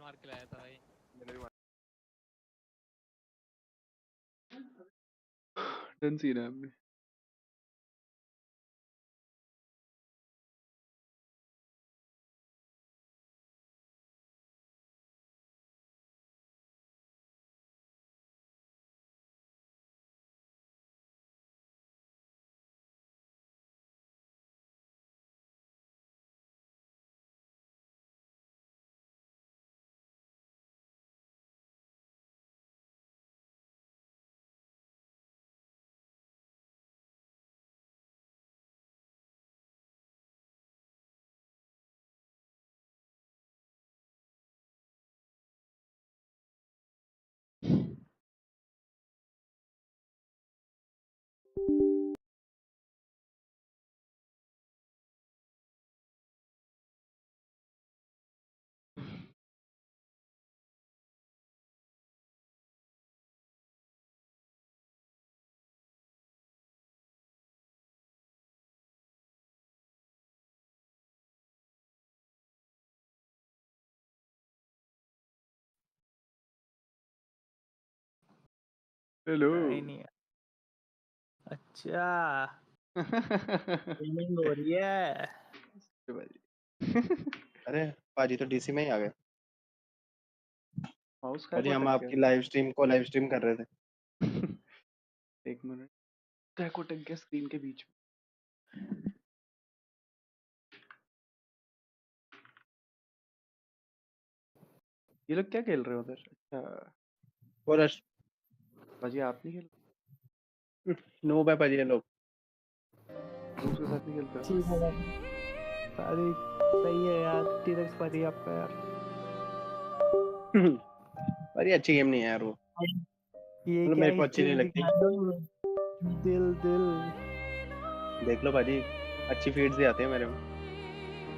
मार के लाया था भाई। डन सीन है हमने। हेलो। नहीं नहीं। अच्छा गेमिंग हो रही है। अरे पाजी तो डीसी में ही आ गए। हाउस का पाजी हम अटक आपकी लाइव स्ट्रीम कर रहे थे। गया। एक मिनट, क्या को अटक गया स्क्रीन के बीच में। ये लोग क्या खेल रहे हो उधर? अच्छा और बाजी आप नहीं खेल नो बाय पाजी ये लोग। उसके साथ नहीं खेलते हो? ठीक है सारी सही है यार। टीरेक्स पारी आपका यार। पर ये अच्छी गेम नहीं है यार वो। ये मतलब क्या मेरे को अच्छी नहीं स्टेज लगती। दिखा दो। दिल दिल देख लो पाजी, अच्छी फीड्स भी आते हैं मेरे में।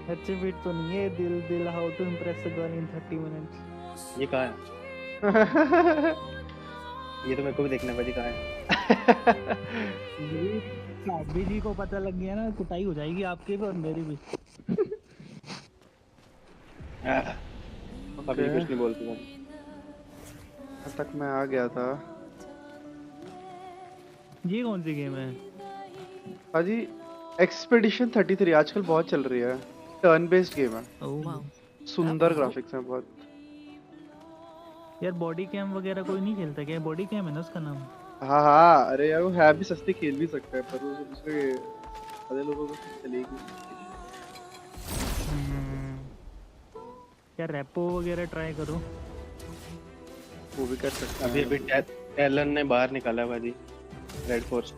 अच्छे बीट तो नहीं है। दिल दिल how to impress a girl इन 30 मिनट्स। ये कहाँ है? ये तो मेरे को भी देखना है पाजी, कहाँ है? अभी जी को पता लग गया ना, कुटाई हो जाएगी आपकी भी और मेरी भी। अभी ओके, कुछ नहीं बोलती पाजी। अब तक मैं आ गया था। ये कौन सी गेम है? बाजी एक्सपेडिशन 33 आजकल बहुत चल रही है। टर्न बेस्ड गेम है, ओह सुंदर ग्राफिक्स हैं बहुत। यार बॉडी कैम वगैरह कोई नहीं खेलता क्या? बॉडी कैम है ना उसका नाम। हाँ हाँ, अरे यार वो है भी सस्ती, खेल भी सकते हैं, पर उसे बड़े लोगों को चलेगी। यार रैपो वगैरह ट्राई करो। वो भी कर सकते हैं। अभी अभी टैलन ने बाहर निकाला है पाजी, रेड फोर्स।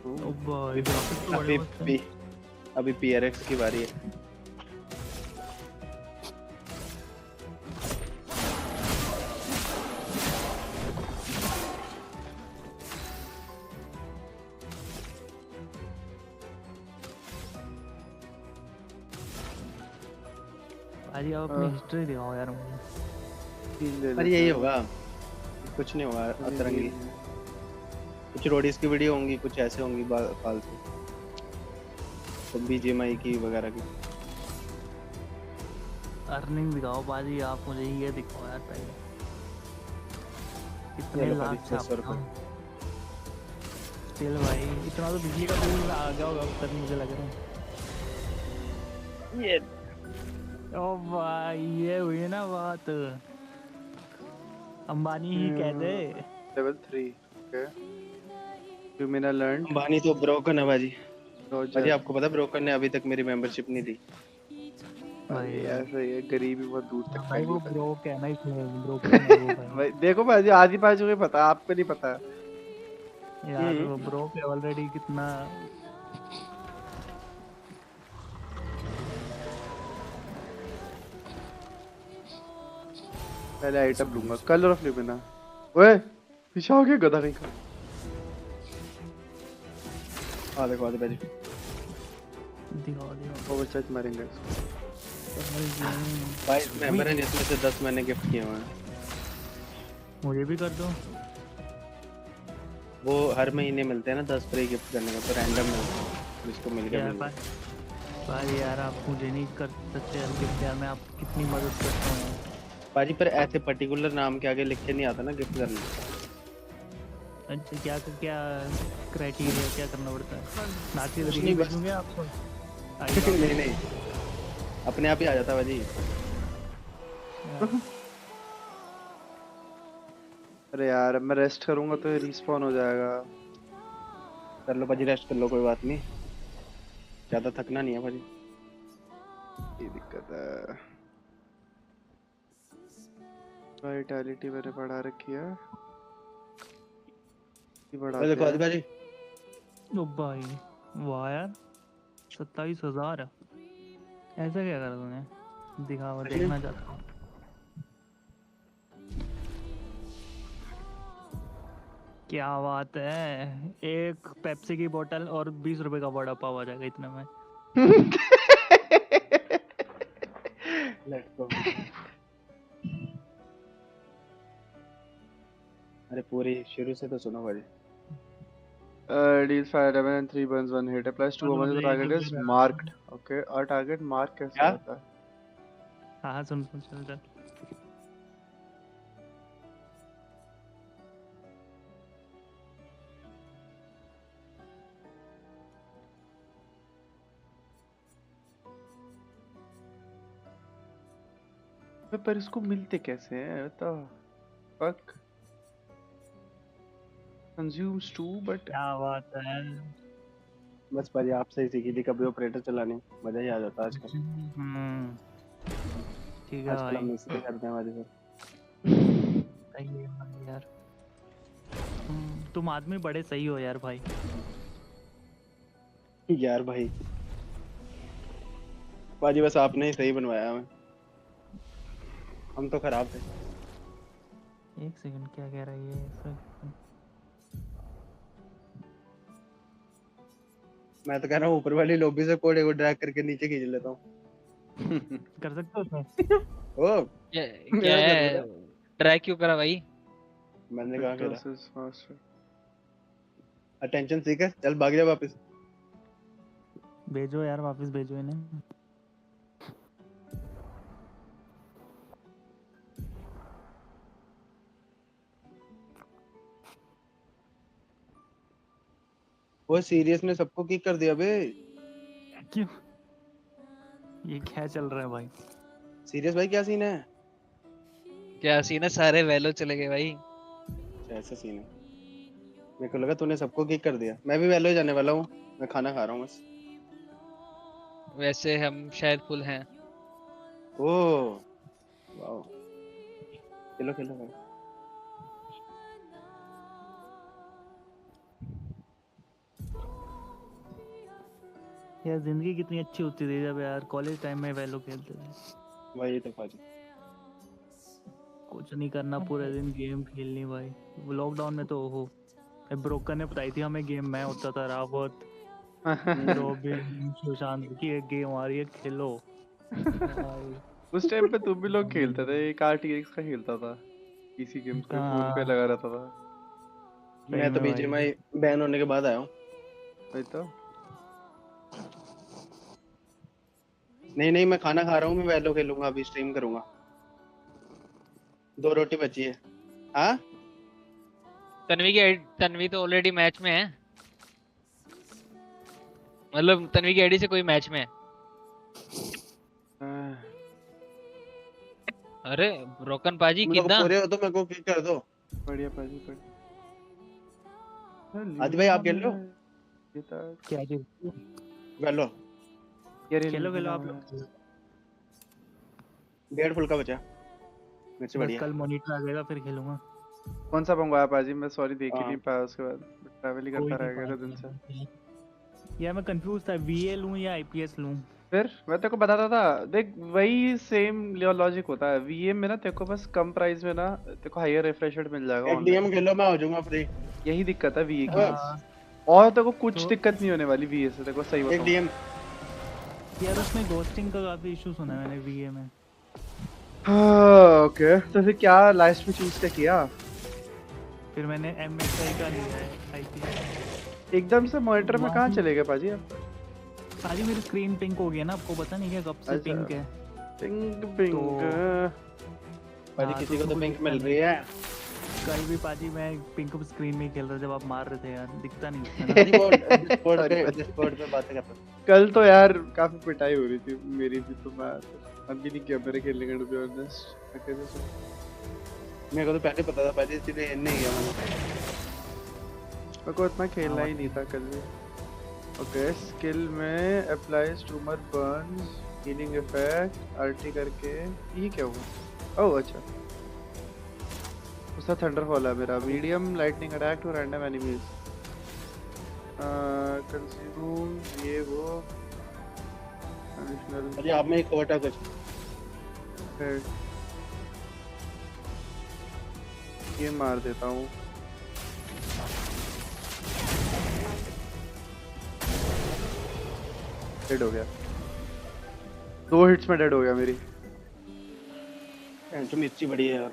ओ भाई ग्राफिक्स तो बड़े मस्त हैं। अभी पीआरएक्स की बारी है। आज आप अपनी हिस्ट्री दिखाओ यार मुझे। पर यही होगा, कुछ नहीं होगा अतरंगी। कुछ रोडीज की वीडियो होंगी, कुछ ऐसे होंगी फालतू, तो बीजीएमआई की वगैरह की। अर्निंग दिखाओ बाजी आप मुझे, ये दिखाओ यार पहले कितने लो लाख बाजी, 600 रुपए। स्टिल भाई इतना तो बिजली का बिल आ गया होगा अब तक मुझे लग रहा है। ये ओ भाई ये हुई ना बात, अंबानी ही कह दे। Level 3 okay. You mean I learn Ambani तो ब्रोकन है बाजी। बाजी रोजर। आपको पता है ब्रोकन ने अभी तक मेरी मेंबरशिप नहीं दी। भाई ऐसा ही है, गरीबी बहुत दूर तक भाई फैली वो है। ब्रोक है ना इसलिए ब्रोकन है वो भाई। भाई देखो भाई, आधी बाजू को पता है, आपको नहीं पता। यार वो ब्रोक है ऑलरेडी कितना। पहले आइटम लूंगा, कलर ऑफ लिमिना। ओए पीछे आ गया गधा कहीं का। हाँ देखो आधे बाजी। दिखाओ दिखाओ ओवरचार्ज मारेंगे इसको। 22 मेंबर हैं जिसमें से 10 मैंने गिफ्ट किए हुए हैं। मुझे भी कर दो। वो हर महीने मिलते हैं ना 10 फ्री गिफ्ट करने का, तो रैंडम मिलता है, जिसको मिल गया क्या मिल गया। भाई यार आप मुझे नहीं कर सकते यार गिफ्ट यार, मैं आपकी कितनी मदद करता हूँ यार। पाजी पर ऐसे पर्टिकुलर नाम के आगे लिख के नहीं आता ना गिफ्ट करने। अच्छा क्या क्या क्राइटेरिया क्या करना पड़ता है? नाची कुछ लगी नहीं, बस। भेजूंगे आपको। नहीं नहीं, अपने आप ही आ जाता पाजी। अरे यार मैं रेस्ट करूंगा तो ये रिस्पॉन हो जाएगा। कर लो पाजी, रेस्ट कर लो, कोई बात नहीं, ज्यादा थकना नहीं है पाजी। ये दिक्कत है। वाइटैलिटी मैंने बढ़ा रखी है, ये तो बढ़ाते देखो हैं। पाजी, ओ भाई वाह यार 27,000 ऐसा क्या करा तूने? दिखावा देखना चाहता हूँ। क्या बात है, एक पेप्सी की बोतल और 20 रुपए का वड़ा पाव आ जाएगा इतने में। Let's go. अरे पूरी शुरू से तो सुनो पाजी। Deals 5 damage and 3 burns 1 hit. Applies 2 चलो wounds if the target is regular. marked. Okay, और target mark कैसे क्या? होता है? हाँ हाँ सुन सुन चल चल। पर इसको मिलते कैसे हैं? तो fuck consumes 2 but क्या बात है। बस पाजी आपसे ही सीखी थी कभी ऑपरेटर चलाने, मजा ही आ जाता आजकल। ठीक है आजकल हम भाई। इसी पे करते हैं पाजी फिर। सही है भाई यार। तुम आदमी बड़े सही हो यार भाई। यार भाई पाजी बस आपने ही सही बनवाया हमें, हम तो खराब थे। एक सेकंड क्या कह रहा है ये मैं तो कह रहा हूँ ऊपर वाली लॉबी से कोड़े को ड्रैग करके नीचे खींच लेता हूँ। कर सकते हो उसमें? ओ क्या मेरा है? जरूर है। ट्रैक क्यों करा भाई? मैंने कहा करा। Victus is faster. Attention seeker, चल भाग जा वापस। भेजो यार वापस भेजो इन्हें। वो सीरियस ने सबको किक कर दिया बे। क्यों? ये क्या चल रहा है भाई? सीरियस भाई क्या सीन है? क्या सीन है? सारे वैलो चले गए भाई। अच्छा, ऐसा सीन है। मेरे को लगा तूने सबको किक कर दिया। मैं भी वेलो ही जाने वाला हूँ, मैं खाना खा रहा हूँ बस। वैसे हम शायद फुल हैं। ओह वाओ, खेलो खेलो भाई। यार जिंदगी कितनी अच्छी होती थी जब यार कॉलेज टाइम में वैलो खेलते थे। वही तो पाजी। कुछ नहीं करना पूरे दिन गेम खेलनी भाई। वो लॉकडाउन में तो ओहो ब्रोकन ने बताई थी हमें गेम। मैं होता था रावत रॉबिन सुशांत की एक गेम आ रही है खेलो भाई। उस टाइम पे तुम भी लोग खेलते थे, एक RTX का खेलता था, पीसी गेम्स पे फोन पे लगा रहता था। सही मैं तो में भाई। बीजीएमआई बैन होने के बाद आया हूँ। वही तो। नहीं नहीं, मैं खाना खा रहा हूँ, मैं वेलो खेलूंगा, अभी स्ट्रीम करूंगा। 2 रोटी बची है। हाँ तन्वी तो ऑलरेडी मैच में है। मतलब तन्वी की आईडी से कोई मैच में है। अरे ब्रोकन पाजी तुम लोग कितना? पूरे हो तो मेरे को किक कर दो। बढ़िया पाजी बढ़िया। आदि भाई आप खेल लो। ये था क्या जी? वेलो यार, ये खेलो खेलो लूना आप मैंने। लोग। 1.5 फुल का बचा, मेरे से बस बढ़िया। कल मॉनिटर आ जाएगा फिर खेलूंगा। कौन सा मंगवाया पाजी? मैं सॉरी देख ही हाँ। नहीं पाया उसके बाद, ट्रैवल ही करता कोई नहीं रह गया दिन से। यार मैं कंफ्यूज था वीए लूं या आईपीएस लूं। फिर मैं तेरे को बताता था, देख वही सेम लॉजिक होता है। वीएम में ना तेरे को बस कम प्राइस में ना तेरे को हायर रिफ्रेश रेट मिल जाएगा एक ऑनलाइन। डीएम खेलो, मैं हो जाऊंगा फ्री। यही दिक्कत है वीए की। हाँ, और तेरे को कुछ तो दिक्कत नहीं होने वाली वीए से, तेरे को सही एक बताऊं। डीएम। यार उसमें घोस्टिंग का काफी इशू सुना है मैंने वीए में। ओके, तो फिर क्या लास्ट में चूज क्या किया? फिर मैंने एमएसआई का लिया है आईपीएस। एकदम से मॉनिटर में कहाँ चले गए पाजी आप? पाजी मेरी स्क्रीन पिंक हो गई है ना, आपको पता नहीं क्या कब से अच्छा। पिंक है। पिंक पाजी हाँ, किसी को तो मुझे पिंक दिखता मिल नहीं। रही है। कल भी पाजी मैं पिंक स्क्रीन में ही खेल रहा था जब आप मार रहे थे यार, दिखता नहीं था ना। पाजी डिस्कॉर्ड Sorry, पे पाजी। डिस्कॉर्ड पे बातें कर रहा हूँ। कल तो यार काफी पिटाई हो रही थी मेरी भी, तो मैं मन भी नहीं किया मेरे खेलने का, टू बी ऑनेस्ट अकेले से। मेरे को तो पहले पता था, पहले इसलिए इन नहीं गया मैंने। मेरे को इतना खेलना हाँ, ही नहीं था कल भी। ओके, स्किल में अप्लाइज ट्रूमर बर्न्स हीलिंग इफेक्ट आरटी करके, ये क्या हुआ? ओह अच्छा, उसका थंडरफॉल है मेरा। Medium lightning attack to random enemies, consume ये वो एडिशनल पाजी आप में एक और था कुछ। हेड, ये मार देता हूँ। डेड हो गया, 2 हिट्स में डेड हो गया मेरी। तो मिर्ची बड़ी है यार।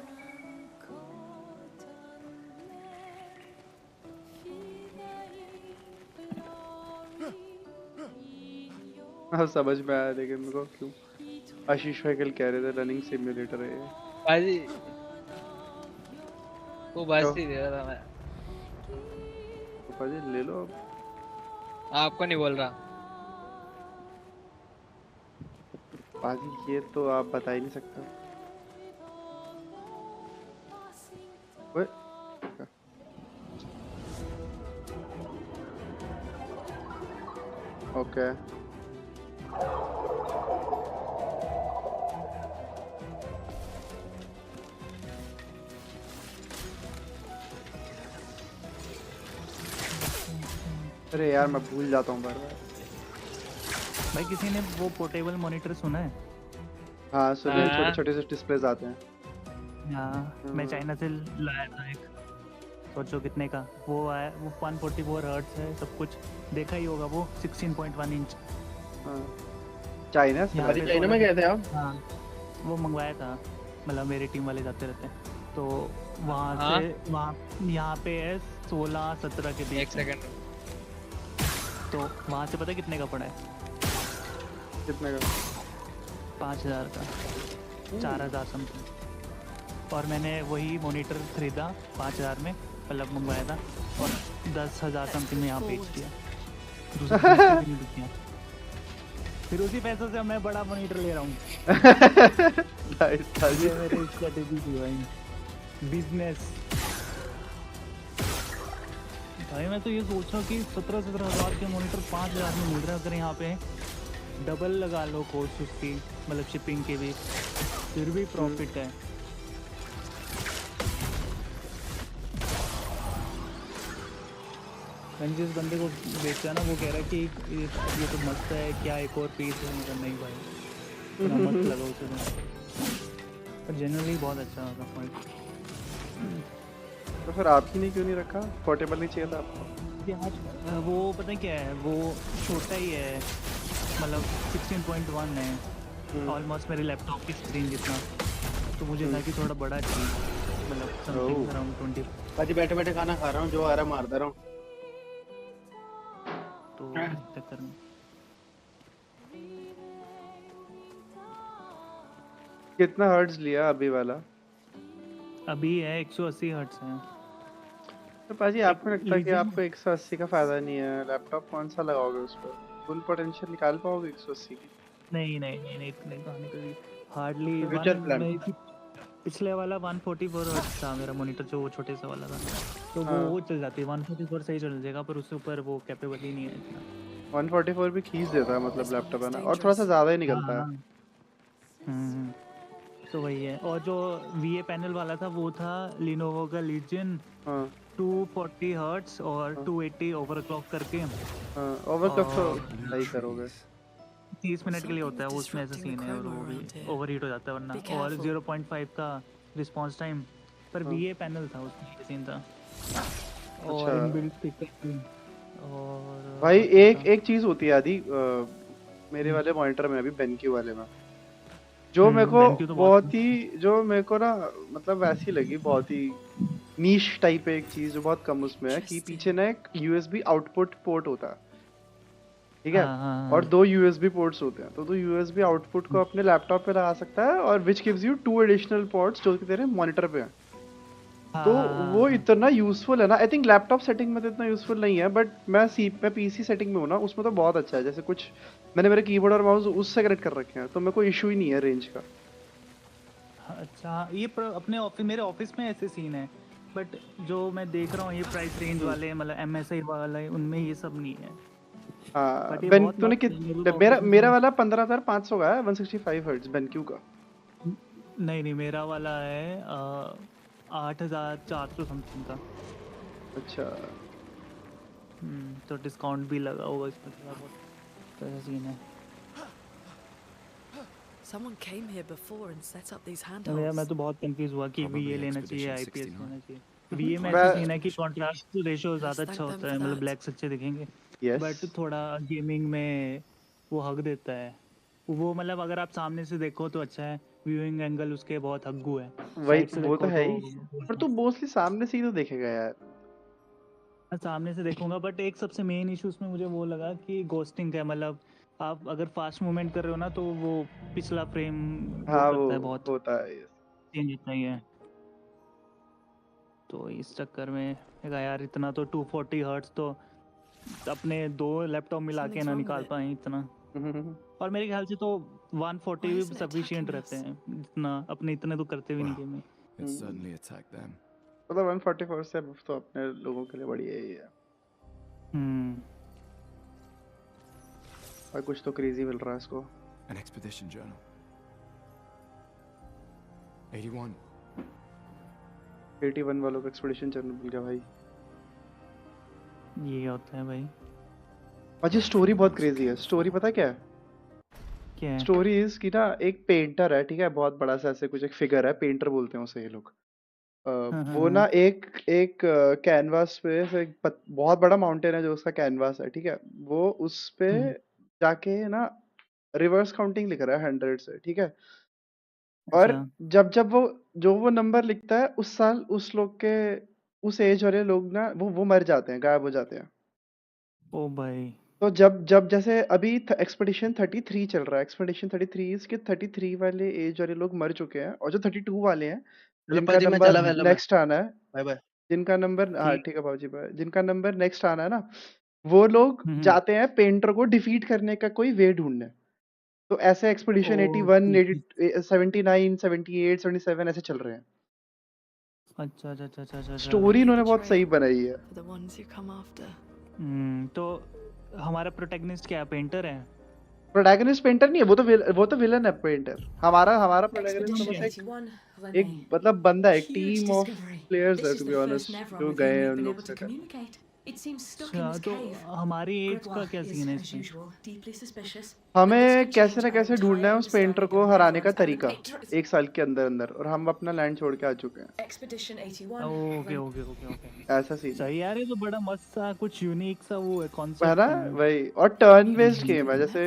हाँ समझ में आया, लेकिन मेरे को क्यों आशीष भाई कल कह रहे थे रनिंग सिम्युलेटर है ये। पाजी वो क्यों? बस ही दे रहा था मैं, पापा जी ले लो अब। आपको नहीं बोल रहा। पाजी ये तो आप बता ही नहीं सकते। ओए, ओके अरे यार मैं भूल जाता हूँ बार बार। भाई किसी ने वो पोर्टेबल मॉनिटर सुना है? हाँ सुने, हाँ। छोटे छोटे से डिस्प्लेज आते हैं। हाँ, मैं चाइना से लाया था एक, सोचो कितने का वो आया, वो 144 हर्ट्ज है, सब कुछ देखा ही होगा वो, 16.1 इंच। हाँ, चाइना से यहाँ पाजी पे चाइना में गए थे आप? हाँ, वो मंगवाया था, मतलब मेरी टीम वाले जाते रहते हैं तो वहाँ हाँ? से वहाँ, यहाँ पे है 16-17 के बीच एक में। सेकंड, तो वहाँ से पता है कितने का पड़ा है? कितने का? 5,000 का, 4,000 समथिंग। और मैंने वही मॉनिटर खरीदा 5,000 में, मतलब मंगवाया था, और 10,000 समथिंग में यहाँ बेच दिया। दूसरे पैसे भी नहीं दिखे। फिर उसी पैसों से मैं बड़ा मॉनिटर ले रहा हूँ। नाइस पाजी। ये मेरी स्ट्रेटेजी थी भाई, बिजनेस। भाई मैं तो ये सोच रहा हूँ कि 17-17 हज़ार के मॉनिटर 5,000 में मिल रहा है। अगर यहाँ पे डबल लगा लो कॉस्ट उसकी, मतलब शिपिंग के भी, फिर भी प्रॉफिट है। मैंने जिस बंदे को बेचा ना, वो कह रहा है कि ये तो मस्त है, क्या एक और पीस है? मतलब नहीं भाई, इतना मस्त लगा उसे तो। पर जनरली बहुत अच्छा लगा पॉइंट। तो फिर आप ही ने क्यों नहीं रखा? पोर्टेबल नहीं चाहिए था आपको? यार वो पता है क्या है, वो छोटा ही है, मतलब 16.1 है, ऑलमोस्ट मेरे लैपटॉप की स्क्रीन जितना। तो मुझे था कि थोड़ा बड़ा चाहिए, मतलब समथिंग अराउंड 20। पाजी बैठे बैठे खाना खा रहा हूँ, जो आ रहा है मारता रहा हूँ। तो चक्कर में कितना हर्ट्ज लिया अभी वाला? अभी है 180 हर्ट्ज है। तो पाजी आपको लगता है कि लीजिए। आपको 180 का फायदा नहीं है? लैपटॉप कौन सा लगाओगे उस पर? फुल पोटेंशियल निकाल पाओगे 180 की? नहीं नहीं नहीं नहीं, इतने कहानी करी हार्डली फ्यूचर प्लान। नहीं थी। पिछले वाला 144 हर्ट्ज था मेरा मॉनिटर, जो वो छोटे सा वाला था, तो हाँ। वो चल जाती है 144 सही चल जाएगा, पर उससे ऊपर वो कैपेबल ही नहीं है इतना। 144 भी खींच देता है मतलब लैपटॉप है ना, और थोड़ा सा ज्यादा ही निकलता है। हम्म, तो वही है। और जो VA पैनल वाला था वो था लिनोवो का लीजियन, हाँ 240 हर्ट्ज और 280 ओवरक्लॉक करके। हाँ, ओवरक्लॉक तो सही करोगे। 30 मिनट के लिए होता है वो, उसमें ऐसा सीन है, और वो भी ओवरहीट हो जाता है वरना। और 0.5 का रिस्पांस टाइम, पर VA पैनल था उसमें, ये सीन था। और इनबिल्ट स्पीकर और भाई और क्या एक था? एक चीज होती है आदि, मेरे वाले मॉनिटर में अभी बेनक्यू वाले में, जो मेरे को BenQ तो बहुत ही, जो मेरे को ना मतलब वैसी लगी, बहुत ही नीश टाइप है एक चीज जो बहुत कम उसमें है, कि पीछे ना एक USB आउटपुट पोर्ट होता है। ठीक है, हाँ हाँ और हाँ 2 यूएसबी पोर्ट्स होते हैं, तो तू यूएसबी आउटपुट को अपने लैपटॉप पे लगा सकता है, और which gives you 2 additional ports जो कि तेरे मॉनिटर पे हैं। हाँ तो हाँ हाँ वो हाँ। इतना यूजफुल है ना, आई थिंक लैपटॉप सेटिंग में तो इतना यूजफुल नहीं है, बट मैं पीसी सेटिंग में हूँ ना, उसमें तो बहुत अच्छा है। जैसे कुछ मैंने मेरे कीबोर्ड और माउस उससे कनेक्ट कर रखे हैं, तो मेरे को इशू ही नहीं है रेंज का। अच्छा, ये अपने ऑफिस, मेरे ऑफिस में ऐसे सीन है, बट जो मैं देख रहा हूँ ये प्राइस रेंज वाले मतलब एमएसआई वाले, उनमें ये सब नहीं है। हाँ बट ये बेन बहुत तूने मस्त है, मेरे को मेरा ऑफिस में मेरा वाला 15,500 का है, 165 हर्ट्ज बेनक्यू का। नहीं नहीं, मेरा वाला है 8,400 समथिंग का। अच्छा, तो डिस्काउंट भी लगा होगा इसमें थोड़ा बहुत, तो ऐसा सीन है। Someone came here before and set up these मैं handholds. तो बहुत कंफ्यूज हुआ कि Probably वीए लेना चाहिए, Expedition आईपीएस 69. लेना चाहिए। वीए में ऐसा सीन है कि मैं कॉन्ट्रास्ट रेशियो ज़्यादा Let's अच्छा thank them होता है, for मतलब that. ब्लैक्स अच्छे दिखेंगे, यस, बट थोड़ा गेमिंग में वो हक देता है। वो मतलब अगर आप सामने से देखो तो अच्छा है, व्यूइंग एंगल उसके बहुत हग्गू है, वही साइड से वो तो देखो है तो ही, पर तू मोस्टली सामने से ही तो देखेगा यार। मैं सामने से देखूंगा, बट एक सबसे मेन इशू उसमें मुझे वो लगा कि गोस्टिंग है, मतलब आप अगर फास्ट मूवमेंट कर रहे हो ना तो वो पिछला फ्रेम वो हाँ वो करता है, बहुत होता है yes। चेंज होता ही है। तो इस चक्कर में मैं कहा यार इतना तो 240 हर्ट्ज तो अपने 2 लैपटॉप मिला के Something's ना wrong with निकाल it. पाए इतना, हम्म, और मेरे ख्याल से तो 140 Why भी isn't it सफिशिएंट attacking रहते us? हैं, जितना अपने इतने तो करते भी नहीं Wow, गेम में। it certainly attacked them. मतलब 144 से अब तो अपने लोगों के लिए बढ़िया ही है, और कुछ तो क्रेजी मिल रहा है इसको। An expedition journal. 81. 81 वालों को एक्सपीडिशन जर्नल मिल गया भाई। ये क्या होता है भाई? और ये स्टोरी बहुत क्रेजी है। स्टोरी पता है क्या है? क्या है? स्टोरी इज कि ना एक पेंटर है, ठीक है, बहुत बड़ा सा ऐसे कुछ एक फिगर है, पेंटर बोलते हैं उसे ये लोग। वो ना एक एक कैनवास पे एक बहुत बड़ा माउंटेन है जो उसका कैनवास है, ठीक है, वो उस पे जाके ना रिवर्स काउंटिंग लिख रहा है 100 से, ठीक है, और अच्छा, जब जब वो नंबर लिखता है उस साल उस लोग के उस एज वाले लोग ना वो मर जाते हैं, गायब हो जाते हैं। ओ भाई, तो जब जब जैसे अभी एक्सपेडिशन 33 चल रहा है, एक्सपेडिशन 33 इसके 33 वाले एज वाले लोग मर चुके हैं, और जो 32 वाले हैं चलो जिनका पाजी, मैं नंबर चला वैलो में। नेक्स्ट आना है, बाय बाय। जिनका नंबर हाँ ठीक। ठीक है बाबूजी भाई, जिनका नंबर नेक्स्ट आना है ना, वो लोग जाते हैं पेंटर को डिफीट करने का कोई वे ढूंढने। तो ऐसे एक्सपेडिशन 81 ठीक 80 है। 79 78 77 ऐसे चल रहे हैं। अच्छा अच्छा अच्छा अच्छा अच्छा अच्छा। स्टोरी Leave इन्होंने a बहुत सही trail बनाई है। for the ones who come after. तो हमारा प्रोटैगनिस्ट क्या पेंटर है? प्रोटैगनिस्ट पेंटर नहीं है, वो तो विलन है पेंटर। हमारा हमारा प्रोटैगनिस्ट तो बस Expedition एक 81, एक Rene. मतलब बंदा है, एक Huge team of discovery. Players है This to is be the first honest, Nevron जो with गए whom हैं we've उन been लोग able से to करने। communicate. It seems stuck in अच्छा, this तो cave. हमारी एज का Gregoire क्या is, सीन है as इसमें? usual, deeply suspicious. But this हमें could कैसे change ना our कैसे ढूंढना है entire उस पेंटर understanding को of हराने का Nevrons and the तरीका, Painters. 1 साल के अंदर अंदर, और हम अपना लैंड छोड़ के आ चुके हैं। Expedition 81, okay Rene. Okay okay okay, ऐसा सीन सही यार, ये तो बड़ा मस्त सा कुछ यूनिक सा वो है, है ना कॉन्सेप्ट है। वही, और turn You've based been game to है, the जैसे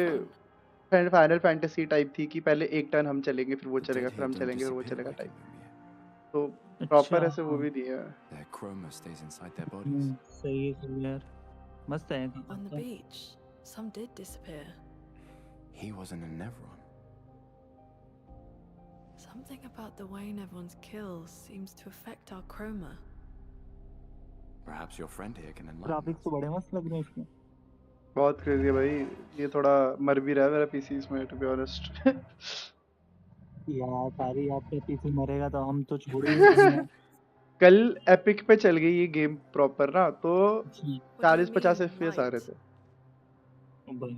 Nevron. फाइनल फैंटेसी टाइप थी कि पहले एक टर्न हम चलेंगे फिर वो The चलेगा, dead फिर here हम don't चलेंगे फिर वो disappear चलेगा like in type. them yet. तो अच्छा, प्रॉपर ऐसे वो भी नहीं है। Their chroma stays inside their bodies. सही है यार, मस्त है On the concept। beach, some did disappear. He wasn't a Nevron. Something about the way Nevron's kills seems to affect our chroma. Perhaps your friend here can enlighten graphics us. तो बड़े मस्त लग रहे हैं इसमें। बहुत क्रेजी है भाई, ये थोड़ा मर भी रहा है मेरा पीसी इसमें टू बी ऑनेस्ट। यार सारी आपका पीसी मरेगा तो हम तो छोड़ ही नहीं है। कल एपिक पे चल गई ये गेम प्रॉपर ना, तो जी, What do you 40-50 mean, FPS आ रहे right? थे। ओ भाई,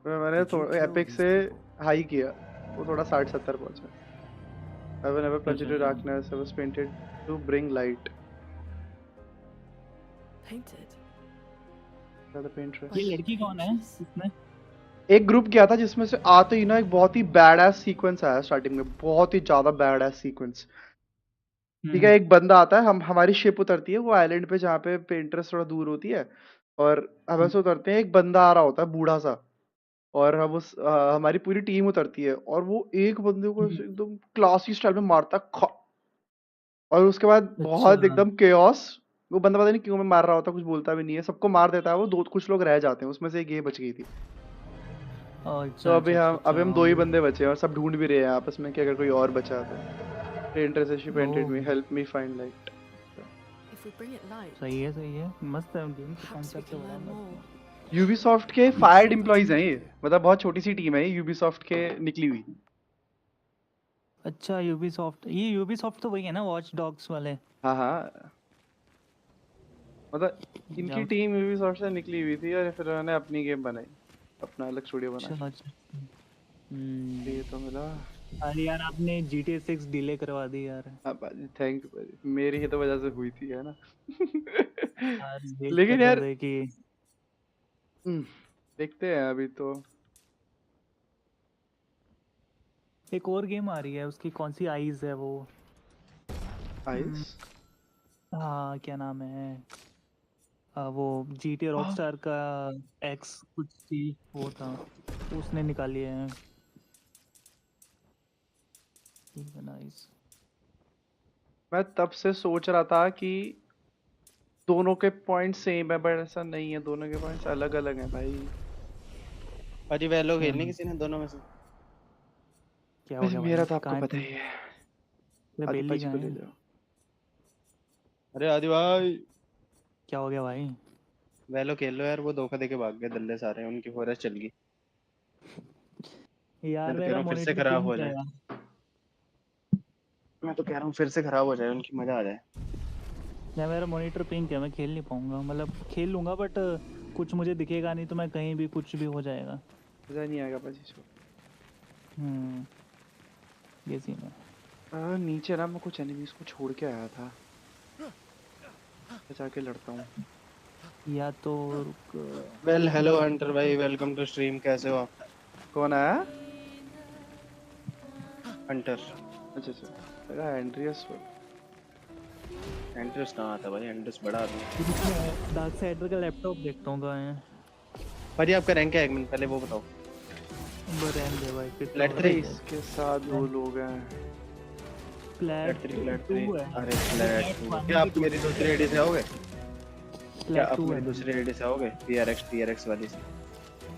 मैंने Did you kill epic these से people? हाई किया, वो थोड़ा 60-70 पहुंचा। I will never plunge into अच्छा, darkness, I was painted to bring light। Painted? ज़्यादा पेंट रहा ये है। By लड़की कौन है painters? इसमें? एक ग्रुप गया था जिसमें से आते ही ना एक बहुत ही बैड एस सीक्वेंस आया स्टार्टिंग में, बहुत ही ज्यादा बैड एस सीक्वेंस। ठीक है, एक बंदा आता है, हम हमारी शिप उतरती है वो आइलैंड पे जहाँ पे पेंटर्स थोड़ा दूर होती है, और हम ऐसे उतरते हैं, एक बंदा आ रहा होता है बूढ़ा सा, और हमारी पूरी टीम उतरती है, और वो एक बंदे को ऐसे एकदम क्लासी स्टाइल में मारता है, और उसके बाद अच्छा, बहुत एकदम केओस, वो बंदा पता नहीं क्यों में मार रहा होता, कुछ बोलता भी नहीं है, सबको मार देता है वो, दो कुछ लोग रह जाते हैं, उसमें से एक ये बच गई थी। तो अच्छा अच्छा अच्छा अभी हम अच्छा, दो ही वो बंदे बचे हैं और सब ढूंढ भी रहे हैं आपस में कि अगर कोई और बचा तो। पेंटर से शिप एंटेड me, oh help me find light. If we bring it light, सही है मस्त है गेम का perhaps we कॉन्सेप्ट तो can बड़ा learn मस्त more. है। यूबीसॉफ्ट के फायर्ड एम्प्लॉइज हैं ये, मतलब बहुत छोटी सी टीम है ये यूबीसॉफ्ट के निकली हुई। अच्छा यूबीसॉफ्ट तो वही है ना वॉच डॉग्स वाले। हाँ हाँ, मतलब इनकी जाओ। टीम यूबीसॉफ्ट से निकली हुई थी और फिर उन्होंने अपनी गेम बनाई, अपना अलग स्टूडियो अच्छा बनाया। अच्छा हम्म। ये तो मिला। अरे यार आपने GTA 6 डिले करवा दी यार। हाँ बाजी, थैंक यू बाजी, मेरी ही तो वजह से हुई थी, है ना। यार वेट कर लेकिन रहे यार थे कि देखते हैं अभी तो। एक और गेम आ रही है उसकी कौन सी आईज है वो। हम्म, आइस। हाँ क्या नाम है। वो GTA हाँ, रॉकस्टार का एक्स कुछ थी वो था, उसने निकाली है। नाइस। मैं तब से सोच रहा था कि दोनों के पॉइंट सेम है, बट ऐसा नहीं है, दोनों के पॉइंट्स अलग अलग हैं भाई। भाजी वैलो क्या खेलनी किसी ने दोनों में से? क्या हो वैसे गया मेरा भाई तो आपको कहाँ पता तुम। ही है। ये आदि बेली पाजी कहाँ को ले है। लो। अरे आदि भाई, क्या हो गया भाई। वैलो खेल लो यार, वो धोखा देके भाग गए दल्ले सारे, उनकी फॉरेस्ट चल गई। मैं यार तो कह रहा मेरा हूँ फिर से मॉनिटर खराब हो पिंक है जाए। यार। मैं तो कह रहा हूँ फिर से खराब हो जाए, उनकी मजा आ जाए। यार मेरा मॉनिटर पिंक है, मैं खेल नहीं पाऊंगा, मतलब खेल लूंगा बट कुछ मुझे दिखेगा नहीं, तो मैं कहीं भी कुछ भी हो जाएगा। मजा नहीं आएगा पाजी इसको। ये सीन है। नीचे ना मैं कुछ एनिमीज को छोड़ के आया था, मैं जाके लड़ता हूँ। या तो रुक। वेल हेलो हंटर भाई, वेलकम टू स्ट्रीम, कैसे हो आप? कौन आया? हंटर। अच्छा अच्छा, लगा एंड्रियस। एंट्रेस कहाँ आता भाई, एंट्रेस बड़ा आदमी है। डार्क साइडर का लैपटॉप देखता हूँ कहाँ है। भाजी आपका रैंक क्या है, एक मिनट पहले वो बताओ। रहने दे भाई फिर फ्लैट तो अबे थ्री। इसके साथ दो लोग हैं। Flat three, flat three. Two है। अरे फ्लैट फ्लैट टू, वन क्या भी आप टू मेरी दूसरी आईडी से आओगे? क्या फ्लैट आप टू है मेरी भाई। दूसरी आईडी से आओगे, टीआरएक्स वाली से?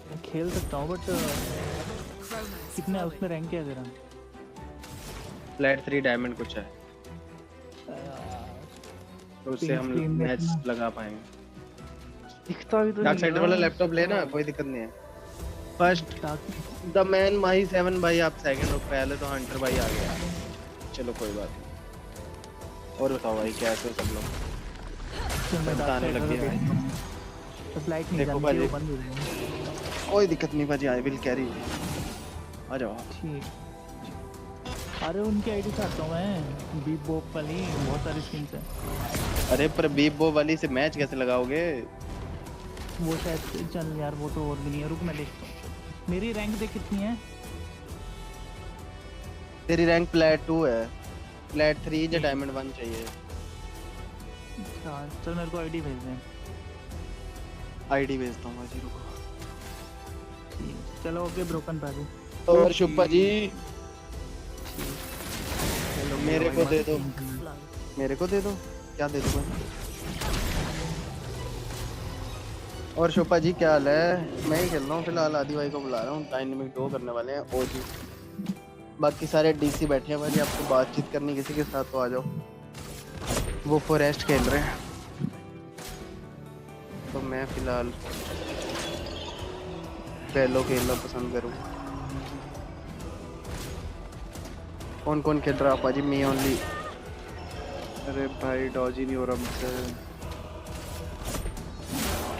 मैं खेल सकता हूँ बट Chroma's कितना है glowing. उसमें रैंक क्या तेरा। फ्लैट थ्री डायमंड कुछ है, तो उससे पिंक हम स्क्रीन में मैच इतना लगा पाएंगे। दिखता भी तो डार्क नहीं साइडर है वाला ना लैपटॉप लेना, कोई दिक्कत नहीं है। First dark. द मैन माही 7 भाई, आप सेकंड हो, पहले तो हंटर भाई आ गया। चलो कोई बात नहीं। और बताओ भाई कैसे हो सब लोग? चल मैं दर्द डार्क आने साइडर लग का गया देखता है। हूँ। बस लाइट नहीं देखो जानी चाहिए, भाजी, वो बंद हो जाएगी। कोई दिक्कत नहीं भाजी, आई विल कैरी। आ जाओ। ठीक। अरे उनकी आईडी चाहता हूँ मैं, बीप बॉप वाली बहुत सारी स्किन्स है। अरे पर बीप बो वाली से मैच कैसे लगाओगे? वो शायद चल यार वो तो और भी नहीं है, रुक मैं देखता हूँ। मेरी रैंक देख कितनी है। तेरी रैंक फ्लैट 2 है, फ्लैट 3 या ठीक। डायमंड 1 चाहिए। अच्छा चल मेरे को आईडी भेज दे। आईडी भेजता हूँ भाजी, रुको। ठीक चलो ओके ब्रोकन बाजू। और शुभा जी चलो मेरे को दे दो, Flow. मेरे को दे दो। क्या दे दो भाई? और शोपा जी क्या हाल है? मैं ही खेल रहा हूँ फिलहाल, आदि भाई को बुला रहा हूँ, डायनेमिक 2 करने वाले हैं ओजी। बाकी सारे डीसी बैठे हैं भाई, आपको बातचीत करनी किसी के साथ तो आ जाओ। वो फॉरेस्ट खेल रहे हैं, तो मैं फिलहाल वेलो खेलना पसंद करूँगा। कौन कौन खेल रहा है पाजी? Me only. अरे भाई डॉज ही नहीं हो रहा मुझसे।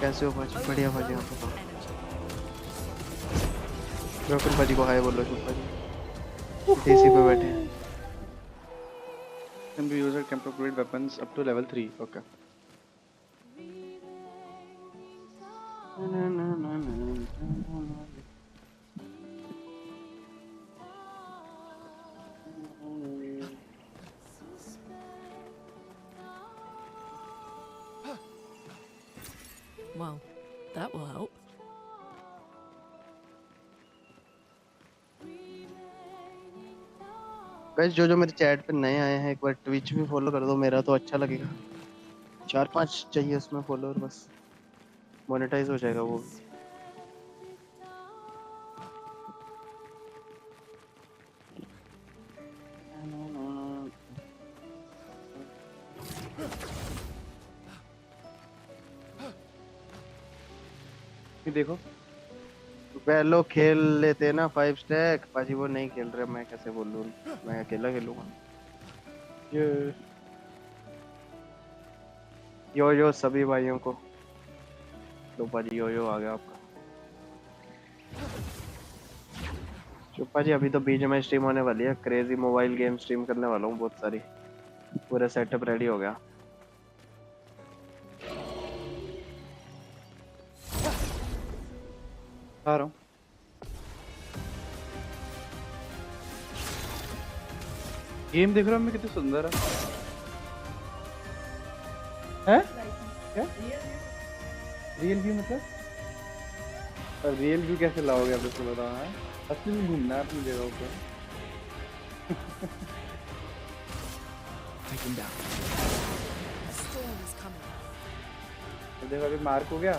कैसे हो पाजी? बढ़िया पाजी, आप बताओ। Energy. ब्रोकन पाजी को हाय बोलो। शुभ पाजी डीसी पे बैठे हैं। Can be user can upgrade weapons up to level 3. Okay. Well, that will help. Guys जो जो मेरे चैट पे नए आए हैं, एक बार ट्विच भी फॉलो कर दो मेरा, तो अच्छा लगेगा। 4-5 चाहिए उसमें फॉलोअर बस, मोनेटाइज हो जाएगा वो भी। ये देखो वेलो खेल लेते ना 5 स्टैक, पाजी वो नहीं खेल रहे, मैं कैसे बोलूं, मैं अकेला खेलूंगा। ये यो सभी भाइयों को, लो पाजी यो आ गया आपका। चुप्पा जी अभी तो बीच में स्ट्रीम होने वाली है, क्रेजी मोबाइल गेम स्ट्रीम करने वाला हूँ बहुत सारी, पूरा सेटअप रेडी हो गया। आ रहा हूँ। गेम देख रहा हूँ मैं कितनी सुंदर है। हैं? क्या? रियल व्यू मतलब? और रियल व्यू कैसे लाओगे आप इसको बताओ। है असली में घूमना है अपनी जगह पे। Take him down. A storm is coming. देखो अभी मार्क हो गया,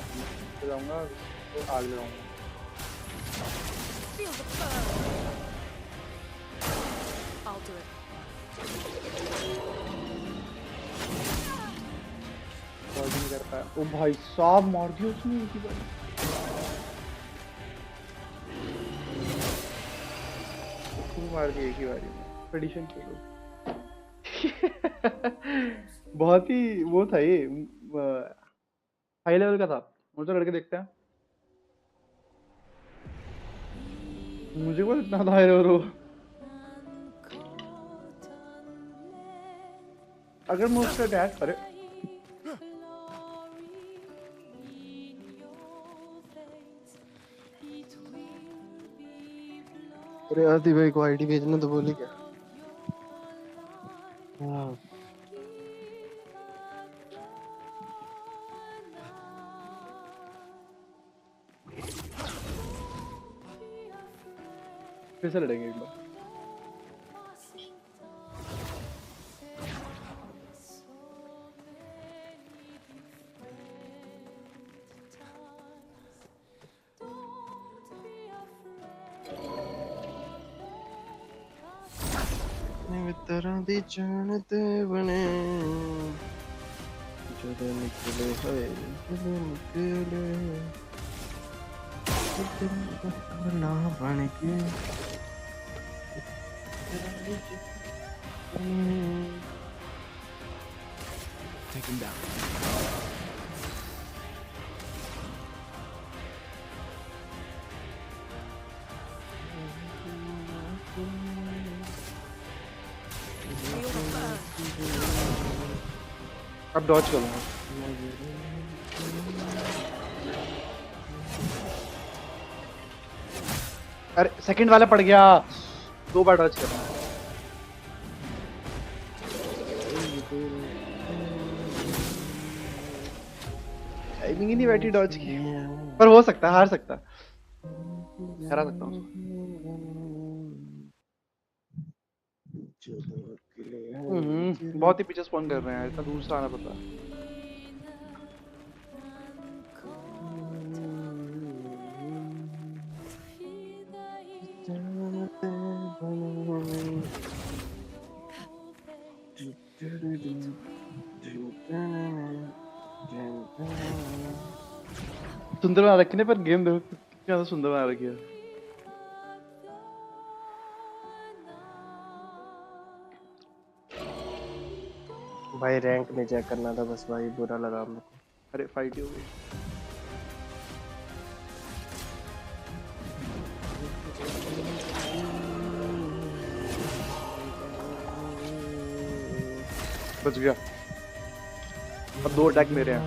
तो जाऊंगा तो आग लगाऊंगा। Feel the burn. I'll do it. Call नहीं कर पाया। ओ भाई साहब मार दिया उसने एक ही बार। उसको मार दिया एक ही बारी में। एडिशन खेलो। बहुत ही वो था ये, हाई लेवल का था। मुझे लड़के देखते हैं, मुझे को इतना था हाई लेवल वो। अगर मैं उसका अटैक करे अरे आदि भाई को आईडी भेजना तो बोले क्या। हाँ फिर से लड़ेंगे एक बार। तरह दी जानते बने जब निकले है ना बन के Take him down. Feel the burn. अब डॉज करूंगा। अरे सेकंड वाला पड़ गया, 2 बार डॉज करना। टाइमिंग ही नहीं बैठी डॉज की, पर हो सकता है, हार सकता है, हरा सकता हूँ उसको। बहुत ही पीछे स्पॉन कर रहे हैं, इतना दूर से आना पड़ता है। सुंदर बना रखी है, पर गेम देखो कितनी ज्यादा सुंदर बना रखी है। भाई रैंक में चेक करना था बस भाई, बुरा लगा मेरे को। अरे फाइट ही हो गई। बच गया। अब 2 अटैक मेरे हैं।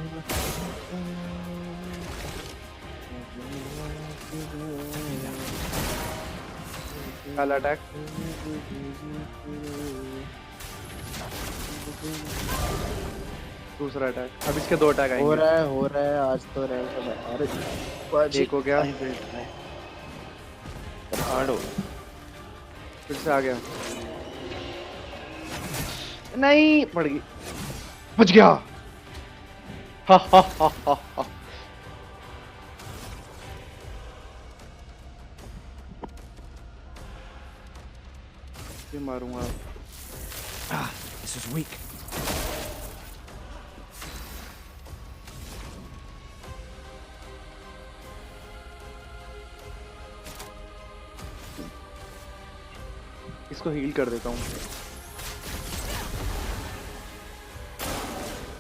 पहला अटैक, दूसरा अटैक, अब इसके 2 अटैक आएंगे। हो रहा है आज तो रैंक में। अरे एक हो गया, हार्ड हो फिर से आ गया, नहीं पड़ गई, बच गया। हा हा हा हा हा। ये मारूंगा। Ah, this is weak. इसको हील कर देता हूँ।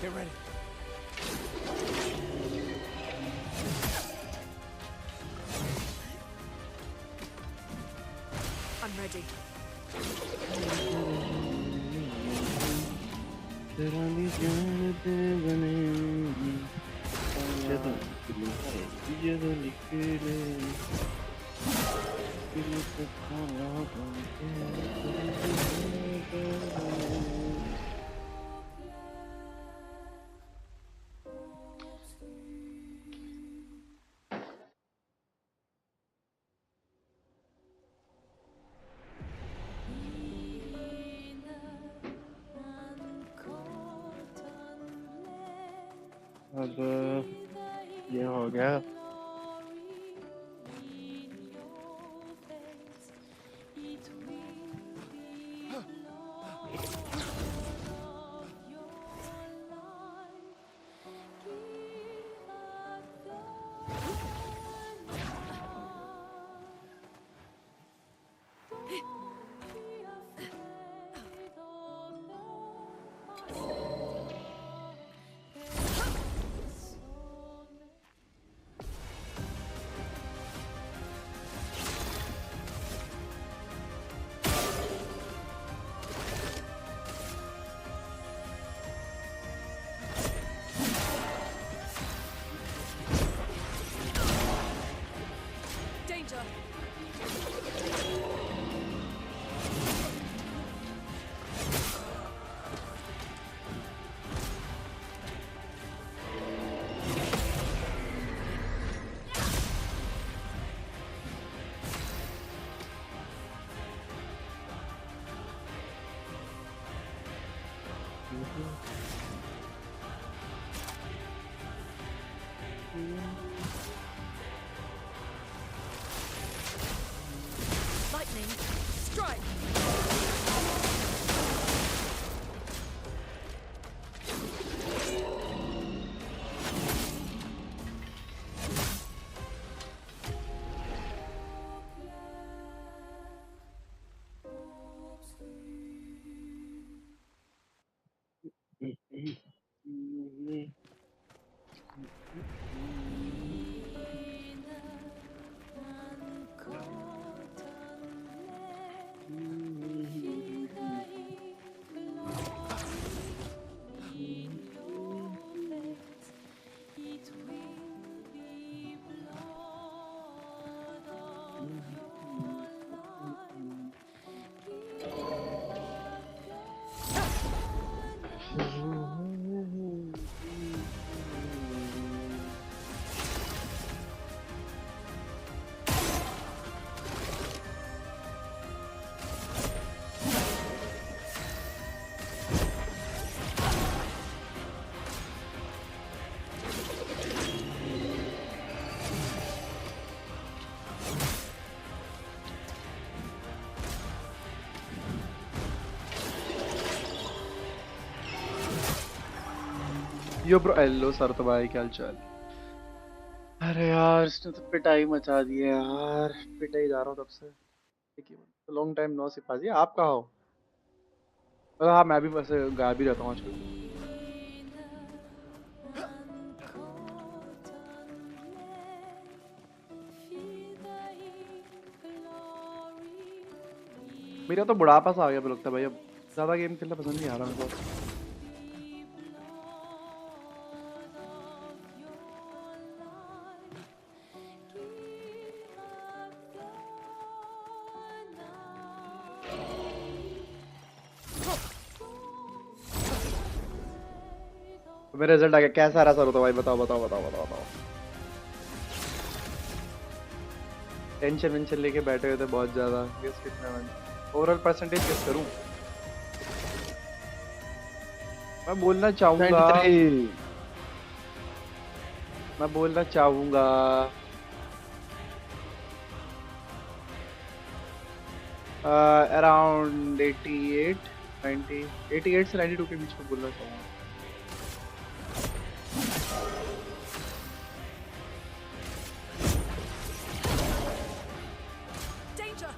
Get ready. I'm ready. अब ये हो गया। Danger. Lightning. Strike. यो ब्रो हेलो सर तो भाई क्या हाल चाल। अरे यार इसने तो पिटाई मचा दी है यार, पिटाई जा रहा हूँ तब से। लॉन्ग टाइम नो सिपाजी, आप कहाँ हो? हाँ मैं भी वैसे गायब ही रहता हूँ आजकल। मेरा तो बुढ़ापा सा आ गया लगता है भाई, अब ज्यादा गेम खेलना पसंद नहीं आ रहा मेरे को। मेरा रिजल्ट आ गया, कैसा रहा सर तो भाई? बताओ बताओ बताओ बताओ बताओ। टेंशन वेंशन लेके बैठे हुए थे बहुत ज्यादा। गेस कितना मैं ओवरऑल परसेंटेज गेस करूं? मैं बोलना चाहूंगा 23। मैं बोलना चाहूंगा अराउंड 88 90 88 से 92 के बीच में बोलना चाहूंगा। Danger!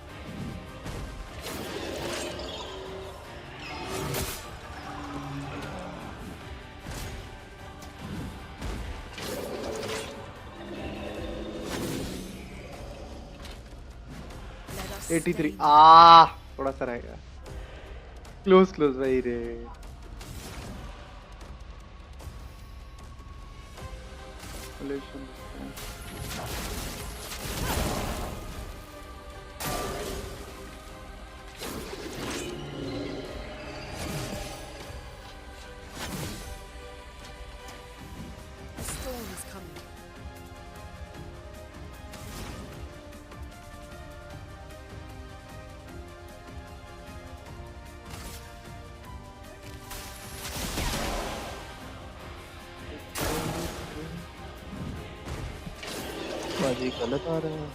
Let us 83 stay थोड़ा सा रहेगा। क्लोज भाई रे। The storm is coming. बाजी गलत आ रहा है।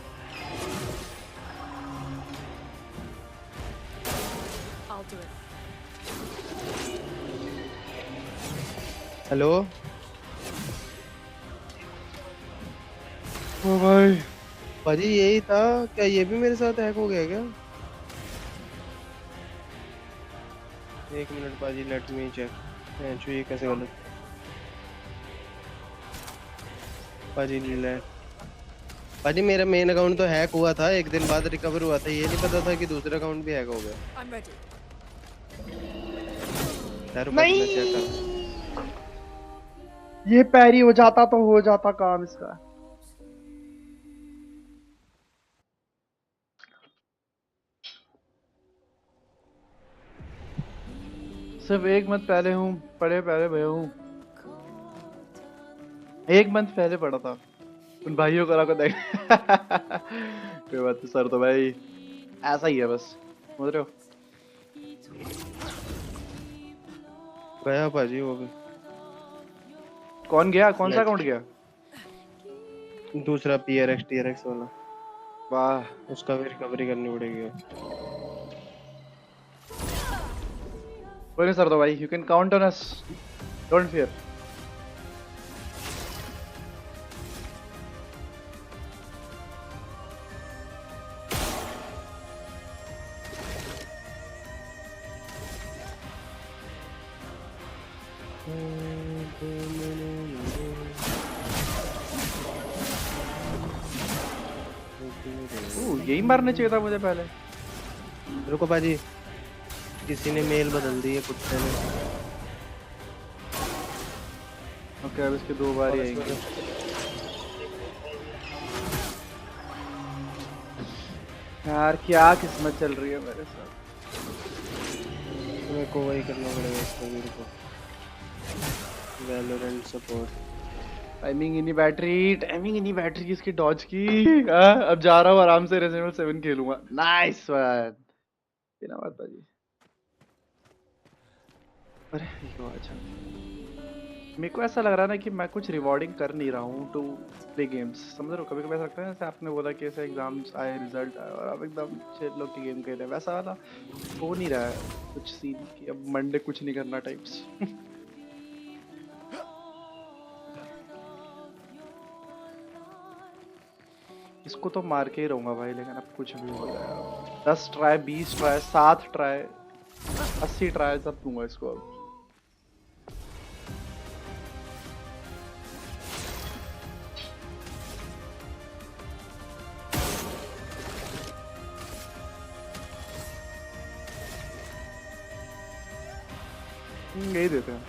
I'll do it. हेलो ओ भाई बाजी यही था क्या? ये भी मेरे साथ हैक हो गया क्या? एक मिनट बाजी, लेट मी चेक। ये कैसे गलत? बाजी ले बाजी मेरा मेन अकाउंट तो हैक हुआ था, एक दिन बाद रिकवर हुआ था। ये नहीं पता था कि दूसरा अकाउंट भी हैक हो गया। I'm ready. नहीं। मैं चेक कर। ये पैरी हो जाता तो हो जाता काम इसका। सिर्फ एक मंथ पहले हूँ पहले भैया हूँ। एक मंथ पहले पढ़ा था उन भाइयों को रखो देख। कोई बात नहीं सर, तो भाई ऐसा ही है बस, समझ रहे हो। गया बाजी वो भी। कौन गया? कौन सा अकाउंट गया? दूसरा PRX TRX वाला। वाह उसका भी रिकवरी करनी पड़ेगी। कोई नहीं सर, तो भाई you can count on us, don't fear. यही मारने चाहिए था मुझे पहले। रुको बाजी, किसी ने मेल बदल दी है कुत्ते ने। ओके अब इसके 2 बार ही आएंगे। यार क्या किस्मत चल रही है मेरे साथ। मेरे को वही करना पड़ेगा इसका। मेरे को वैलोरेंट सपोर्ट। टाइमिंग इनी बैटरी इसकी डॉज की। अब जा रहा हूँ आराम से रेजिडेंट 7 खेलूंगा। नाइस वन बिना बात बाजी। अरे ये अच्छा, मेरे को ऐसा लग रहा है ना कि मैं कुछ रिवॉर्डिंग कर नहीं रहा हूँ टू प्ले गेम्स, समझ रहे हो। कभी कभी ऐसा लगता है जैसे आपने बोला कि ऐसे एग्जाम्स आए, रिजल्ट आए और अब एकदम 6 लोग की गेम खेल रहे हैं, वैसा वाला हो नहीं रहा है कुछ सीन कि अब मंडे कुछ नहीं करना टाइप्स। इसको तो मार के ही रहूंगा भाई, लेकिन अब कुछ भी हो जाए। 10 ट्राई 20 ट्राई 7 ट्राई 80 ट्राई सब दूंगा इसको अब। यही देते हैं।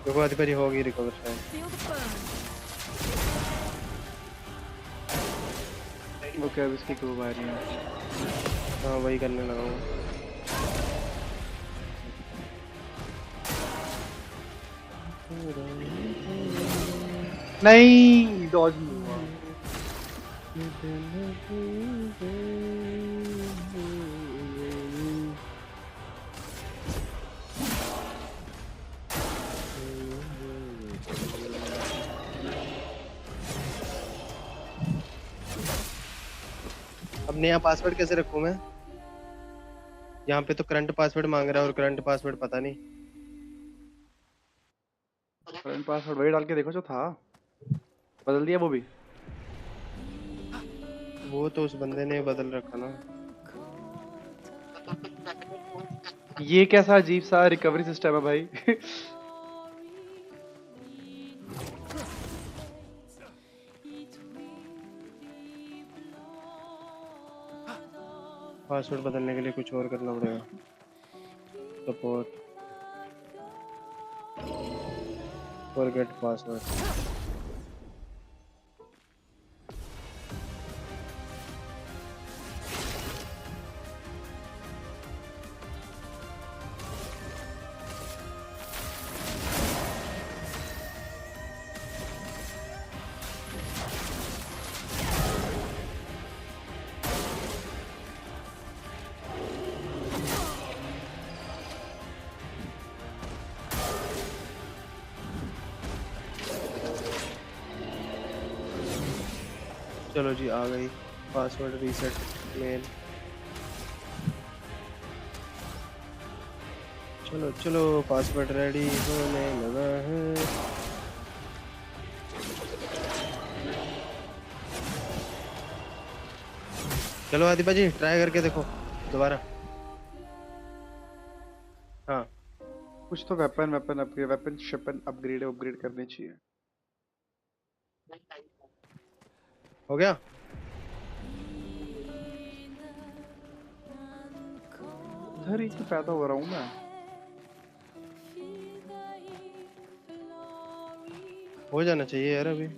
देखो आधी बारी होगी रिकवर शायद। Feel the burn. ओके अब इसकी 2 बारी है। हाँ वही करने लगा हूँ। नहीं डॉज नहीं हुआ। अब नया पासवर्ड कैसे रखूं मैं? यहाँ पे तो करंट पासवर्ड मांग रहा है और करंट पासवर्ड पता नहीं। करंट पासवर्ड वही डाल के देखो जो था, बदल दिया वो भी। वो तो उस बंदे ने बदल रखा ना। ये कैसा अजीब सा रिकवरी सिस्टम है भाई। पासवर्ड बदलने के लिए कुछ और करना पड़ेगा। Support, forget password. चलो जी, आ गई पासवर्ड रीसेट मेल। चलो चलो, पासवर्ड रेडी होने लगा है। चलो आदिबा जी, ट्राई करके देखो दोबारा। हाँ, कुछ तो वेपन वेपन अपग्रेड, वेपन शिपन अपग्रेड अपग्रेड करने चाहिए। हो गया। इधर ही तो पैदा हो रहा हूँ मैं। हो जाना चाहिए यार अभी।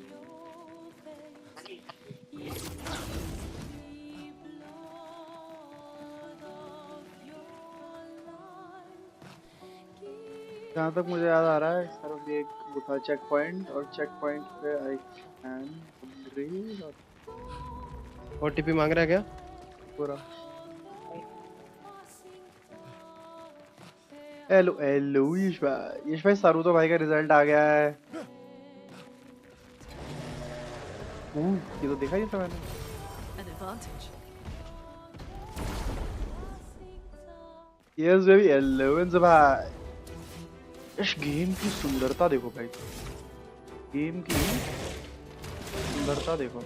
जहाँ तक मुझे याद आ रहा है सर, ये एक वो था चेक पॉइंट, और चेक पॉइंट पे आई कैन अपग्रेड और ओटीपी मांग रहा है क्या? पूरा। हेलो हेलो यश भाई, यश भाई सरूतो भाई का रिजल्ट आ गया है। ये तो देखा ही था मैंने। An advantage. Yes baby, hello अंज भाई। यश गेम की सुंदरता देखो भाई, गेम की सुंदरता देखो।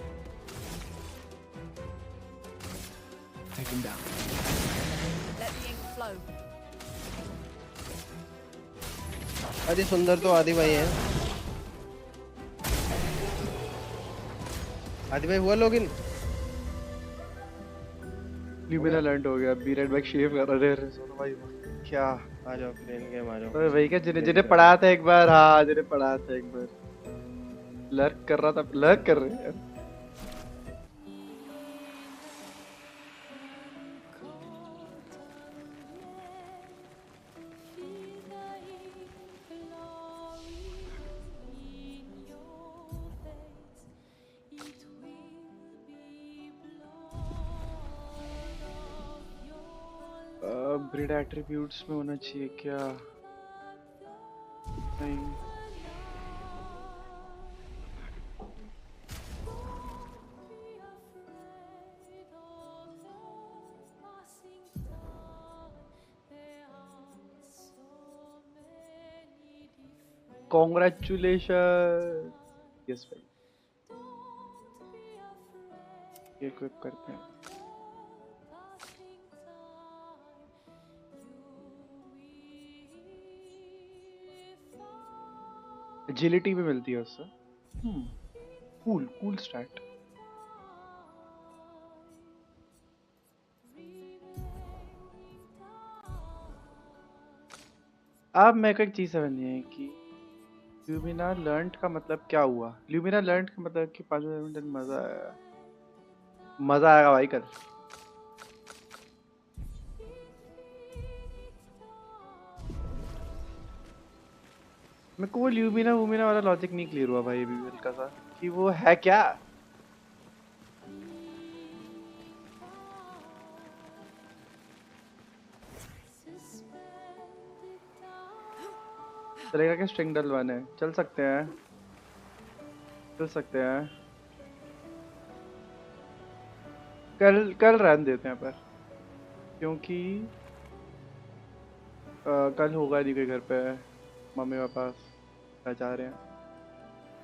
Take him down. Let the ink flow. अरे सुंदर तो आदि भाई है। आदि भाई हुआ लॉगिन? ल्यूमिना लर्न हो गया, बी रेड बैक शेव कर रहे हैं सोनू भाई। क्या आ जाओ प्लेन गेम आ जाओ। तो वही क्या, जिन्हें जिन्हें पढ़ा था एक बार, हाँ जिन्हें पढ़ा था एक बार। लर्क कर रहा था, लर्क कर रहे हैं यार। अपग्रेड एट्रीब्यूट्स में होना चाहिए क्या? नहीं। कॉन्ग्रेचुलेशन। यस भाई, ये क्विक करते हैं। एजिलिटी भी मिलती है उससे। Cool cool stat. अब मेरे को एक चीज समझनी है कि ल्यूमिना लर्न्ड का मतलब क्या हुआ। ल्यूमिना लर्न्ड का मतलब कि 5 दिन मजा आया, मजा आएगा भाई कल। मेरे को वो ल्यूमिना वूमिना वाला लॉजिक नहीं क्लियर हुआ भाई अभी भी हल्का सा, कि वो है क्या। चलेगा क्या स्ट्रिंग डलवाने? चल सकते हैं, चल सकते हैं। कल कल रहने देते हैं पर, क्योंकि कल होगा नहीं कोई घर पे, मम्मी पापा घर जा रहे हैं,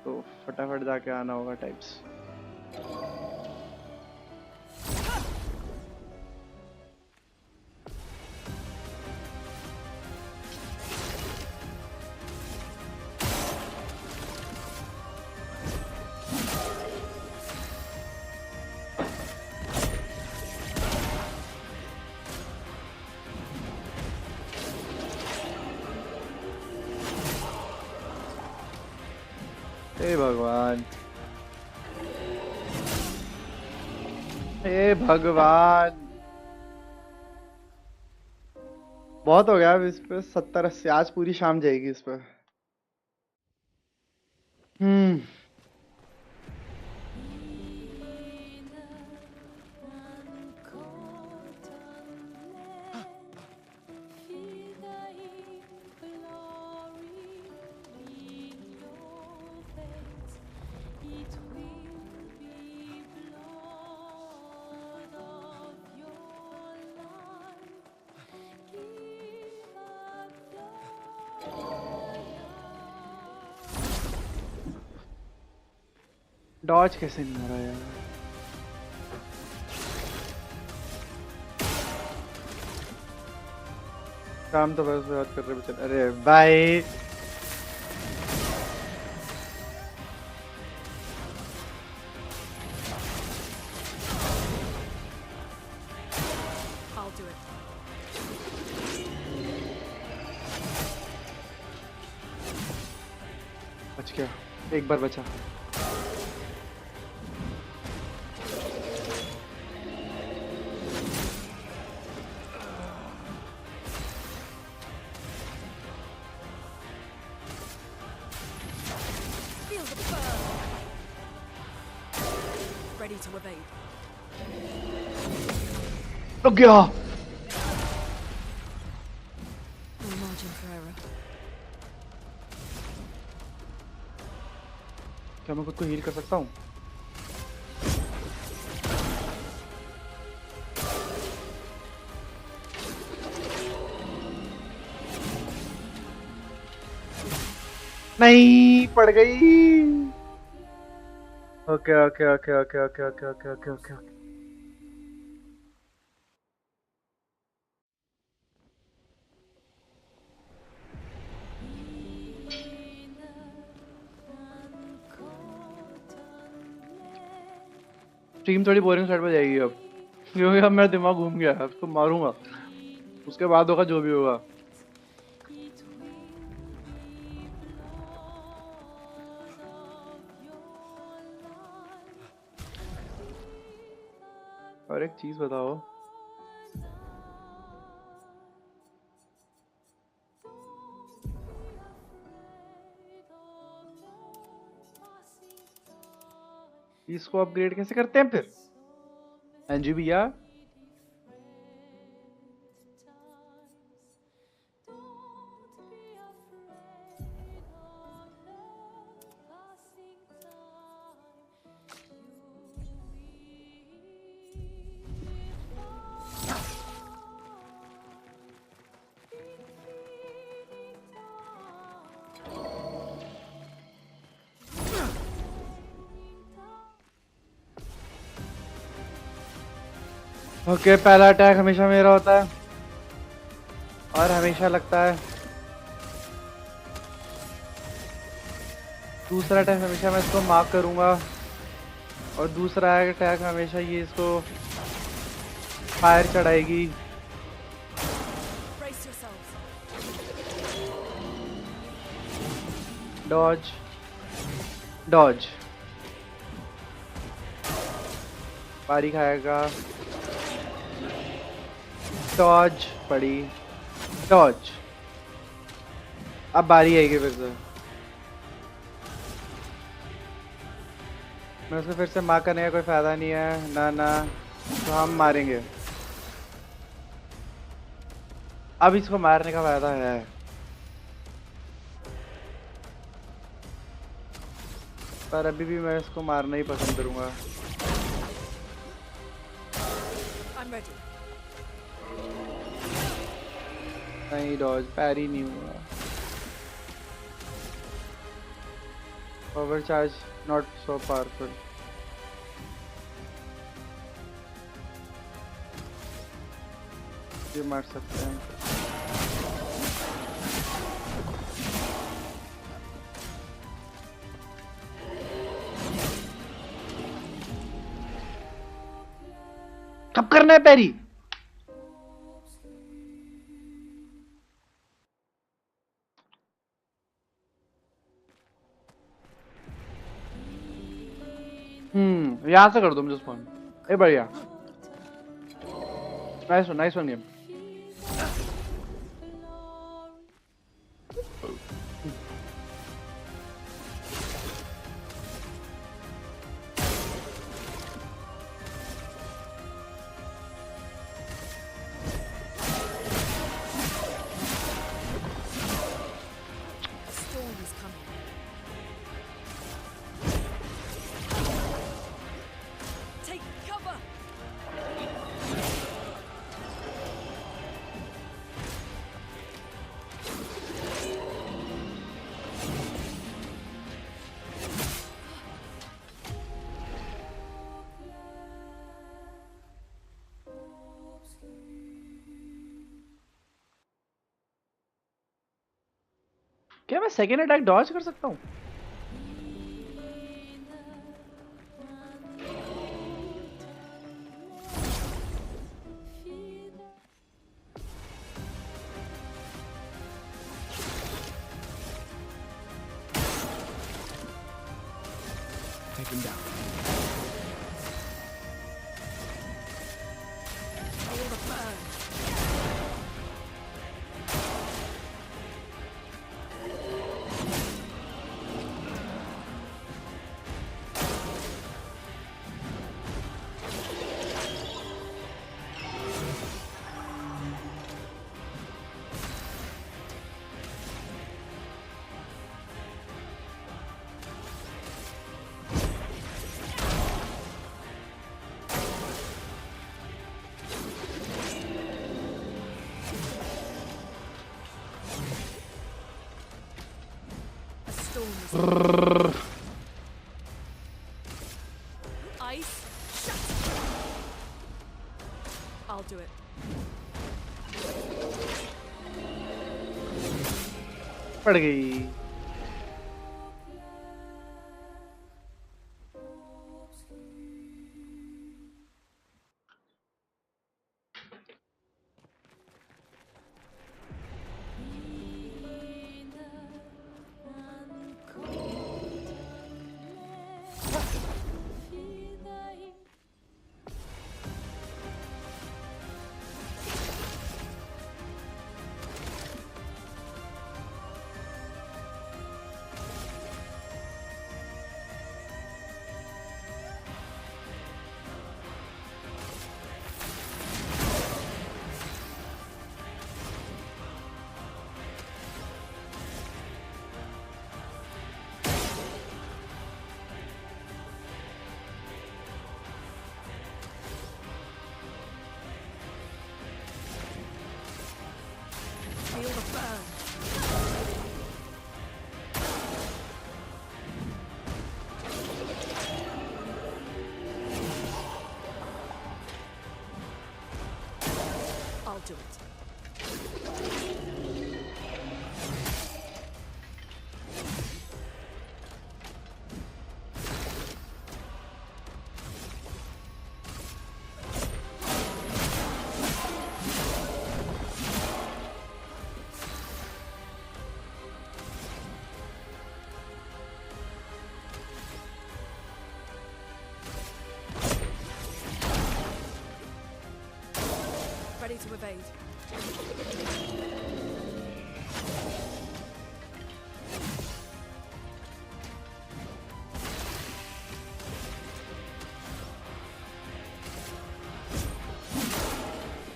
तो फटाफट जाके आना होगा टाइप्स। हे भगवान, हे भगवान, बहुत हो गया अब इस पे। 70-80 आज पूरी शाम जाएगी इस पे। डॉज कैसे नहीं हो रहा यार? काम तो बस बात कर रहे बच्चे। अरे भाई I'll do it. बच गया, एक बार बचा। Feel the burn. Ready to evade. रुक गया। No margin for error. क्या मैं खुद को हील कर सकता हूँ? नहीं, पड़ गई। Okay okay okay okay okay okay okay okay okay. Stream थोड़ी बोरिंग साइड पे जाएगी अब, क्योंकि अब मेरा दिमाग घूम गया है। उसको मारूंगा, उसके बाद होगा जो भी होगा। और एक चीज बताओ, इसको अपग्रेड कैसे करते हैं फिर? एनजी भैया, ओके पहला अटैक हमेशा मेरा होता है और हमेशा लगता है। दूसरा अटैक हमेशा मैं इसको मार्क करूंगा और दूसरा अटैक हमेशा ये इसको फायर चढ़ाएगी। Brace yourselves. डॉज डॉज, पारी खाएगा, डॉज पड़ी, डॉज। अब बारी आएगी फिर से, मैं उसको फिर से मार करने का कोई फायदा नहीं है ना ना, तो हम मारेंगे। अब इसको मारने का फायदा है, पर अभी भी मैं इसको मारना ही पसंद करूंगा। ready. नहीं डॉज पैरी नहीं हुआ. Power charge not so powerful. ये मार सकते हैं. कब करना है पैरी? यहाँ से कर दो मुझे स्पॉन. ए बढ़िया. Nice one game. A storm is coming. Take cover. क्या मैं सेकेंड अटैक डॉज कर सकता हूँ? Take him down. Feel the burn. A storm is coming. Ice, shut. I'll do it. पड़ गई. Feel the burn. I'll do it. Ready to evade.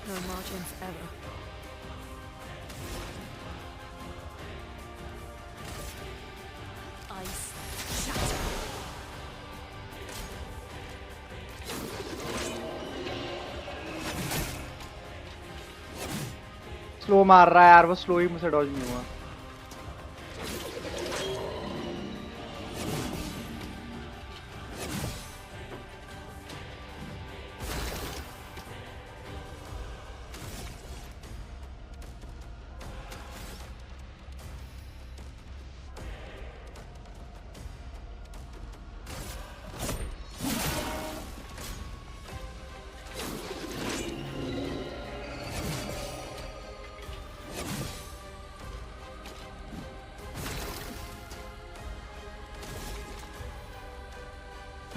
No margin for error. Ice, shatter. Slow मार रहा है यार, वो slow ही मुझसे Dodge नहीं हुआ।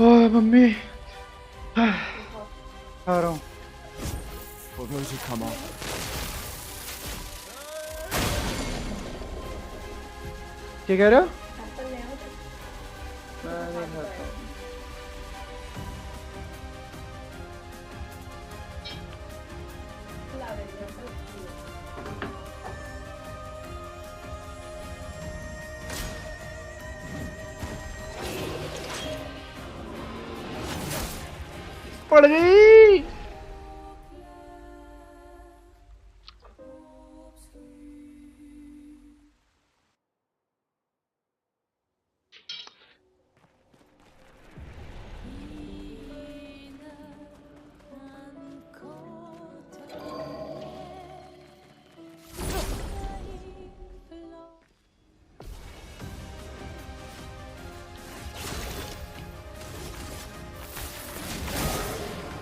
ओह मम्मी, आ रहा हूँ। For those who come on. क्या कह रहे हो? मैं नहीं खाता। पड़ गई।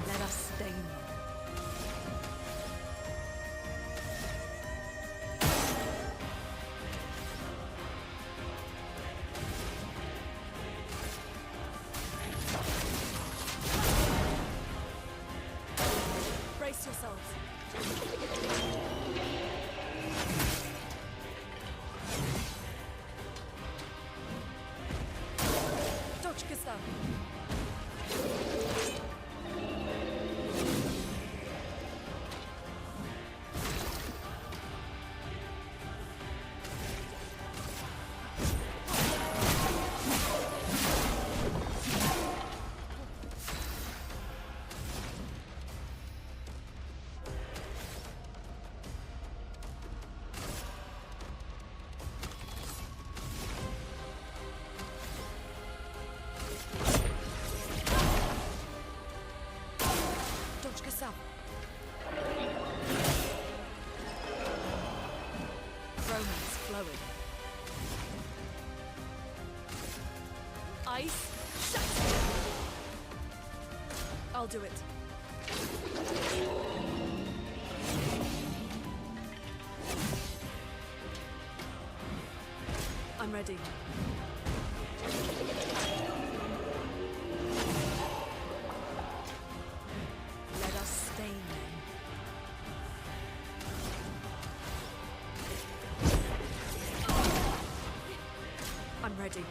Let us stain them. Brace yourselves. Dodge Gustav. Dodge Gustav. Romance flowing. Ice. Shut. I'll do it. I'm ready. Let us stain them. I'm ready.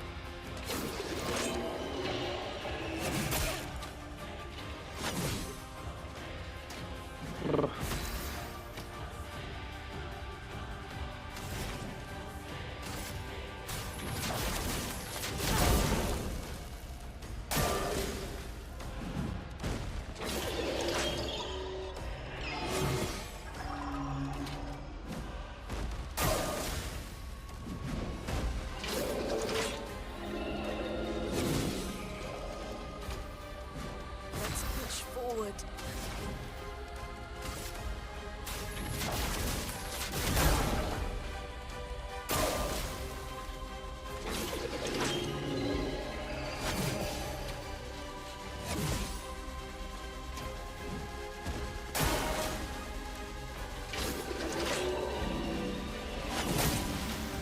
Let's push forward.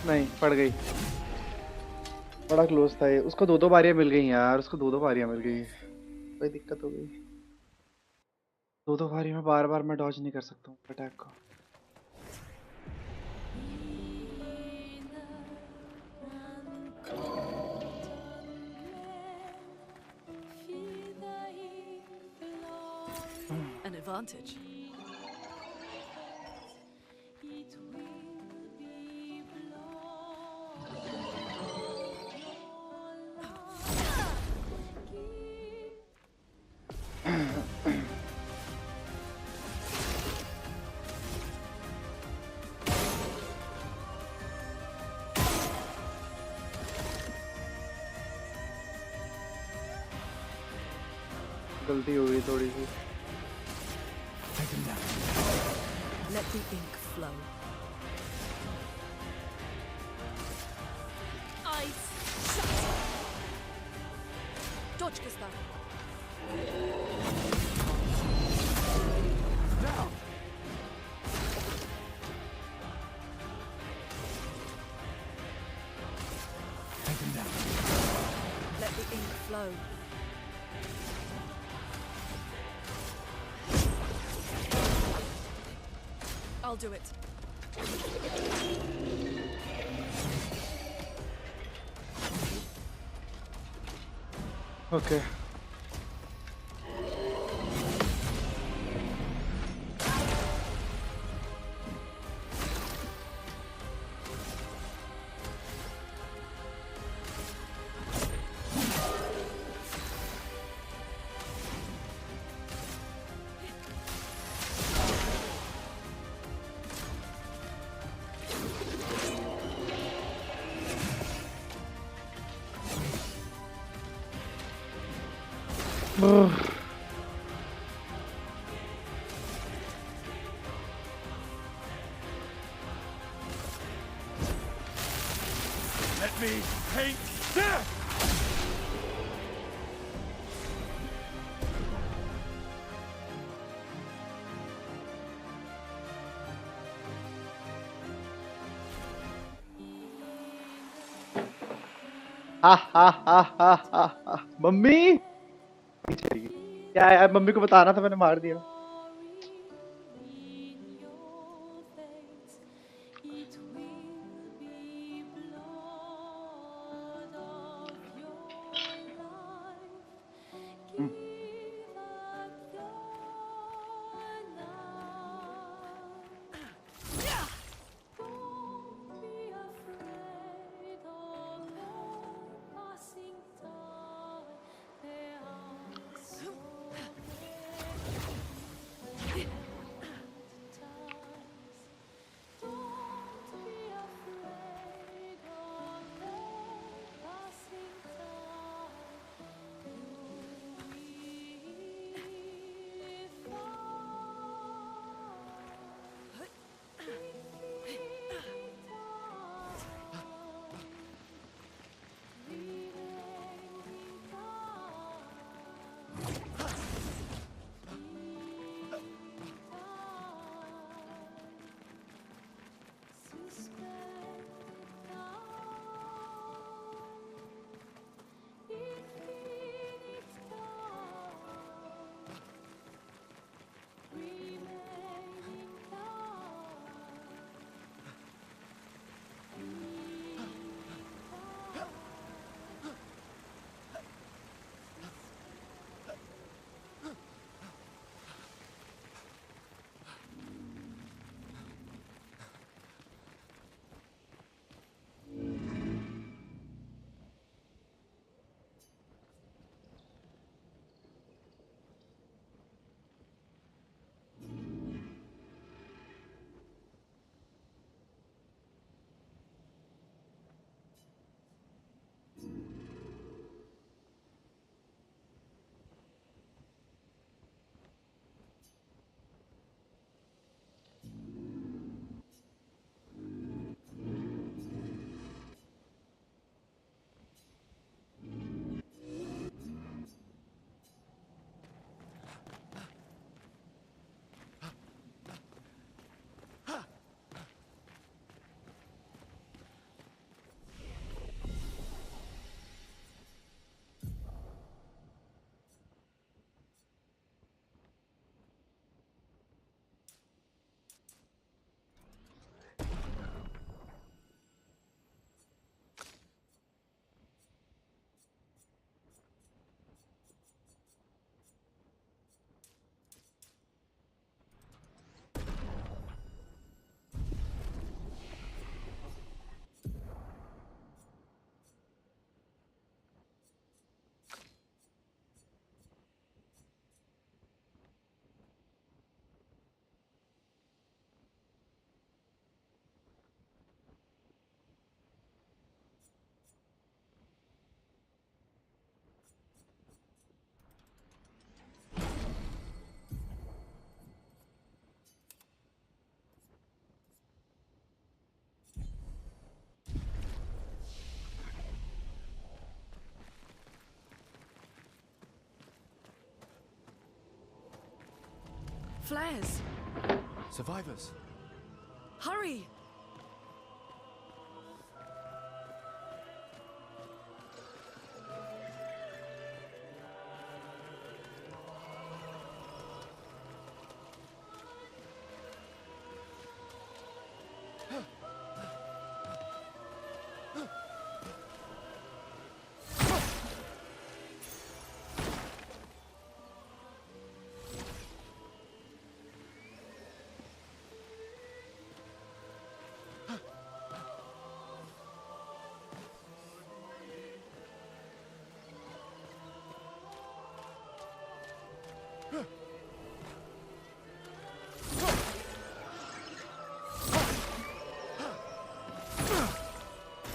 नहीं, पड़ गई। बड़ा क्लोज था ये। उसको दो बारियां मिल गई यार, उसको दो बारियां मिल गई। कोई दिक्कत हो गई। दो बारी में बार बार मैं डॉज नहीं कर सकता हूँ अटैक को। An advantage. गलती हो गई थोड़ी सी। Let the ink flow. Eyes shut. Dodge Gustav. Let the ink flow. I'll do it. Okay. Let me paint death! हा। मम्मी क्या यार, मम्मी को बताना था, मैंने मार दिया। Flares! Survivors. Hurry!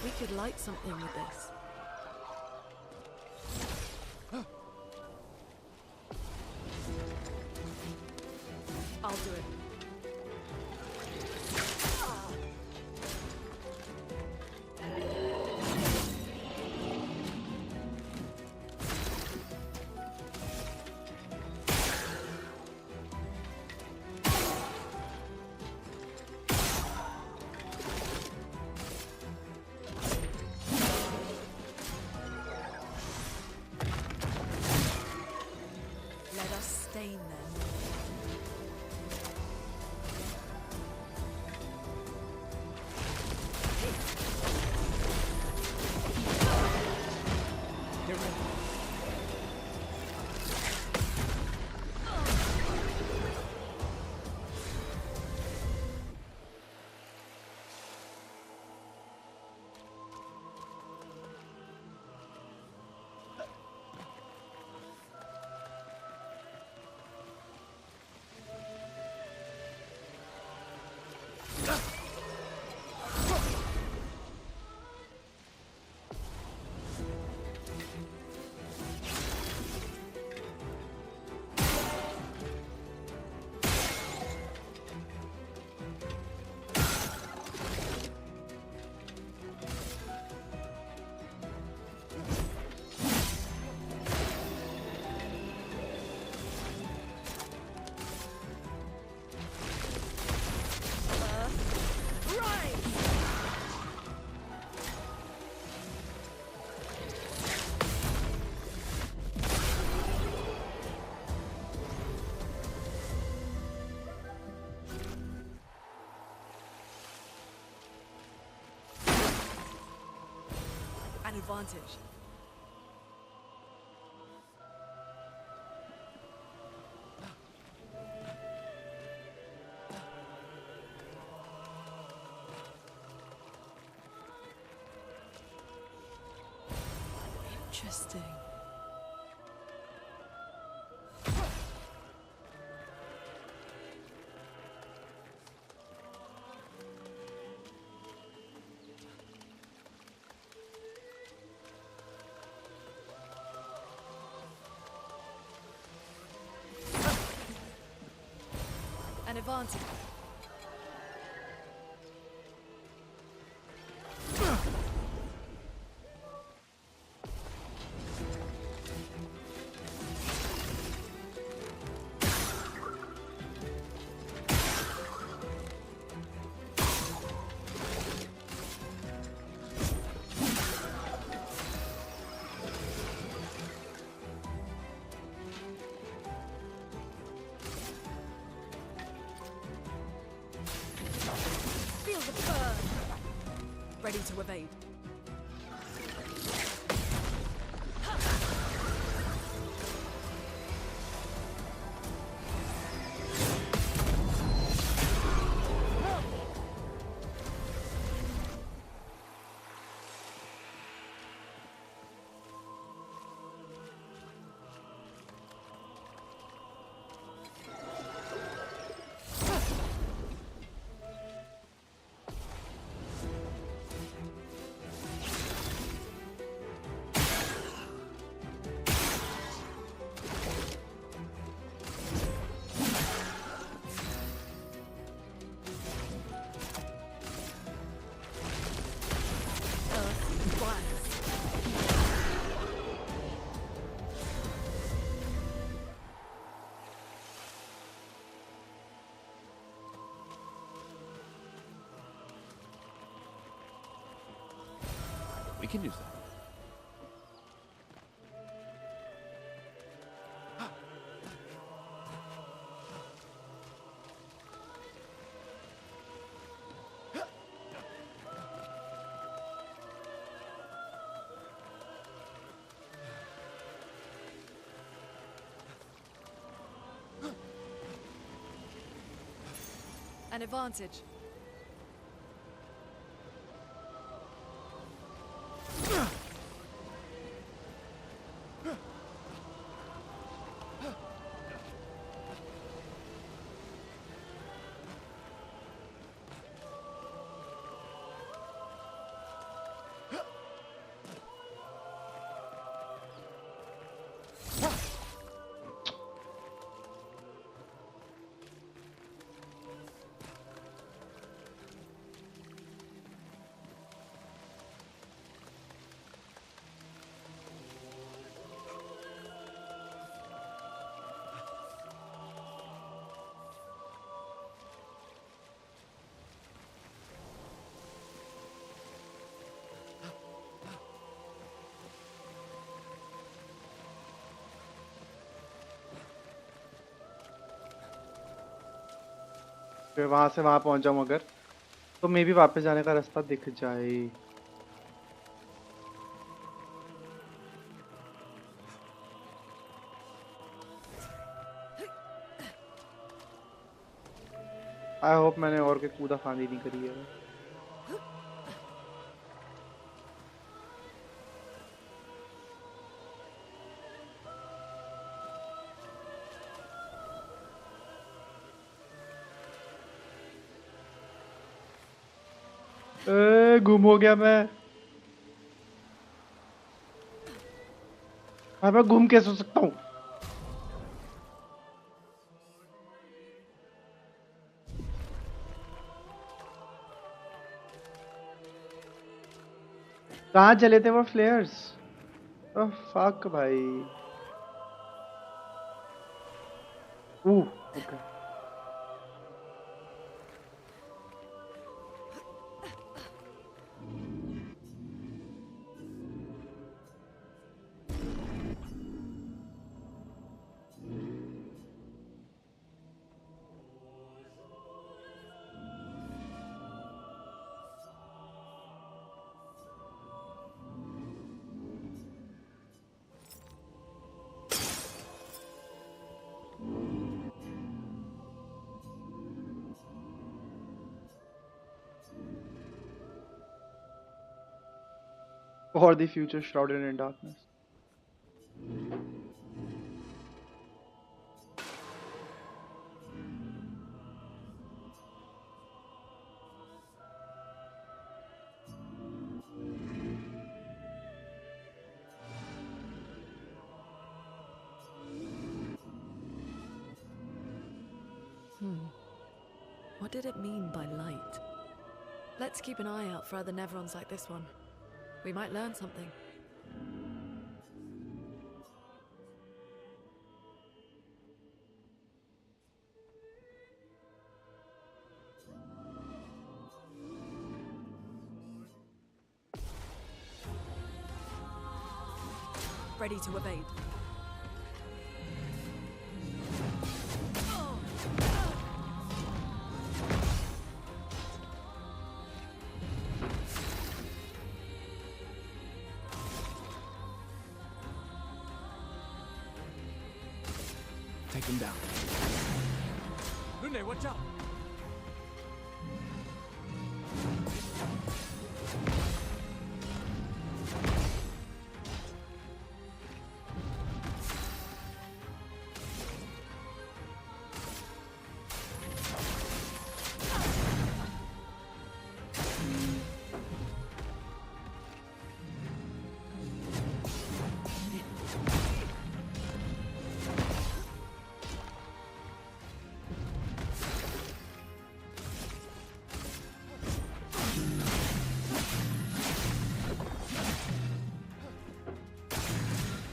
We could light something with this. I'll do it. Let us stain them. Get ready. An advantage. Interesting. An advantage. Feel the burn. Ready to evade. can use that. An advantage. फिर वहां से वहां पहुंच जाऊं अगर, तो मे भी वापस जाने का रास्ता दिख जाए। आई होप मैंने और के कूदा फांदी नहीं करी है। गुम हो गया मैं। हाँ, मैं गुम कैसे हो सकता हूँ? कहाँ चले थे वो फ्लेयर्स? ओह फक भाई। Okay. For the future shrouded in darkness. What did it mean by light? Let's keep an eye out for other Nevrons like this one. We might learn something. Ready to evade. Take him down. Lune, watch out!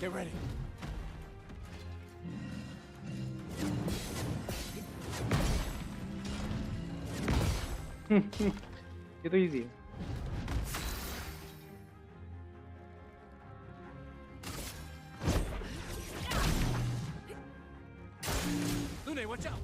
Get ready. ये तो easy है। Lune, watch out!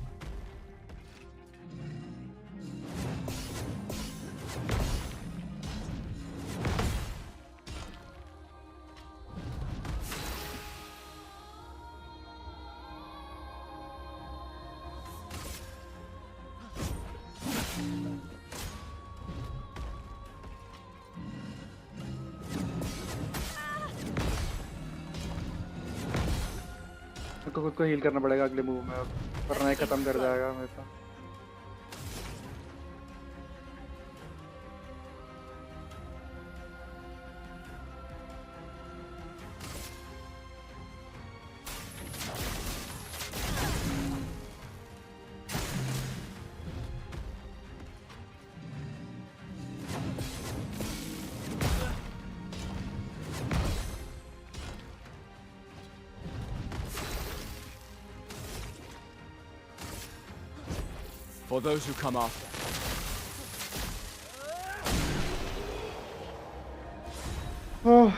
मेरे को खुद को heal करना पड़ेगा अगले मूव में अब, वरना ये खत्म कर जाएगा मेरे को। For those who come after. ओह,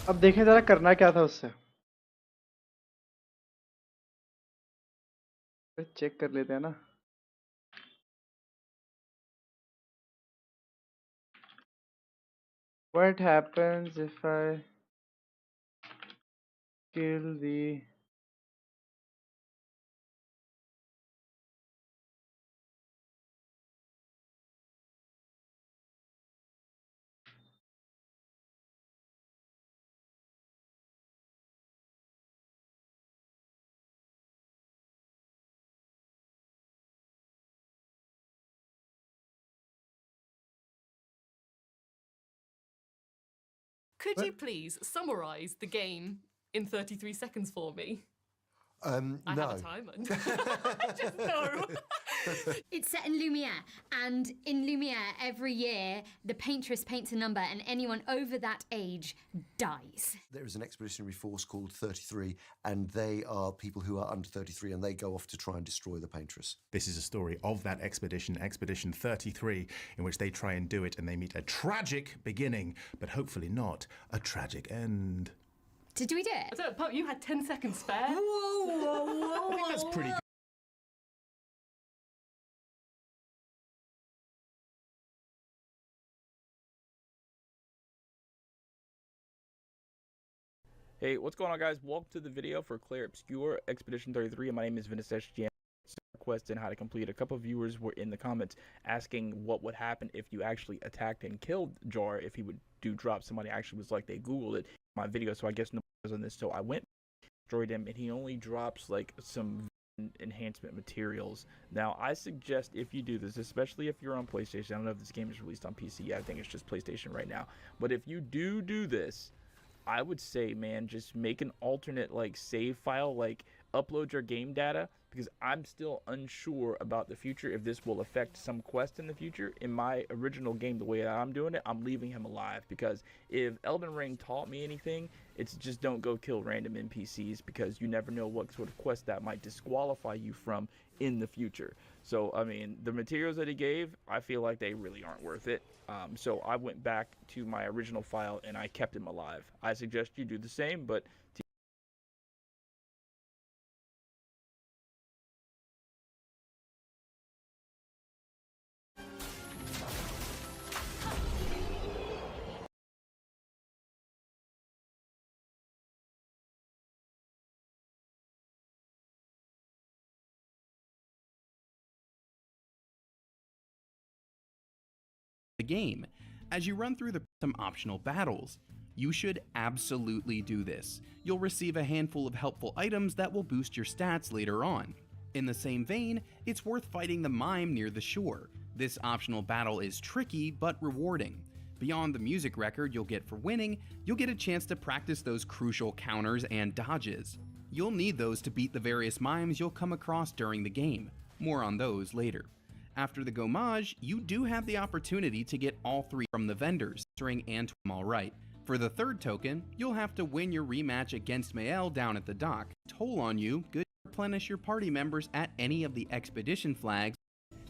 अब देखें जरा करना क्या था उससे, चेक कर लेते हैं ना। What happens if I kill the Could What? you please summarise the game in 33 seconds for me? I have No. a timer. Just no. It's set in Lumiere, and in Lumiere, every year, the paintress paints a number, and anyone over that age dies. There is an expeditionary force called 33, and they are people who are under 33, and they go off to try and destroy the paintress. This is a story of that expedition, Expedition 33, in which they try and do it, and they meet a tragic beginning, but hopefully not a tragic end. Did we do it? I don't know, Pup, you had 10 seconds spare. Whoa. I think that's pretty good. Hey, what's going on, guys? Welcome to the video for Claire Obscure Expedition 33, and my name is Vinicius Jan. Quest and how to complete. A couple of viewers were in the comments asking what would happen if you actually attacked and killed Jar, if he would do drop. Somebody actually was like, they googled it in my video, so I guess nobody was on this. So I went, destroyed him, and he only drops like some enhancement materials. Now I suggest if you do this, especially if you're on PlayStation, I don't know if this game is released on PC yet, I think it's just PlayStation right now, but if you do this, I would say, man, just make an alternate like save file, like upload your game data, because I'm still unsure about the future if this will affect some quest in the future. In my original game, the way that I'm doing it, I'm leaving him alive, because if Elden Ring taught me anything, it's just don't go kill random NPCs, because you never know what sort of quest that might disqualify you from in the future. So I mean, the materials that he gave, I feel like they really aren't worth it. So I went back to my original file and I kept him alive. I suggest you do the same, but the game. As you run through some optional battles, you should absolutely do this. You'll receive a handful of helpful items that will boost your stats later on. In the same vein, it's worth fighting the mime near the shore. This optional battle is tricky but rewarding. Beyond the music record you'll get for winning, you'll get a chance to practice those crucial counters and dodges. You'll need those to beat the various mimes you'll come across during the game. More on those later. After the gommage, you do have the opportunity to get all three from the vendors, string and alright. For the third token, you'll have to win your rematch against Mael down at the dock. Toll on you, good to replenish your party members at any of the expedition flags.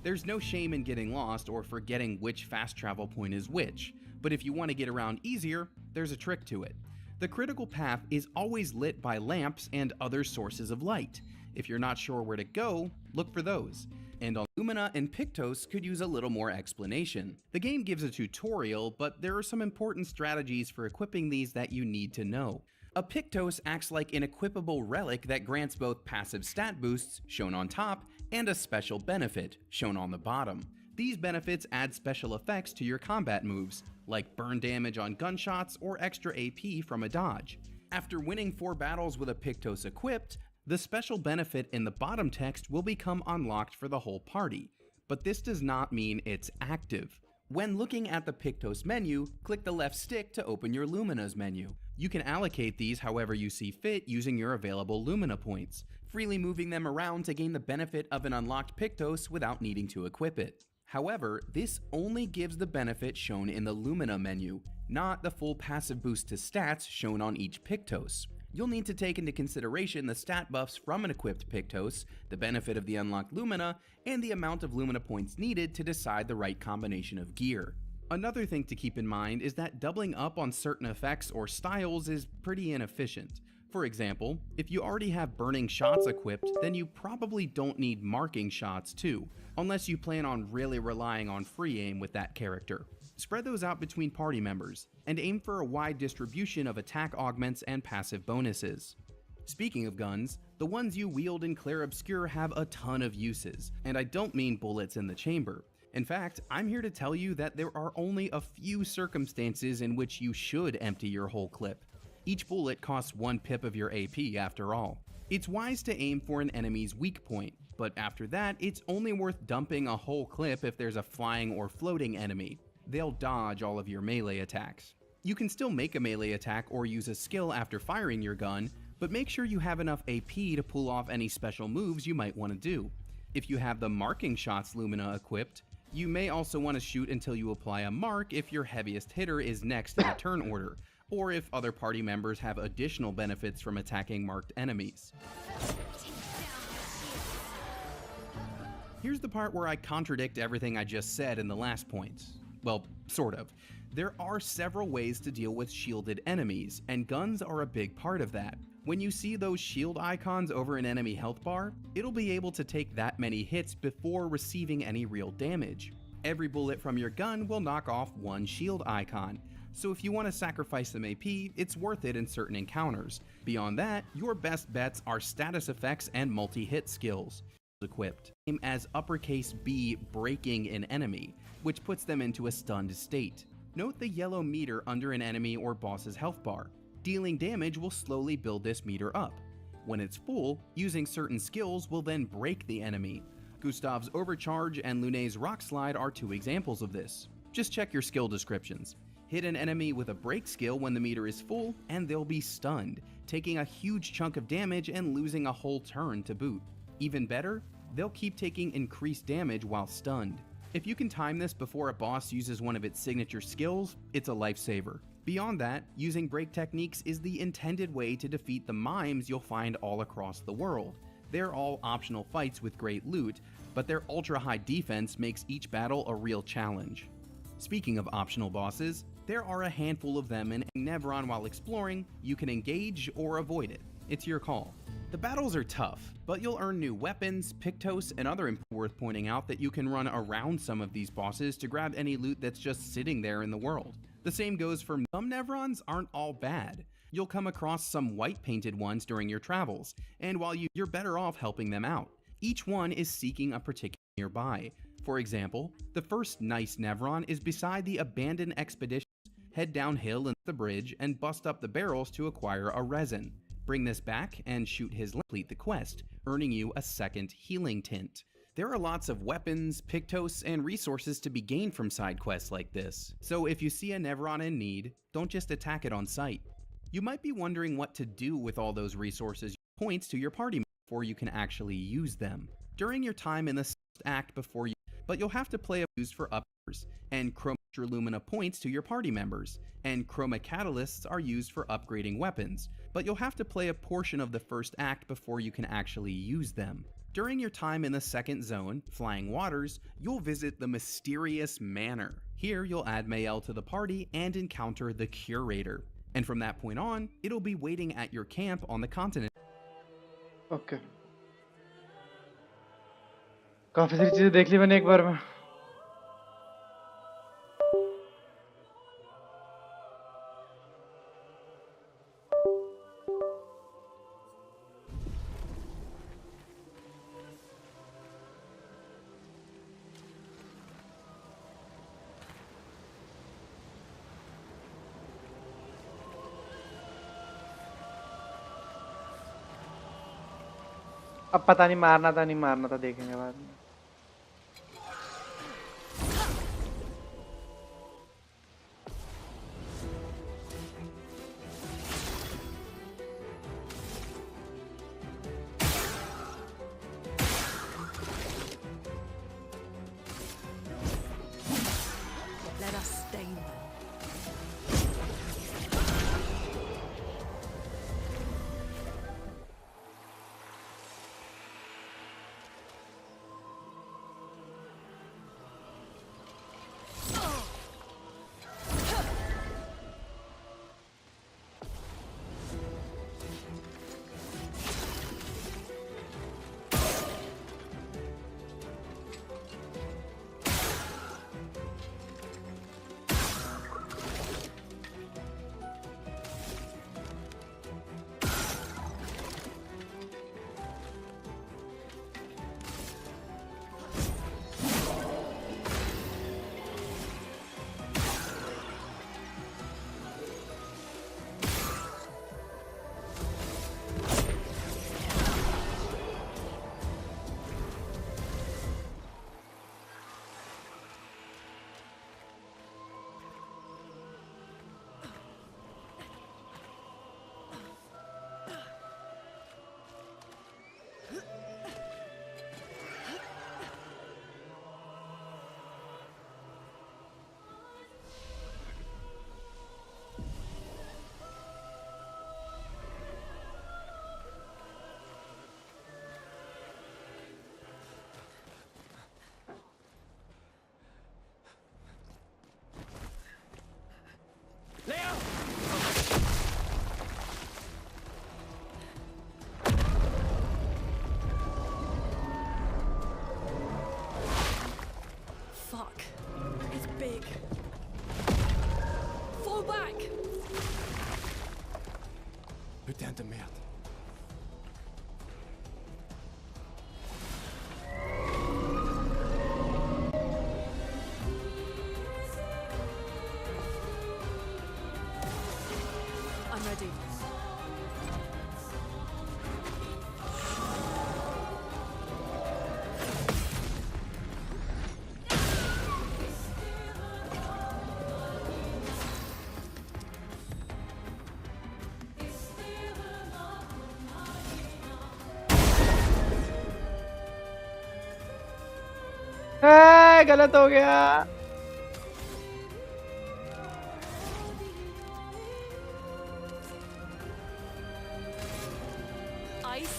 There's no shame in getting lost or forgetting which fast travel point is which, but if you want to get around easier, there's a trick to it. The critical path is always lit by lamps and other sources of light. If you're not sure where to go, look for those. And on Lumina and Pictos could use a little more explanation. The game gives a tutorial, but there are some important strategies for equipping these that you need to know. A Pictos acts like an equipable relic that grants both passive stat boosts, shown on top, and a special benefit, shown on the bottom. These benefits add special effects to your combat moves, like burn damage on gunshots or extra AP from a dodge. After winning 4 battles with a Pictos equipped, the special benefit in the bottom text will become unlocked for the whole party, but this does not mean it's active. When looking at the Pictos menu, click the left stick to open your Lumina's menu. You can allocate these however you see fit using your available Lumina points, freely moving them around to gain the benefit of an unlocked Pictos without needing to equip it. However, this only gives the benefit shown in the Lumina menu, not the full passive boost to stats shown on each Pictos. You'll need to take into consideration the stat buffs from an equipped Pictos, the benefit of the unlocked Lumina, and the amount of Lumina points needed to decide the right combination of gear. Another thing to keep in mind is that doubling up on certain effects or styles is pretty inefficient. For example, if you already have burning shots equipped, then you probably don't need marking shots too, unless you plan on really relying on free aim with that character. Spread those out between party members, and aim for a wide distribution of attack augments and passive bonuses. Speaking of guns, the ones you wield in Claire Obscure have a ton of uses, and I don't mean bullets in the chamber. In fact, I'm here to tell you that there are only a few circumstances in which you should empty your whole clip. Each bullet costs 1 pip of your AP after all. It's wise to aim for an enemy's weak point, but after that, it's only worth dumping a whole clip if there's a flying or floating enemy. They'll dodge all of your melee attacks. You can still make a melee attack or use a skill after firing your gun, but make sure you have enough AP to pull off any special moves you might want to do. If you have the marking shots Lumina equipped, you may also want to shoot until you apply a mark if your heaviest hitter is next in the turn order, or if other party members have additional benefits from attacking marked enemies. Here's the part where I contradict everything I just said in the last point. Well, sort of. There are several ways to deal with shielded enemies, and guns are a big part of that. When you see those shield icons over an enemy health bar, it'll be able to take that many hits before receiving any real damage. Every bullet from your gun will knock off one shield icon, so if you want to sacrifice some AP, it's worth it in certain encounters. Beyond that, your best bets are status effects and multi-hit skills. Equipped, same as uppercase B breaking an enemy, which puts them into a stunned state. Note the yellow meter under an enemy or boss's health bar. Dealing damage will slowly build this meter up. When it's full, using certain skills will then break the enemy. Gustav's Overcharge and Lune's Rock Slide are two examples of this. Just check your skill descriptions. Hit an enemy with a break skill when the meter is full, and they'll be stunned, taking a huge chunk of damage and losing a whole turn to boot. Even better, they'll keep taking increased damage while stunned. If you can time this before a boss uses one of its signature skills, it's a lifesaver. Beyond that, using break techniques is the intended way to defeat the mimes you'll find all across the world. They're all optional fights with great loot, but their ultra-high defense makes each battle a real challenge. Speaking of optional bosses, there are a handful of them, and Nevron while exploring, you can engage or avoid it. It's your call. The battles are tough, but you'll earn new weapons, Pictos, and other worth pointing out that you can run around some of these bosses to grab any loot that's just sitting there in the world. The same goes for some Nevrons aren't all bad. You'll come across some white painted ones during your travels, and while you're better off helping them out. Each one is seeking a particular nearby. For example, the first nice Nevron is beside the abandoned expeditions. Head downhill into the bridge and bust up the barrels to acquire a resin. Bring this back and shoot his complete the quest, earning you a second healing tint. There are lots of weapons, Pictos, and resources to be gained from side quests like this, so if you see a Nevron in need, don't just attack it on sight. You might be wondering what to do with all those resources points to your party before you can actually use them. During your time in the first act but you'll have to play a used for uppers, and Chroma Lumina points to your party members, and Chroma Catalysts are used for upgrading weapons, but you'll have to play a portion of the first act before you can actually use them. During your time in the second zone, Flying Waters, you'll visit the Mysterious Manor. Here you'll add Mael to the party and encounter the Curator. And from that point on, it'll be waiting at your camp on the continent. Okay. काफी सारी चीजें देख ली मैंने एक बार में. अब पता नहीं मारना था देखेंगे बाद में. Let us stain them. Putain de merde. I'm ready. गलत हो गया। Ice.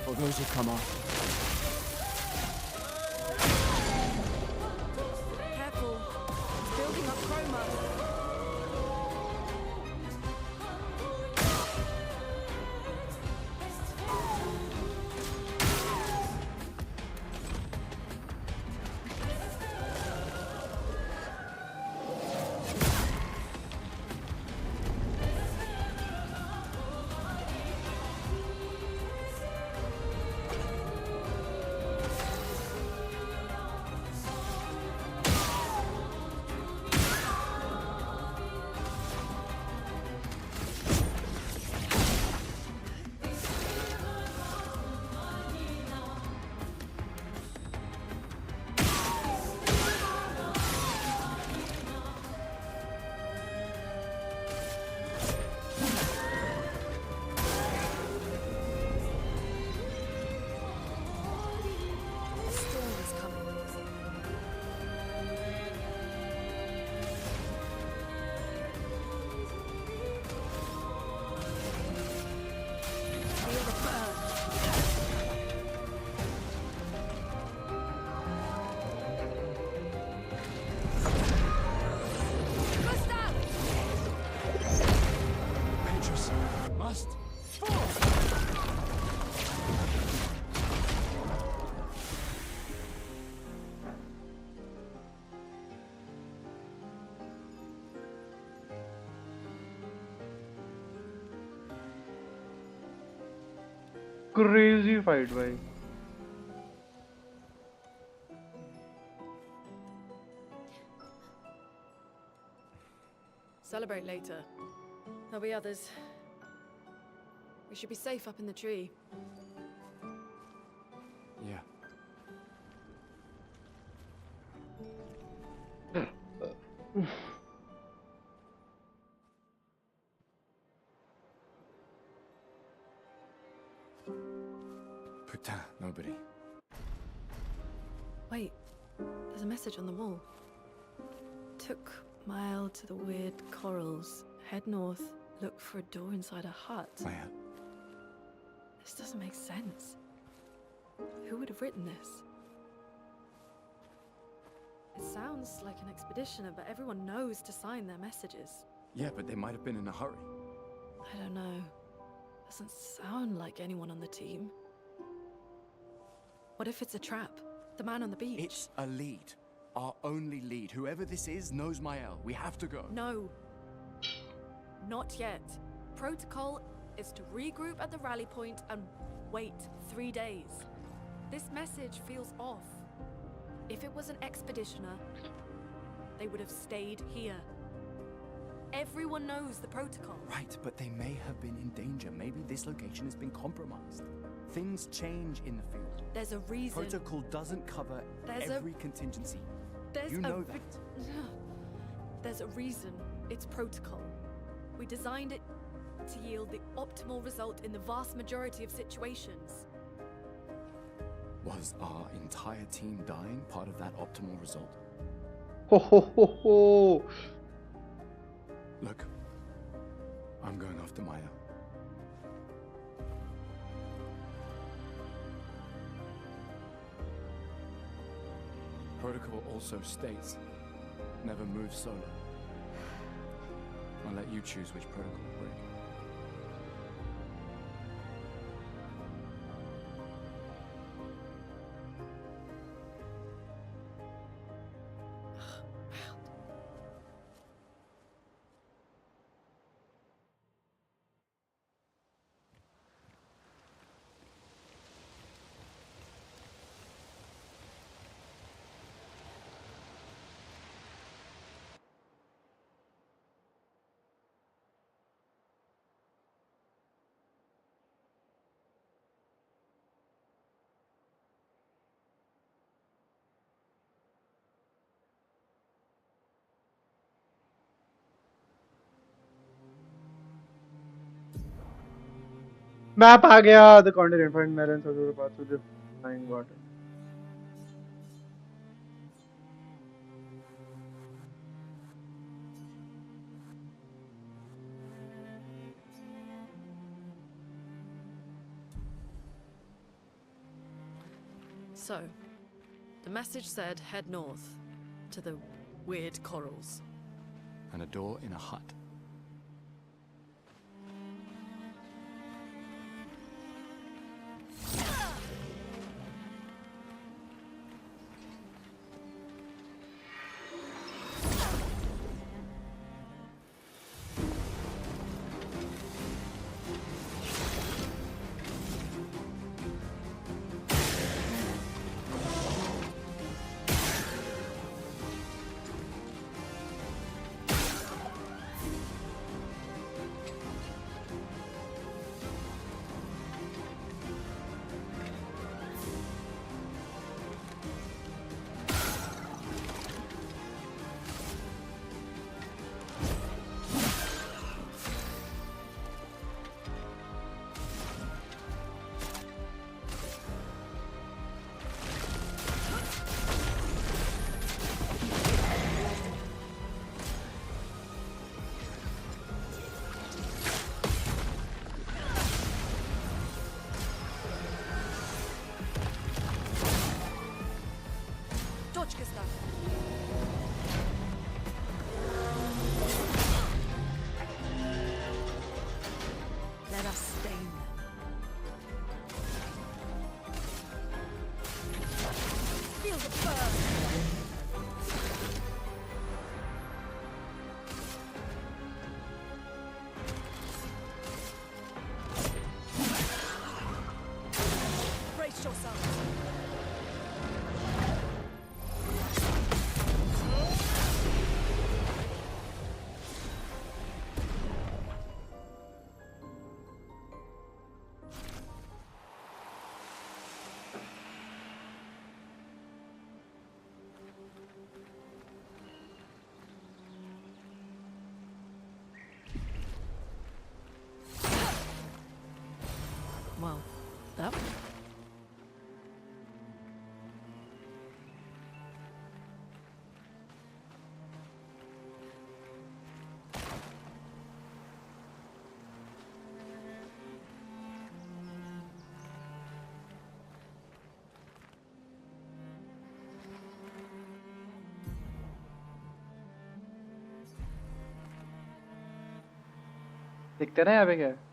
For those who come off. Careful. It's building up chroma. Crazy fight भाई। Celebrate later. There'll be others. We should be safe up in the tree. Yeah. Nobody. Wait, there's a message on the wall. Took mile to the weird corals. Head north, look for a door inside a hut. Maya. This doesn't make sense. Who would have written this? It sounds like an expeditioner, but everyone knows to sign their messages. Yeah, but they might have been in a hurry. I don't know. Doesn't sound like anyone on the team. What if it's a trap? The man on the beach? It's a lead. Our only lead. Whoever this is knows Mael. We have to go. No. Not yet. Protocol is to regroup at the rally point and wait 3 days. This message feels off. If it was an expeditioner, they would have stayed here. Everyone knows the protocol. Right, but they may have been in danger. Maybe this location has been compromised. Things change in the field. There's a reason. Protocol doesn't cover every contingency. You know that. There's a reason it's protocol. We designed it to yield the optimal result in the vast majority of situations. Was our entire team dying part of that optimal result? Ho ho ho ho! Look, I'm going after Maya. Protocol also states, never move solo. I'll let you choose which protocol to break. Map आ गया. The continent find melons of the path to the flying water. So, the message said head north to the weird corals. And a door in a hut. Let us stain them. Feel the burn. Brace yourselves. Well, that दिखते ना यहाँ पे क्या है?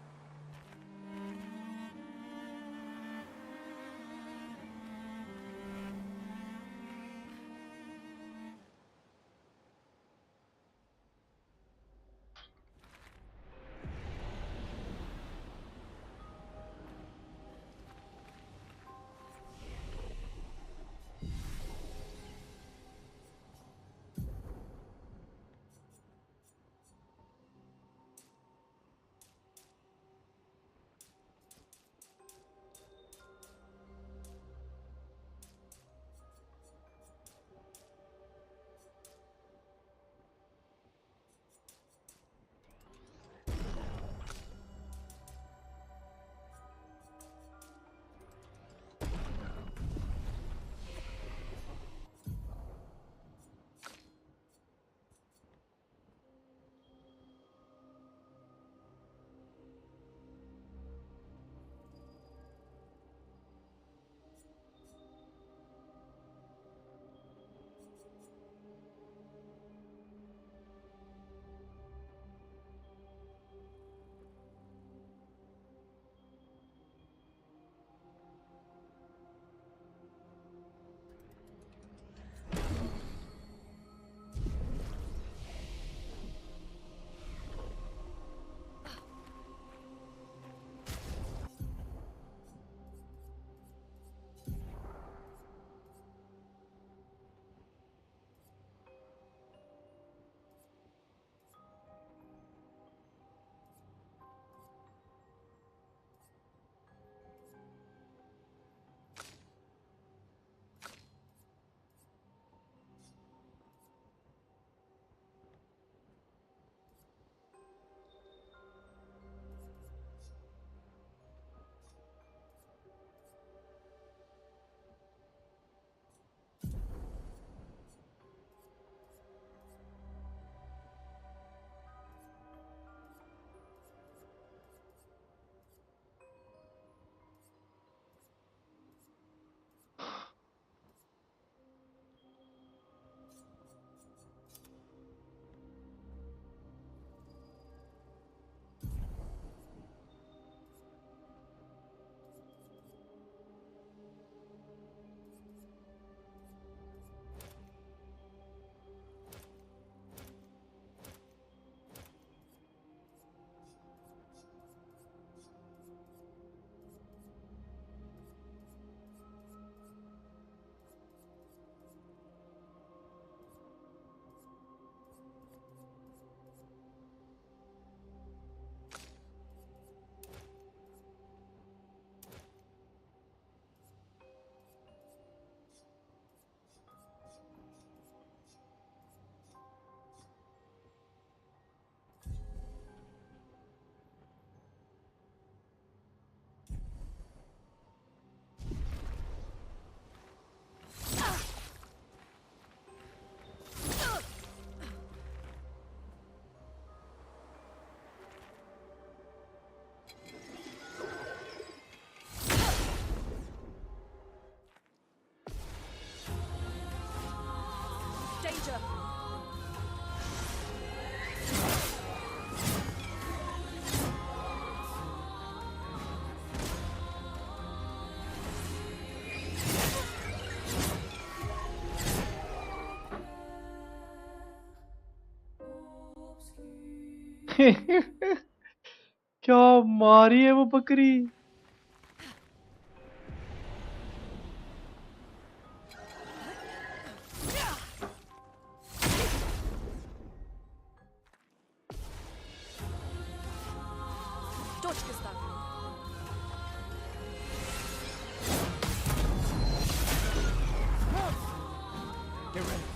Danger! क्या मारी है वो बकरी? Dodge Gustav. Get ready.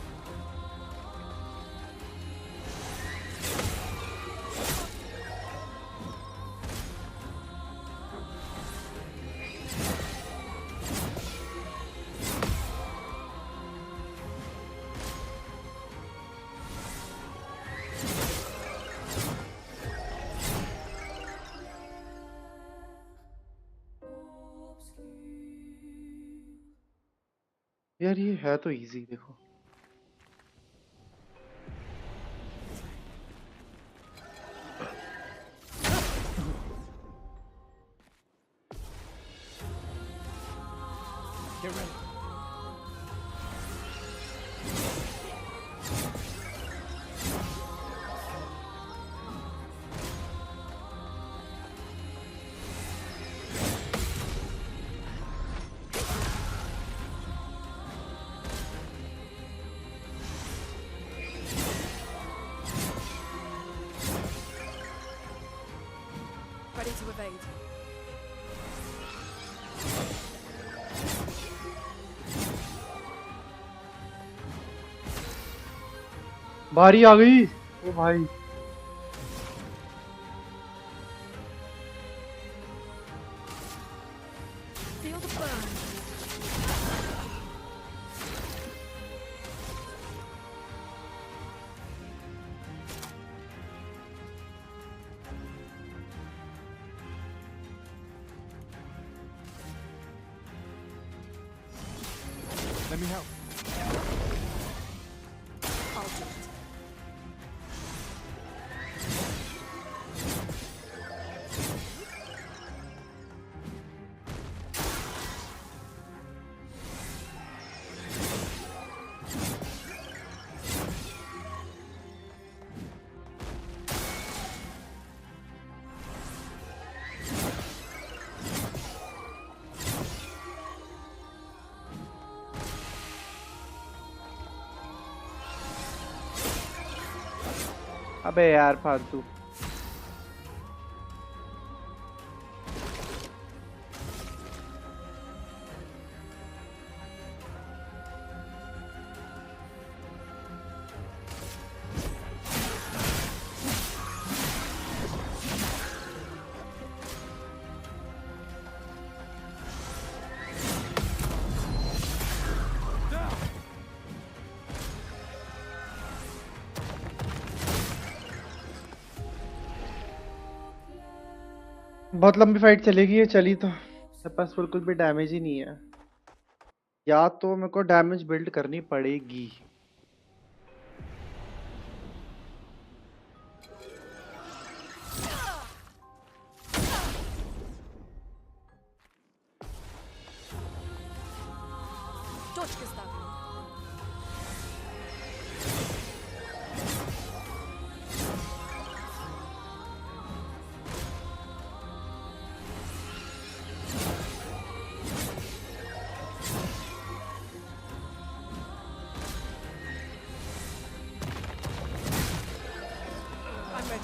यार ये है तो इजी, देखो। Get ready. Ready to evade. बारी आ गई ओ भाई Feel the burn. Let me help. I'll do it. अबे यार फालतू बहुत लंबी फाइट चलेगी ये चली तो मेरे पास बिल्कुल भी डैमेज ही नहीं है या तो मेरे को डैमेज बिल्ड करनी पड़ेगी Dodgkistan. I'm ready.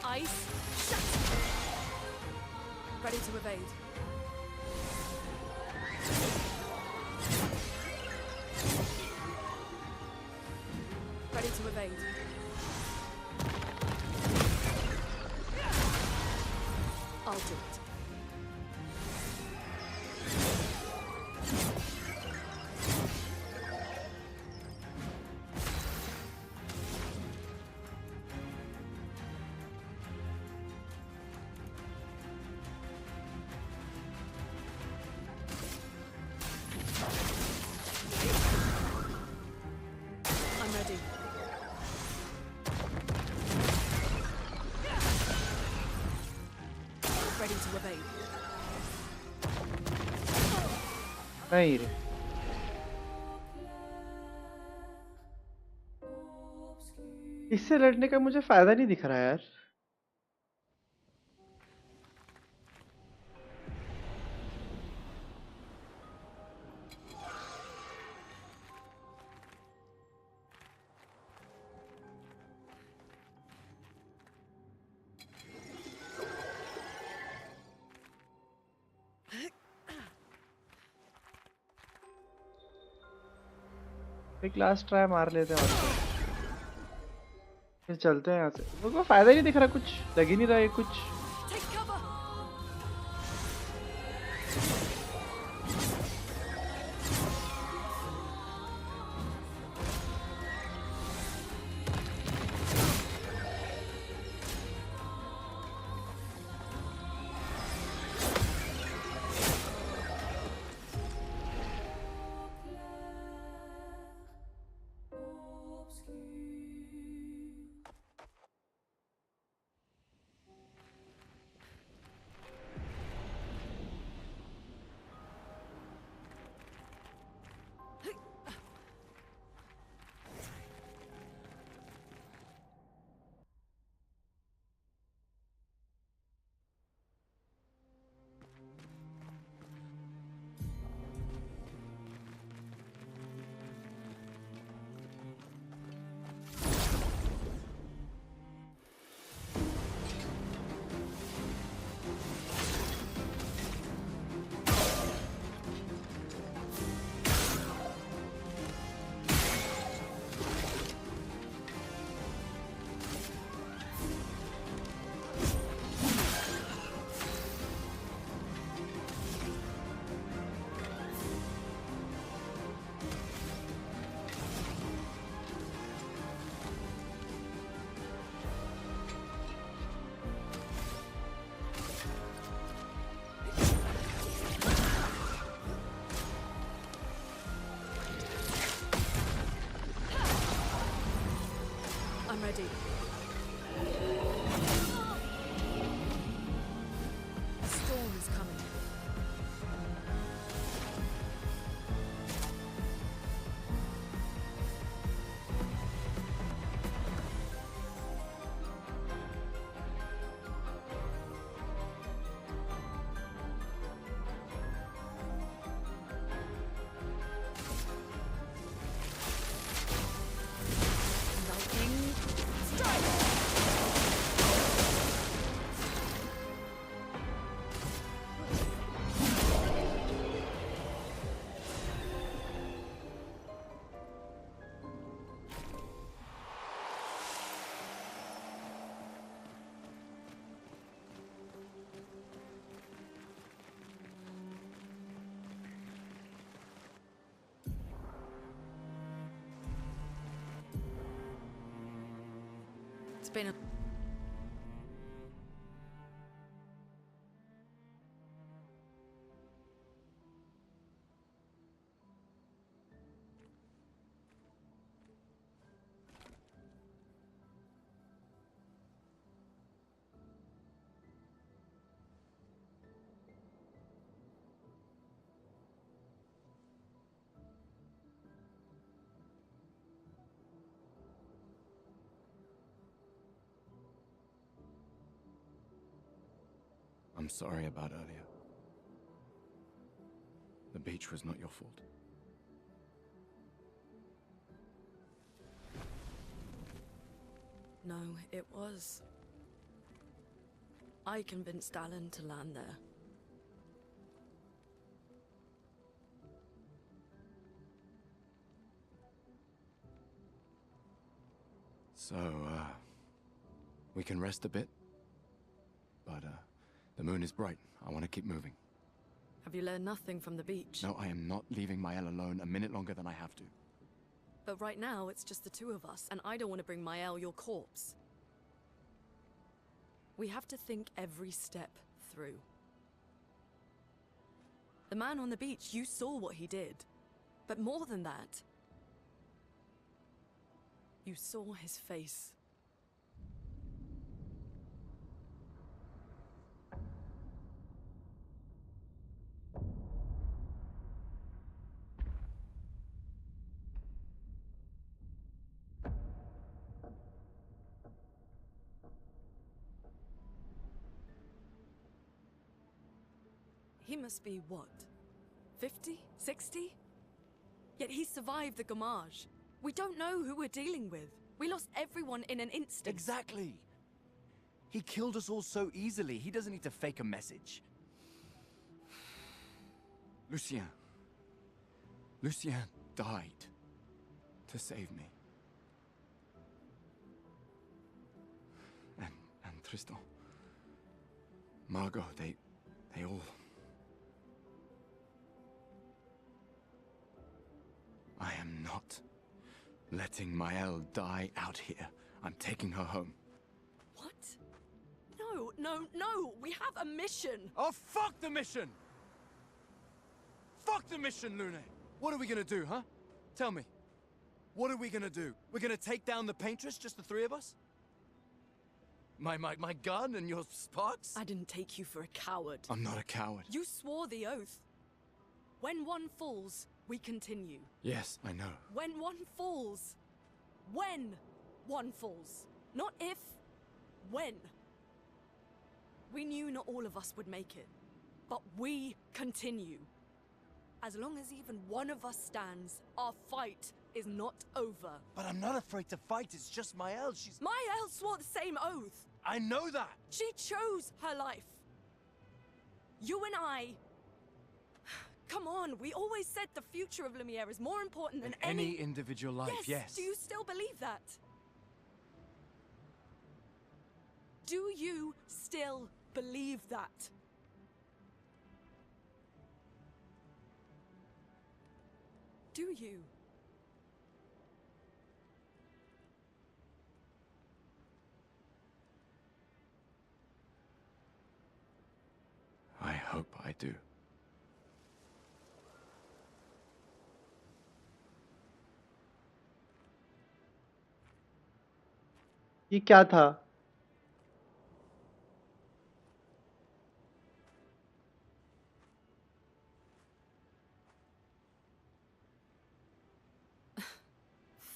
Ice. Shut. Ready to evade. Ready to evade. I'll do it. I'm ready. Ready to evade. नहीं रे इससे लड़ने का मुझे फायदा नहीं दिख रहा यार एक लास्ट ट्राई मार लेते हैं और क्या। फिर चलते हैं यहाँ से मेरे को फायदा ही नहीं दिख रहा कुछ लग ही नहीं रहा है कुछ Take cover. ready. A storm is coming. Lightning strike! It's been a I'm sorry about earlier. The beach was not your fault. No, it was. I convinced Alan to land there. So, we can rest a bit. But, the moon is bright. I want to keep moving. Have you learned nothing from the beach? No, I am not leaving Mael alone a minute longer than I have to. But right now, it's just the two of us, and I don't want to bring Mael your corpse. We have to think every step through. The man on the beach, you saw what he did. But more than that, you saw his face. He must be, what, 50? 60? Yet he survived the Gamage. We don't know who we're dealing with. We lost everyone in an instant. Exactly! He killed us all so easily. He doesn't need to fake a message. Lucien. Lucien died to save me. And Tristan. Margot, they all... I am not letting Mael die out here. I'm taking her home. What? No, no, no! We have a mission! Oh, fuck the mission! Fuck the mission, Lune! What are we gonna do, huh? Tell me. What are we gonna do? We're gonna take down the paintress, just the three of us? My gun and your sparks? I didn't take you for a coward. I'm not a coward. You swore the oath. When one falls, we continue. Yes, I know. When one falls. When one falls. Not if, when. We knew not all of us would make it, but we continue. As long as even one of us stands, our fight is not over. But I'm not afraid to fight, it's just Mael, she's... Mael swore the same oath. I know that! She chose her life. You and I... Come on, we always said the future of Lumiere is more important than any individual life, yes. Do you still believe that? Do you still believe that? Do you? I hope I do. ये क्या था?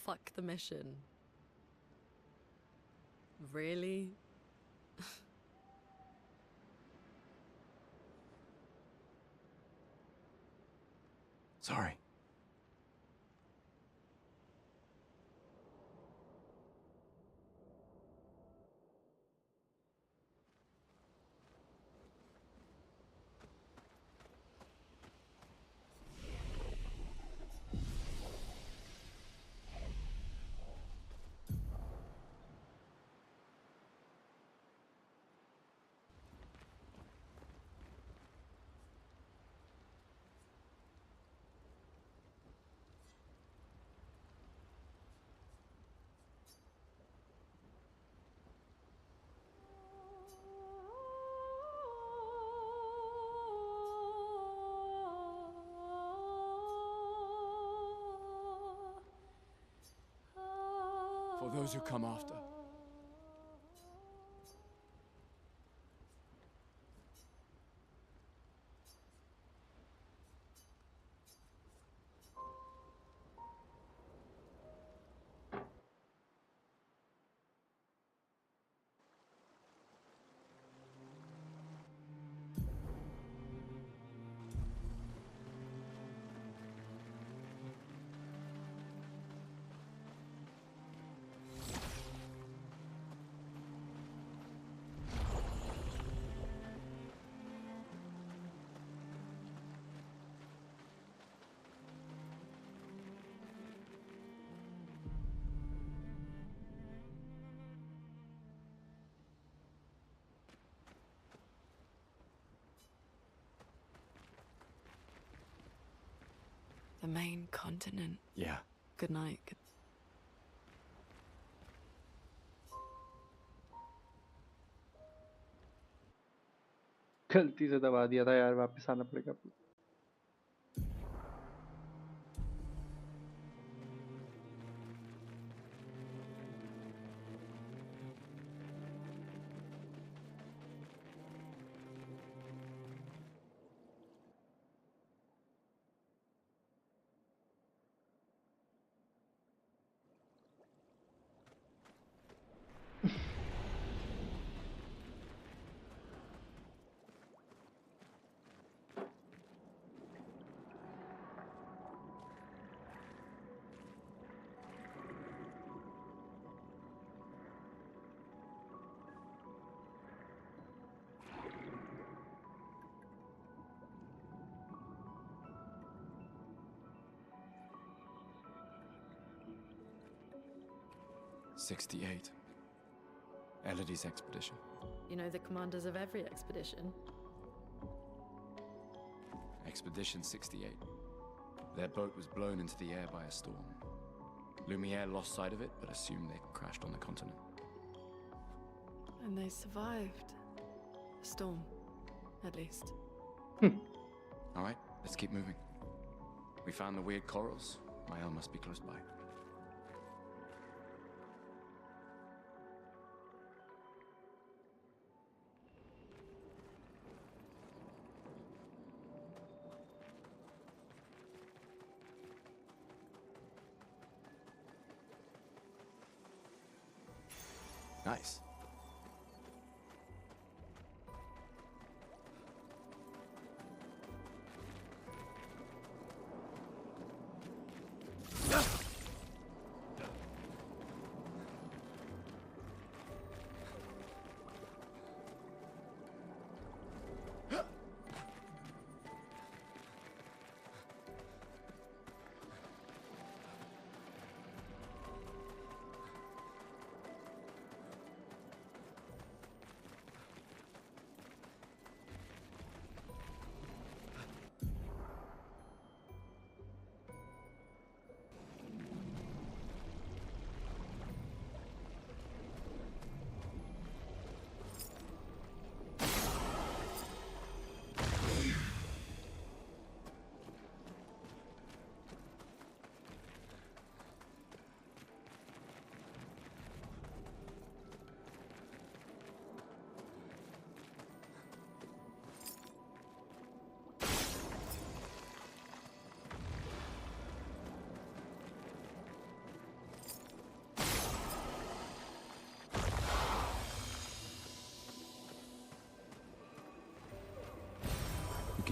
Fuck the mission. Really? Sorry. For those who come after. The main continent. Yeah. Good night. गलती से दबा दिया था यार, वापस आना पड़ेगा। '68. Elodie's expedition. You know the commanders of every expedition. Expedition 68. Their boat was blown into the air by a storm. Lumiere lost sight of it, but assumed they crashed on the continent. And they survived. The storm, at least. All right, let's keep moving. We found the weird corals. Mael must be close by. Nice.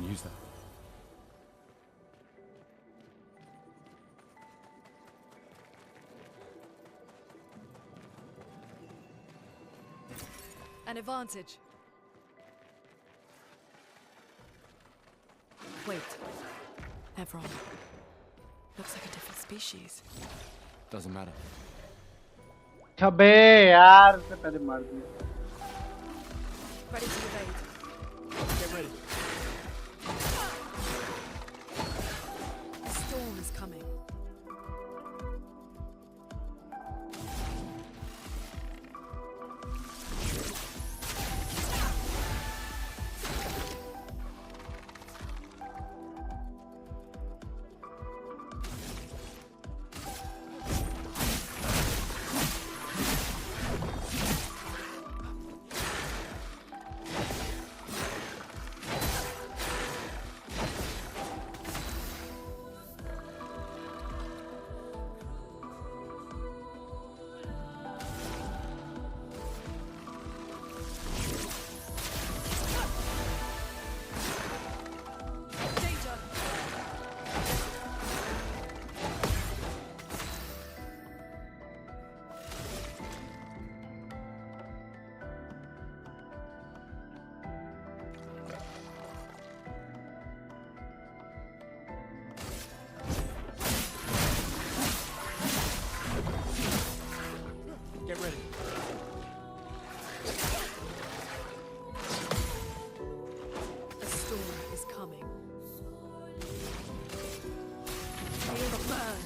use that. An advantage. Wait. They're wrong. Looks like a different species. Doesn't matter. अबे यार से पहले मार दिया. Ready to evade. Get ready. A storm is coming. Get ready. A storm is coming. Feel the burn.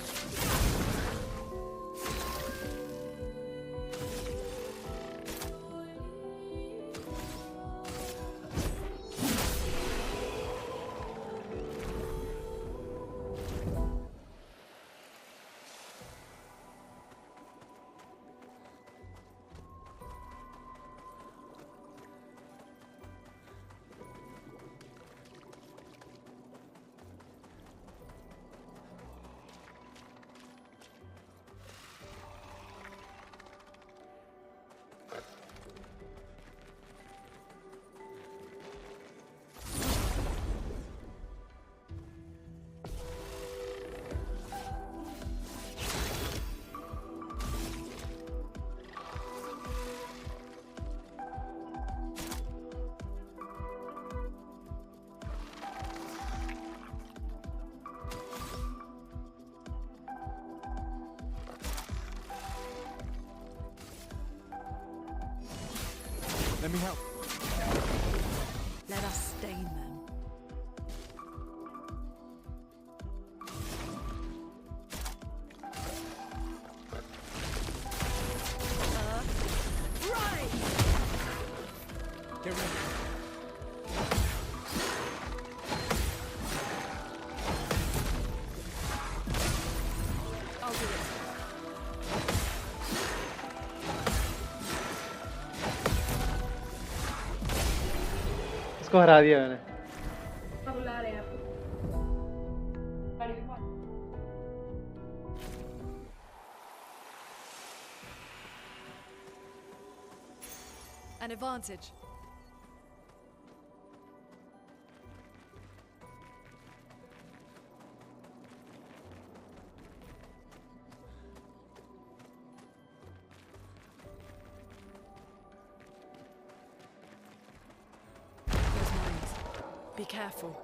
Let me help. Let us stain them. Right! Get ready. I'll do it. इसको हरा दिया मैंने. An advantage. Those mines. Be careful.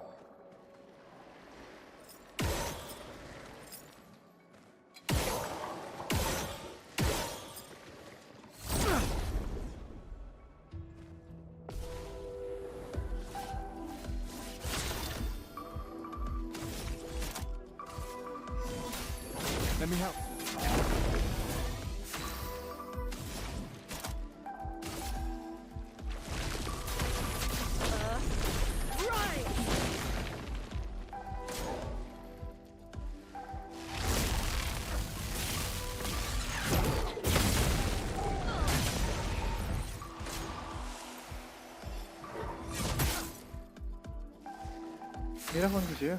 Let me help. Right! मेरा phone खींचिए.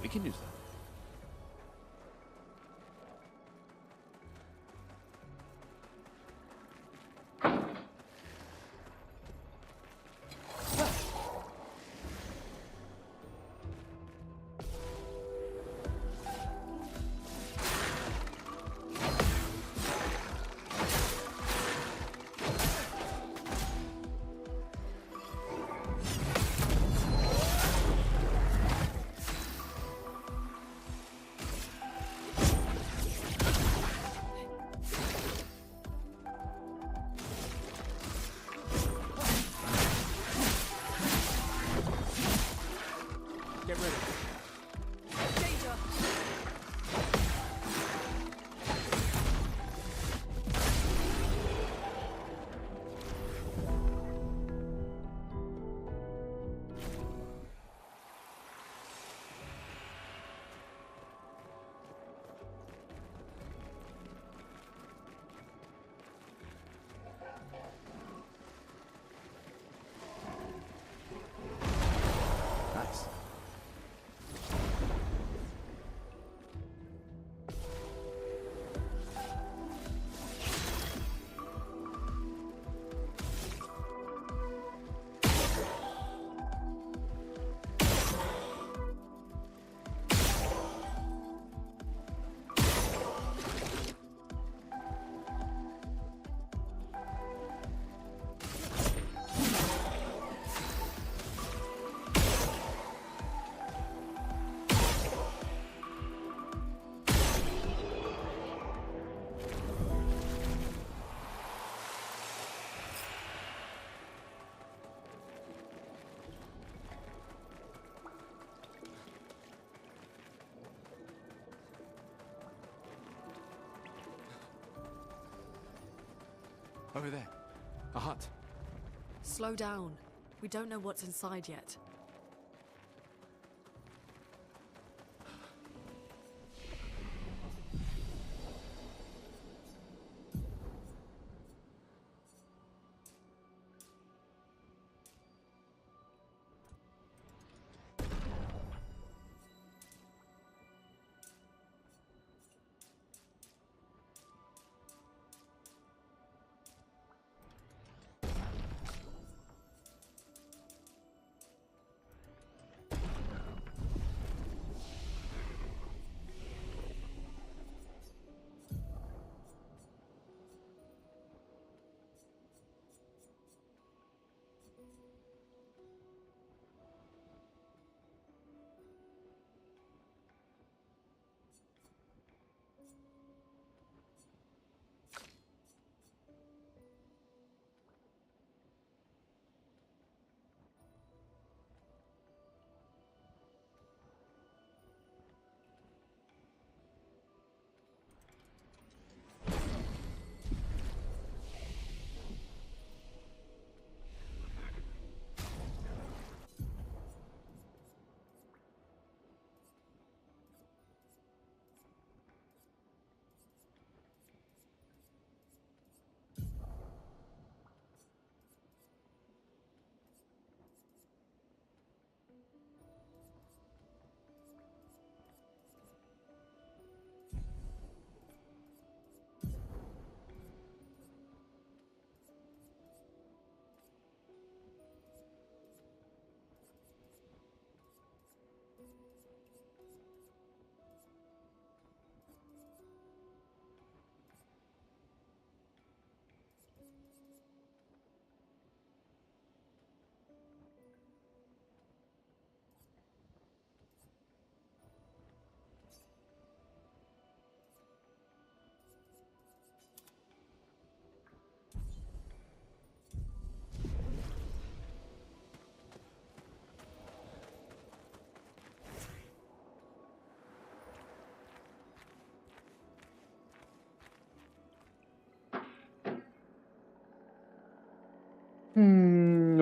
We can use that. Get ready. Danger! Nice. Over there. A hut. Slow down. We don't know what's inside yet.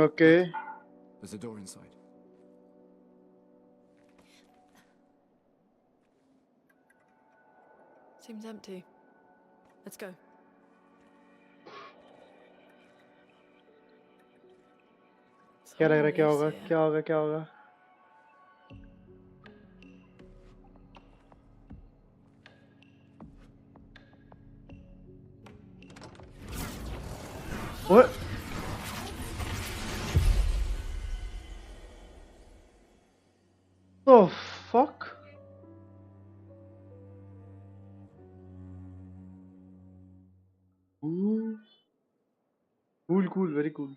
Okay. There's a door inside. Seems empty. Let's go. क्या लग रहा है? क्या Someone होगा? lives here. क्या होगा? क्या होगा? What? Oh fuck. Ooh. Cool, cool, very cool.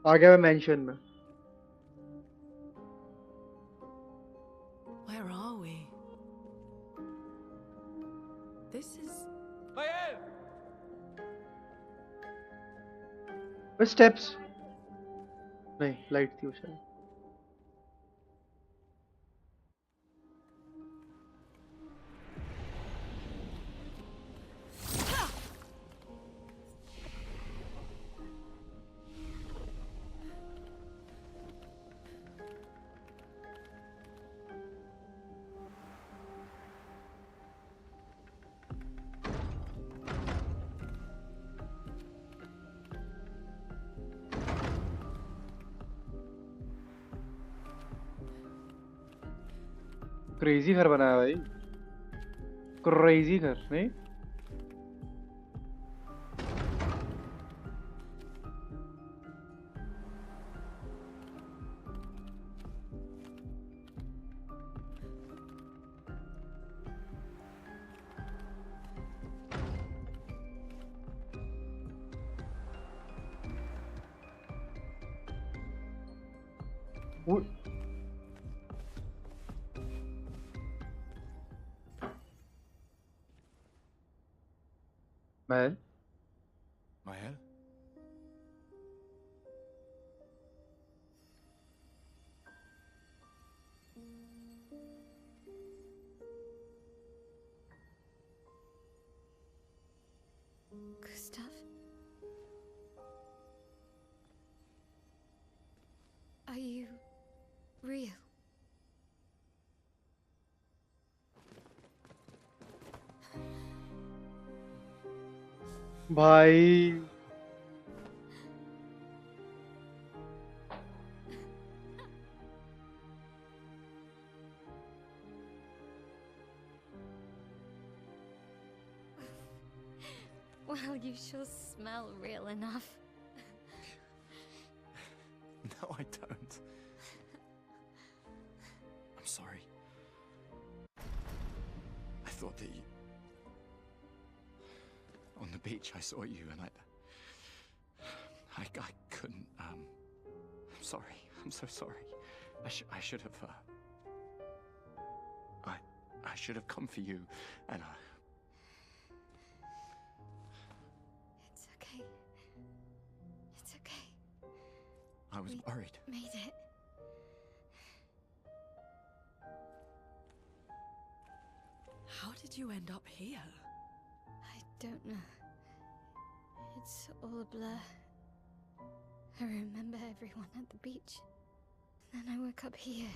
आ गया मैं मेंशन में. Where are we? This is. बस स्टेप्स. नहीं, लाइट थी वो शायद. क्रेजी घर बनाया भाई. क्रेजी घर नहीं. वो महल. Mahel? Gustav? Are you real? भाई. Well, you sure smell real enough. No, I don't. I'm sorry. I thought that you... On the beach, I saw you and I couldn't, I'm sorry. I'm so sorry. I should have, I should have come for you and It's okay. It's okay. I was worried. Made it. How did you end up here? I don't know. It's all a blur. I remember everyone at the beach. Then I woke up here.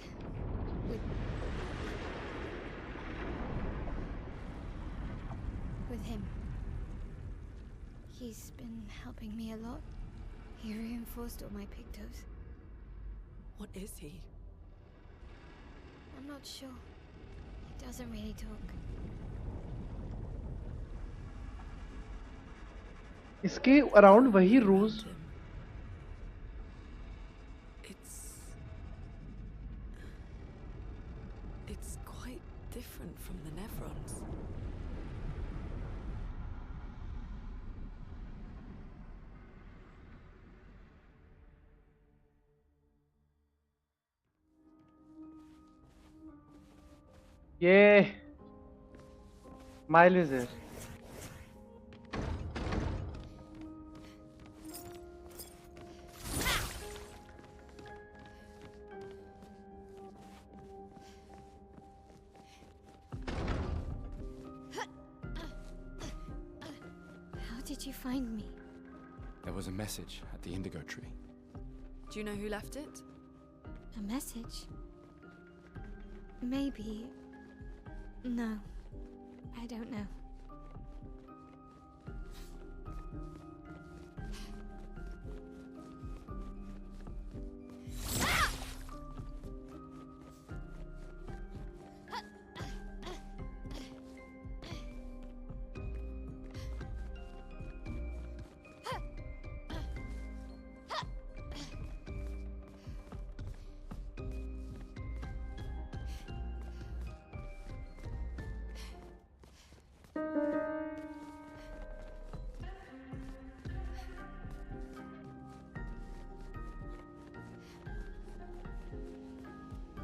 With him. He's been helping me a lot. He reinforced all my pictos. What is he? I'm not sure. He doesn't really talk. इसके around वही रोज. It's quite different from the Nephrons. Yeah. Mile is there. How did you find me? There was a message at the indigo tree. Do you know who left it? A message? Maybe. No. I don't know.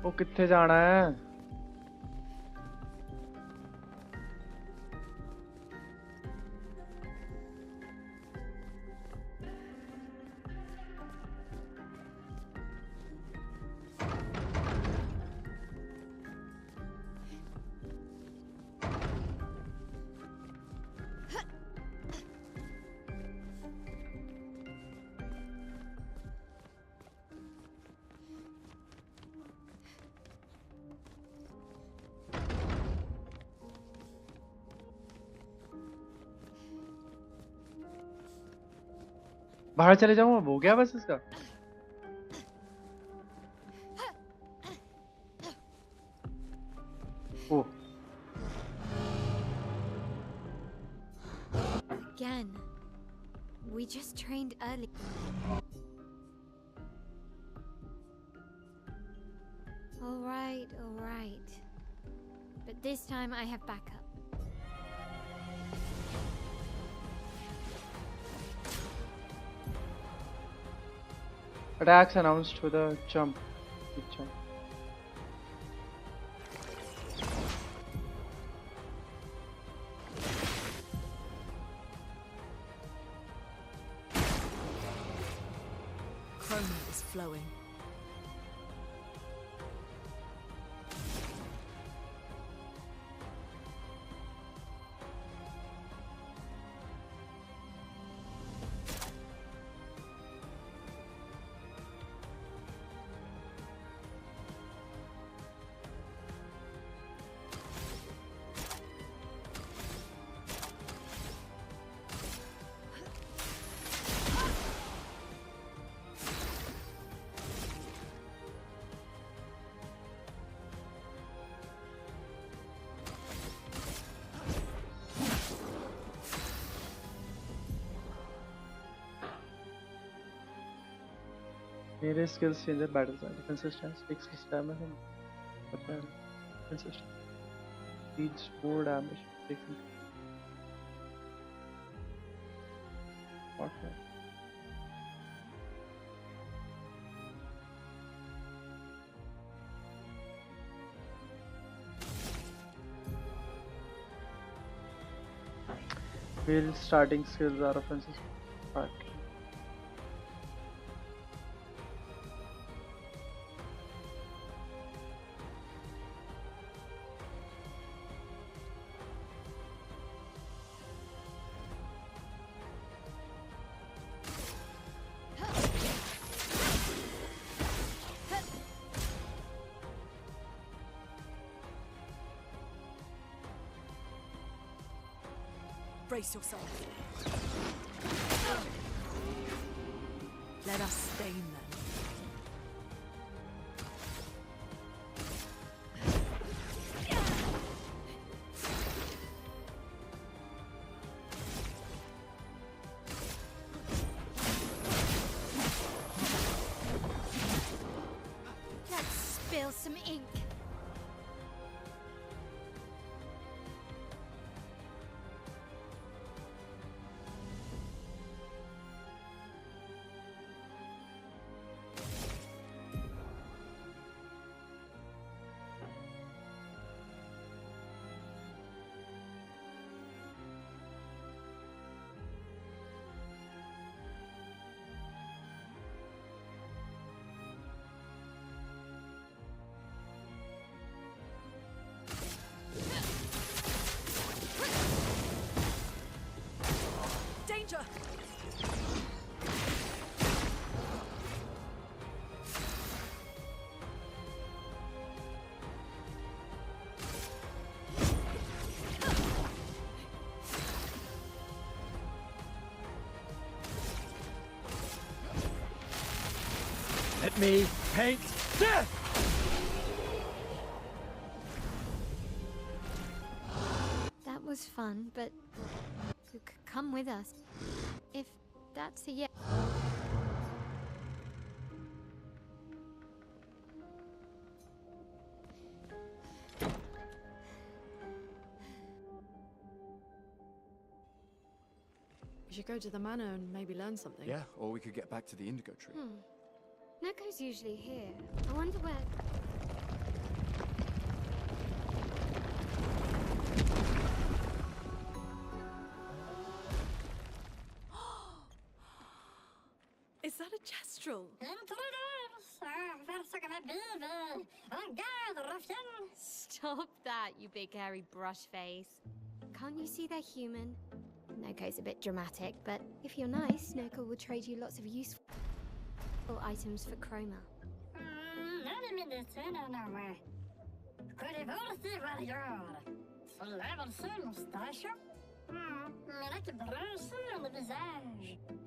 वो कित्थे जाना है? बाहर चले जाऊं अब हो गया बस इसका ओ Again. We just trained early. All right. But this time I have backup. Attacks announced with a jump. Big jump. Chroma is flowing. मेरे skills change the battle style. Defensive stance takes damage and defensive stance deals more damage. Takes okay. Wheel starting skills are offensive. Okay. Brace yourself. Let us stain them. Let's spill some ink. Danger! Let me paint death! That was fun, but you could come with us. If that's a yes. We should go to the manor and maybe learn something. Yeah, or we could get back to the indigo tree. Neko's usually here. I wonder where. Is that a gestural? Stop that, you big hairy brush face. Can't you see they're human? Noko's a bit dramatic, but if you're nice, Noko will trade you lots of useful items for chroma.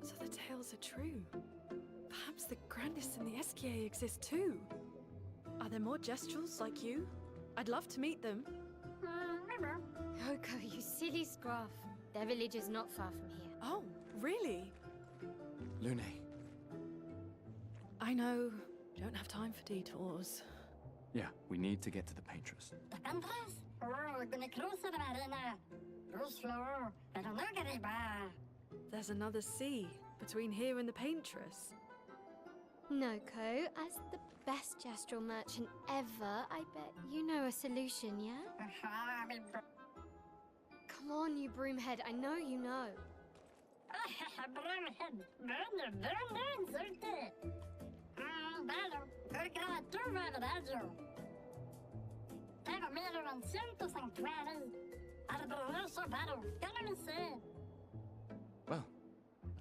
So the tales are true. Perhaps the grandest in the SKA exist too. Are there more gestrals like you? I'd love to meet them. Noko, you silly scruff. Their village is not far from here. Oh, really? Lune. I know. Don't have time for detours. Yeah, we need to get to the paintress. There's another sea between here and the paintress. Noko, as the best gestural merchant ever, I bet you know a solution, yeah? Come on, you broomhead, I know you know. Well,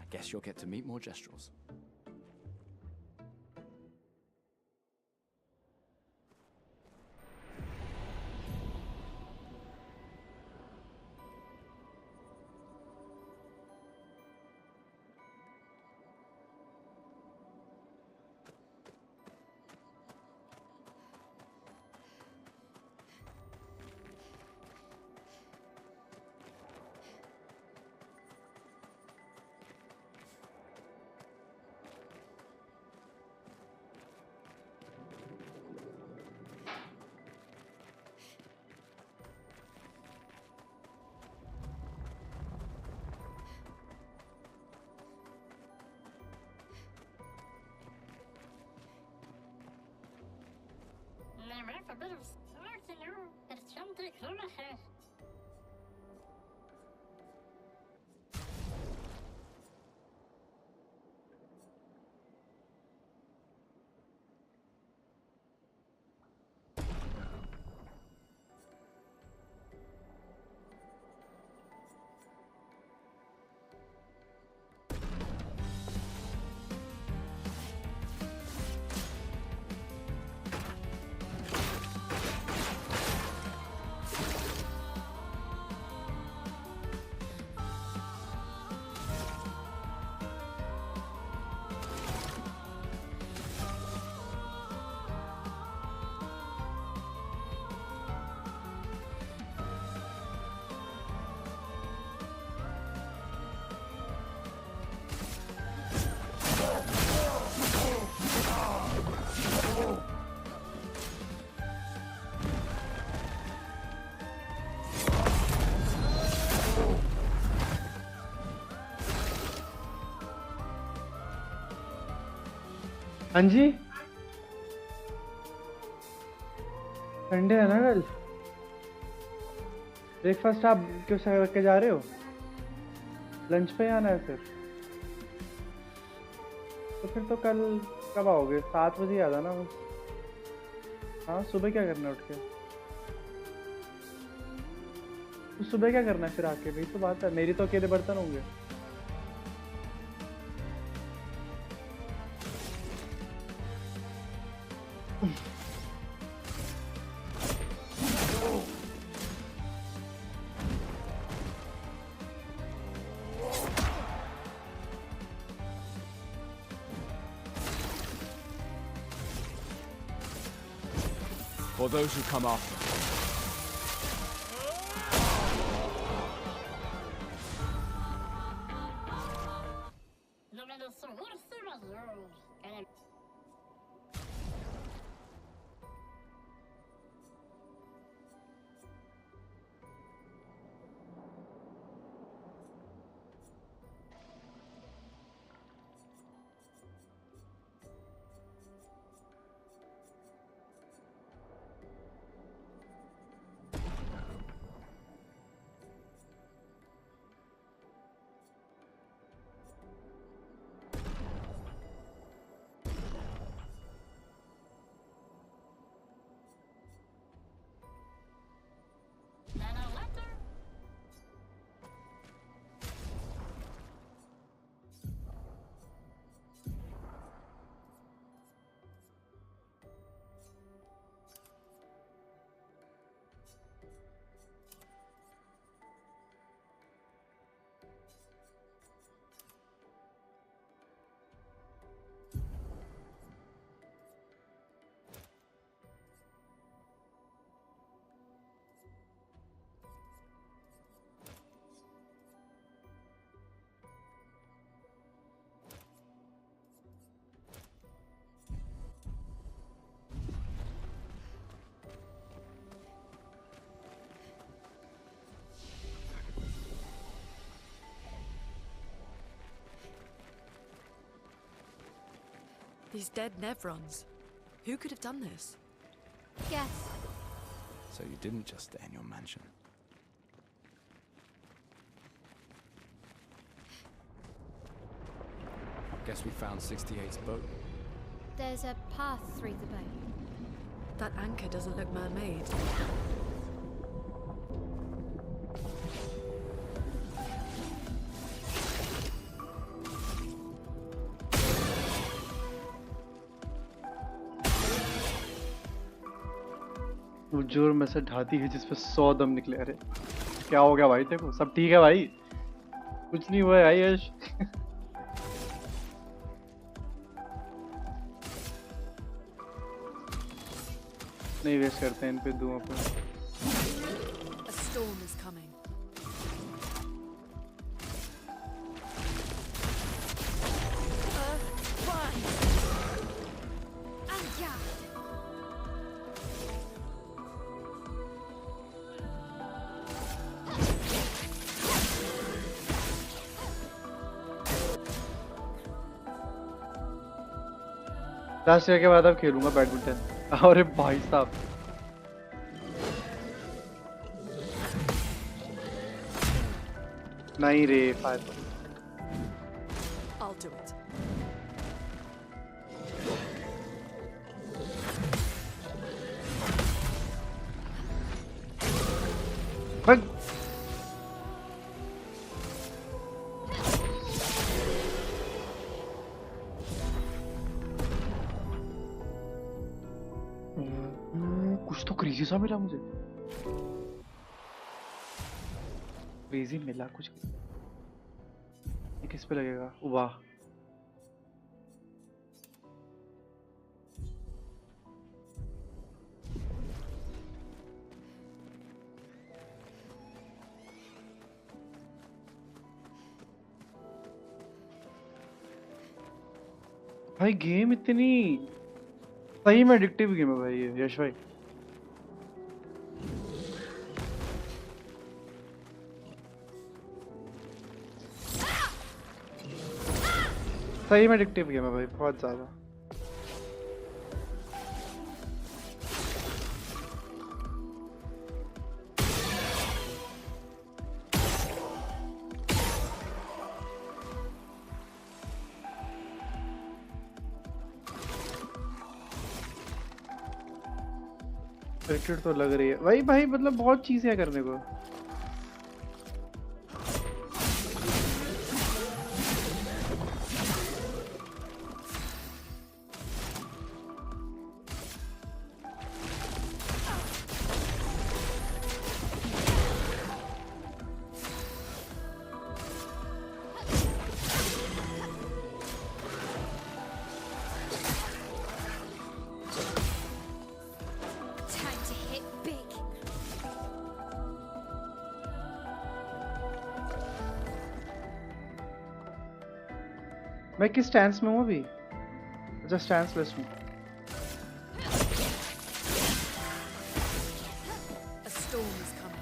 I guess you'll get to meet more gestrals. हाँ जी Sunday है ना कल breakfast आप क्यों करके जा रहे हो लंच पे आना है फिर तो कल कब आओगे 7 बजे आ जाना बस हाँ सुबह क्या करना है उठ के तो सुबह क्या करना है फिर आके भाई तो बात है मेरी तो अकेले बर्तन होंगे For those who come after. These dead Nevrons. Who could have done this? Guess. So you didn't just stay in your mansion. Guess we found 68's boat. There's a path through the boat. That anchor doesn't look man-made. वो जोर में से ढाती है जिसपे 100 दम निकले। अरे क्या हो गया भाई? देखो सब ठीक है भाई, कुछ नहीं हुआ है यश। नहीं वेस्ट करते हैं इन पे दुआ पे। A storm is coming. Last year के बाद अब खेलूंगा बैडमिंटन। अरे भाई साहब, नहीं रे फायर। I'll do it. भाग। कुछ तो क्रेजी सा मिला मुझे। क्रेजी मिला कुछ। ये किस पे लगेगा? वाह, भाई गेम इतनी सही में एडिक्टिव गेम है भाई ये यश भाई। सही में एडिक्टिव गेम है भाई, बहुत ज्यादा। एडिक्टेड तो लग रही है भाई। भाई मतलब बहुत चीजें हैं करने को। Time to hit big. मैं किस स्टैंस में हूँ अभी? अच्छा स्टैंस लेस हूँ। A storm is coming.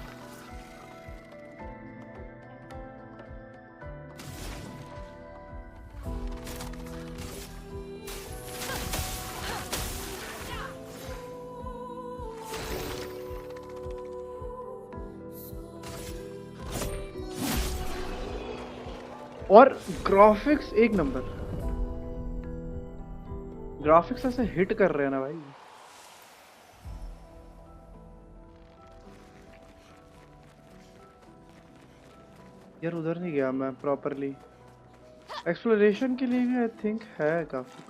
और ग्राफिक्स एक नंबर। ग्राफिक्स ऐसे हिट कर रहे हैं ना भाई। यार उधर नहीं गया मैं प्रॉपरली। एक्सप्लोरेशन के लिए भी आई थिंक है काफी।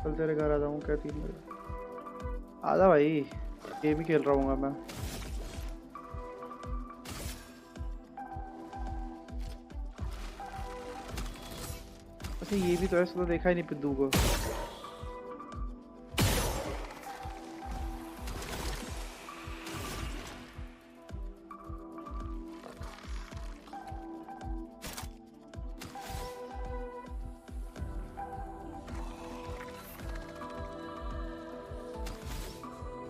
कल तेरे घर आता हूँ क्या 3 बजे? आजा भाई, गेम ही खेल रहा हूँ मैं। अच्छा ये भी तो ऐसा तो देखा ही नहीं पिद्दू को।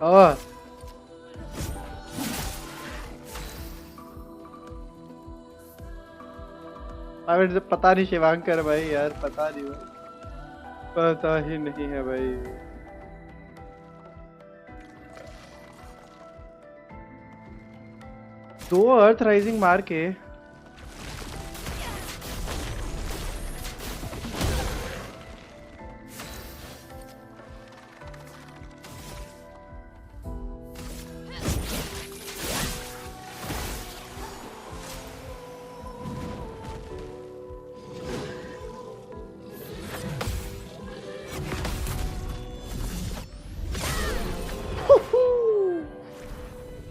ओह अबे पता नहीं शिवांकर भाई यार, पता नहीं भाई, पता ही नहीं है भाई। दो अर्थ राइजिंग मार के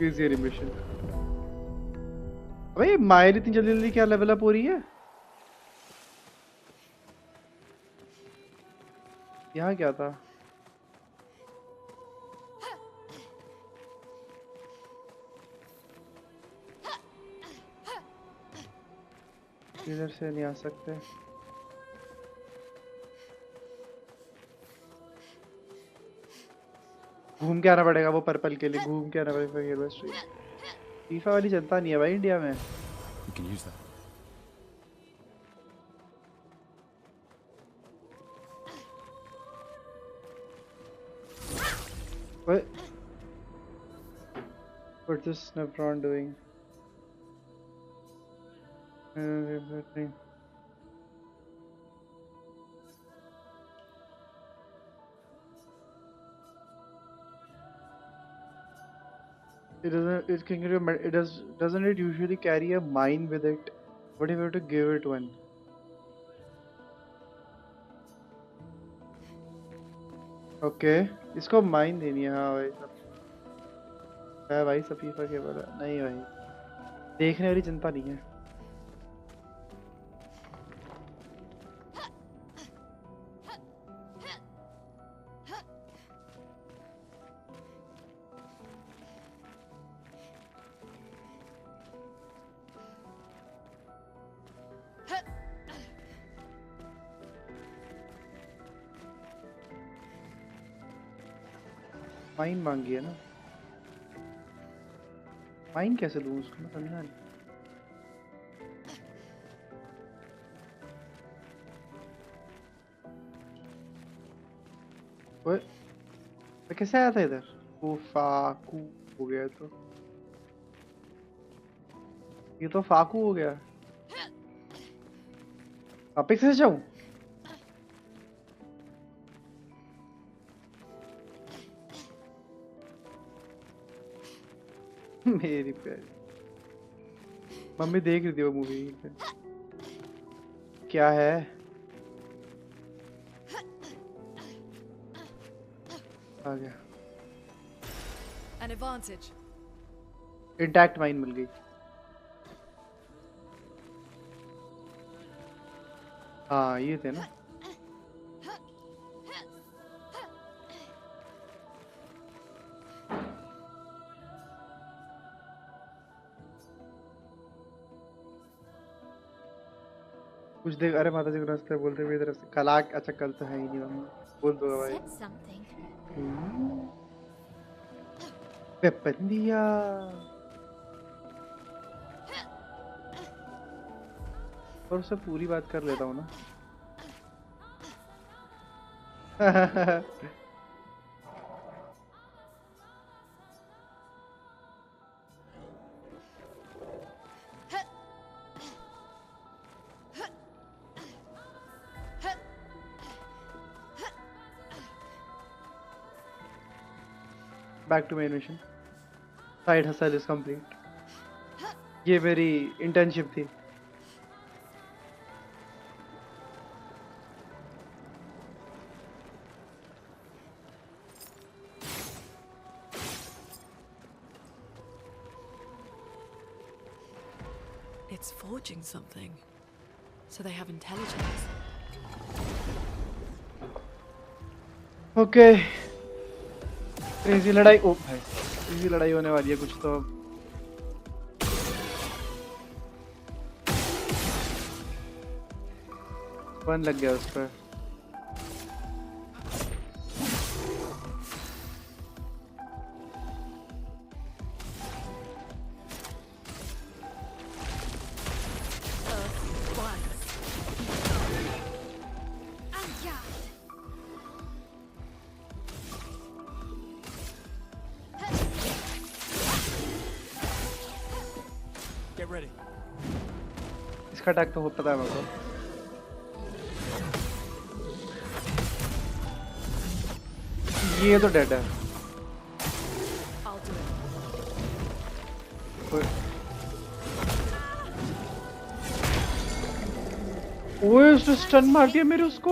इजी एनिमेशन। अबे मायर इतनी जल्दी जल्दी क्या लेवल अप हो रही है? यहाँ क्या था? इधर से नहीं आ सकते। घूम के आना पड़ेगा वो पर्पल के लिए, घूम के आना पड़ेगा। फीफा वाली जनता नहीं है भाई इंडिया में। You can use that. What's this Snapron doing? It doesn't. It can get a. It does. Doesn't it usually carry a mine with it? What if you have to give it one? Okay इसको mine देनी है। हाँ भाई सब है भाई, सफीफा के बोला नहीं भाई, देखने वाली चिंता नहीं है। माइन मांगी है ना, माइन कैसे दूं उसको, मैं समझा नहीं। ओए मैं कैसे आया था इधर? वो फाकू हो गया, तो ये तो फाकू हो गया। वापिस से जाऊं? मेरी प्यारी मम्मी देख रही थी वो मूवी। क्या है? आ गया। An advantage. इंटैक्ट माइन मिल गई। हाँ ये थे ना। कुछ देख, अरे माता जी को नमस्ते बोलते हुए इधर से कल अच्छा कल तो है ही नहीं मम्मी, बोल दो भाई। वेपन दिया। और उससे पूरी बात कर लेता हूँ ना। Back to main mission. Side hustle is complete. ये मेरी इंटर्नशिप थी। It's forging something. So they have intelligence. Okay. Crazy लड़ाई, ओ भाई क्रेजी लड़ाई होने वाली है कुछ तो। वन लग गया उस पर। अटैक तो पता है मेरे को। ये तो डेड है। I'll do it. ओए उसने स्टन मार दिया मेरे उसको।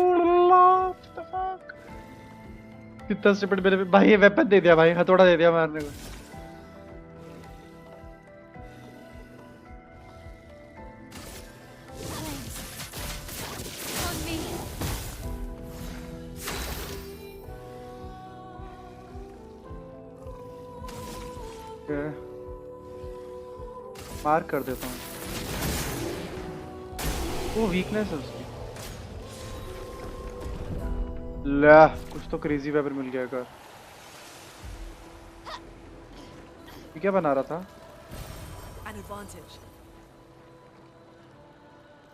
कितना स्टूपिड मेरे भाई, ये वेपन दे दिया भाई, हथौड़ा दे दिया मारने को। On me. मार कर देता हूँ। वो वीकनेस है उसकी। ला कुछ तो क्रेजी वेपन मिल गया कर। ये क्या बना रहा था? An advantage.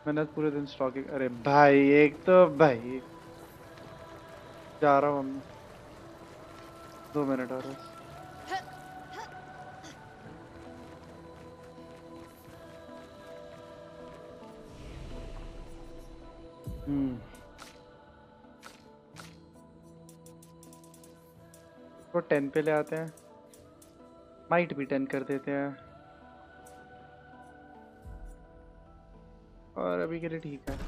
मैंने पूरे दिन स्टॉकिंग। अरे भाई एक तो भाई जा रहा हूँ हम। 2 मिनट और बस। तो 10 पे ले आते हैं, माइट भी 10 कर देते हैं, और अभी के लिए ठीक है।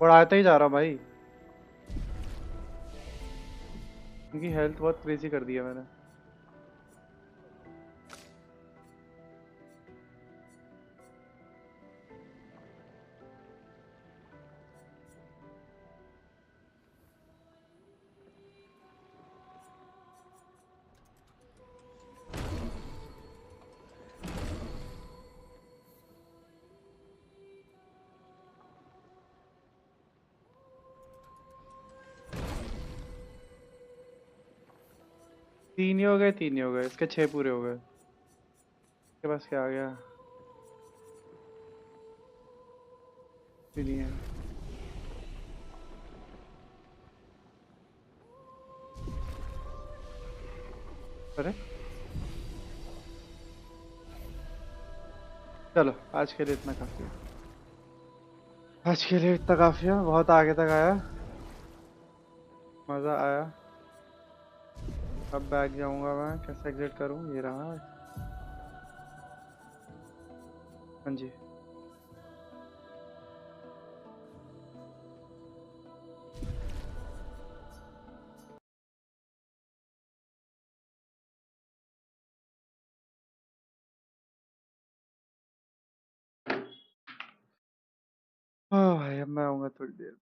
बढ़ाता ही जा रहा हूँ भाई, क्योंकि हेल्थ बहुत क्रेजी कर दिया मैंने। तीन ही हो गए, 3 ही हो गए, इसके 6 पूरे हो गए। इसके पास क्या आ गया? नहीं है। अरे चलो आज के लिए इतना काफी है। आज के लिए इतना काफी है, बहुत आगे तक आया, मजा आया। अब बैग जाऊंगा मैं, कैसे एग्जिट करूं? ये रहा। हाँ जी हाँ भाई, अब मैं आऊंगा थोड़ी देर।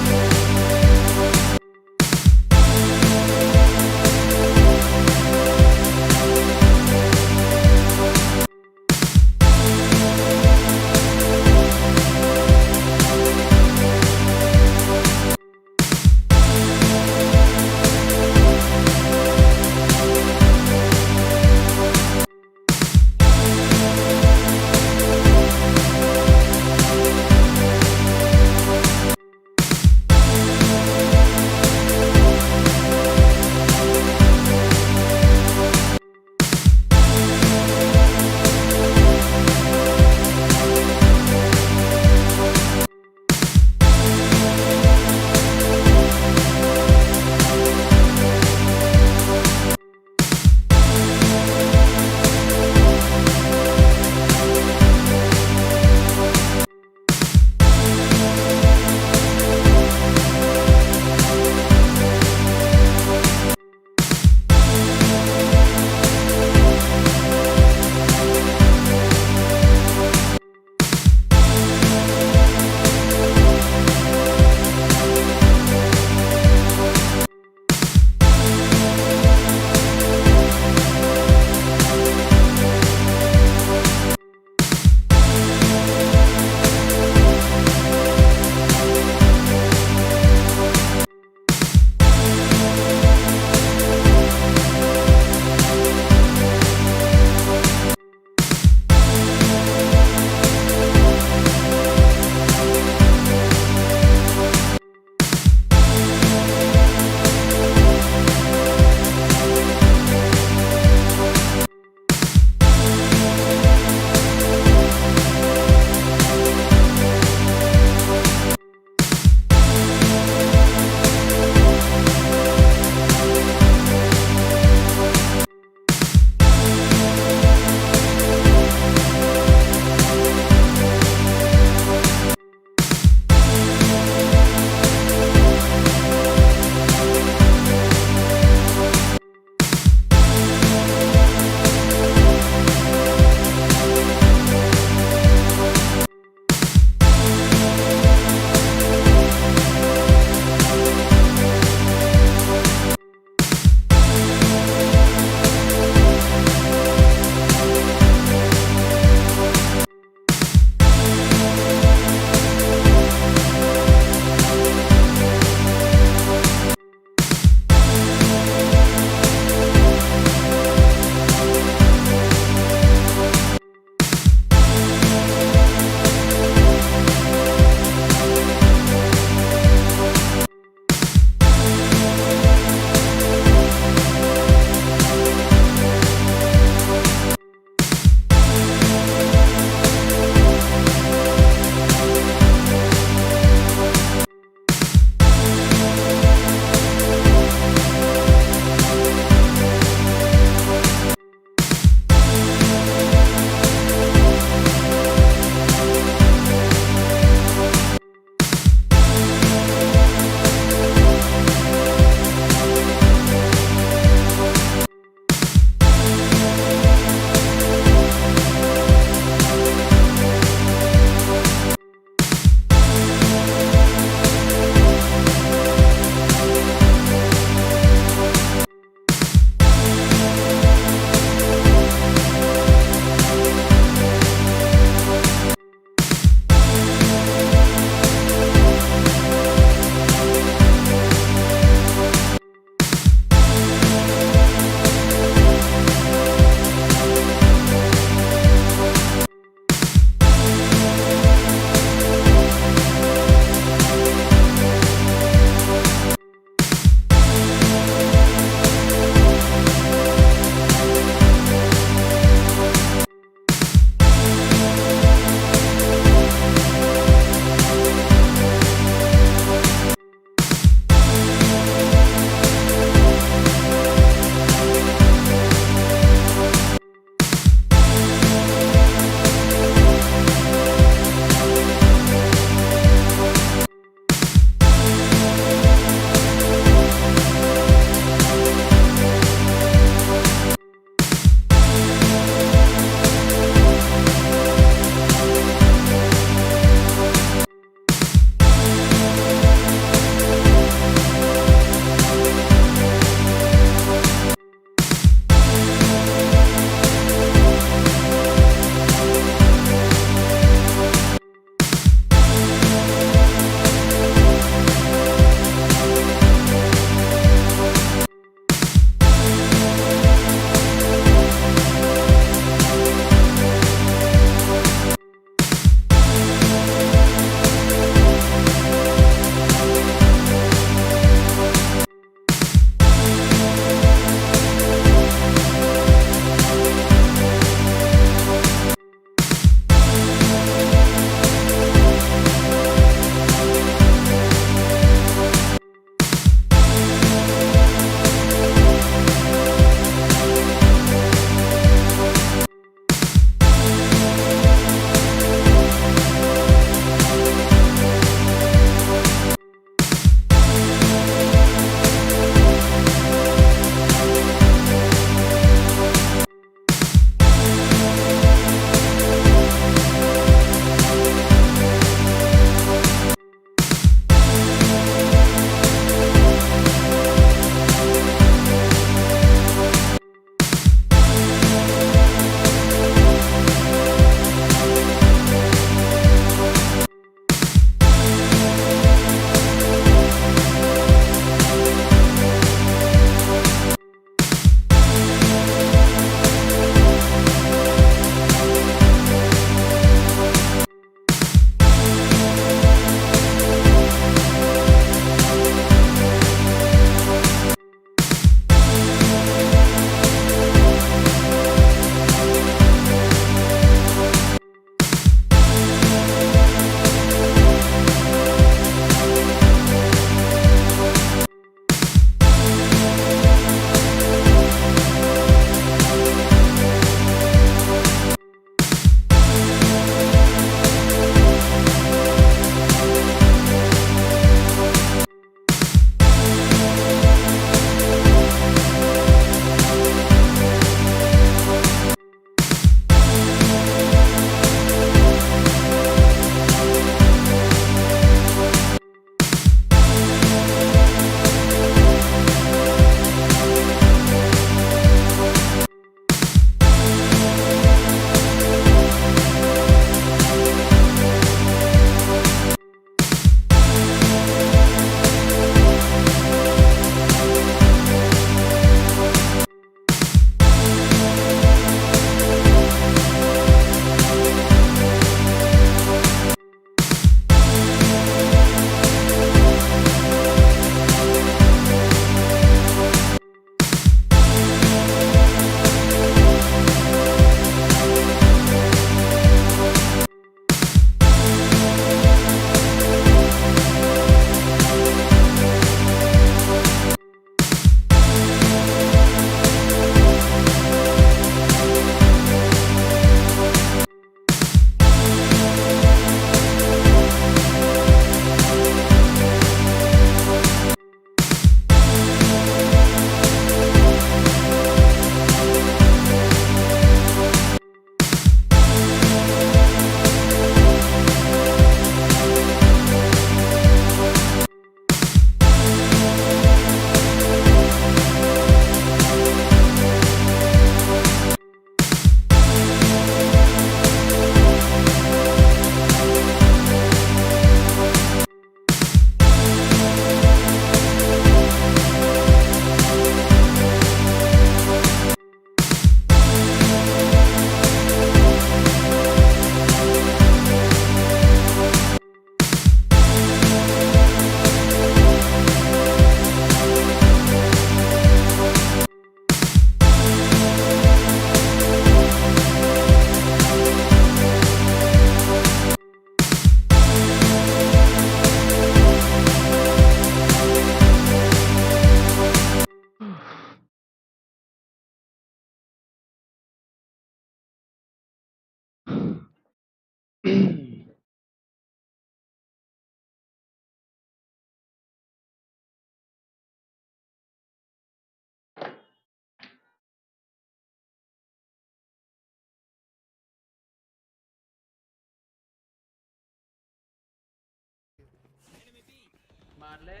मार ले।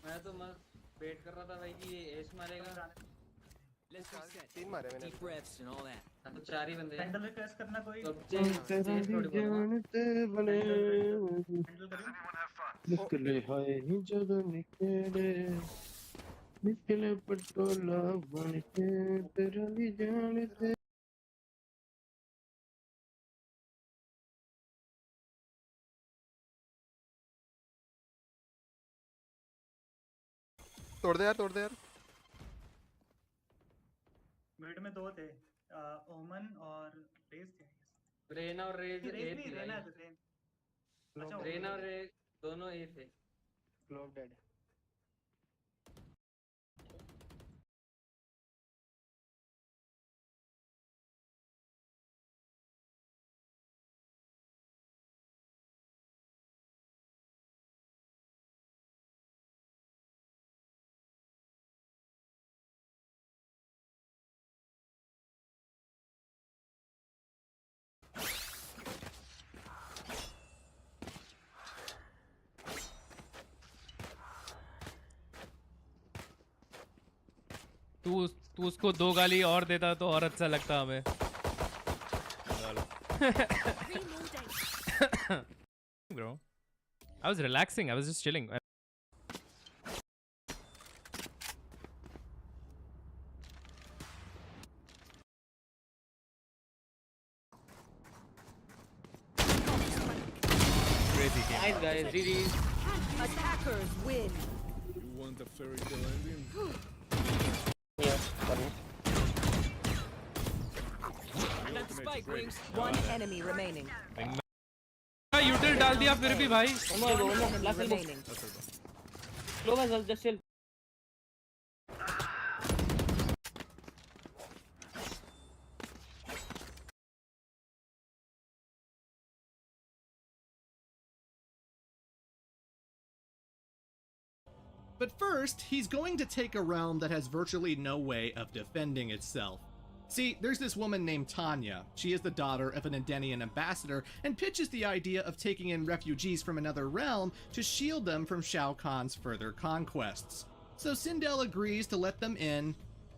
मैं तो मस्त वेट कर रहा था भाई कि ये एस मारेगा। तीन मारे मैंने। Deep breaths and all that. तो 4 ही बंदे हैं। हैंडल में कैस करना कोई तो चेंज थोड़ी निकले हाय जब निकले निकले पटोला बन के तेरा भी जानते। तोड़ दे यार, तोड़ दे यार। मिड में 2 थे, ओमन और रेज थे। रेन और रेज रेज नहीं, रेना है रेन। अच्छा रेन और रेज दोनों ए थे। Globe dead. तू उसको 2 गाली और देता तो और अच्छा लगता हमें। Bro, I was relaxing. I was just chilling. Crazy game. Nice guys, GG's. Attackers win. You want the fairy tale ending? One enemy remaining. यूटिल डाल दिया फिर भी भाई। But first, he's going to take a realm that has virtually no way of defending itself. See, there's this woman named Tanya. She is the daughter of an Edenian ambassador and pitches the idea of taking in refugees from another realm to shield them from Shao Kahn's further conquests. So Sindel agrees to let them in,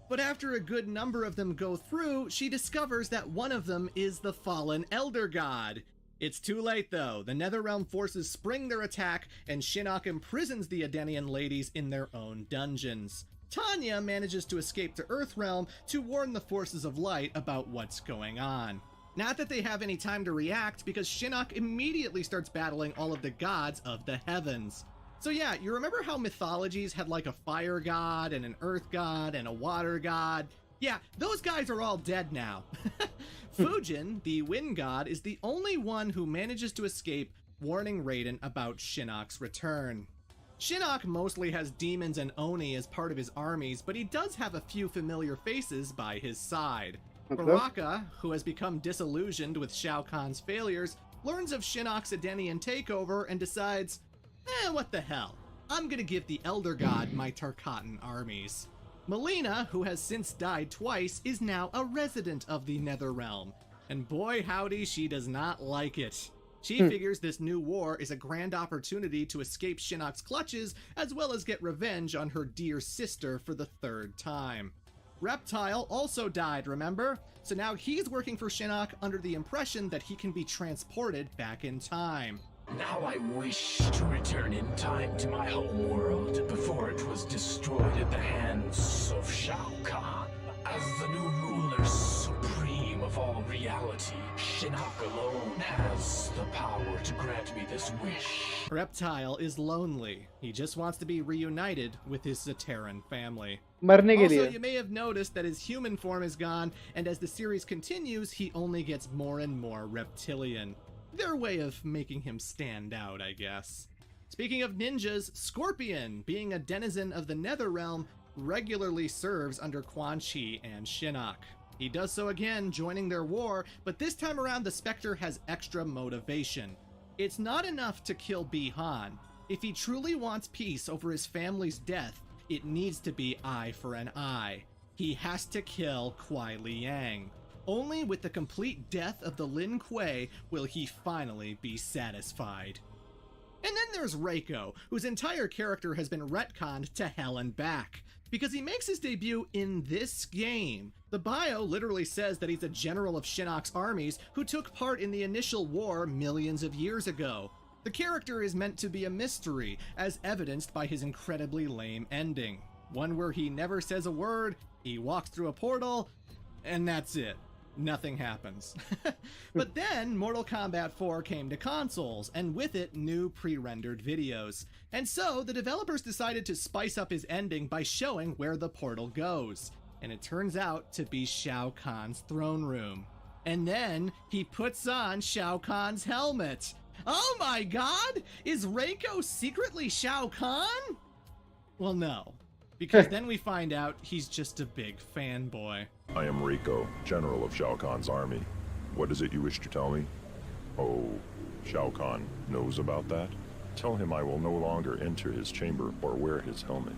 but after a good number of them go through, she discovers that one of them is the fallen Elder God. It's too late though. The Netherrealm forces spring their attack and Shinnok imprisons the Edenian ladies in their own dungeons. Tanya manages to escape to Earthrealm to warn the forces of light about what's going on. Not that they have any time to react, because Shinnok immediately starts battling all of the gods of the heavens. So yeah, you remember how mythologies had like a fire god and an earth god and a water god? Yeah, those guys are all dead now. Fujin, the wind god, is the only one who manages to escape, warning Raiden about Shinnok's return. Shinnok mostly has demons and Oni as part of his armies, but he does have a few familiar faces by his side. Baraka, who has become disillusioned with Shao Kahn's failures, learns of Shinnok's Edenian takeover and decides, what the hell? I'm gonna give the Elder God my Tarkatan armies. Melina, who has since died twice, is now a resident of the Netherrealm, and boy howdy, she does not like it. She figures this new war is a grand opportunity to escape Shinnok's clutches, as well as get revenge on her dear sister for the 3rd time. Reptile also died, remember? So now he's working for Shinnok under the impression that he can be transported back in time. Now I wish to return in time to my home world before it was destroyed at the hands of Shao Kahn. As the new ruler supreme of all reality, Shinnok alone has the power to grant me this wish. Reptile is lonely. He just wants to be reunited with his Zaterran family. मरने के Also, लिए. you may have noticed that his human form is gone, and as the series continues, he only gets more and more reptilian. Their way of making him stand out, I guess. Speaking of ninjas, Scorpion, being a denizen of the Netherrealm, regularly serves under Quan Chi and Shinnok. He does so again, joining their war, but this time around the Spectre has extra motivation. It's not enough to kill Bi-Han. If he truly wants peace over his family's death, it needs to be eye for an eye. He has to kill Kuai Liang. Only with the complete death of the Lin Kuei will he finally be satisfied. And then there's Reiko, whose entire character has been retconned to hell and back, because he makes his debut in this game. The bio literally says that he's a general of Shinnok's armies who took part in the initial war millions of years ago. The character is meant to be a mystery, as evidenced by his incredibly lame ending. One where he never says a word, he walks through a portal, and that's it. Nothing happens. But then Mortal Kombat 4 came to consoles, and with it, new pre-rendered videos. And so, the developers decided to spice up his ending by showing where the portal goes. And it turns out to be Shao Kahn's throne room. And then, he puts on Shao Kahn's helmet. Oh my god! Is Reiko secretly Shao Kahn? Well, no. Because then we find out he's just a big fanboy. I am Reiko, General of Shao Kahn's army. What is it you wish to tell me? Oh, Shao Kahn knows about that? Tell him I will no longer enter his chamber or wear his helmet.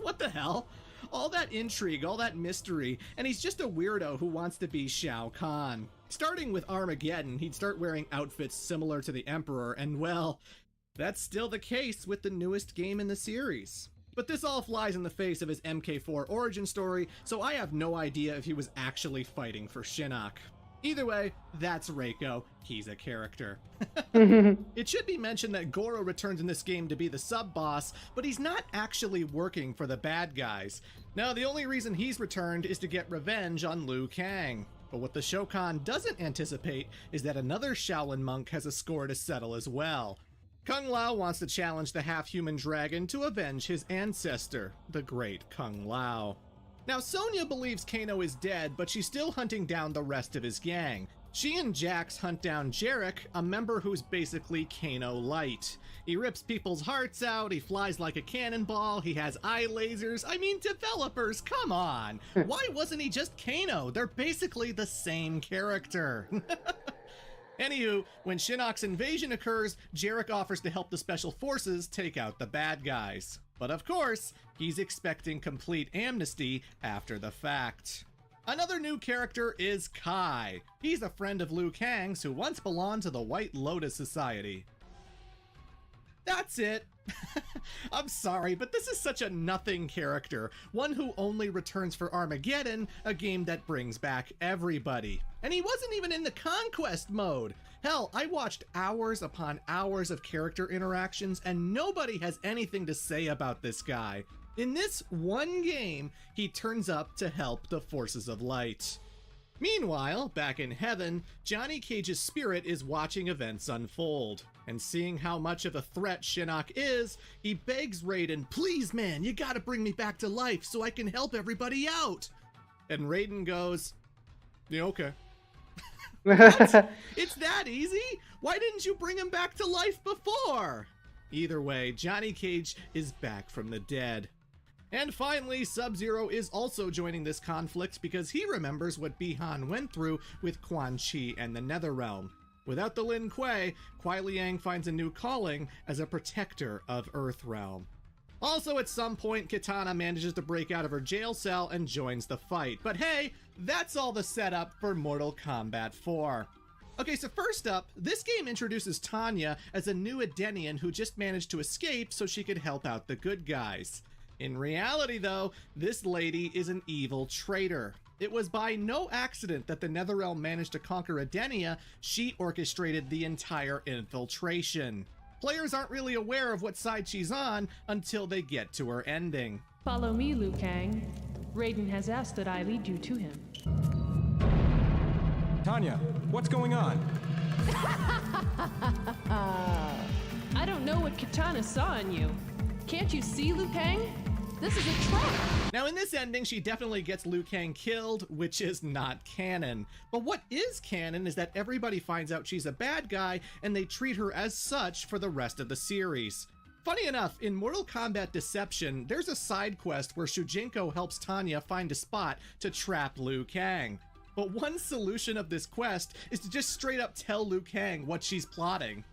What the hell? All that intrigue, all that mystery, and he's just a weirdo who wants to be Shao Kahn. Starting with Armageddon, he'd start wearing outfits similar to the Emperor, and well, that's still the case with the newest game in the series. But this all flies in the face of his MK4 origin story, so I have no idea if he was actually fighting for Shinnok. Either way, that's Reiko. He's a character. It should be mentioned that Goro returns in this game to be the sub-boss, but he's not actually working for the bad guys. Now, the only reason he's returned is to get revenge on Liu Kang. But what the Shokan doesn't anticipate is that another Shaolin monk has a score to settle as well. Kung Lao wants to challenge the half-human dragon to avenge his ancestor, the great Kung Lao. Now, Sonya believes Kano is dead, but she's still hunting down the rest of his gang. She and Jax hunt down Jarek, a member who's basically Kano light. He rips people's hearts out, he flies like a cannonball, he has eye lasers. I mean, developers, come on! Why wasn't he just Kano? They're basically the same character. Anywho, when Shinnok's invasion occurs, Jarek offers to help the Special Forces take out the bad guys. But of course, he's expecting complete amnesty after the fact. Another new character is Kai. He's a friend of Liu Kang's who once belonged to the White Lotus Society. That's it. I'm sorry, but this is such a nothing character, one who only returns for Armageddon, a game that brings back everybody. And he wasn't even in the conquest mode. Hell, I watched hours upon hours of character interactions and nobody has anything to say about this guy. In this one game, he turns up to help the forces of light. Meanwhile, back in heaven, Johnny Cage's spirit is watching events unfold. And seeing how much of a threat Shinnok is, he begs Raiden, "Please man, you gotta bring me back to life so I can help everybody out." And Raiden goes, "Yeah, okay." What? It's that easy? Why didn't you bring him back to life before? Either way, Johnny Cage is back from the dead. And finally, Sub-Zero is also joining this conflict because he remembers what Bi-Han went through with Quan Chi and the Netherrealm. Without the Lin Kuei, Kuai Liang finds a new calling as a protector of Earthrealm. Also, at some point, Kitana manages to break out of her jail cell and joins the fight. But hey, that's all the setup for Mortal Kombat 4. Okay, so first up, this game introduces Tanya as a new Edenian who just managed to escape so she could help out the good guys. In reality, though, this lady is an evil traitor. It was by no accident that the Netherrealm managed to conquer Edenia. She orchestrated the entire infiltration. Players aren't really aware of what side she's on until they get to her ending. Follow me, Liu Kang. Raiden has asked that I lead you to him. Tanya, what's going on? I don't know what Kitana saw in you. Can't you see, Liu Kang? This is a trap! Now in this ending, she definitely gets Liu Kang killed, which is not canon. But what is canon is that everybody finds out she's a bad guy, and they treat her as such for the rest of the series. Funny enough, in Mortal Kombat Deception, there's a side quest where Shujinko helps Tanya find a spot to trap Liu Kang. But one solution of this quest is to just straight up tell Liu Kang what she's plotting.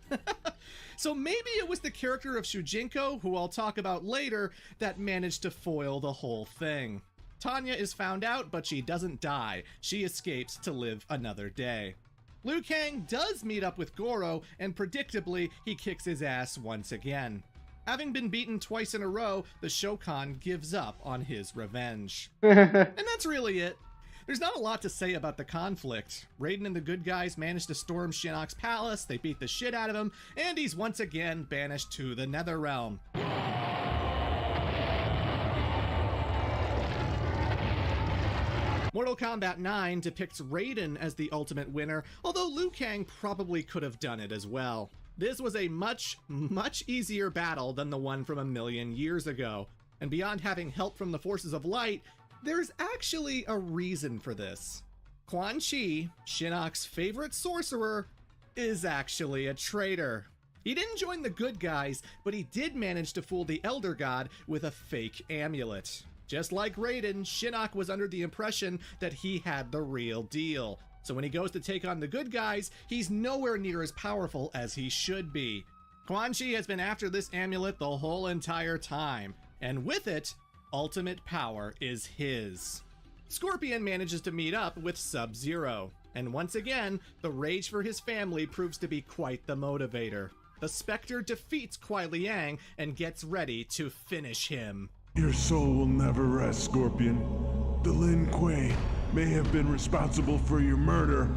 So maybe it was the character of Shujinko, who I'll talk about later, that managed to foil the whole thing. Tanya is found out, but she doesn't die. She escapes to live another day. Liu Kang does meet up with Goro, and predictably, he kicks his ass once again. Having been beaten twice in a row, the Shokan gives up on his revenge. And that's really it. There's not a lot to say about the conflict. Raiden and the good guys manage to storm Shinnok's palace, they beat the shit out of him, and he's once again banished to the Netherrealm. Mortal Kombat 9 depicts Raiden as the ultimate winner, although Liu Kang probably could have done it as well. This was a much, much easier battle than the one from a million years ago. And beyond having help from the forces of light, there's actually a reason for this. Quan Chi, Shinnok's favorite sorcerer, is actually a traitor. He didn't join the good guys, but he did manage to fool the Elder God with a fake amulet. Just like Raiden, Shinnok was under the impression that he had the real deal. So when he goes to take on the good guys, he's nowhere near as powerful as he should be. Quan Chi has been after this amulet the whole entire time, and with it, ultimate power is his. Scorpion manages to meet up with Sub-Zero, and once again, the rage for his family proves to be quite the motivator. The Spectre defeats Kuai Liang and gets ready to finish him. Your soul will never rest, Scorpion. The Lin Kuei may have been responsible for your murder,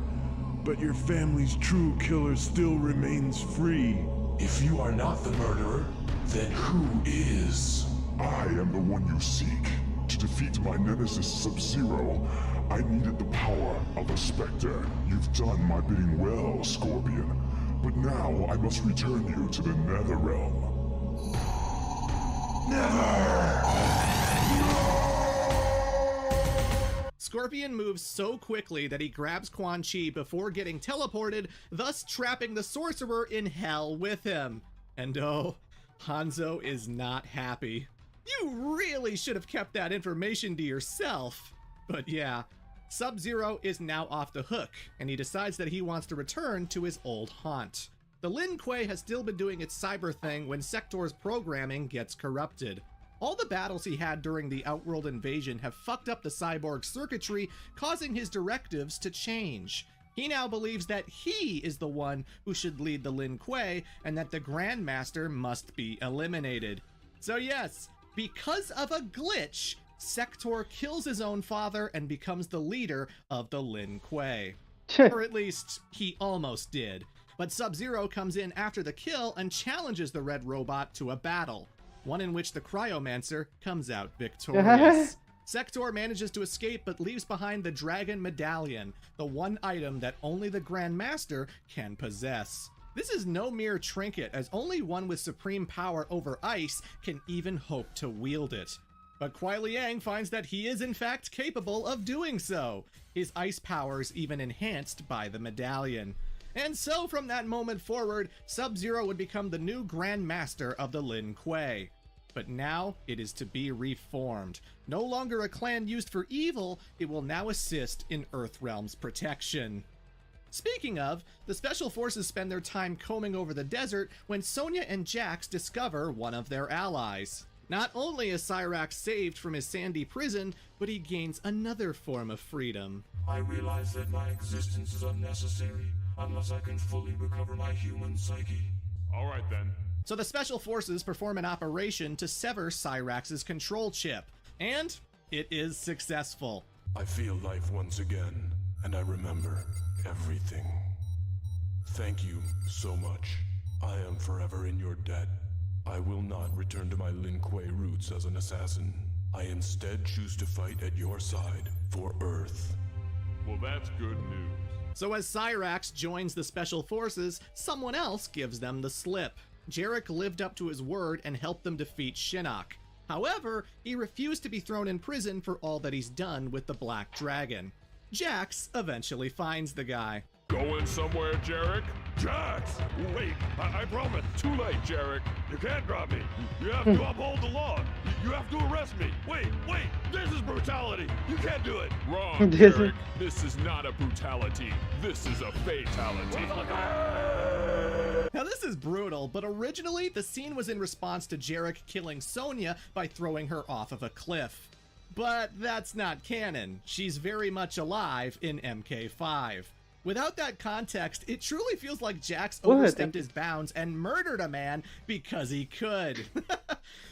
but your family's true killer still remains free. If you are not the murderer, then who is? I am the one you seek. To defeat my nemesis Sub-Zero, I needed the power of a Spectre. You've done my bidding well, Scorpion. But now I must return you to the Netherrealm. Scorpion moves so quickly that he grabs Quan Chi before getting teleported, thus trapping the sorcerer in hell with him. And oh, Hanzo is not happy. You really should have kept that information to yourself. But yeah, Sub-Zero is now off the hook, and he decides that he wants to return to his old haunt. The Lin Kuei has still been doing its cyber thing when Sector's programming gets corrupted. All the battles he had during the Outworld invasion have fucked up the cyborg circuitry, causing his directives to change. He now believes that he is the one who should lead the Lin Kuei, and that the Grandmaster must be eliminated. So yes, because of a glitch, Sector kills his own father and becomes the leader of the Lin Kuei. Or at least, he almost did. But Sub-Zero comes in after the kill and challenges the Red Robot to a battle, one in which the Cryomancer comes out victorious. Sector manages to escape but leaves behind the Dragon Medallion, the one item that only the Grandmaster can possess. This is no mere trinket, as only one with supreme power over ice can even hope to wield it. But Kuai Liang finds that he is in fact capable of doing so, his ice powers even enhanced by the medallion. And so from that moment forward, Sub-Zero would become the new Grand Master of the Lin Kuei. But now it is to be reformed. No longer a clan used for evil, it will now assist in Earthrealm's protection. Speaking of, the Special Forces spend their time combing over the desert when Sonya and Jax discover one of their allies. Not only is Cyrax saved from his sandy prison, but he gains another form of freedom. I realize that my existence is unnecessary unless I can fully recover my human psyche. All right then. So the Special Forces perform an operation to sever Cyrax's control chip, and it is successful. I feel life once again, and I remember everything. Thank you so much. I am forever in your debt. I will not return to my Lin Kuei roots as an assassin. I instead choose to fight at your side for Earth. Well, that's good news. So as Cyrax joins the Special Forces, someone else gives them the slip. Jarek lived up to his word and helped them defeat Shinnok. However, he refused to be thrown in prison for all that he's done with the Black Dragon. Jax eventually finds the guy. Going somewhere, Jarek? Jax! Wait, I promise. Too late, Jarek. You can't drop me. You have to uphold the law. You have to arrest me. Wait. This is brutality. You can't do it. Wrong, Jarek. This is not a brutality. This is a fatality. Now this is brutal, but originally the scene was in response to Jarek killing Sonya by throwing her off of a cliff. But that's not canon. She's very much alive in MK5. Without that context, it truly feels like Jax What? overstepped his bounds and murdered a man because he could.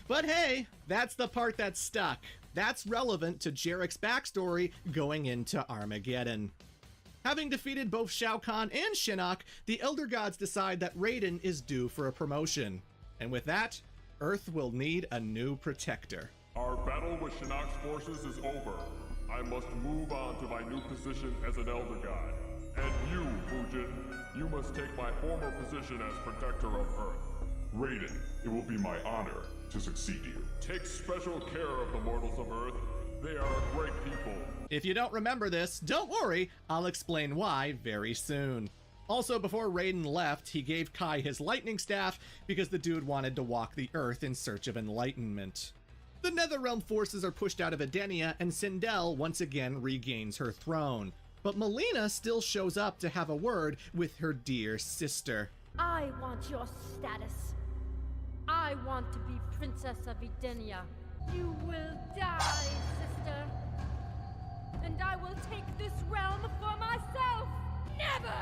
But hey, that's the part that stuck. That's relevant to Jarek's backstory going into Armageddon. Having defeated both Shao Kahn and Shinnok, the Elder Gods decide that Raiden is due for a promotion. And with that, Earth will need a new protector. Our battle with Shinnok's forces is over. I must move on to my new position as an Elder God. And you, Fujin, you must take my former position as protector of Earth. Raiden, it will be my honor to succeed you. Take special care of the mortals of Earth. They are great people. If you don't remember this, don't worry, I'll explain why very soon. Also, before Raiden left, he gave Kai his lightning staff because the dude wanted to walk the Earth in search of enlightenment. The Netherrealm forces are pushed out of Edenia, and Sindel once again regains her throne. But Melina still shows up to have a word with her dear sister. I want your status. I want to be Princess of Edenia. You will die, sister. And I will take this realm for myself. Never!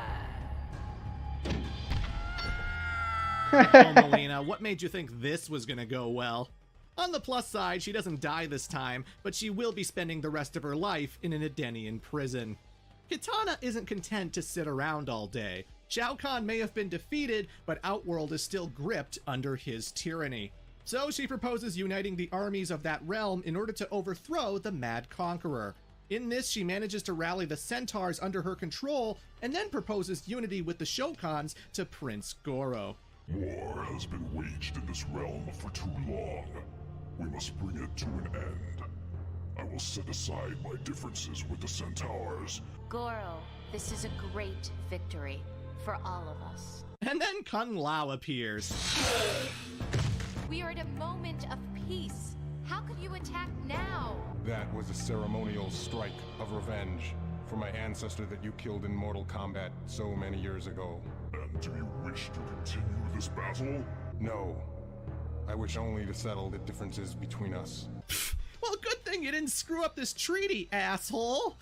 Oh, Melina, what made you think this was gonna go well? On the plus side, she doesn't die this time, but she will be spending the rest of her life in an Edenian prison. Kitana isn't content to sit around all day. Shao Kahn may have been defeated, but Outworld is still gripped under his tyranny. So she proposes uniting the armies of that realm in order to overthrow the Mad Conqueror. In this, she manages to rally the centaurs under her control, and then proposes unity with the Shokans to Prince Goro. War has been waged in this realm for too long. We must bring it to an end. I will set aside my differences with the centaurs. Goro, this is a great victory for all of us. And then Kung Lao appears. We are at a moment of peace. How could you attack now? That was a ceremonial strike of revenge for my ancestor that you killed in mortal combat so many years ago. And do you wish to continue this battle? No. I wish only to settle the differences between us. Well, good thing you didn't screw up this treaty, asshole!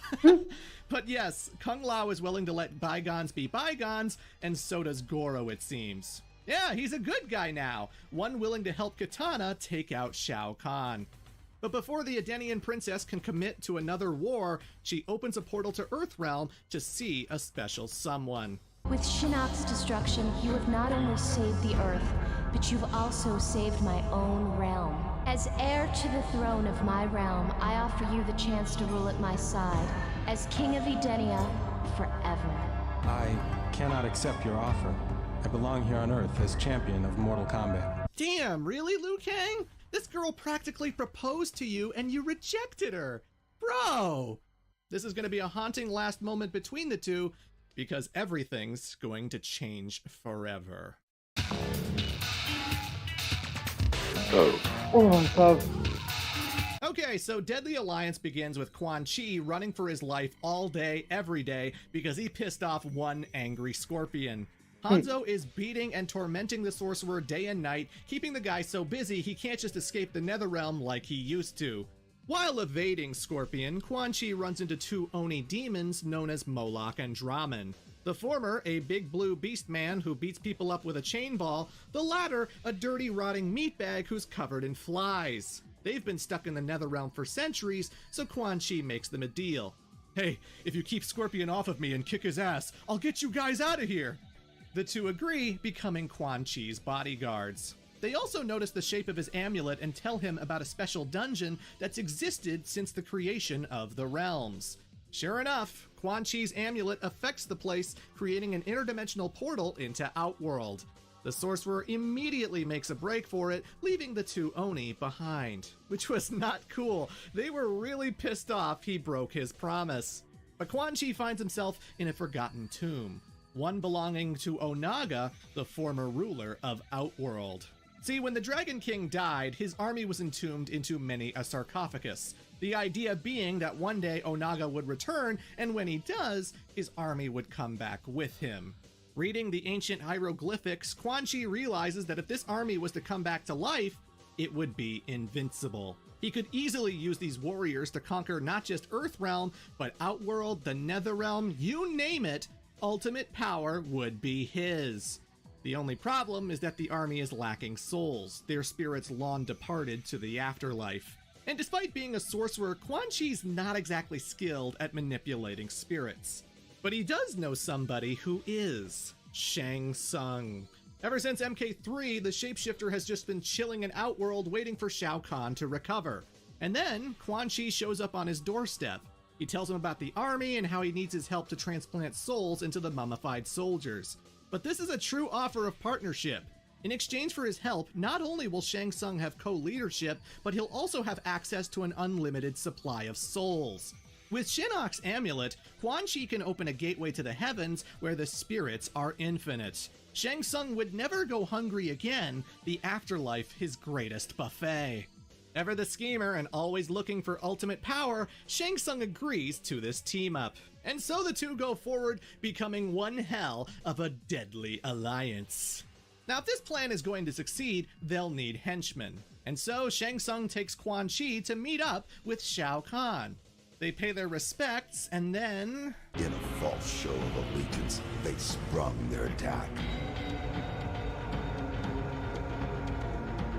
But yes, Kung Lao is willing to let bygones be bygones, and so does Goro, it seems. Yeah, he's a good guy now, one willing to help Kitana take out Shao Kahn. But before the Edenian princess can commit to another war, she opens a portal to Earthrealm to see a special someone. With Shinnok's destruction, you have not only saved the Earth, but you've also saved my own realm. As heir to the throne of my realm, I offer you the chance to rule at my side, as King of Edenia, forever. I cannot accept your offer. I belong here on Earth as champion of Mortal Kombat. Damn, really, Liu Kang? This girl practically proposed to you and you rejected her. Bro! This is going to be a haunting last moment between the two, because everything's going to change forever. Okay, so Deadly Alliance begins with Quan Chi running for his life all day, every day, because he pissed off one angry scorpion. Hanzo is beating and tormenting the sorcerer day and night, keeping the guy so busy he can't just escape the Netherrealm like he used to. While evading Scorpion, Quan Chi runs into two Oni demons known as Moloch and Draman. The former, a big blue beast man who beats people up with a chain ball, the latter, a dirty rotting meatbag who's covered in flies. They've been stuck in the Netherrealm for centuries, so Quan Chi makes them a deal. Hey, if you keep Scorpion off of me and kick his ass, I'll get you guys out of here! The two agree, becoming Quan Chi's bodyguards. They also notice the shape of his amulet and tell him about a special dungeon that's existed since the creation of the realms. Sure enough, Quan Chi's amulet affects the place, creating an interdimensional portal into Outworld. The sorcerer immediately makes a break for it, leaving the two Oni behind. Which was not cool. They were really pissed off he broke his promise. But Quan Chi finds himself in a forgotten tomb, one belonging to Onaga, the former ruler of Outworld. See, when the Dragon King died, his army was entombed into many a sarcophagus. The idea being that one day Onaga would return, and when he does, his army would come back with him. Reading the ancient hieroglyphics, Quan Chi realizes that if this army was to come back to life, it would be invincible. He could easily use these warriors to conquer not just Earthrealm, but Outworld, the Netherrealm, you name it, ultimate power would be his. The only problem is that the army is lacking souls, their spirits long departed to the afterlife. And despite being a sorcerer, Quan Chi's not exactly skilled at manipulating spirits. But he does know somebody who is, Shang Tsung. Ever since MK3, the shapeshifter has just been chilling in Outworld waiting for Shao Kahn to recover. And then, Quan Chi shows up on his doorstep. He tells him about the army and how he needs his help to transplant souls into the mummified soldiers. But this is a true offer of partnership. In exchange for his help, not only will Shang Tsung have co-leadership, but he'll also have access to an unlimited supply of souls. With Shinnok's amulet, Quan Chi can open a gateway to the heavens where the spirits are infinite. Shang Tsung would never go hungry again, the afterlife his greatest buffet. Ever the schemer and always looking for ultimate power, Shang Tsung agrees to this team-up. And so the two go forward, becoming one hell of a deadly alliance. Now, if this plan is going to succeed, they'll need henchmen. And so Shang Tsung takes Quan Chi to meet up with Shao Kahn. They pay their respects, and then... in a false show of allegiance, they sprung their attack.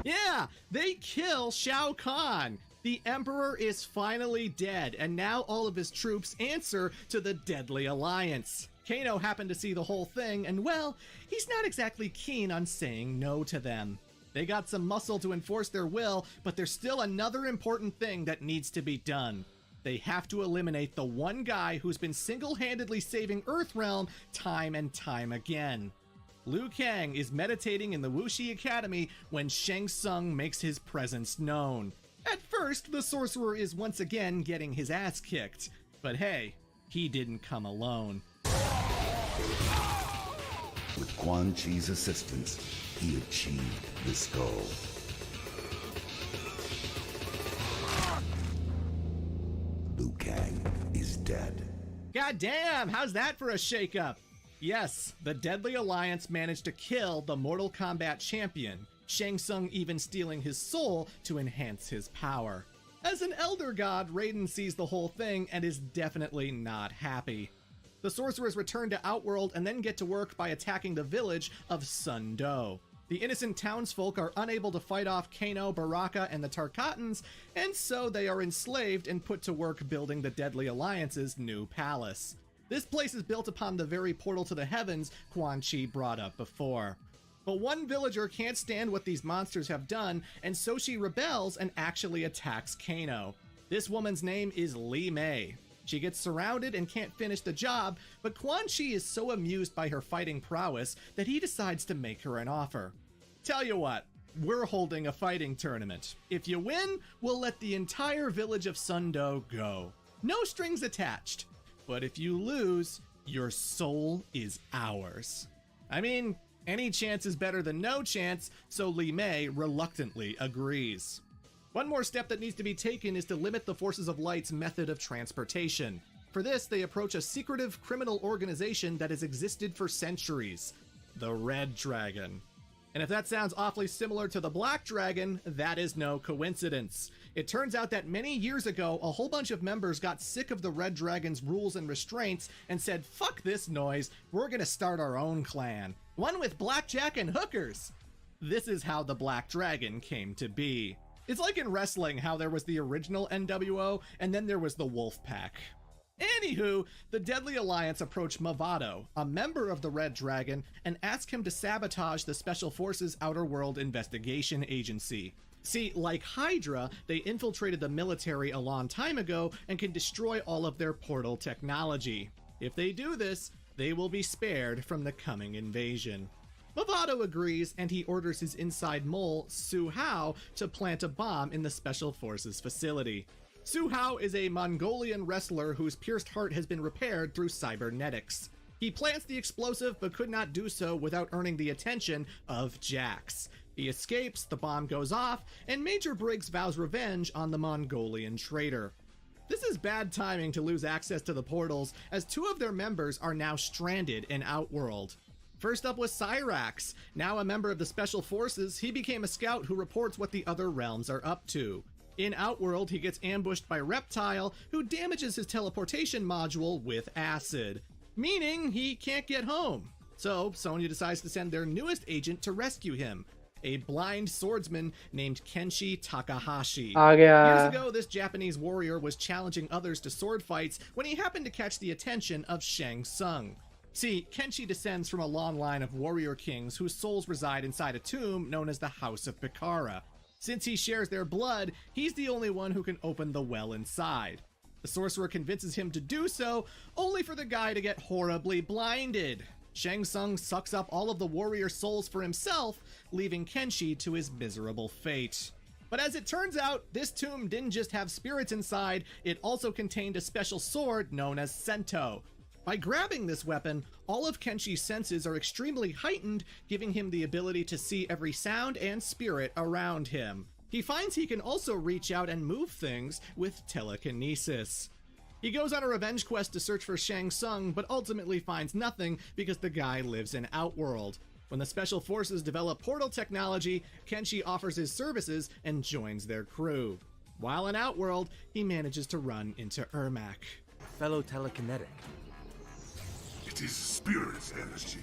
Yeah, they kill Shao Kahn. The Emperor is finally dead, and now all of his troops answer to the Deadly Alliance. Kano happened to see the whole thing, and well, he's not exactly keen on saying no to them. They got some muscle to enforce their will, but there's still another important thing that needs to be done. They have to eliminate the one guy who's been single-handedly saving Earthrealm time and time again. Liu Kang is meditating in the Wuxi Academy when Shang Tsung makes his presence known. At first, the sorcerer is once again getting his ass kicked. But hey, he didn't come alone. With Quan Chi's assistance, he achieved this goal. Liu Kang is dead. Goddamn, how's that for a shakeup? Yes, the Deadly Alliance managed to kill the Mortal Kombat champion, Shang Tsung even stealing his soul to enhance his power. As an Elder God, Raiden sees the whole thing and is definitely not happy. The sorcerers return to Outworld and then get to work by attacking the village of Sun Do. The innocent townsfolk are unable to fight off Kano, Baraka, and the Tarkatans, and so they are enslaved and put to work building the Deadly Alliance's new palace. This place is built upon the very portal to the heavens Quan Chi brought up before. But one villager can't stand what these monsters have done, and so she rebels and actually attacks Kano. This woman's name is Li Mei. She gets surrounded and can't finish the job, but Quan Chi is so amused by her fighting prowess that he decides to make her an offer. Tell you what, we're holding a fighting tournament. If you win, we'll let the entire village of Sun Do go. No strings attached. But if you lose, your soul is ours. I mean, any chance is better than no chance, so Li Mei reluctantly agrees. One more step that needs to be taken is to limit the Forces of Light's method of transportation. For this, they approach a secretive criminal organization that has existed for centuries, the Red Dragon. And if that sounds awfully similar to the Black Dragon, that is no coincidence. It turns out that many years ago, a whole bunch of members got sick of the Red Dragon's rules and restraints and said, fuck this noise, we're gonna start our own clan. One with blackjack and hookers. This is how the Black Dragon came to be. It's like in wrestling how there was the original NWO and then there was the Wolf Pack. Anywho, the Deadly Alliance approach Mavado, a member of the Red Dragon, and ask him to sabotage the Special Forces Outer World Investigation Agency. See, like Hydra, they infiltrated the military a long time ago and can destroy all of their portal technology. If they do this, they will be spared from the coming invasion. Mavado agrees, and he orders his inside mole, Su Hao, to plant a bomb in the Special Forces facility. Su Hao is a Mongolian wrestler whose pierced heart has been repaired through cybernetics. He plants the explosive but could not do so without earning the attention of Jax. He escapes, the bomb goes off, and Major Briggs vows revenge on the Mongolian traitor. This is bad timing to lose access to the portals, as two of their members are now stranded in Outworld. First up was Cyrax. Now a member of the Special Forces, he became a scout who reports what the other realms are up to. In Outworld, he gets ambushed by Reptile, who damages his teleportation module with acid. meaning he can't get home. So Sonya decides to send their newest agent to rescue him, a blind swordsman named Kenshi Takahashi. आ गया. Years ago, this Japanese warrior was challenging others to sword fights when he happened to catch the attention of Shang Tsung. See, Kenshi descends from a long line of warrior kings whose souls reside inside a tomb known as the House of Pikara. Since he shares their blood, he's the only one who can open the well inside. The sorcerer convinces him to do so, only for the guy to get horribly blinded. Shang Tsung sucks up all of the warrior souls for himself, leaving Kenshi to his miserable fate. But as it turns out, this tomb didn't just have spirits inside, it also contained a special sword known as Sento. By grabbing this weapon, all of Kenshi's senses are extremely heightened, giving him the ability to see every sound and spirit around him. He finds he can also reach out and move things with telekinesis. He goes on a revenge quest to search for Shang Tsung, but ultimately finds nothing because the guy lives in Outworld. When the Special Forces develop portal technology, Kenshi offers his services and joins their crew. While in Outworld, he manages to run into Ermac. Fellow telekinetic. It is spirit energy.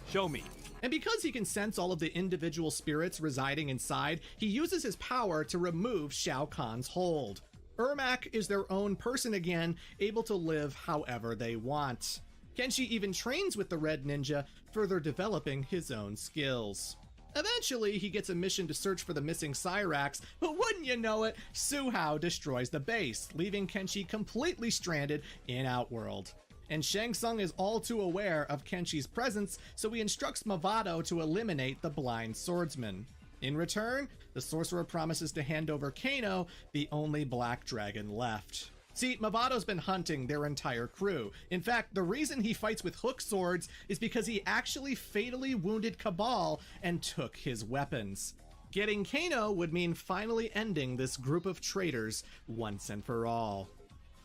Show me. And because he can sense all of the individual spirits residing inside, he uses his power to remove Shao Kahn's hold. Ermac is their own person again, able to live however they want. Kenshi even trains with the Red Ninja, further developing his own skills. Eventually, he gets a mission to search for the missing Cyrax, but wouldn't you know it, Suhao destroys the base, leaving Kenshi completely stranded in Outworld. And Shang Tsung is all too aware of Kenshi's presence, so he instructs Mavado to eliminate the blind swordsman. In return, the sorcerer promises to hand over Kano, the only black dragon left. See, Mavado's been hunting their entire crew. In fact, the reason he fights with hook swords is because he actually fatally wounded Cabal and took his weapons. Getting Kano would mean finally ending this group of traitors once and for all.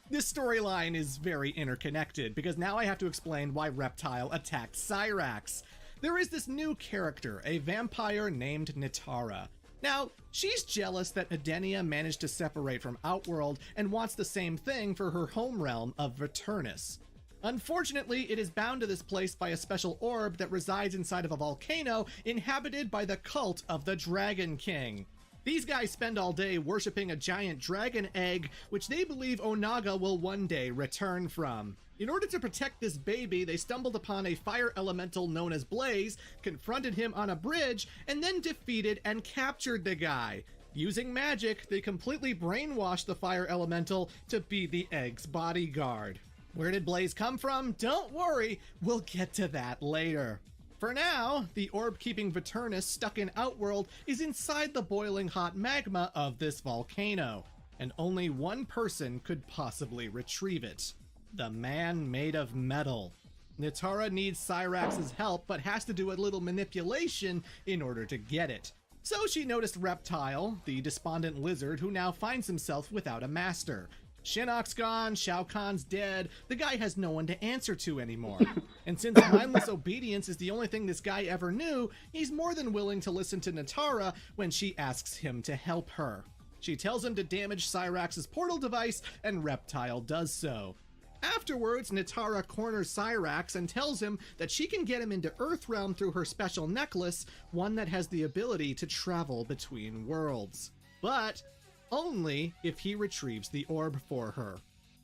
This storyline is very interconnected because now I have to explain why Reptile attacked Cyrax. There is this new character, a vampire named Nitara. Now, she's jealous that Edenia managed to separate from Outworld and wants the same thing for her home realm of Veternus. Unfortunately, it is bound to this place by a special orb that resides inside of a volcano inhabited by the cult of the Dragon King. These guys spend all day worshipping a giant dragon egg, which they believe Onaga will one day return from. In order to protect this baby, they stumbled upon a fire elemental known as Blaze, confronted him on a bridge, and then defeated and captured the guy. Using magic, they completely brainwashed the fire elemental to be the egg's bodyguard. Where did Blaze come from? Don't worry, we'll get to that later. For now, the orb keeping Veternus stuck in Outworld is inside the boiling hot magma of this volcano, and only one person could possibly retrieve it. The man made of metal. Nitara needs Cyrax's help, but has to do a little manipulation in order to get it. So she noticed Reptile, the despondent lizard who now finds himself without a master. Shinnok's gone, Shao Kahn's dead, the guy has no one to answer to anymore. And since mindless obedience is the only thing this guy ever knew, he's more than willing to listen to Nitara when she asks him to help her. She tells him to damage Cyrax's portal device, and Reptile does so. Afterwards, Nitara corners Cyrax and tells him that she can get him into Earthrealm through her special necklace, one that has the ability to travel between worlds. But only if he retrieves the orb for her.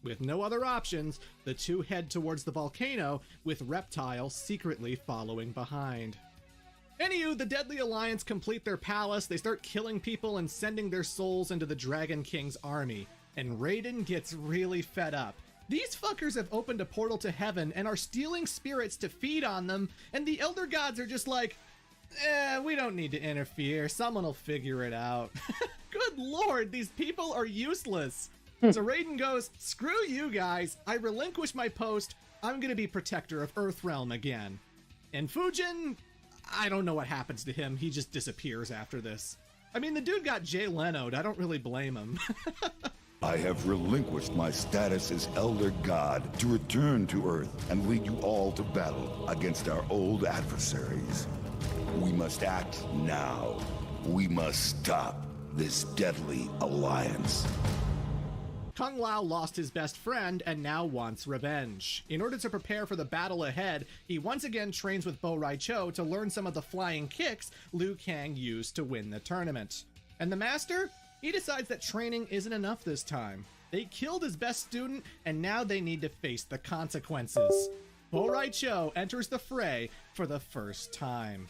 With no other options, the two head towards the volcano, with Reptile secretly following behind. Anywho, the Deadly Alliance complete their palace, they start killing people and sending their souls into the Dragon King's army. And Raiden gets really fed up. These fuckers have opened a portal to heaven and are stealing spirits to feed on them, and the Elder Gods are just like, we don't need to interfere, someone will figure it out. Good lord, these people are useless. So Raiden goes, screw you guys, I relinquish my post, I'm gonna be protector of Earthrealm again. And Fujin, I don't know what happens to him, he just disappears after this. I mean, the dude got Jay Leno'd, I don't really blame him. I have relinquished my status as Elder God to return to Earth and lead you all to battle against our old adversaries. We must act now. We must stop this deadly alliance. Kung Lao lost his best friend and now wants revenge. In order to prepare for the battle ahead, he once again trains with Bo Rai Cho to learn some of the flying kicks Liu Kang used to win the tournament. And the master? He decides that training isn't enough this time. They killed his best student, and now they need to face the consequences. Bo Rai Cho enters the fray for the first time.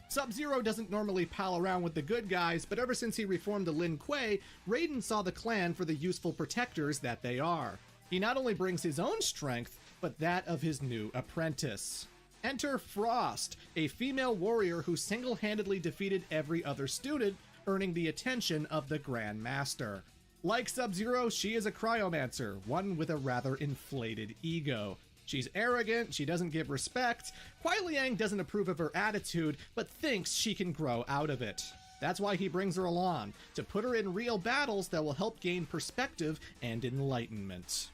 Sub-Zero doesn't normally pal around with the good guys, but ever since he reformed the Lin Kuei, Raiden saw the clan for the useful protectors that they are. He not only brings his own strength, but that of his new apprentice. Enter Frost, a female warrior who single-handedly defeated every other student, earning the attention of the Grand Master. Like Sub-Zero, she is a cryomancer, one with a rather inflated ego. She's arrogant, she doesn't give respect, Kuai Liang doesn't approve of her attitude, but thinks she can grow out of it. That's why he brings her along, to put her in real battles that will help gain perspective and enlightenment.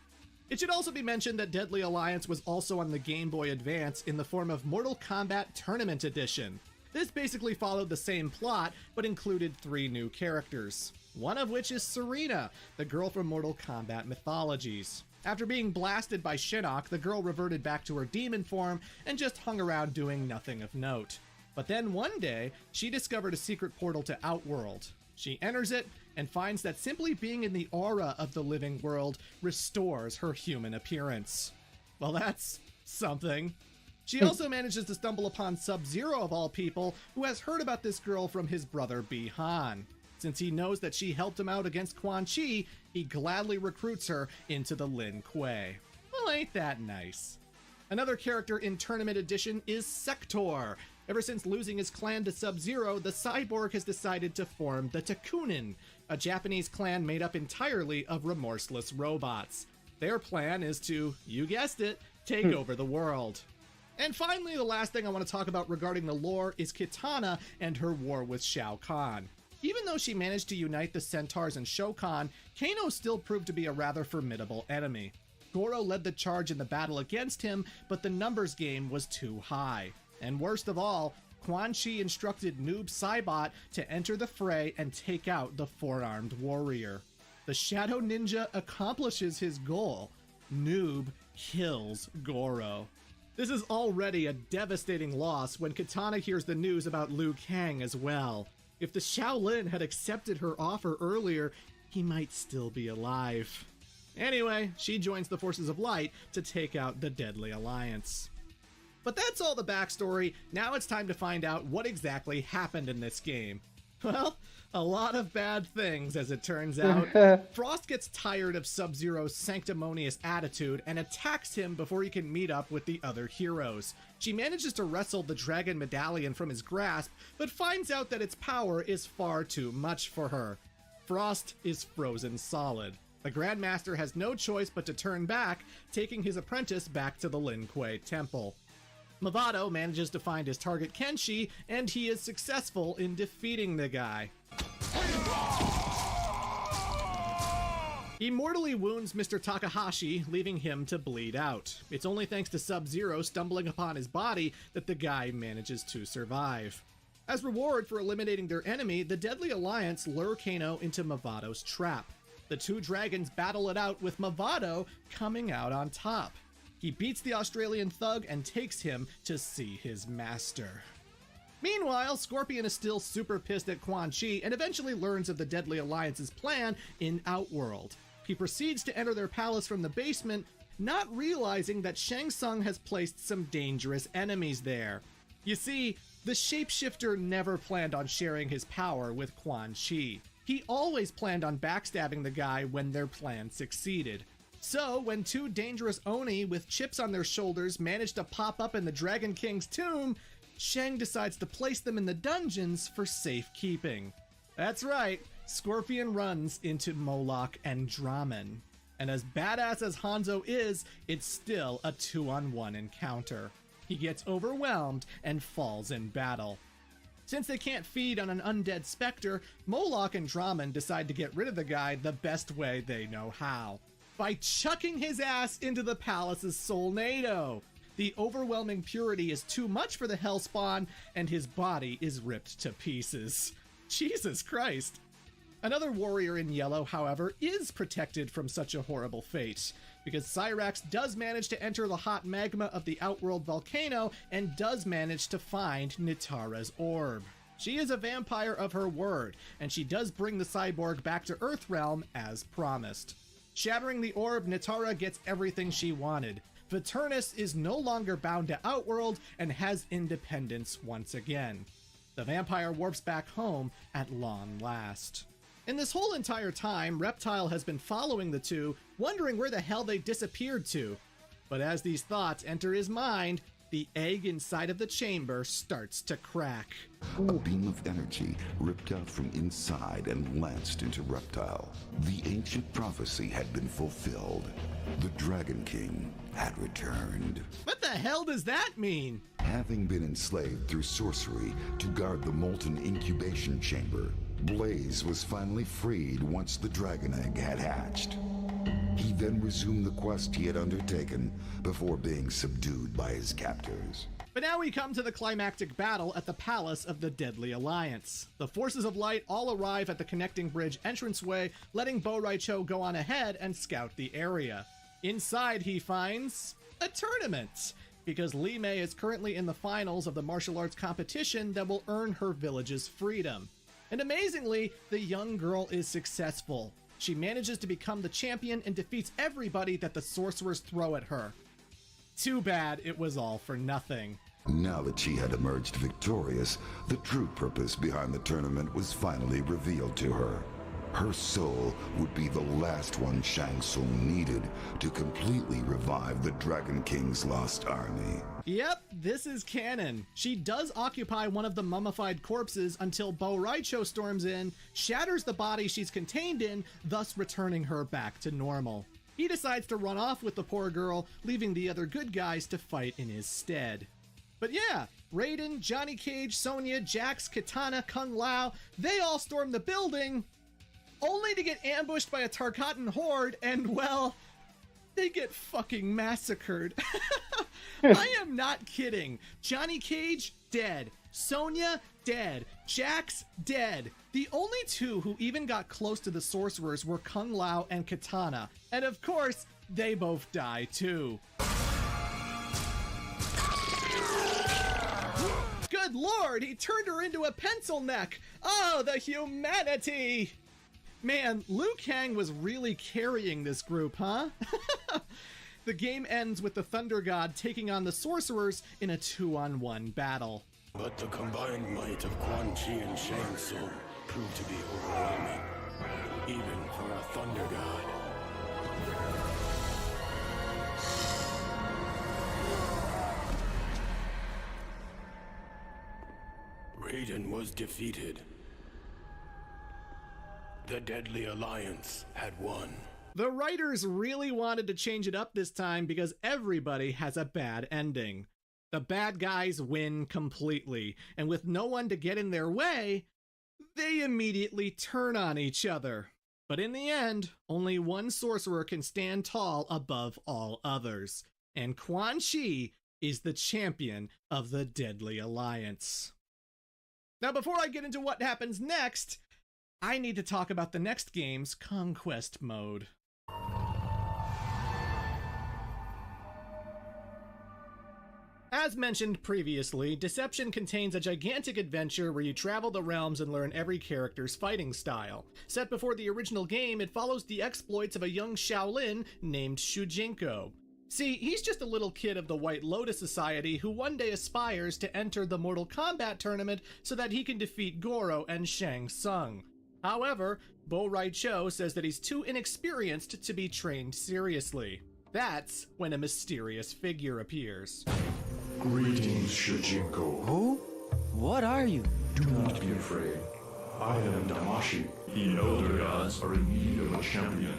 It should also be mentioned that Deadly Alliance was also on the Game Boy Advance in the form of Mortal Kombat Tournament Edition. This basically followed the same plot, but included 3 new characters. One of which is Serena, the girl from Mortal Kombat Mythologies. After being blasted by Shinnok, the girl reverted back to her demon form and just hung around doing nothing of note. But then one day, she discovered a secret portal to Outworld. She enters it and finds that simply being in the aura of the living world restores her human appearance. Well, that's something. She also manages to stumble upon Sub-Zero of all people, who has heard about this girl from his brother Bi-Han. Since he knows that she helped him out against Quan Chi, he gladly recruits her into the Lin Kuei. Well, ain't that nice? Another character in Tournament Edition is Sector. Ever since losing his clan to Sub-Zero, the cyborg has decided to form the Takunin, a Japanese clan made up entirely of remorseless robots. Their plan is to, you guessed it, take over the world. And finally, the last thing I want to talk about regarding the lore is Kitana and her war with Shao Kahn. Even though she managed to unite the Centaurs and Shokan, Kano still proved to be a rather formidable enemy. Goro led the charge in the battle against him, but the numbers game was too high. And worst of all, Quan Chi instructed Noob Saibot to enter the fray and take out the 4-armed warrior. The Shadow Ninja accomplishes his goal. Noob kills Goro. This is already a devastating loss when Kitana hears the news about Liu Kang as well. If the Shaolin had accepted her offer earlier, he might still be alive. Anyway, she joins the Forces of Light to take out the Deadly Alliance. But that's all the backstory. Now it's time to find out what exactly happened in this game. Well, a lot of bad things, as it turns out. Frost gets tired of Sub-Zero's sanctimonious attitude and attacks him before he can meet up with the other heroes. She manages to wrestle the Dragon Medallion from his grasp, but finds out that its power is far too much for her. Frost is frozen solid. The Grandmaster has no choice but to turn back, taking his apprentice back to the Lin Kuei Temple. Movado manages to find his target Kenshi, and he is successful in defeating the guy. He mortally wounds Mr. Takahashi, leaving him to bleed out. It's only thanks to Sub-Zero stumbling upon his body that the guy manages to survive. As reward for eliminating their enemy, the Deadly Alliance lure Kano into Movado's trap. The 2 dragons battle it out with Movado coming out on top. He beats the Australian thug and takes him to see his master. Meanwhile, Scorpion is still super pissed at Quan Chi and eventually learns of the Deadly Alliance's plan in Outworld. He proceeds to enter their palace from the basement, not realizing that Shang Tsung has placed some dangerous enemies there. You see, the shapeshifter never planned on sharing his power with Quan Chi. He always planned on backstabbing the guy when their plan succeeded. So, when 2 dangerous Oni with chips on their shoulders manage to pop up in the Dragon King's tomb, Shang decides to place them in the dungeons for safekeeping. That's right, Scorpion runs into Moloch and Draman. And as badass as Hanzo is, it's still a 2-on-1 encounter. He gets overwhelmed and falls in battle. Since they can't feed on an undead specter, Moloch and Draman decide to get rid of the guy the best way they know how. By chucking his ass into the palace's Solnado. The overwhelming purity is too much for the Hellspawn, and his body is ripped to pieces. Jesus Christ. Another warrior in yellow, however, is protected from such a horrible fate, because Cyrax does manage to enter the hot magma of the Outworld volcano and does manage to find Nitara's orb. She is a vampire of her word, and she does bring the cyborg back to Earthrealm as promised. Shattering the orb, Nitara gets everything she wanted. Viternus is no longer bound to Outworld and has independence once again. The vampire warps back home at long last. In this whole entire time, Reptile has been following the two, wondering where the hell they disappeared to. But as these thoughts enter his mind, the egg inside of the chamber starts to crack. A beam of energy ripped out from inside and lanced into Reptile. The ancient prophecy had been fulfilled. The Dragon King had returned. What the hell does that mean? Having been enslaved through sorcery to guard the molten incubation chamber, Blaze was finally freed once the dragon egg had hatched. He then resumed the quest he had undertaken before being subdued by his captors. But now we come to the climactic battle at the Palace of the Deadly Alliance. The forces of light all arrive at the connecting bridge entranceway, letting Bo Raicho go on ahead and scout the area. Inside he finds a tournament, because Li Mei is currently in the finals of the martial arts competition that will earn her village's freedom. And amazingly, the young girl is successful. She manages to become the champion and defeats everybody that the sorcerers throw at her. Too bad it was all for nothing. Now that she had emerged victorious, the true purpose behind the tournament was finally revealed to her. Her soul would be the last one Shang Tsung needed to completely revive the Dragon King's lost army. Yep, this is canon. She does occupy one of the mummified corpses until Bo Raicho storms in, shatters the body she's contained in, thus returning her back to normal. He decides to run off with the poor girl, leaving the other good guys to fight in his stead. But yeah, Raiden, Johnny Cage, Sonya, Jax, Katana, Kung Lao, they all storm the building, only to get ambushed by a Tarkatan horde, and well, they get fucking massacred. I am not kidding. Johnny Cage, dead. Sonya, dead. Jax, dead. The only two who even got close to the sorcerers were Kung Lao and Katana, and of course, they both die too. Good lord, he turned her into a pencil neck! Oh, the humanity! Man, Liu Kang was really carrying this group, huh? The game ends with the Thunder God taking on the sorcerers in a 2-on-1 battle. But the combined might of Quan Chi and Shang Tsung proved to be overwhelming, even for a Thunder God. Raiden was defeated. The Deadly Alliance had won. The writers really wanted to change it up this time because everybody has a bad ending. The bad guys win completely, and with no one to get in their way, they immediately turn on each other. But in the end, only one sorcerer can stand tall above all others, and Quan Chi is the champion of the Deadly Alliance. Now, before I get into what happens next, I need to talk about the next game's Conquest Mode. As mentioned previously, Deception contains a gigantic adventure where you travel the realms and learn every character's fighting style. Set before the original game, it follows the exploits of a young Shaolin named Shujinko. See, he's just a little kid of the White Lotus Society who one day aspires to enter the Mortal Kombat tournament so that he can defeat Goro and Shang Tsung. However, Bo Raicho says that he's too inexperienced to be trained seriously. That's when a mysterious figure appears. Greetings, Shujinko. Who? What are you? Do not be afraid. I am Damashi. The Elder Gods are in need of a champion.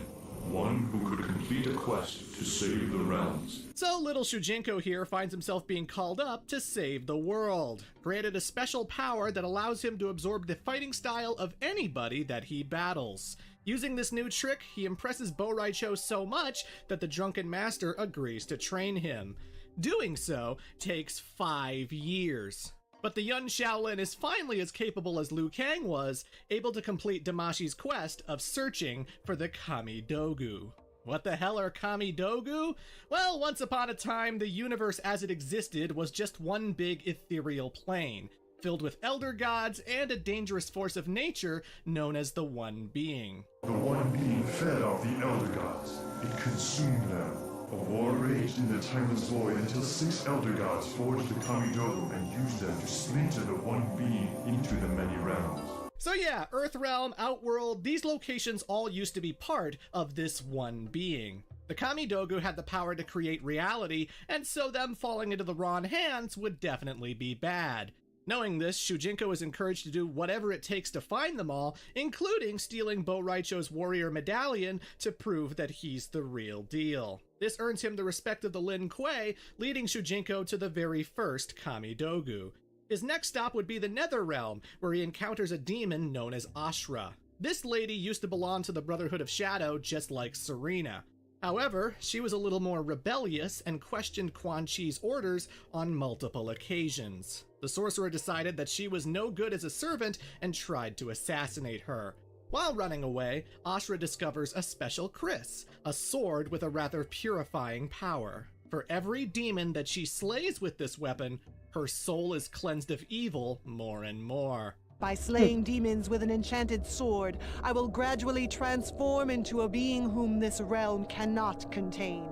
One who could complete a quest to save the realms. So little Shujinko here finds himself being called up to save the world, granted a special power that allows him to absorb the fighting style of anybody that he battles. Using this new trick, he impresses Bo Raicho so much that the Drunken Master agrees to train him. Doing so takes 5 years. But the young Shaolin is finally as capable as Liu Kang was, able to complete Damashi's quest of searching for the Kami Dogu. What the hell are Kami Dogu? Well, once upon a time, the universe as it existed was just one big ethereal plane, filled with elder gods and a dangerous force of nature known as the One Being. The One Being fed off the Elder Gods. It consumed them. A war raged in the timeless void until 6 Elder Gods forged the Kamidogu and used them to splinter the One Being into the many realms. So yeah, Earthrealm, Outworld, these locations all used to be part of this One Being. The Kamidogu had the power to create reality, and so them falling into the wrong hands would definitely be bad. Knowing this, Shujinko is encouraged to do whatever it takes to find them all, including stealing Bo Raicho's warrior medallion to prove that he's the real deal. This earns him the respect of the Lin Kuei, leading Shujinko to the very first Kamidogu. His next stop would be the Netherrealm, where he encounters a demon known as Ashra. This lady used to belong to the Brotherhood of Shadow just like Serena. However, she was a little more rebellious and questioned Quan Chi's orders on multiple occasions. The sorcerer decided that she was no good as a servant and tried to assassinate her. While running away, Ashra discovers a special kris, a sword with a rather purifying power. For every demon that she slays with this weapon, her soul is cleansed of evil more and more. By slaying demons with an enchanted sword, I will gradually transform into a being whom this realm cannot contain.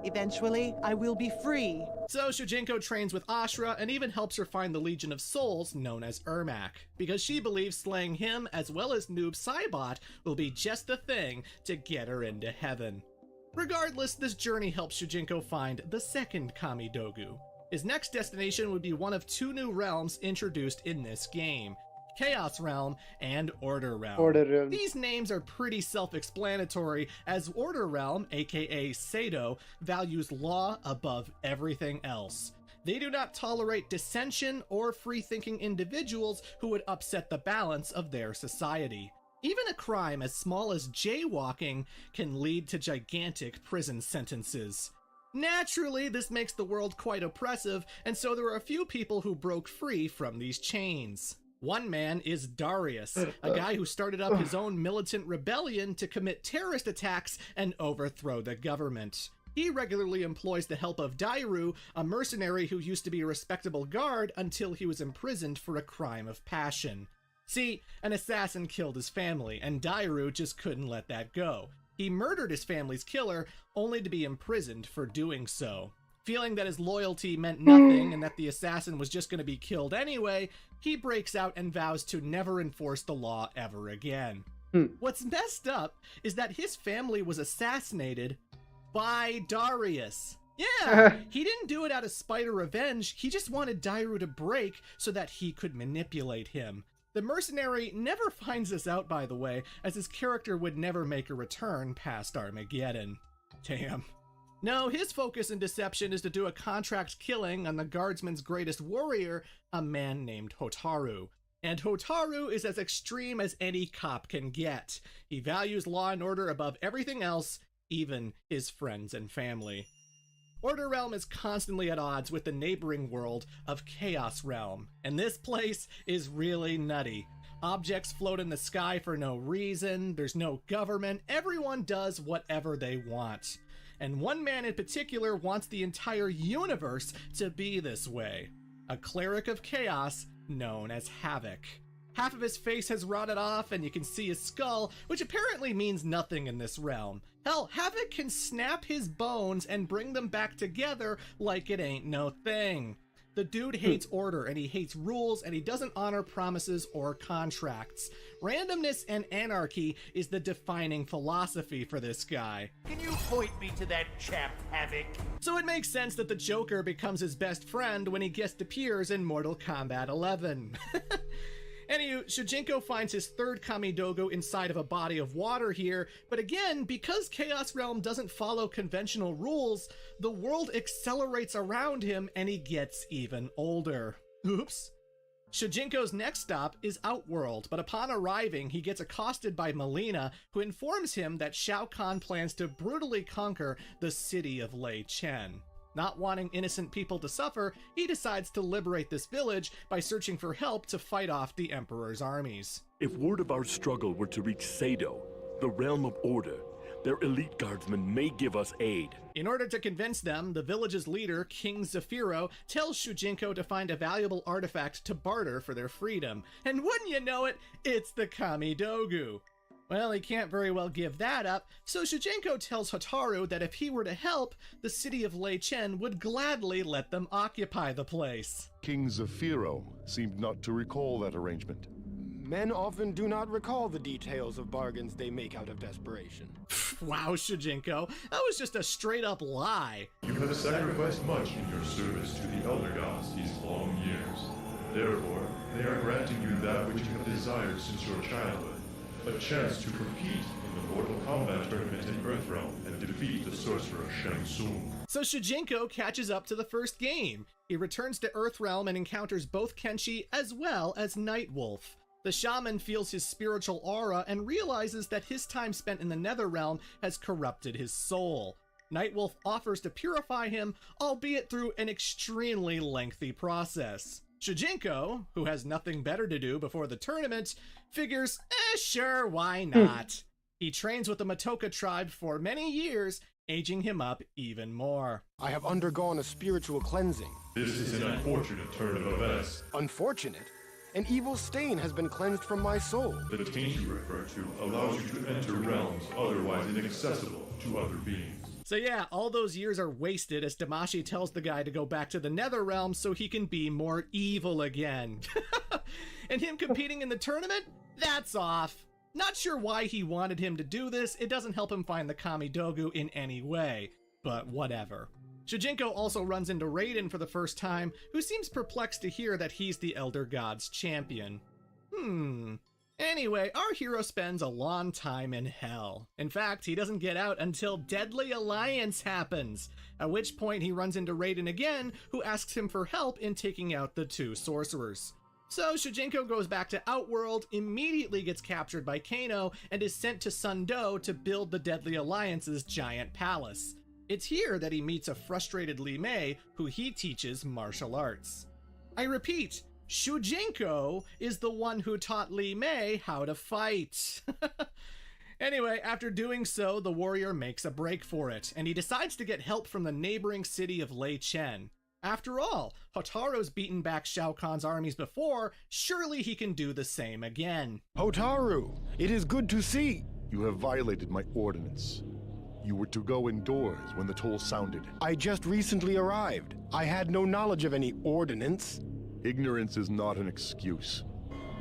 Eventually, I will be free. So Shujinko trains with Ashra and even helps her find the Legion of Souls known as Ermac, because she believes slaying him as well as Noob Saibot will be just the thing to get her into heaven. Regardless, this journey helps Shujinko find the second Kamidogu. His next destination would be one of 2 new realms introduced in this game, Chaos Realm and Order Realm. These names are pretty self-explanatory, as Order Realm, aka Sado, values law above everything else. They do not tolerate dissension or free-thinking individuals who would upset the balance of their society. Even a crime as small as jaywalking can lead to gigantic prison sentences. Naturally, this makes the world quite oppressive, and so there are a few people who broke free from these chains. One man is Darius, a guy who started up his own militant rebellion to commit terrorist attacks and overthrow the government. He regularly employs the help of Dairu, a mercenary who used to be a respectable guard until he was imprisoned for a crime of passion. See, an assassin killed his family, and Dairu just couldn't let that go. He murdered his family's killer, only to be imprisoned for doing so. Feeling that his loyalty meant nothing and that the assassin was just going to be killed anyway, he breaks out and vows to never enforce the law ever again. What's messed up is that his family was assassinated by Darius. Yeah, he didn't do it out of spite or revenge, he just wanted Dairu to break so that he could manipulate him. The mercenary never finds this out, by the way, as his character would never make a return past Armageddon. Damn. No, his focus in deception is to do a contract killing on the guardsman's greatest warrior, a man named Hotaru. And Hotaru is as extreme as any cop can get. He values law and order above everything else, even his friends and family. Order Realm is constantly at odds with the neighboring world of Chaos Realm, and this place is really nutty. Objects float in the sky for no reason, there's no government, everyone does whatever they want. And one man in particular wants the entire universe to be this way. A cleric of chaos known as Havoc. Half of his face has rotted off and you can see his skull, which apparently means nothing in this realm. Hell, Havoc can snap his bones and bring them back together like it ain't no thing. The dude hates order, and he hates rules, and he doesn't honor promises or contracts. Randomness and anarchy is the defining philosophy for this guy. Can you point me to that chap, Havoc? So it makes sense that the Joker becomes his best friend when he guest appears in Mortal Kombat 11. Anywho, Shujinko finds his third Kamidogu inside of a body of water here, but again, because Chaos Realm doesn't follow conventional rules, the world accelerates around him and he gets even older. Oops. Shujinko's next stop is Outworld, but upon arriving, he gets accosted by Melina, who informs him that Shao Kahn plans to brutally conquer the city of Lei Chen. Not wanting innocent people to suffer, he decides to liberate this village by searching for help to fight off the Emperor's armies. If word of our struggle were to reach Sado, the realm of order, their elite guardsmen may give us aid. In order to convince them, the village's leader, King Zafiro, tells Shujinko to find a valuable artifact to barter for their freedom. And wouldn't you know it, it's the Kamidogu. Well, he can't very well give that up, so Shujinko tells Hotaru that if he were to help, the city of Lei Chen would gladly let them occupy the place. King Zafiro seemed not to recall that arrangement. Men often do not recall the details of bargains they make out of desperation. Wow, Shujinko, that was just a straight-up lie. You have sacrificed much in your service to the Elder Gods these long years. Therefore, they are granting you that which you have desired since your childhood. A chance to compete in the Mortal Kombat tournament in Earthrealm and defeat the sorcerer Shang Tsung. So Shujinko catches up to the first game. He returns to Earthrealm and encounters both Kenshi as well as Nightwolf. The shaman feels his spiritual aura and realizes that his time spent in the Netherrealm has corrupted his soul. Nightwolf offers to purify him, albeit through an extremely lengthy process. Shujinko, who has nothing better to do before the tournament, figures, sure, why not? He trains with the Matoka tribe for many years, aging him up even more. I have undergone a spiritual cleansing. This is an unfortunate turn of events. Unfortunate? An evil stain has been cleansed from my soul. The taint you refer to allows you to enter realms otherwise inaccessible to other beings. So yeah, all those years are wasted as Damashi tells the guy to go back to the Netherrealm so he can be more evil again. And him competing in the tournament? That's off. Not sure why he wanted him to do this. It doesn't help him find the Kamidogu in any way, but whatever. Shujinko also runs into Raiden for the first time, who seems perplexed to hear that he's the Elder God's champion. Anyway, our hero spends a long time in hell. In fact, he doesn't get out until Deadly Alliance happens, at which point he runs into Raiden again, who asks him for help in taking out the two sorcerers. So Shujinko goes back to Outworld, immediately gets captured by Kano, and is sent to Sundo to build the Deadly Alliance's giant palace. It's here that he meets a frustrated Li Mei, who he teaches martial arts. I repeat, Shujinko is the one who taught Li Mei how to fight. Anyway, after doing so, the warrior makes a break for it, and he decides to get help from the neighboring city of Lei Chen. After all, Hotaru's beaten back Shao Kahn's armies before, surely he can do the same again. Hotaru, it is good to see. You have violated my ordinance. You were to go indoors when the toll sounded. I just recently arrived. I had no knowledge of any ordinance. Ignorance is not an excuse.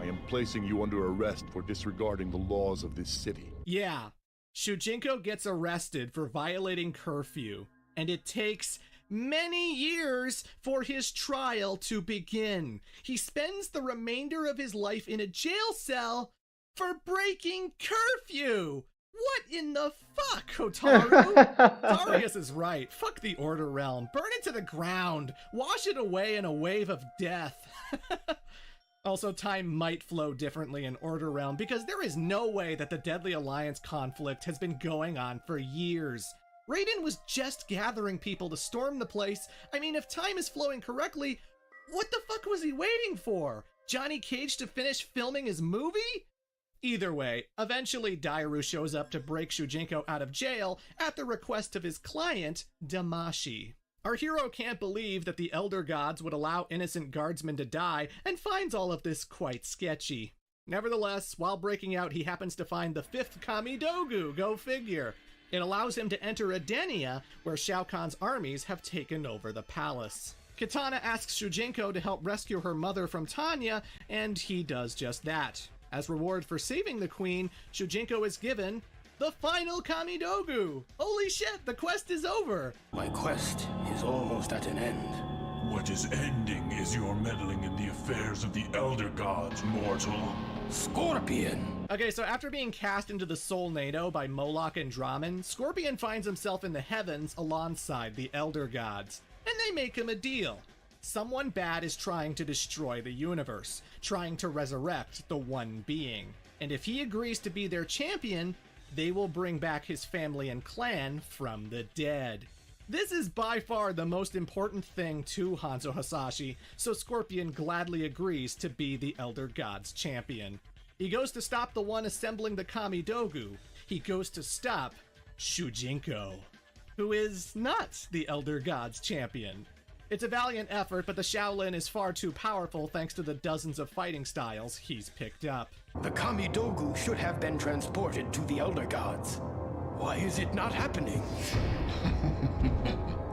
I am placing you under arrest for disregarding the laws of this city. Yeah, Shujinko gets arrested for violating curfew, and it takes many years for his trial to begin. He spends the remainder of his life in a jail cell for breaking curfew. What in the fuck, Hotaru? Darius is right. Fuck the Order Realm. Burn it to the ground. Wash it away in a wave of death. Also, time might flow differently in Order Realm because there is no way that the Deadly Alliance conflict has been going on for years. Raiden was just gathering people to storm the place. I mean, if time is flowing correctly, what the fuck was he waiting for? Johnny Cage to finish filming his movie? Either way, eventually Dairu shows up to break Shujinko out of jail at the request of his client, Damashi. Our hero can't believe that the Elder Gods would allow innocent guardsmen to die and finds all of this quite sketchy. Nevertheless, while breaking out, he happens to find the fifth Kamidogu, go figure. It allows him to enter Edenia, where Shao Kahn's armies have taken over the palace. Kitana asks Shujinko to help rescue her mother from Tanya, and he does just that. As reward for saving the queen, Shujinko is given the final Kamidogu! Holy shit, the quest is over! My quest is almost at an end. What is ending is your meddling in the affairs of the Elder Gods, mortal. Scorpion! Okay, so after being cast into the Soulnado by Moloch and Draman, Scorpion finds himself in the heavens alongside the Elder Gods. And they make him a deal. Someone bad is trying to destroy the universe, trying to resurrect the one being. And if he agrees to be their champion, they will bring back his family and clan from the dead. This is by far the most important thing to Hanzo Hasashi, so Scorpion gladly agrees to be the Elder Gods champion. He goes to stop the one assembling the Kamidogu. He goes to stop Shujinko, who is not the Elder Gods champion. It's a valiant effort, but the Shaolin is far too powerful thanks to the dozens of fighting styles he's picked up. The Kamidogu should have been transported to the Elder Gods. Why is it not happening?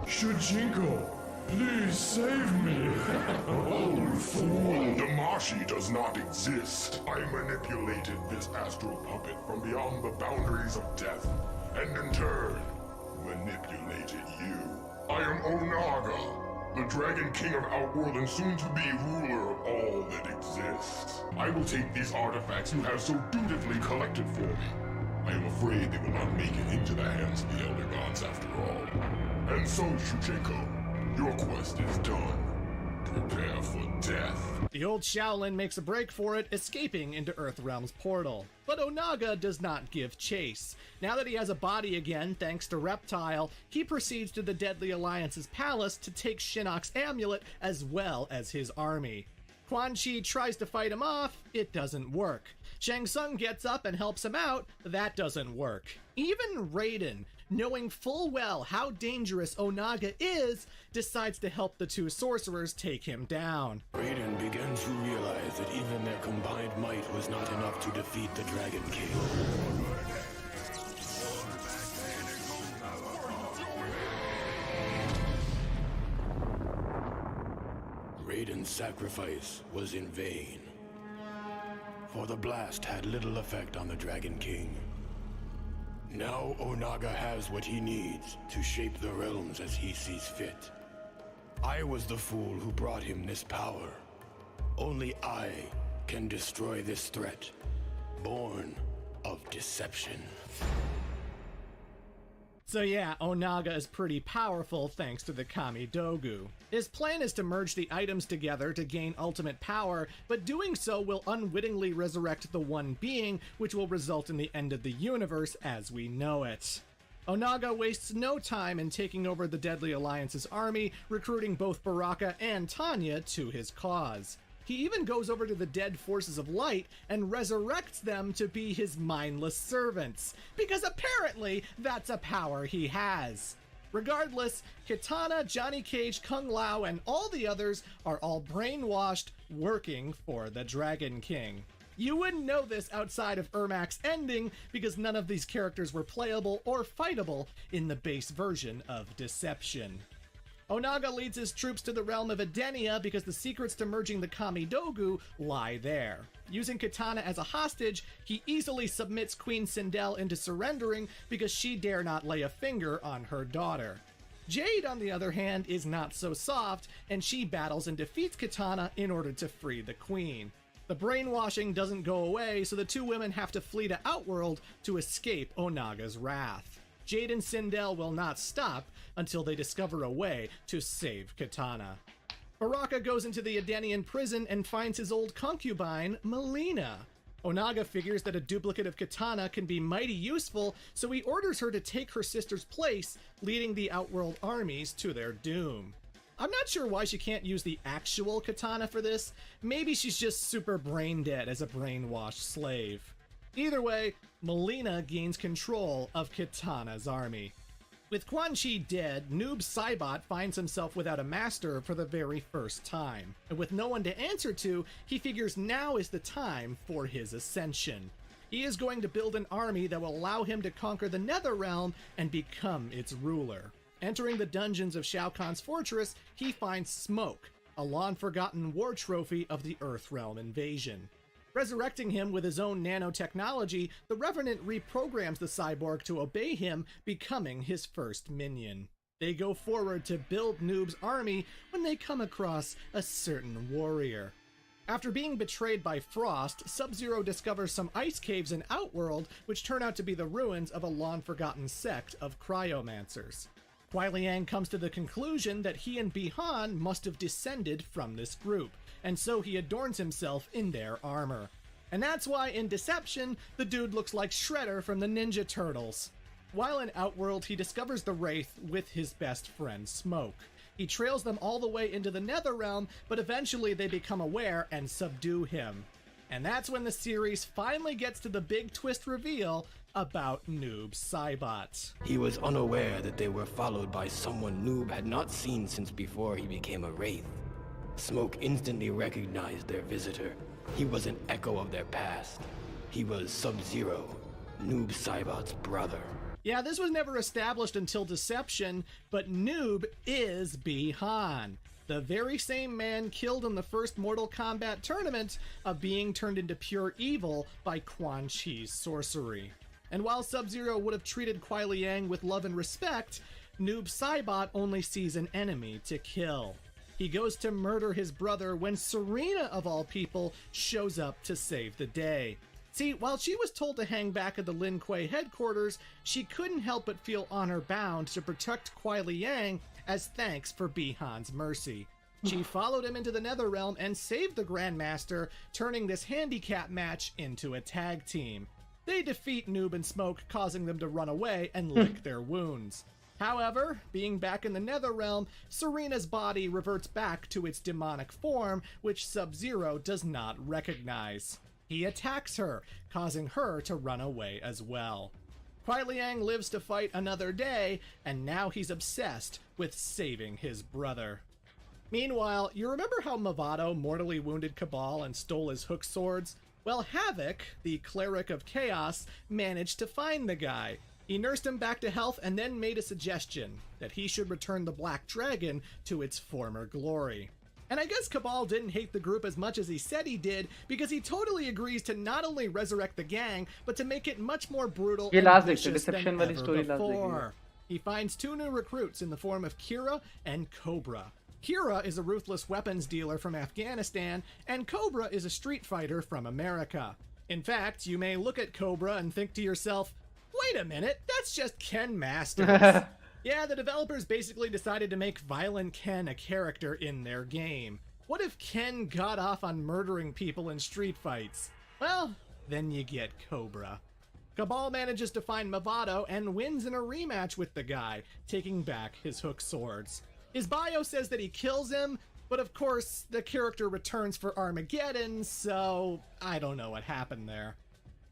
Shujinko, please save me. Oh, fool! Damashi does not exist. I manipulated this astral puppet from beyond the boundaries of death, and in turn, manipulated you. I am Onaga, the Dragon King of Outworld and soon-to-be ruler of all that exists. I will take these artifacts you have so dutifully collected for me. I am afraid they will not make it into the hands of the Elder Gods after all. And so, Shujinko, your quest is done. Prepare for death. The old Shaolin makes a break for it, escaping into Earthrealm's portal. But Onaga does not give chase. Now that he has a body again, thanks to Reptile, he proceeds to the Deadly Alliance's palace to take Shinnok's amulet as well as his army. Quan Chi tries to fight him off, it doesn't work. Shang Tsung gets up and helps him out, that doesn't work. Even Raiden, knowing full well how dangerous Onaga is, decides to help the two sorcerers take him down. Raiden began to realize that even their combined might was not enough to defeat the Dragon King. Raiden's sacrifice was in vain, for the blast had little effect on the Dragon King. Now Onaga has what he needs to shape the realms as he sees fit. I was the fool who brought him this power. Only I can destroy this threat, born of deception. So yeah, Onaga is pretty powerful thanks to the Kamidogu. His plan is to merge the items together to gain ultimate power, but doing so will unwittingly resurrect the One Being, which will result in the end of the universe as we know it. Onaga wastes no time in taking over the Deadly Alliance's army, recruiting both Baraka and Tanya to his cause. He even goes over to the dead forces of light and resurrects them to be his mindless servants, because apparently that's a power he has. Regardless, Kitana, Johnny Cage, Kung Lao, and all the others are all brainwashed, working for the Dragon King. You wouldn't know this outside of Ermac's ending, because none of these characters were playable or fightable in the base version of Deception. Onaga leads his troops to the realm of Edenia because the secrets to merging the Kamidogu lie there. Using Kitana as a hostage, he easily submits Queen Sindel into surrendering because she dare not lay a finger on her daughter. Jade, on the other hand, is not so soft, and she battles and defeats Kitana in order to free the queen. The brainwashing doesn't go away, so the two women have to flee to Outworld to escape Onaga's wrath. Jade and Sindel will not stop until they discover a way to save Kitana. Baraka goes into the Edenian prison and finds his old concubine, Melina. Onaga figures that a duplicate of Kitana can be mighty useful, so he orders her to take her sister's place, leading the Outworld armies to their doom. I'm not sure why she can't use the actual Kitana for this. Maybe she's just super brain dead as a brainwashed slave. Either way, Melina gains control of Kitana's army. With Quan Chi dead, Noob Saibot finds himself without a master for the very first time. And with no one to answer to, he figures now is the time for his ascension. He is going to build an army that will allow him to conquer the Netherrealm and become its ruler. Entering the dungeons of Shao Kahn's fortress, he finds Smoke, a long-forgotten war trophy of the Earthrealm invasion. Resurrecting him with his own nanotechnology, the Revenant reprograms the cyborg to obey him, becoming his first minion. They go forward to build Noob's army when they come across a certain warrior. After being betrayed by Frost, Sub-Zero discovers some ice caves in Outworld, which turn out to be the ruins of a long-forgotten sect of cryomancers. Kuai Liang comes to the conclusion that he and Bi-Han must have descended from this group, and so he adorns himself in their armor. And that's why in Deception, the dude looks like Shredder from the Ninja Turtles. While in Outworld, he discovers the Wraith with his best friend, Smoke. He trails them all the way into the Netherrealm, but eventually they become aware and subdue him. And that's when the series finally gets to the big twist reveal about Noob Saibot. He was unaware that they were followed by someone Noob had not seen since before he became a Wraith. Smoke instantly recognized their visitor. He was an echo of their past. He was Sub-Zero, Noob Saibot's brother. Yeah, this was never established until Deception, but Noob is Bi-Han, the very same man killed in the first Mortal Kombat tournament of being turned into pure evil by Quan Chi's sorcery. And while Sub-Zero would have treated Kuai Liang with love and respect, Noob Saibot only sees an enemy to kill. He goes to murder his brother when Serena, of all people, shows up to save the day. See, while she was told to hang back at the Lin Kuei headquarters, she couldn't help but feel honor-bound to protect Kuai Liang as thanks for Bi-Han's mercy. She followed him into the Netherrealm and saved the Grandmaster, turning this handicap match into a tag team. They defeat Noob and Smoke, causing them to run away and lick their wounds. However, being back in the Netherrealm, Serena's body reverts back to its demonic form, which Sub-Zero does not recognize. He attacks her, causing her to run away as well. Kuai Liang lives to fight another day, and now he's obsessed with saving his brother. Meanwhile, you remember how Movado mortally wounded Cabal and stole his hook swords? Well, Havoc, the cleric of chaos, managed to find the guy. He nursed him back to health and then made a suggestion that he should return the Black Dragon to its former glory. And I guess Cabal didn't hate the group as much as he said he did, because he totally agrees to not only resurrect the gang, but to make it much more brutal and vicious than ever before. He finds two new recruits in the form of Kira and Cobra. Kira is a ruthless weapons dealer from Afghanistan, and Cobra is a street fighter from America. In fact, you may look at Cobra and think to yourself, wait a minute, that's just Ken Masters. Yeah, the developers basically decided to make Violent Ken a character in their game. What if Ken got off on murdering people in street fights? Well, then you get Cobra. Cabal manages to find Movado and wins in a rematch with the guy, taking back his hook swords. His bio says that he kills him, but of course, the character returns for Armageddon, so I don't know what happened there.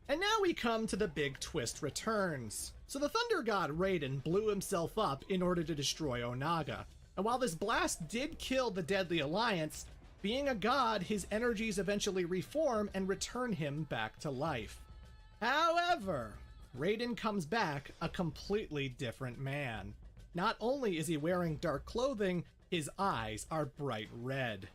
And now we come to the big twist returns. So the Thunder God Raiden blew himself up in order to destroy Onaga. And while this blast did kill the Deadly Alliance, being a god, his energies eventually reform and return him back to life. However, Raiden comes back a completely different man. Not only is he wearing dark clothing, his eyes are bright red.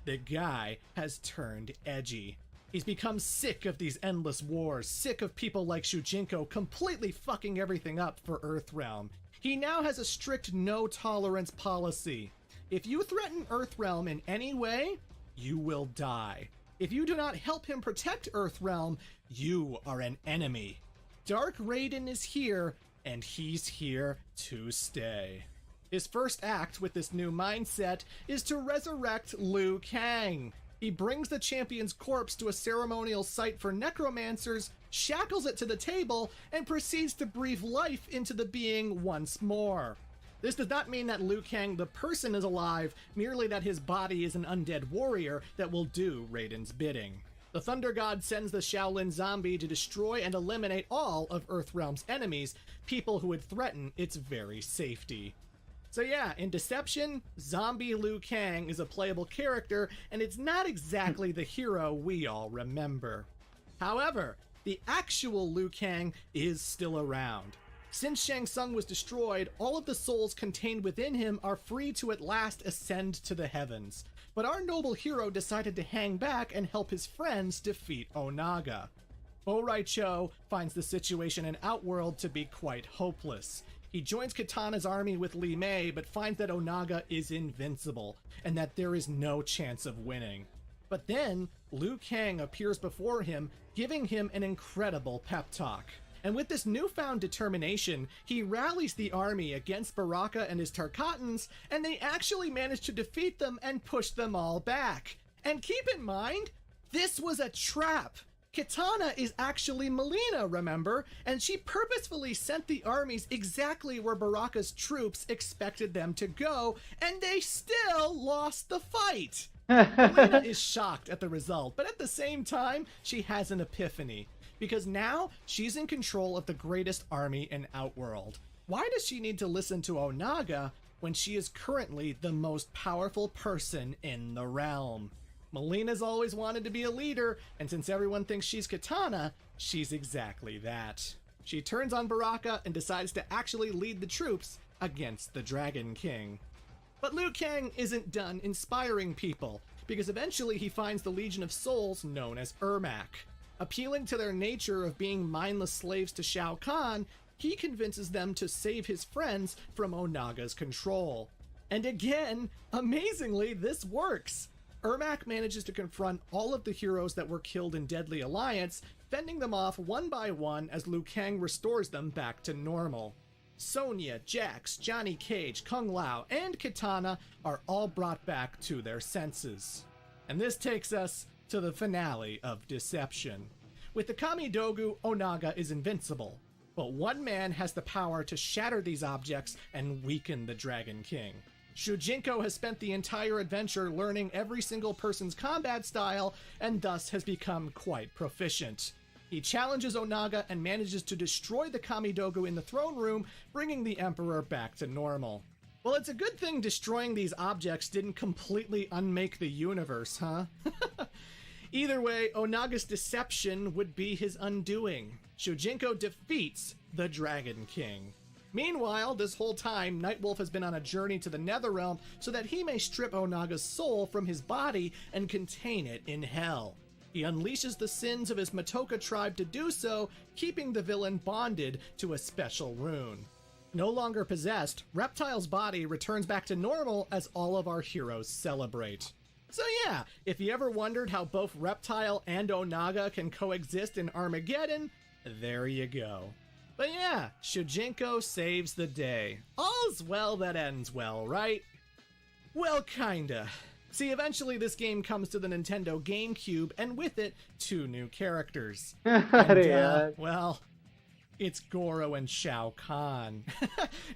The guy has turned edgy. He's become sick of these endless wars, sick of people like Shujinko completely fucking everything up for Earthrealm. He now has a strict no-tolerance policy. If you threaten Earthrealm in any way, you will die. If you do not help him protect Earthrealm, you are an enemy. Dark Raiden is here, and he's here to stay. His first act with this new mindset is to resurrect Liu Kang. He brings the champion's corpse to a ceremonial site for necromancers, shackles it to the table, and proceeds to breathe life into the being once more. This does not mean that Liu Kang the person is alive, merely that his body is an undead warrior that will do Raiden's bidding. The Thunder God sends the Shaolin zombie to destroy and eliminate all of Earthrealm's enemies, people who would threaten its very safety. So yeah, in Deception, zombie Liu Kang is a playable character, and it's not exactly the hero we all remember. However, the actual Liu Kang is still around. Since Shang Tsung was destroyed, all of the souls contained within him are free to at last ascend to the heavens. But our noble hero decided to hang back and help his friends defeat Onaga. Bo Rai-Cho finds the situation in Outworld to be quite hopeless. He joins Katana's army with Li Mei, but finds that Onaga is invincible, and that there is no chance of winning. But then, Liu Kang appears before him, giving him an incredible pep talk. And with this newfound determination, he rallies the army against Baraka and his Tarkatans, and they actually manage to defeat them and push them all back. And keep in mind, this was a trap. Kitana is actually Melina, remember? And she purposefully sent the armies exactly where Baraka's troops expected them to go, and they still lost the fight. Melina is shocked at the result, but at the same time, she has an epiphany. Because now, she's in control of the greatest army in Outworld. Why does she need to listen to Onaga when she is currently the most powerful person in the realm? Melina's always wanted to be a leader, and since everyone thinks she's Kitana, she's exactly that. She turns on Baraka and decides to actually lead the troops against the Dragon King. But Liu Kang isn't done inspiring people, because eventually he finds the Legion of Souls known as Ermac. Appealing to their nature of being mindless slaves to Shao Kahn, he convinces them to save his friends from Onaga's control. And again, amazingly, this works. Ermac manages to confront all of the heroes that were killed in Deadly Alliance, fending them off one by one as Liu Kang restores them back to normal. Sonya, Jax, Johnny Cage, Kung Lao, and Kitana are all brought back to their senses. And this takes us to the finale of Deception. With the Kamidogu, Onaga is invincible, but one man has the power to shatter these objects and weaken the Dragon King. Shujinko has spent the entire adventure learning every single person's combat style, and thus has become quite proficient. He challenges Onaga and manages to destroy the Kamidogu in the throne room, bringing the Emperor back to normal. Well, it's a good thing destroying these objects didn't completely unmake the universe, huh? Either way, Onaga's deception would be his undoing. Shujinko defeats the Dragon King. Meanwhile, this whole time, Nightwolf has been on a journey to the Netherrealm so that he may strip Onaga's soul from his body and contain it in hell. He unleashes the sins of his Matoka tribe to do so, keeping the villain bonded to a special rune. No longer possessed, Reptile's body returns back to normal as all of our heroes celebrate. So yeah, if you ever wondered how both Reptile and Onaga can coexist in Armageddon, there you go. But yeah, Shujinko saves the day. All's well that ends well, right? Well, kinda. See, eventually this game comes to the Nintendo GameCube, and with it, 2 new characters. And, well, it's Goro and Shao Kahn.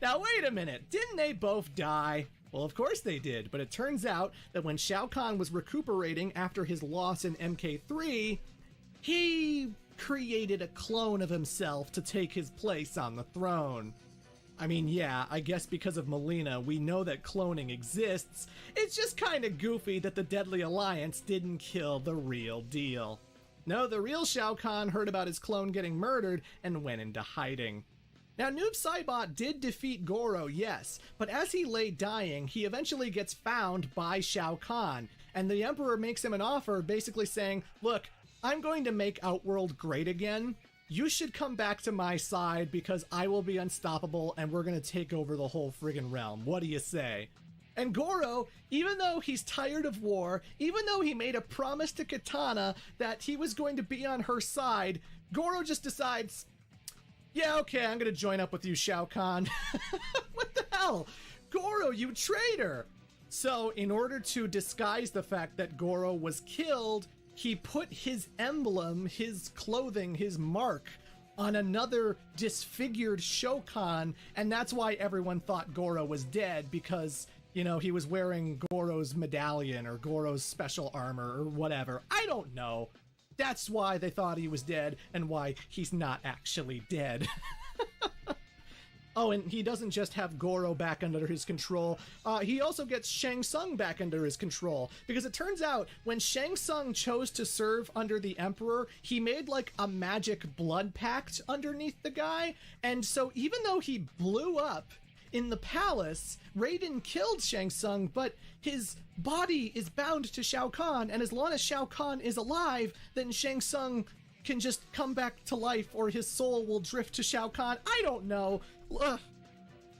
Now, wait a minute. Didn't they both die? Well, of course they did, but it turns out that when Shao Kahn was recuperating after his loss in MK3, he created a clone of himself to take his place on the throne. I mean, yeah, I guess because of Melina, we know that cloning exists. It's just kinda goofy that the Deadly Alliance didn't kill the real deal. No, the real Shao Kahn heard about his clone getting murdered and went into hiding. Now, Noob Saibot did defeat Goro, yes, but as he lay dying, he eventually gets found by Shao Kahn, and the Emperor makes him an offer basically saying, look, I'm going to make Outworld great again. You should come back to my side because I will be unstoppable and we're going to take over the whole friggin' realm. What do you say? And Goro, even though he's tired of war, even though he made a promise to Kitana that he was going to be on her side, Goro just decides, yeah, okay, I'm going to join up with you, Shao Kahn. What the hell? Goro, you traitor! So, in order to disguise the fact that Goro was killed, he put his emblem, his clothing, his mark on another disfigured Shokan, and that's why everyone thought Goro was dead, because, you know, he was wearing Goro's medallion or Goro's special armor or whatever. I don't know. That's why they thought he was dead and why he's not actually dead. Oh, and he doesn't just have Goro back under his control, he also gets Shang Tsung back under his control, because it turns out when Shang Tsung chose to serve under the Emperor, he made like a magic blood pact underneath the guy, and so even though he blew up in the palace, Raiden killed Shang Tsung, but his body is bound to Shao Kahn, and as long as Shao Kahn is alive, then Shang Tsung can just come back to life, or his soul will drift to Shao Kahn. I don't know. Ugh.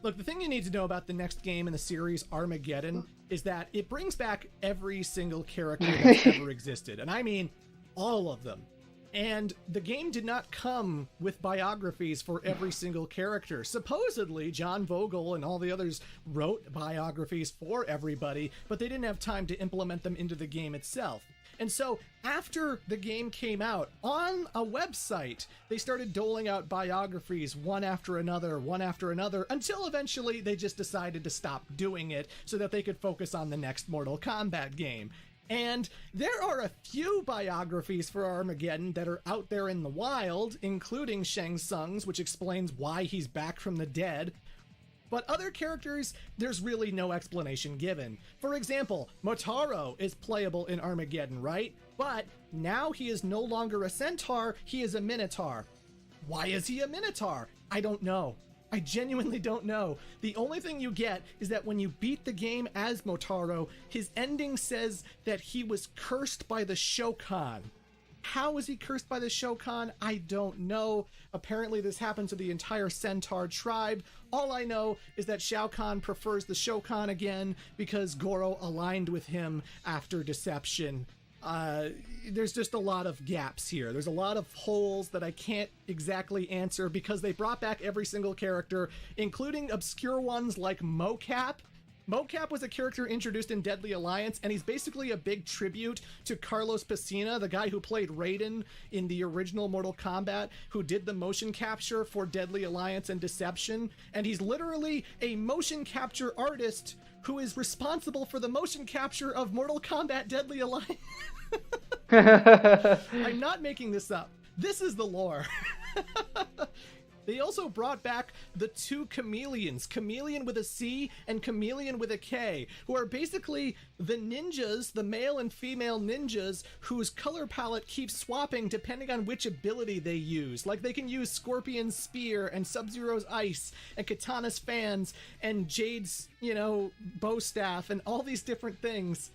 Look, the thing you need to know about the next game in the series, Armageddon, is that it brings back every single character that's ever existed. And I mean all of them. And the game did not come with biographies for every single character. Supposedly, John Vogel and all the others wrote biographies for everybody, but they didn't have time to implement them into the game itself. And so after the game came out, on a website, they started doling out biographies one after another, until eventually they just decided to stop doing it so that they could focus on the next Mortal Kombat game. And there are a few biographies for Armageddon that are out there in the wild, including Shang Tsung's, which explains why he's back from the dead. But other characters, there's really no explanation given. For example, Motaro is playable in Armageddon, right? But now he is no longer a centaur, he is a minotaur. Why is he a minotaur? I don't know. I genuinely don't know. The only thing you get is that when you beat the game as Motaro, his ending says that he was cursed by the Shokan. How was he cursed by the Shokan? I don't know. Apparently this happened to the entire Centaur tribe. All I know is that Shao Kahn prefers the Shokan again because Goro aligned with him after Deception. There's just a lot of gaps here. There's a lot of holes that I can't exactly answer because they brought back every single character, including obscure ones like Mocap. Mocap was a character introduced in Deadly Alliance, and he's basically a big tribute to Carlos Pesina, the guy who played Raiden in the original Mortal Kombat, who did the motion capture for Deadly Alliance and Deception, and he's literally a motion capture artist who is responsible for the motion capture of Mortal Kombat Deadly Alliance. I'm not making this up. This is the lore. They also brought back the two chameleons, Chameleon with a C and Chameleon with a K, who are basically the ninjas, the male and female ninjas, whose color palette keeps swapping depending on which ability they use. Like, they can use Scorpion's Spear and Sub-Zero's Ice and Katana's Fans and Jade's, bow staff and all these different things.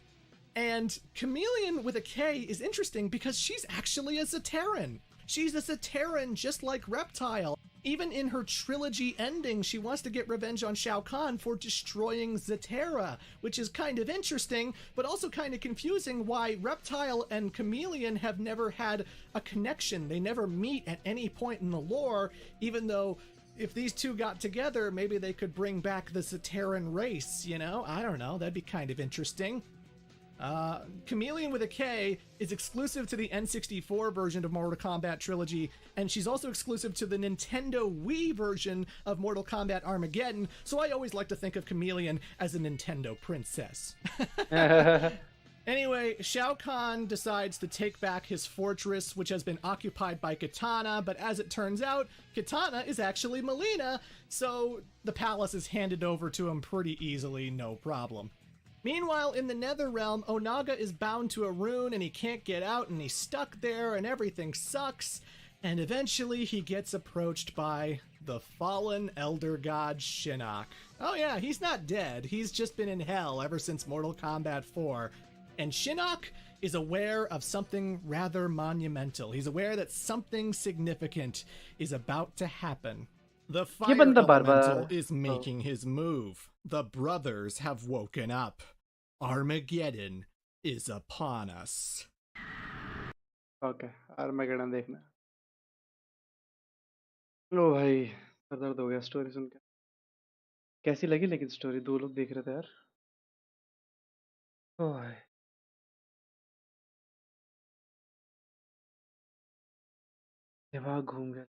And Chameleon with a K is interesting because she's actually a Zaterran. She's a Zaterran just like Reptile. Even in her trilogy ending, she wants to get revenge on Shao Kahn for destroying Zaterra, which is kind of interesting, but also kind of confusing why Reptile and Chameleon have never had a connection. They never meet at any point in the lore, even though if these two got together, maybe they could bring back the Zaterran race, I don't know, that'd be kind of interesting. Chameleon with a K is exclusive to the N64 version of Mortal Kombat Trilogy, and she's also exclusive to the Nintendo Wii version of Mortal Kombat Armageddon, so I always like to think of Chameleon as a Nintendo princess. Anyway, Shao Kahn decides to take back his fortress, which has been occupied by Katana, but as it turns out, Katana is actually Melina, so the palace is handed over to him pretty easily, no problem. Meanwhile, in the Nether Realm, Onaga is bound to a rune and he can't get out and he's stuck there and everything sucks. And eventually he gets approached by the fallen elder god Shinnok. Oh yeah, he's not dead. He's just been in hell ever since Mortal Kombat 4. And Shinnok is aware of something rather monumental. He's aware that something significant is about to happen. The fire elemental is making his move. The brothers have woken up. Armageddon is upon us. Okay, Armageddon देखना। ओ भाई, sir दर्द हो गया story सुनकर। कैसी लगी लेकिन story? दो लोग देख रहे थे यार। ओ भाई। दिमाग घूम गया।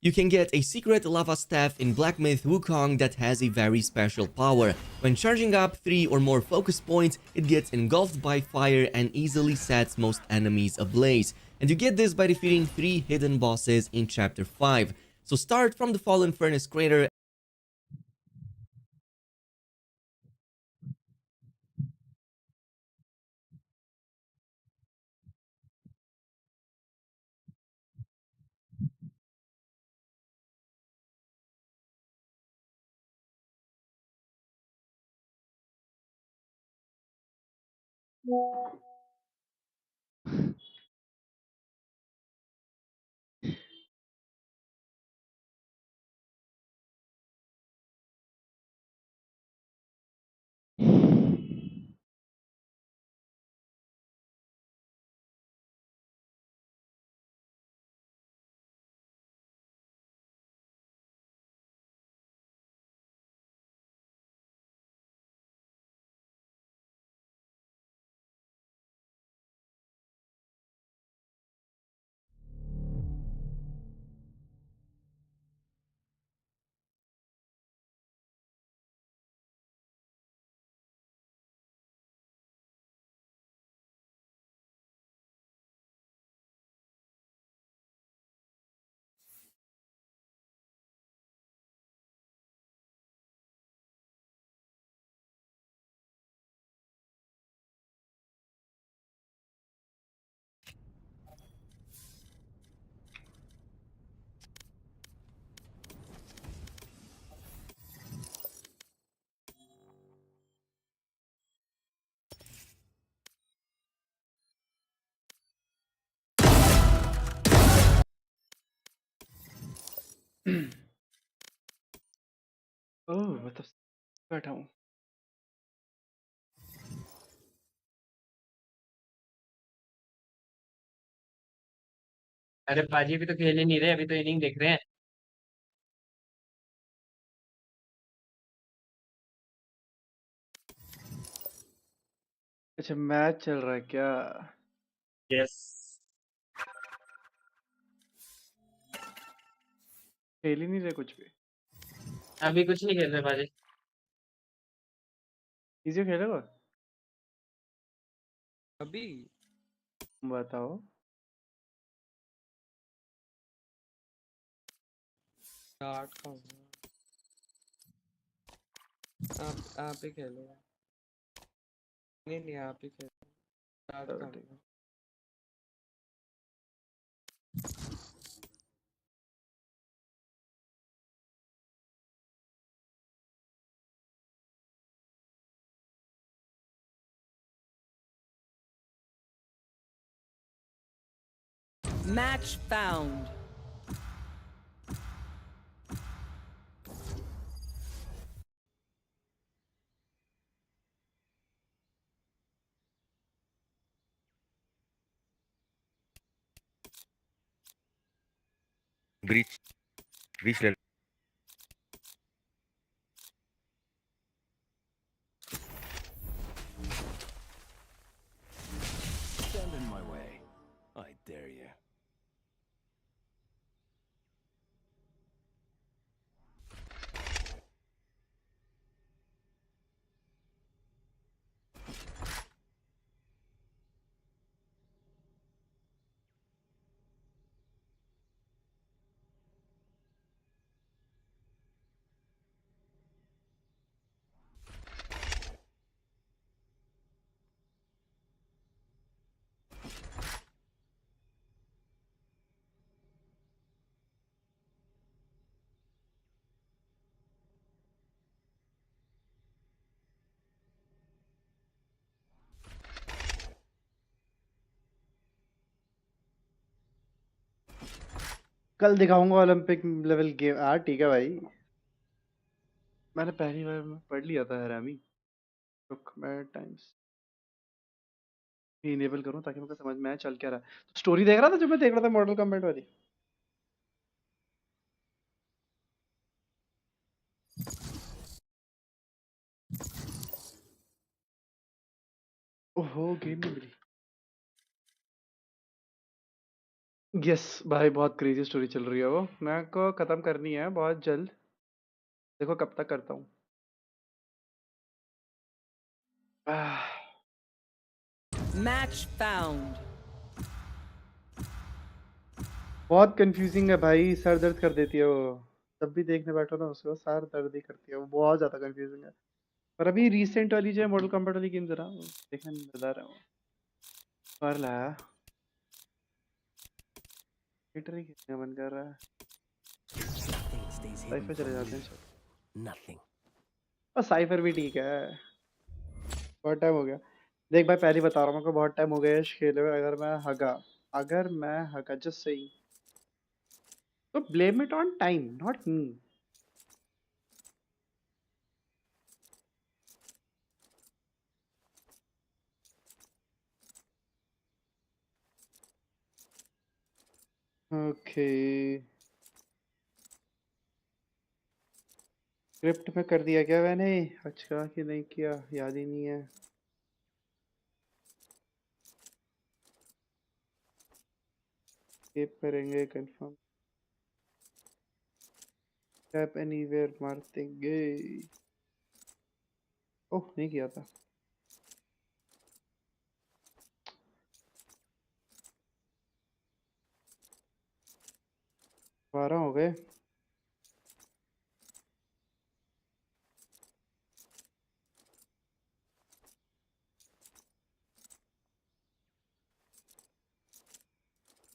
You can get a secret lava staff in Black Myth Wukong that has a very special power. When charging up 3 or more focus points, it gets engulfed by fire and easily sets most enemies ablaze. And you get this by defeating 3 hidden bosses in Chapter 5. So start from the Fallen Furnace Crater. ओह मतलब बैठा हूँ अरे पाजी अभी तो खेल ही नहीं रहे, अभी तो इनिंग देख रहे हैं। अच्छा मैच चल रहा है क्या यस। खेल ही नहीं रहे कुछ भी अभी कुछ नहीं खेल रहे पाजी। इजी खेलेगा अभी बताओ स्टार्ट का आप ही खेलो। नहीं नहीं आप ही खेलो स्टार्ट चलो का ठीक Match found. Breach. Breach level. Stand in my way. I dare you. कल दिखाऊंगा ओलंपिक लेवल गेम ठीक है भाई मैंने पहली बार में पढ़ लिया था हरामी रुक मैं टाइम्स इनेबल करूं ताकि मुझे समझ में आए चल क्या रहा है स्टोरी देख रहा था जो मैं देख रहा था मॉडल कॉम्बैट वाली ओहो गेम नहीं मिली यस भाई, बहुत क्रेजी स्टोरी चल रही है वो। मैं को खत्म करनी है बहुत जल्द। देखो कब तक करता हूँ। Match found. बहुत कंफ्यूजिंग है भाई, सर दर्द कर देती है वो। जब भी देखने बैठो ना उसको सर दर्द ही करती है वो, बहुत ज्यादा कंफ्यूजिंग है। पर अभी रिसेंट वाली जो है मॉडल कॉम्बैट वाली गेम जरा देखने में मजेदार है वो। पर लाया हिटर ही खेलने का मन कर रहा है। साइफर चले जाते हैं चलो। Nothing. और साइफर भी ठीक है। बहुत टाइम हो गया। देख भाई पहले ही बता रहा हूँ, मेरे को बहुत टाइम हो गया इस खेले हुए। अगर मैं हगा जस्ट सेइंग, तो blame it on time not me. Okay, script में कर दिया क्या मैंने? अच्छा कि नहीं किया याद ही नहीं है। स्किप करेंगे कंफर्म। टैप एनीवेयर मार देंगे। ओह नहीं किया था। 12 हो गए।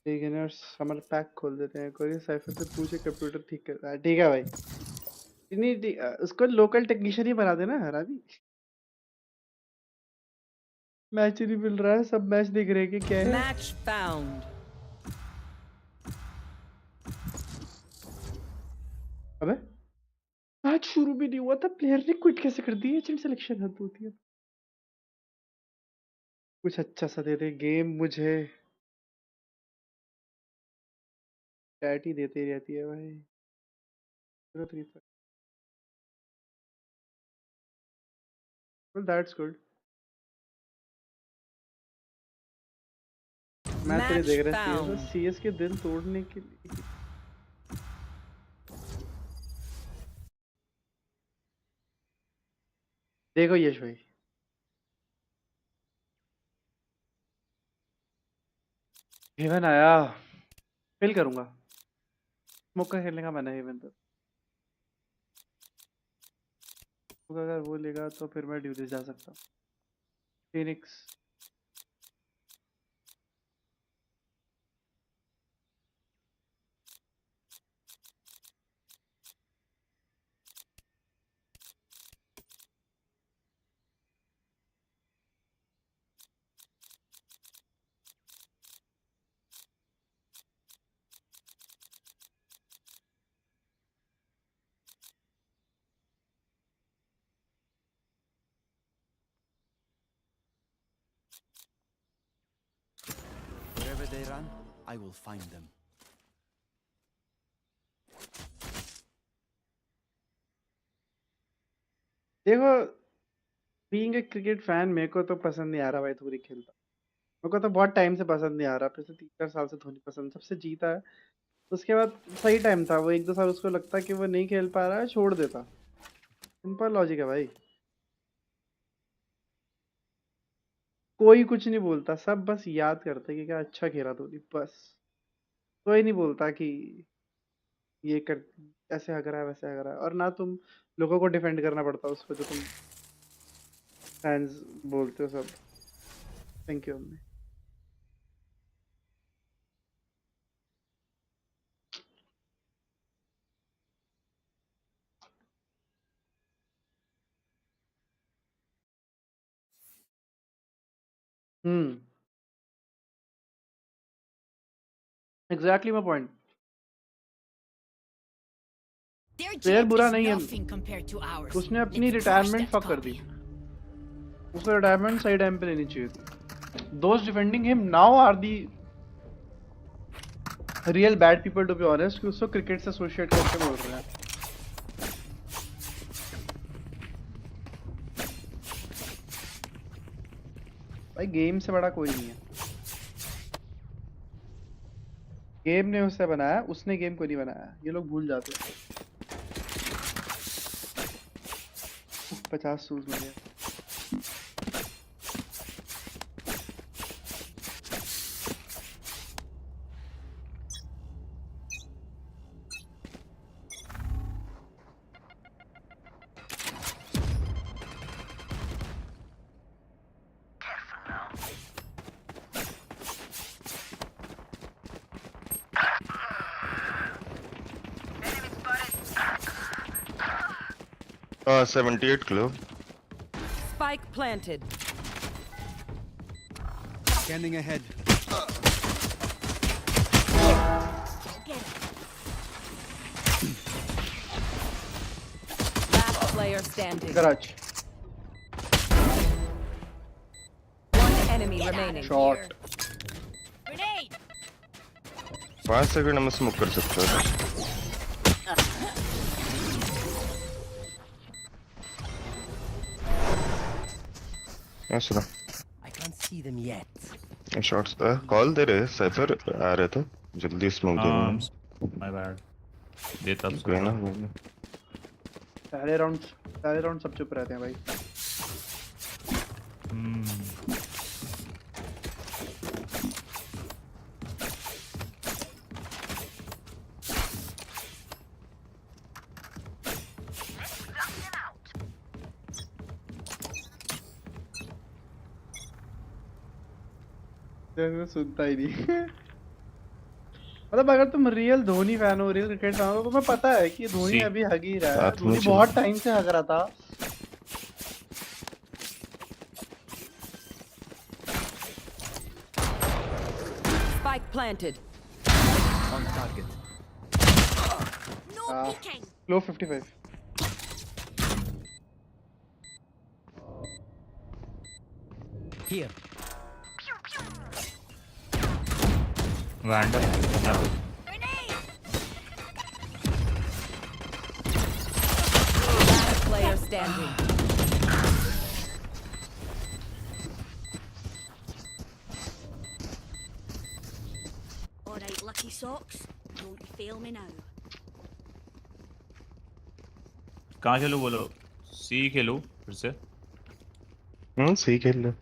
बिगिनर्स समर पैक खोल देते हैं। कोई साइफर से पूछे कंप्यूटर ठीक कर। ठीक है भाई। नहीं उसको लोकल टेक्नीशियन ही बना देना हरामी। मैच नहीं मिल रहा है, सब मैच देख रहे हैं कि क्या है। Match found. अबे मैच शुरू भी नहीं हुआ था, प्लेयर ने क्विट कैसे कर दी? एजेंट सिलेक्शन हद होती है। कुछ अच्छा सा दे दे गेम मुझे। चैट ही देती रहती है भाई। Well, that's good. मैं तेरे Match देख रहा found. सीएस के दिल तोड़ने के लिए। देखो यश भाई, हेवन आया, फेल करूंगा। मौका खेलने का मन है हेवन पर। तो अगर वो लेगा तो फिर मैं ड्यूलिस जा सकता हूँ। Phoenix Wherever they run, I will find them. देखो, बीइंग ए क्रिकेट फैन मेरे को तो पसंद नहीं आ रहा भाई धोनी खेलता। मेरे को तो बहुत टाइम से पसंद नहीं आ रहा, पिछले 3-4 साल से धोनी पसंद सबसे जीता है। उसके बाद सही टाइम था वो, 1-2 साल उसको लगता कि वो नहीं खेल पा रहा है, छोड़ देता। सिंपल लॉजिक है भाई। कोई कुछ नहीं बोलता, सब बस याद करते कि क्या अच्छा खेला धोनी, बस। कोई नहीं बोलता कि ये कर, ऐसे हग रहा है वैसे हग रहा है। और ना तुम लोगों को डिफेंड करना पड़ता उसको, जो तुम फैंस बोलते हो सब। थैंक यू अम्मी। Exactly my point. Their player jet बुरा is नहीं है, nothing compared to ours. उसने अपनी Let's retirement crush that fuck कर दी। copy. उसको रिटायरमेंट सही टाइम पे लेनी चाहिए थी। दोस्त defending him now are the real bad people to be honest, कि उसको क्रिकेट से एसोसिएट करके बोल रहे हैं। भाई गेम से बड़ा कोई नहीं है। गेम ने उसे बनाया, उसने गेम को नहीं बनाया, ये लोग भूल जाते हैं। 50 सूज मिले। हाँ 78 kilo. Spike planted. Scanning ahead. Last player standing. Garage. One enemy remaining. Shot. Grenade! 5 second हम स्मोक कर सकते हैं। सुना I can't see them yet. Shots call दे रहे साइफर आ रहे थे जल्दी स्मोक दे माय बैड देता अब कोई ना सारे राउंड सब चुप रहते हैं भाई। सुनता ही नहीं। मतलब अगर तुम रियल धोनी फैन हो, रियल क्रिकेट फैन हो, तो तुम्हें पता है कि धोनी अभी हग ही रहा है। धोनी बहुत टाइम से हग रहा था। Spike planted. On target. No peeking! Low 55. Here. Random. Last player standing. Alright, lucky socks. Don't fail me now. कहाँ खेलूं बोलो? सी खेलूं फिर से? सी खेल ले।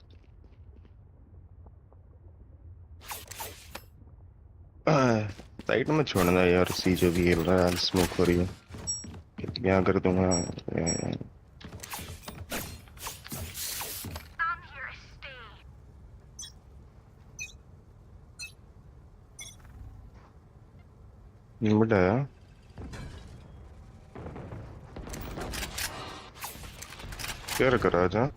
साइड में छोड़ना यार, सी जो भी खेल रहा है स्मोक हो रही है क्या कर दूंगा। बढ़ाया क्या करा जा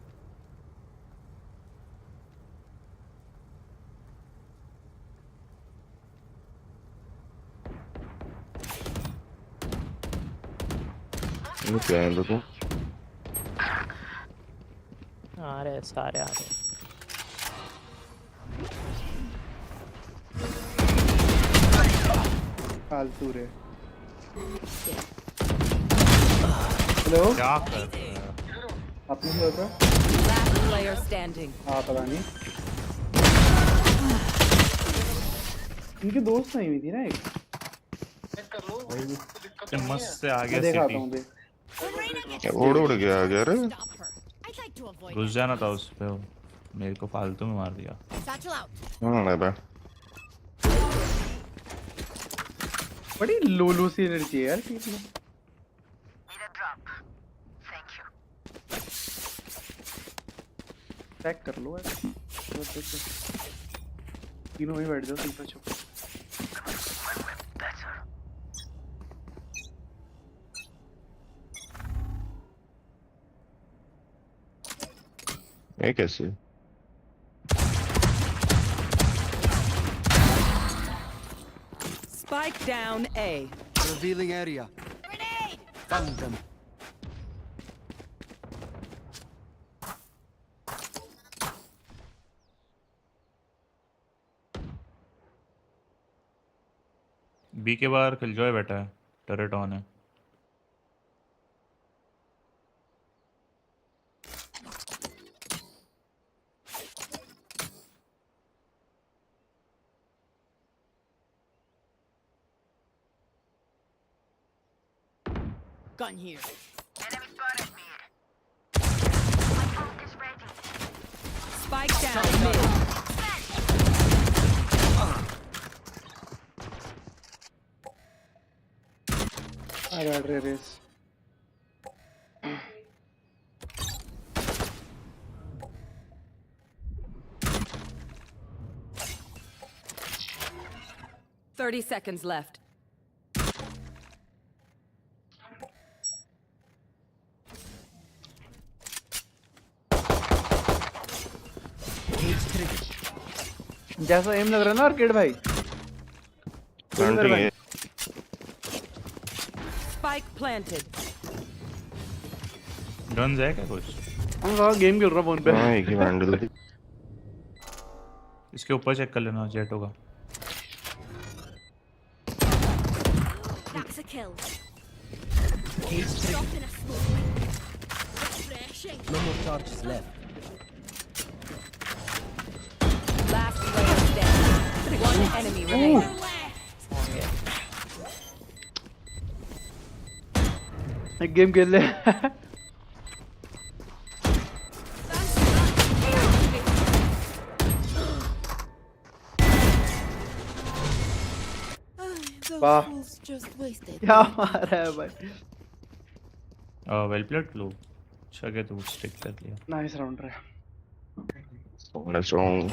क्या है लोगों आ रहे सारे आ रहे। फालतू रे। हेलो क्या कर रहे हो? आपने क्या होता? Last player standing. हाँ पता नहीं। इनके दोस्त नहीं हुई थी ना एक। मस्त से आ गया देखा सिटी। हूँ देख। उड़ गया आ गया रे। घुस जाना था उस पे, मेरे को फालतू में मार दिया। मैं बे बड़ी लो सी एनर्जी है यार टीम में। टैग कर लो यार। तीनों ही बैठ जाओ सीधा चुप। ये कैसे? Spike down A. Revealing area. Grenade! Found them. B के बाहर किलजॉय बैठा है, टर्रेट ऑन है। Gun here. Spike down mid. Race. Thirty seconds left. जैसा एम लग रहा है ना आर्केड भाई। Planting है। Spike planted. गन्स है क्या कुछ? हाँ गेम खेल रहा फोन पे। हाँ एक ही वैंडल। इसके ऊपर चेक कर लेना जेट होगा। That's a kill. No more charges left. Last player standing. One enemy remaining. एक गेम खेल ले। वाह क्या मारा है भाई। वेल प्लेड लो। अच्छा के तू स्टिक कर लिया। नाइस राउंड रहा। स्ट्रॉन्ग।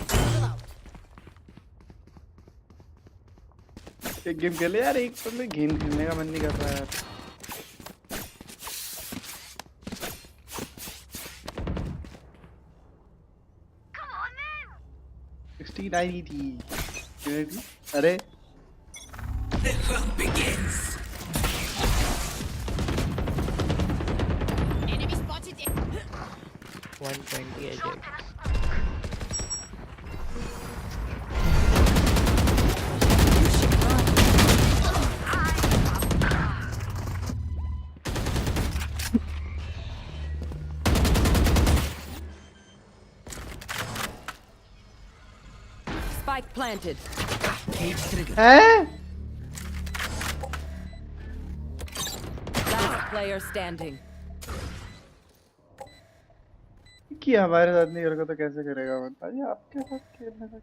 एक गेम खेले यार, एक तो मैं गेम खेलने का मन नहीं कर रहा यार। अरे The hunt begins. Enemy spotted. 120 eject. Spike planted. Last player standing. कि हमारे साथ नहीं करेगा तो कैसे करेगा भाई आपके साथ खेलने का।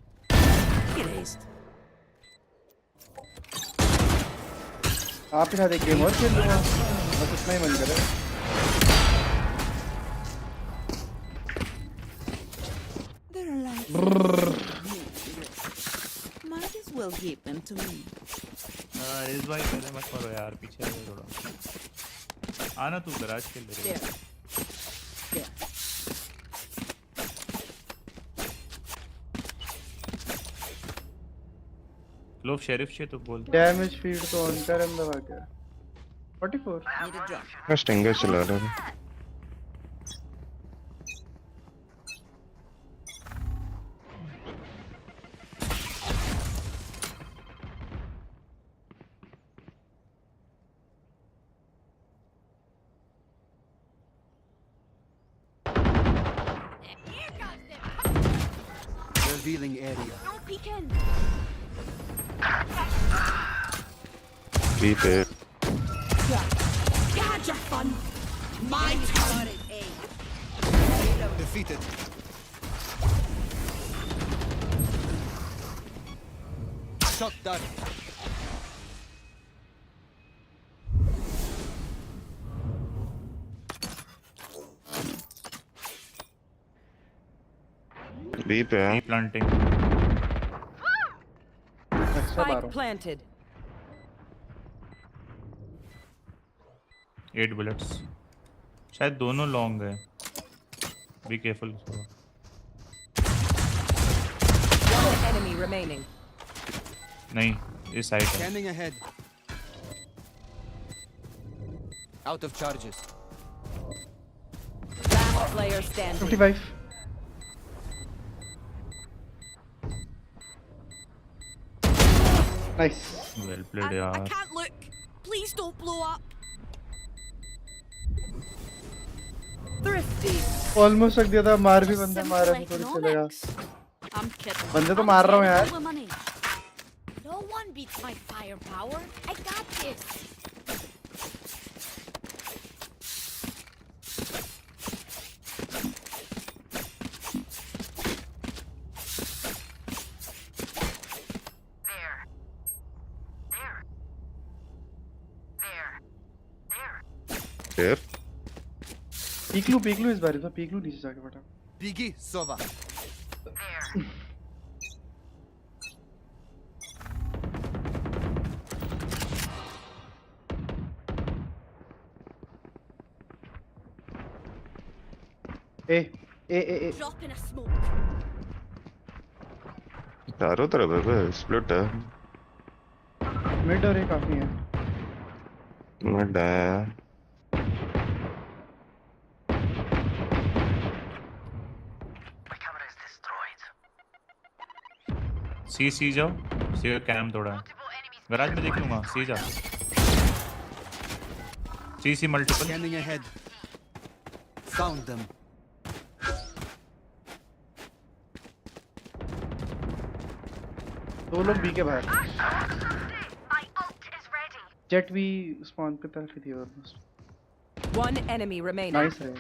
आपके साथ एक गेम और खेल लूंगा बस इतना ही मन करे। Might as well give them to me. इस भाई पहले मत करो यार, पीछे रहो थोड़ा। आना तू गराज खेल ले। लोग शेरिफ छे तो बोल। डैमेज फीड तो ऑन कर अंदर आ गया। 44 मैं स्टिंगर चला रहा था। Revealing area. Don't peek in. Keep it. You had your fun. My turn. Defeated. Shot done. B पे है। Planting. Spike planted. 8 bullets. शायद दोनों लॉन्ग है। Be careful. One enemy remaining. नहीं, इस साइड है। Scanning ahead. Out of charges. Last player standing. 55 Nice. Well played यार। I can't look. Please don't blow up. Thrifty. Almost रख दिया था, मार भी बंदे मारे तो थोड़ी चलेगा। I'm kidding. बंदे तो मार रहा हूँ यार। No one beats my firepower. I got this. फिर पीक लूं इस बार तो पीक लूं नीचे जाके फटा Biggie, Sova. A Drop in a smoke. चारों तरफ है बे, स्प्लिट है। मिड और ए काफी है। मिड है। सी जाओ, सी का कैम तोड़ा है। गैराज में देख लूंगा, सी जा। सी multiple. Scanning ahead. Found them. दो लोग बी के बाहर। जेट भी स्पॉन पे तरफ ही थी almost. One enemy remaining. Nice है।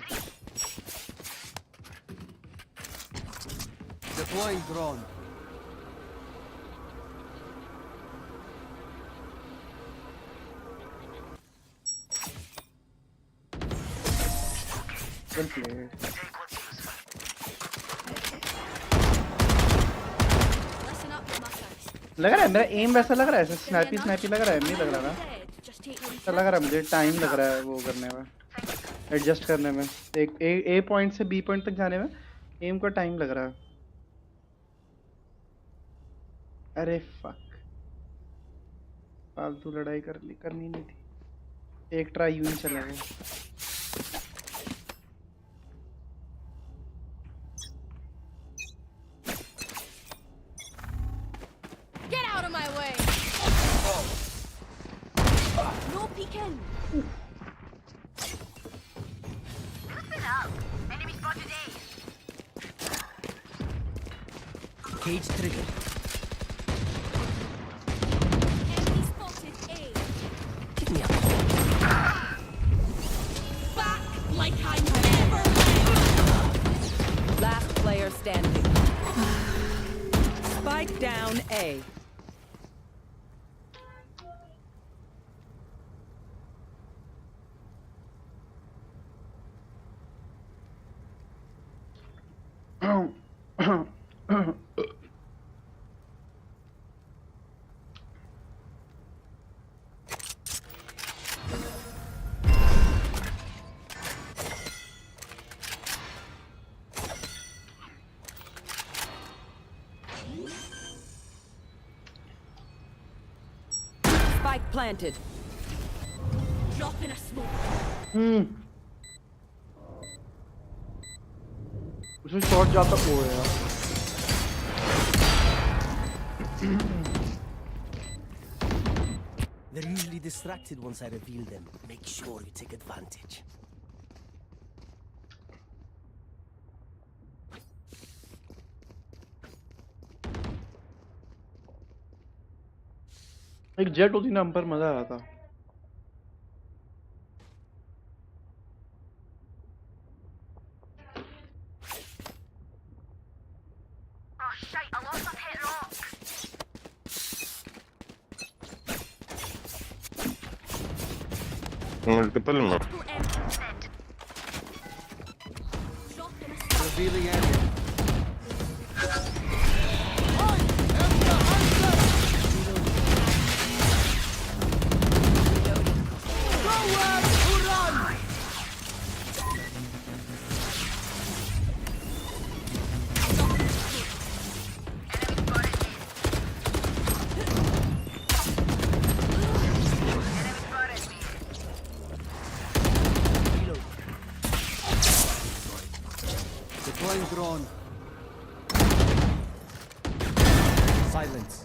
Deploying drone. Well played. लग रहा है मेरा एम वैसा लग रहा है, स्नैपी लग रहा है, नहीं लग रहा ना? ऐसा लग रहा है मुझे, टाइम लग रहा है वो करने में, एडजस्ट करने में, एक ए पॉइंट से बी पॉइंट तक जाने में एम को टाइम लग रहा है। अरे फक, फालतू लड़ाई करनी नहीं थी, एक ट्राई यूं ही चला गया। Get out of my way. No peeking. Enemy spotted A. Cage triggered. Enemy spotted A. Give me a Back like I never left. Last player standing. Spike down A. Spike planted. Drop in a smoke. उसमें shot जाता हो यार। They're usually distracted once I reveal them. Make sure you take advantage. एक jet होती ना, हम पर मजा आ रहा था। मल्टीपल में Revealing area. Deploying drone. Silence.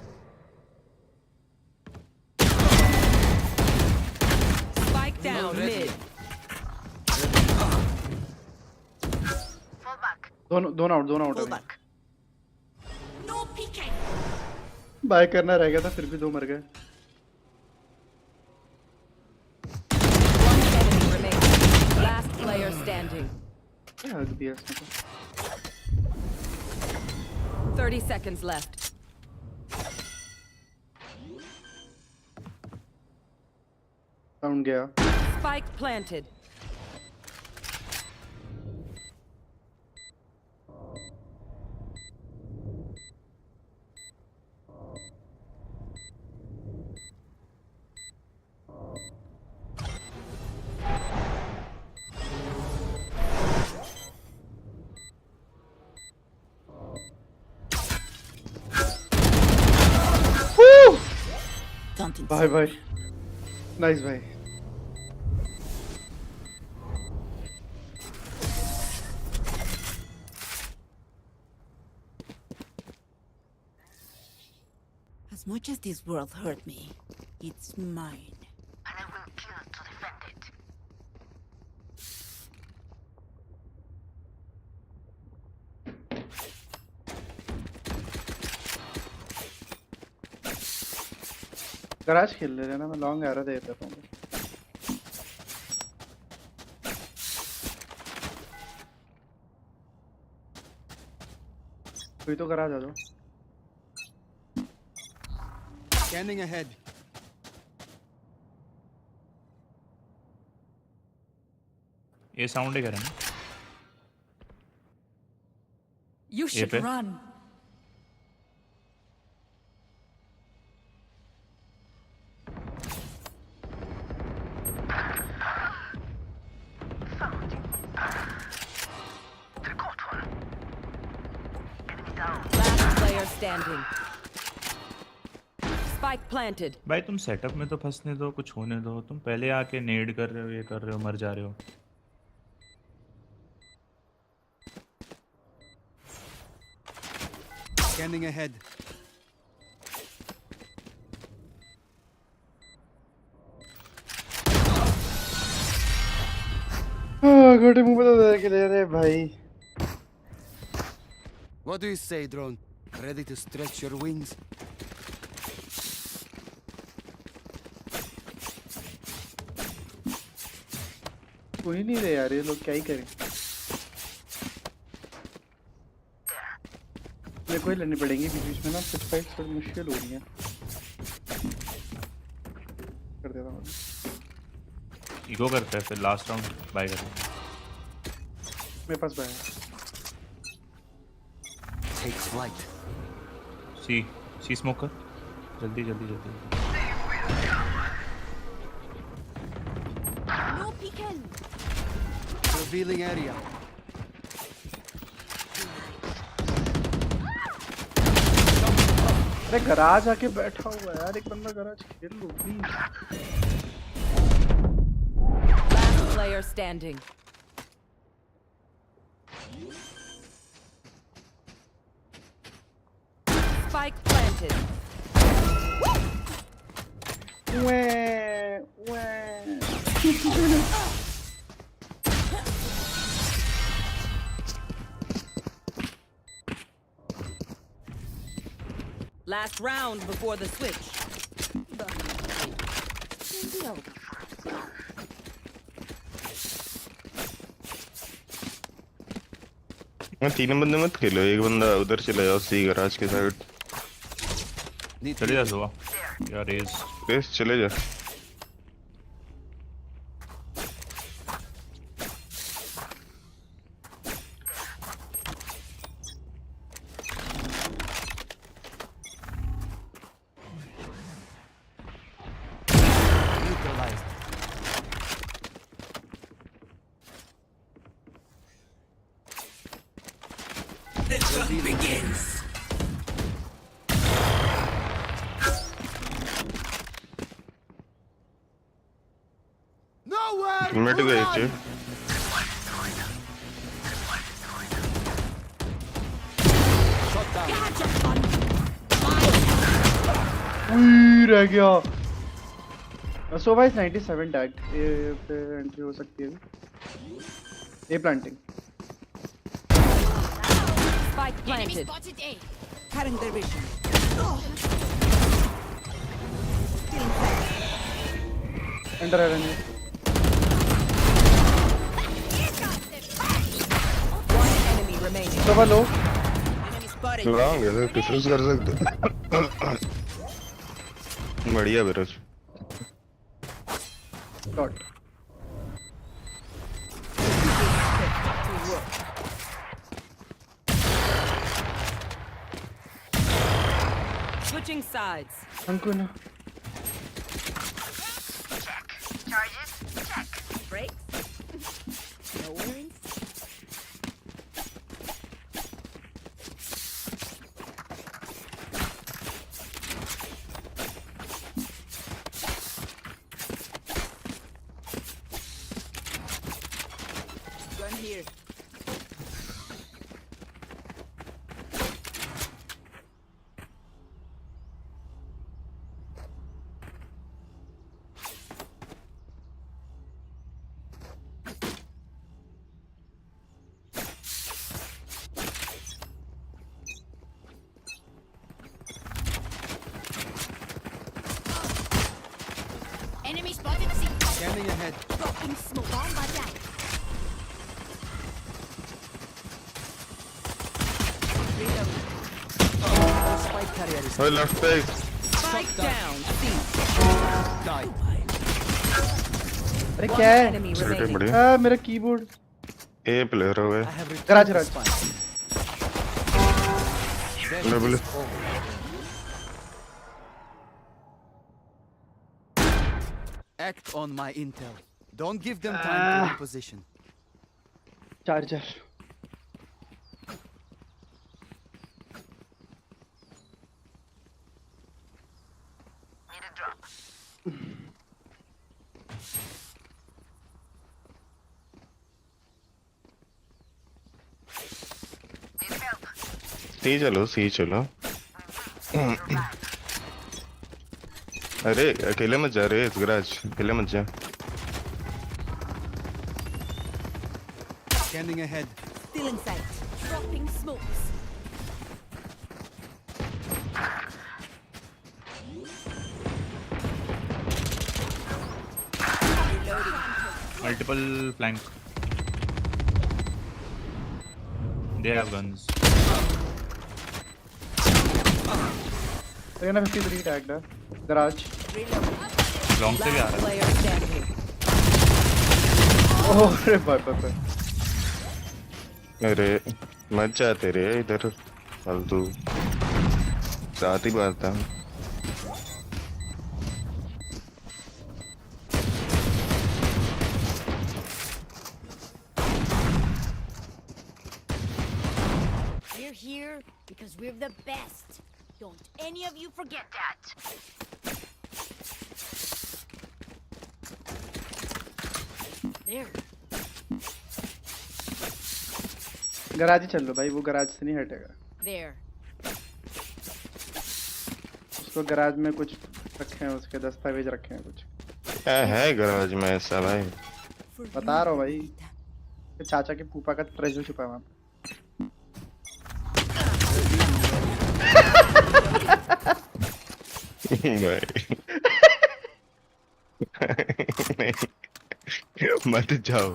Spike down mid. दोनों आउट है। No peeking. बाय करना रह गया था, फिर भी दो मर गए। One enemy remaining. Last player standing. क्या हक दिया इसने तो। 30 seconds left. साउंड गया। Spike planted. Bye bye. Nice bhai. As much as this world hurt me, it's mine. And I will kill to defend it. Garage खेल ले रहे ना मैं लॉन्ग एरो दे देता हूँ कोई तो गराज आ जाओ Scanning ahead. ये साउंड है क्या रहा? You should run. Last player standing. Spike planted. भाई तुम सेटअप में तो फंसने दो, कुछ होने दो। तुम पहले आके नेड कर रहे हो, ये कर रहे हो, मर जा रहे हो। Scanning ahead. गोटे मुंह पे तो दे के ले रहे भाई What do you say, drone? Ready to stretch your wings? कोई नहीं रहे यार ये लोग क्या ही करें मेरे को ही लेनी पड़ेंगी बीच में ना फिस्ट फाइट थोड़ी मुश्किल हो रही है कर देता हूँ इगो करता है फिर लास्ट राउंड बाय कर मेरे पास बाय Take flight. सी स्मोक कर जल्दी जल्दी जल्दी No peeking. Revealing area. अरे गराज आके बैठा हुआ है यार एक बंदा गराज खेल लो please Last player standing. Spike planted. Last round before the switch. तीनों बंदे मत खेलो एक बंदा उधर चला जाओ सी गराज के साइड चले जा सुबह यार रेस चले जा मिनट गए थे रह गया सो भाई 97 टैग ए पे एंट्री हो सकती है ए planting Spike planted. Cutting their vision. Under है रन One enemy remaining. तो लो लड़ाएंगे तो डिफरेंस कर सकते बढ़िया Biraj dot Switching sides. अंकुना Charges? Check. Brakes? No worries. here. Enemy spotted C. Scanning ahead. Dropping smoke. Bomb bud out. Spike carrier is Oh, left side. Spike down. C. died. अरे One क्या है? enemy Sorry, remaining. buddy. मेरा keyboard A player हो गए. I have garage retrieved the garage spike. Then Level. it is over. Act on my intel. Don't give them time to reposition. Charger सी चलो. अरे अकेले मत जा रे गराज, अकेले मत जा. Scanning ahead. Still in sight. Dropping smokes. Multiple flank. They have guns. They're gonna 53 tagged है garage. Long से भी आ Last रहा है. player standing. ओह अरे बाप रे. अरे मत जाते रे इधर फालतू. साथ ही बात था. We're here because we're the best. Don't any of you forget that. There. Garage ही चल लो भाई, वो गराज से नहीं हटेगा. There. उसको गराज में कुछ रखे हैं, उसके दस्तावेज रखे हैं कुछ. क्या है गराज में ऐसा भाई? बता रहा हूँ भाई, चाचा के फूफा का ट्रेजर छुपा है वहाँ पे. नहीं मत जाओ.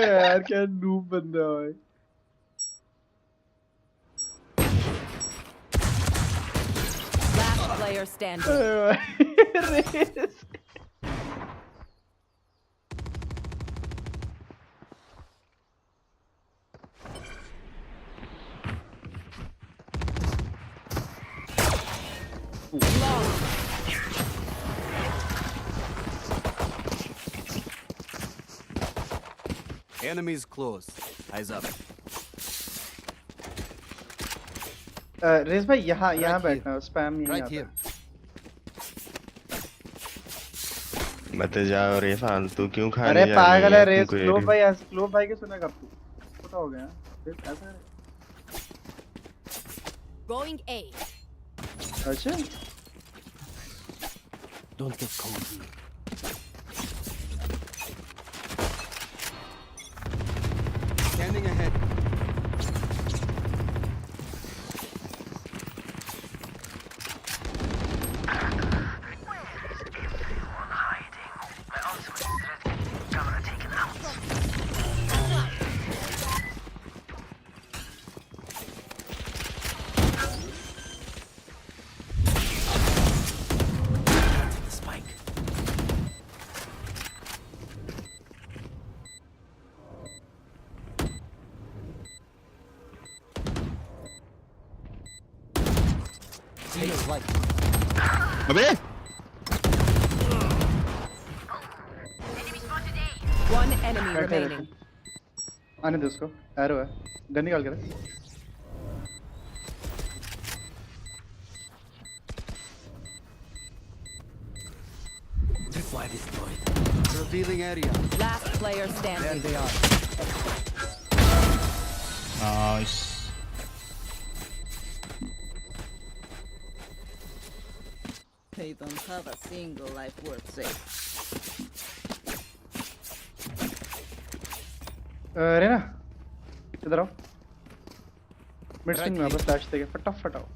यार क्या नूब बंदा है भाई. Last player standing. Raze. Enemies close. Eyes up. Raze भाई यहाँ यहाँ Right here. बैठना, स्पैम नहीं Right आता. here. मत जाओ रे फालतू. क्यों खाने अरे जा पागल रही है है रेस. तुमको क्लोब ये? भाई ऐसे क्लोब भाई के सुनेगा तू. पता हो गया रेस ऐसा है. Going A. अच्छा Don't get cozy. Scanning ahead. Take light. अबे One enemy बैठे remaining. आने दे उसको. एरो है, गन निकाल के रख. Supply destroyed. Revealing area. Last player There standing. they are. Nice. They don't have a single life worth saving. Raina इधर आओ। मिडस्विंग में बस फ्लैश देके फटाफट आओ।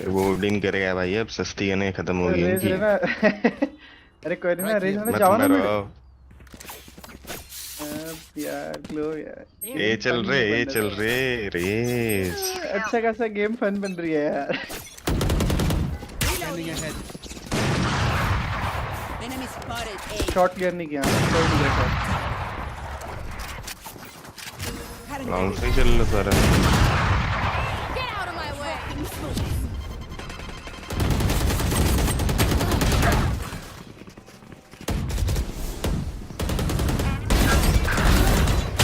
वो डिन करेगा भाई, अब सस्ती गने खत्म हो गई इनकी। अरे कोई नहीं ना, रेस में मत जाओ ना। मरो। यार ग्लो यार। ये चल रहे रेस। अच्छा खासा गेम फन बन रही है यार। Enemy spotted A. Shot clear नहीं किया, कोई नहीं गया शॉट। लॉन्ग से चल लो सारा। Get out of my way!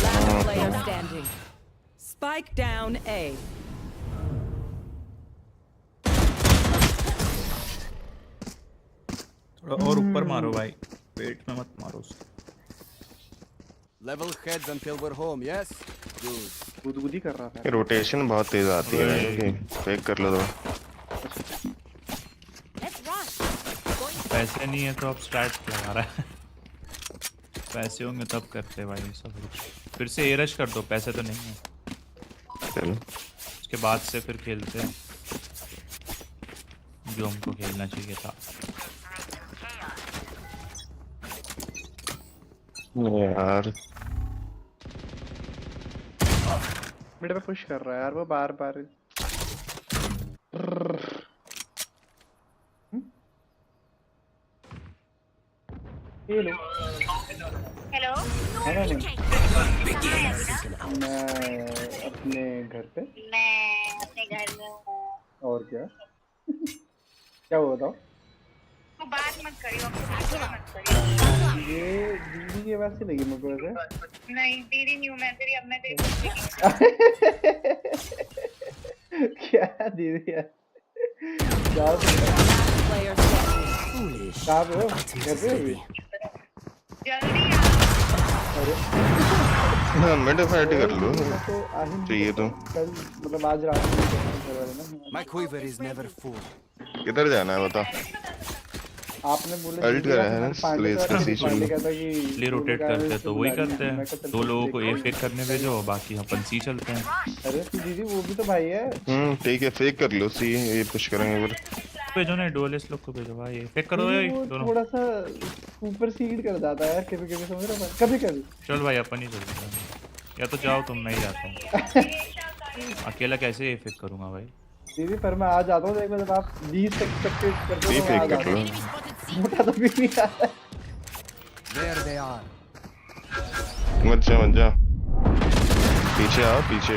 Last player standing. Spike down A. और ऊपर मारो भाई, पेट में मत मारो उसको। Level heads until we're home, yes? Good. गुदगुदी कर रहा था। ये रोटेशन बहुत तेज आती है भाई, फेक कर लो तो। पैसे नहीं है तो अब स्टार्ट लगा रहा है। पैसे होंगे तब करते भाई सब कुछ। फिर से एरश कर दो, पैसे तो नहीं है। चलो उसके बाद से फिर खेलते हैं जो हमको खेलना चाहिए था। यार मिड पे पुश कर रहा है यार वो बार बार। Hello Hello? मैं अपने घर पे। मैं अपने घर में हूँ। और क्या क्या हुआ बताओ। तू बात मत करियो, मत करियो। ये दीदी की आवाज से लगी मेरे को वैसे। नहीं दीदी नहीं हूँ मैं तेरी, अब मैं तेरी क्या दीदी यार। जाओ Player standing. कहाँ पे हो? घर पे हो? जल्दी अरे हाँ मिड फाइट कर लो चाहिए तो। कल मतलब आज रात में घर वाले ना। My quiver is never full. किधर जाना है बता। आपने बोला अल्ट करा है ना स्लेज का सीजन। इसलिए रोटेट करते हैं तो वही करते हैं। दो लोगों को ए फेक करने भेजो, बाकी अपन सी चलते हैं। अरे दीदी वो भी तो भाई है। ठीक है फेक कर लो सी, ये पुश करेंगे फिर। भेजो ना डुअलिस्ट लोग को भेजो भाई, फेक करो भाई दोनों। थोड़ा सा ऊपर सीड कर जाता है यार कभी कभी, समझ रहे हो कभी कभी। चल भाई अपन ही चलते हैं, या तो जाओ तुम, मैं ही जाता हूँ। अकेला कैसे ए फेक करूंगा भाई। दीदी पर मैं आ जाता हूँ, देख लो जब आप 20 एक्सपेक्टेड करते हो तो मैं आ जाता हूँ। मोटा तो भी नहीं आता। There they are. मत जा पीछे आओ पीछे।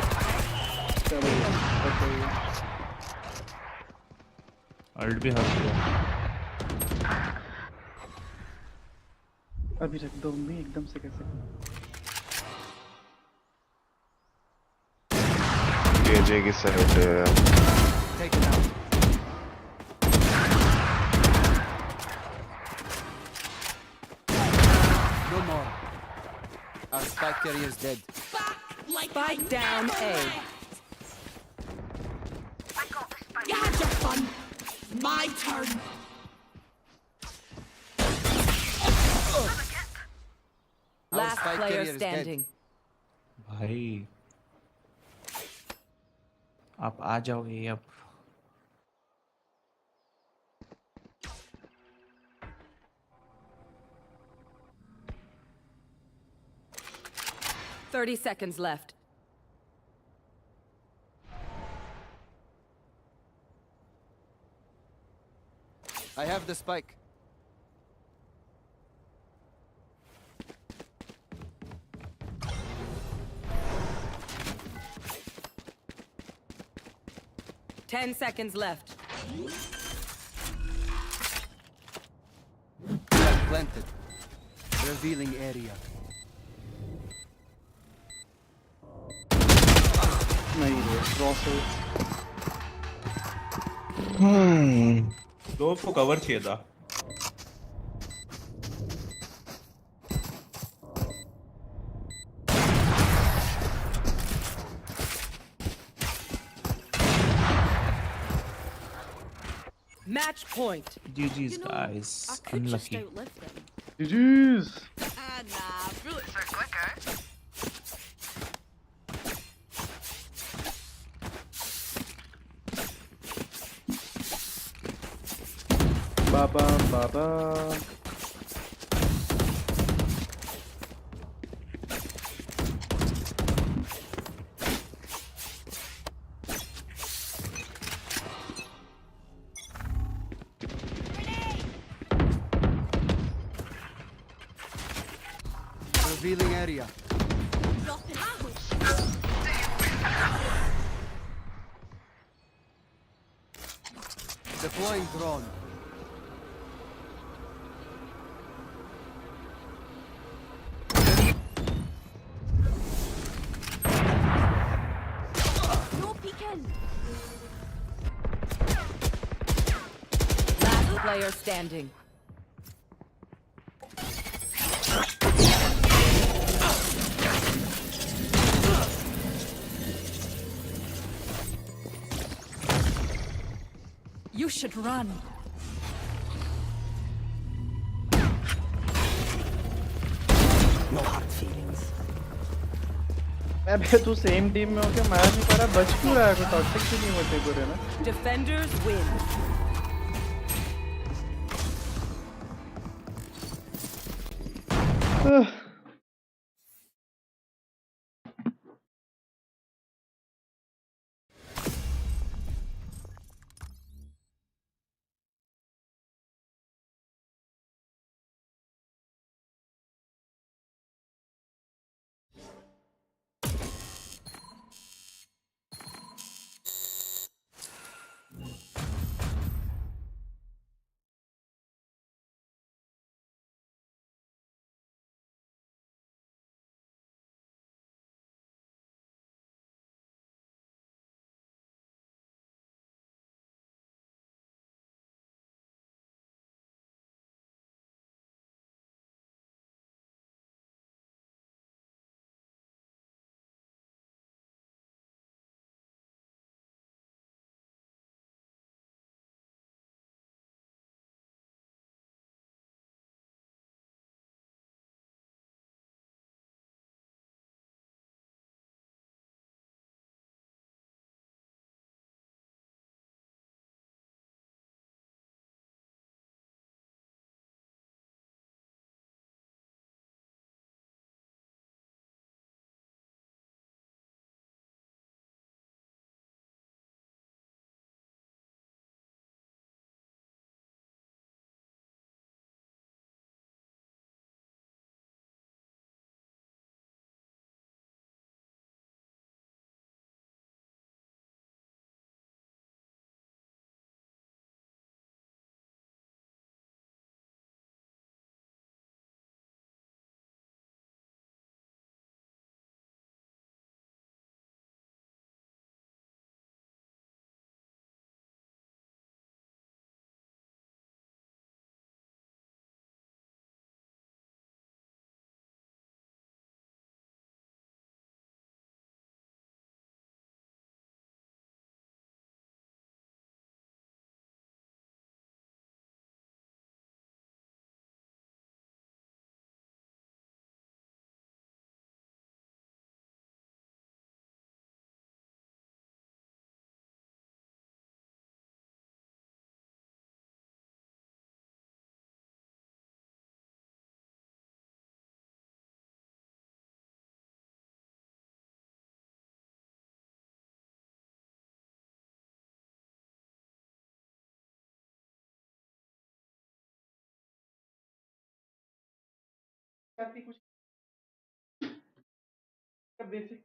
अल्ट भी हट गया। अभी रख दो मम्मी एकदम से कैसे। जे की side Take it out. No more. Our spike carrier is dead. Spike down A. You had your fun. My turn. Last player standing. भाई आप आ जाओगे अब। Thirty seconds left. I have the spike. Ten seconds left. Planted. Revealing area. नहीं रे cross clove को cover किया था। Match point. GG's guys. Unlucky. GG's. Nah, bullets are quicker. Baba, baba. Revealing area. Deploying drone. No peeking. Last player standing. You should run. No hard feelings. अबे तू same team में होके match नहीं कर रहा, बच क्यों रहा है? कोई टॉक्सिक क्यों नहीं होते बुरे ना? Defenders win. बेसिक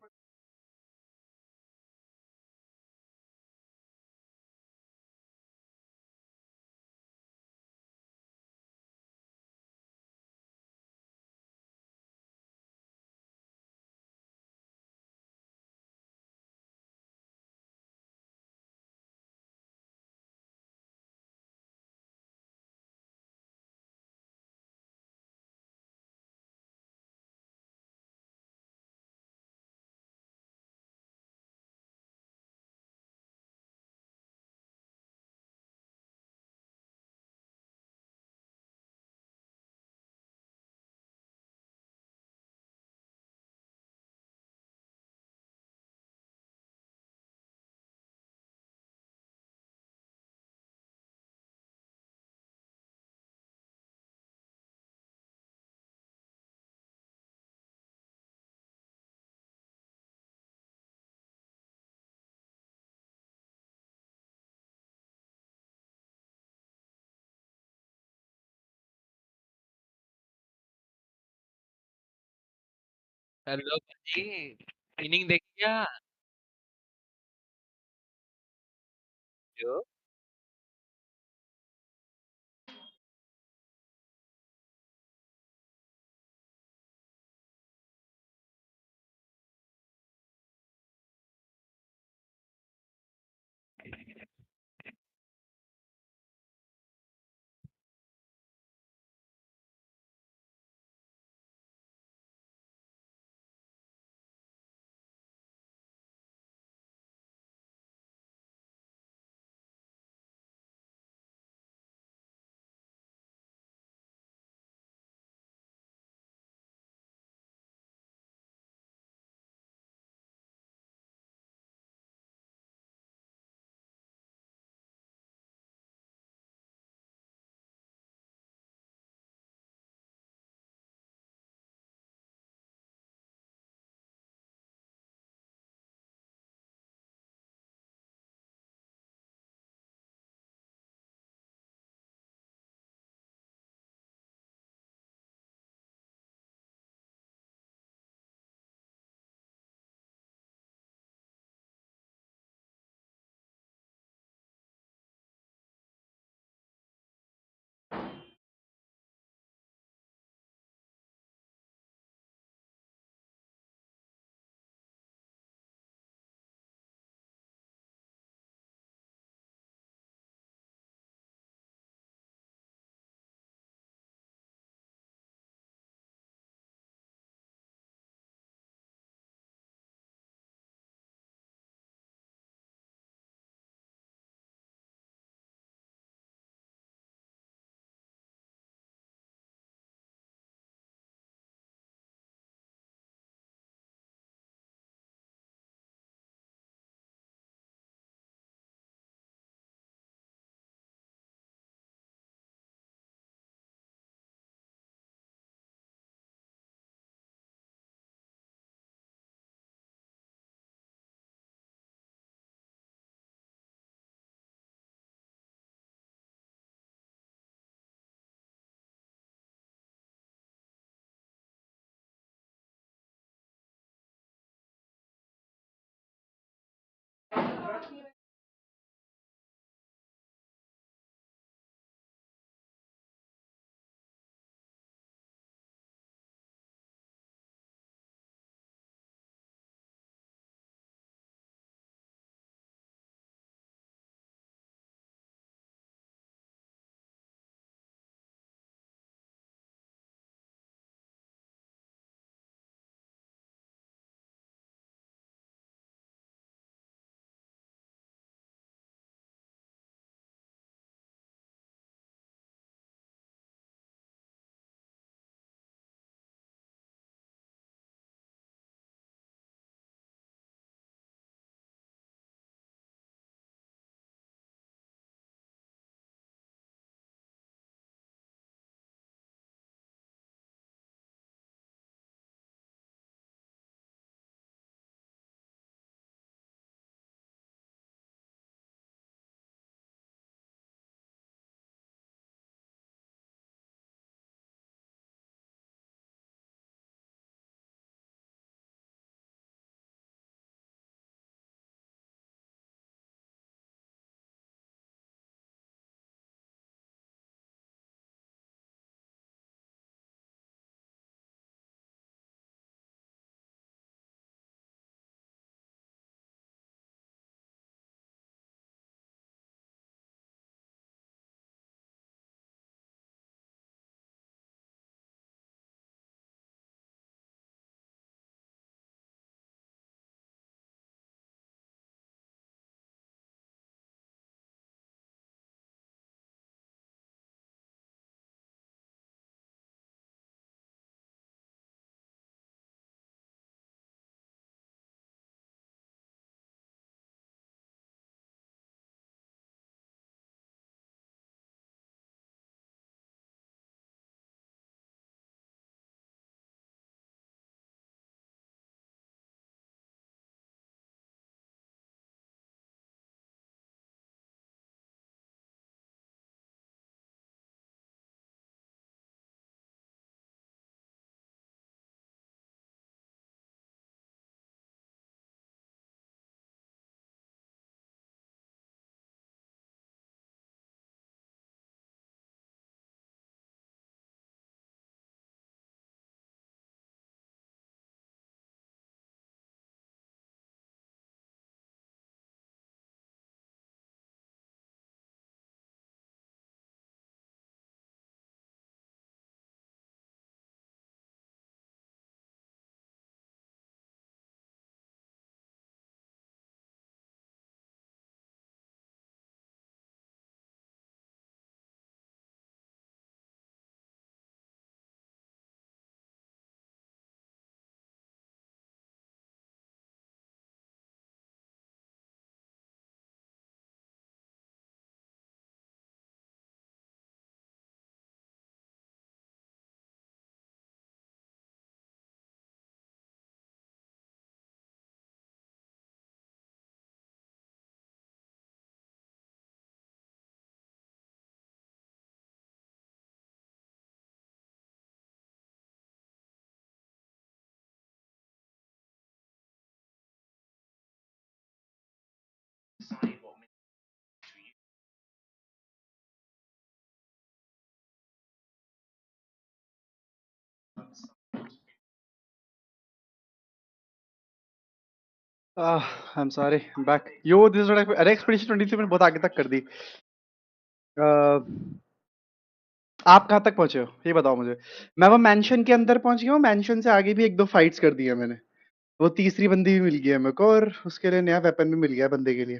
हेलो भाजी इनिंग देखी क्या जो I am sorry back yo this अरे एक्सपीडिशन 23 मैंने बहुत आगे तक कर दी। आप कहाँ तक पहुंचे हो ये बताओ मुझे। मैं वो मैंशन के अंदर पहुंच गया हूँ, मैंशन से आगे भी एक दो फाइट्स कर दी है मैंने। वो तीसरी बंदी भी मिल गई है मेरे को और उसके लिए नया वेपन भी मिल गया है बंदे के लिए।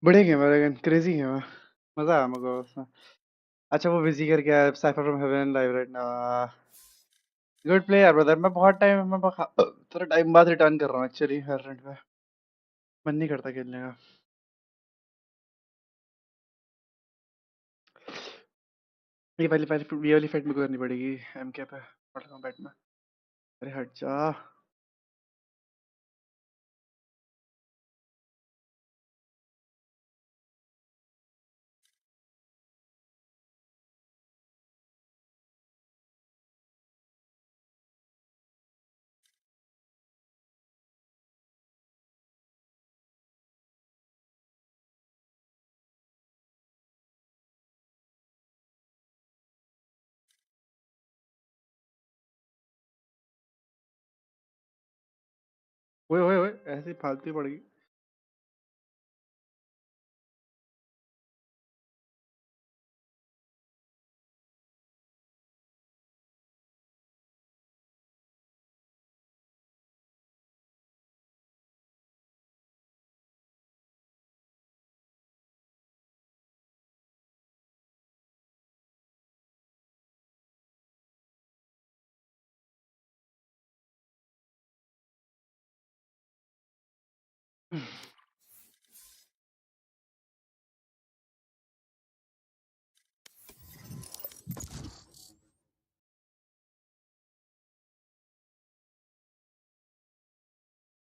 बड़े गेम है लेकिन क्रेजी गेम है, मजा आया मेरे को उसमें। अच्छा वो बिजी कर गया cipher from heaven live right now. Good play यार ब्रदर। मैं बहुत टाइम मैं थोड़ा टाइम बाद रिटर्न कर रहा हूँ एक्चुअली हर रेंट पे। मन नहीं करता खेलने का। ये वाली फाइट मेरे को करनी पड़ेगी एमके पे मॉडल कॉम्बैट में। अरे हट जा। ओए ओए ओए ऐसे फालतू ही पड़ेगी।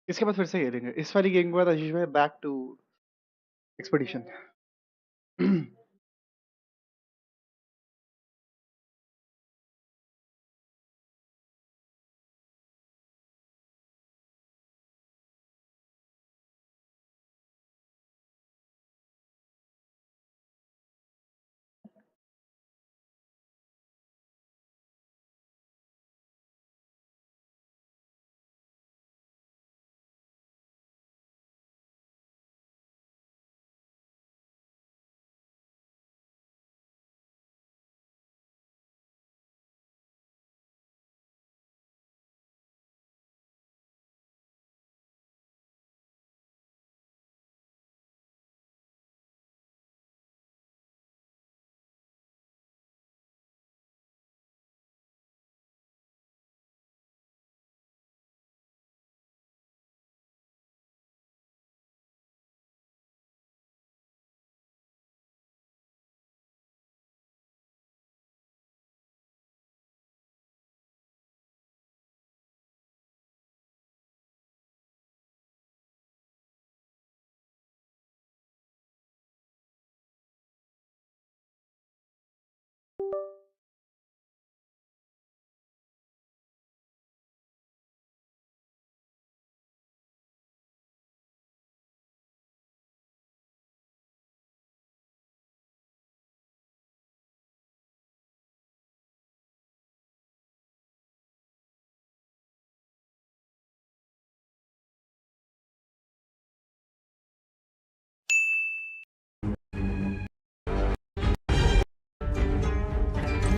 इसके बाद फिर से खेलेंगे इस वाली गेम के बाद आशीष भाई back to expedition.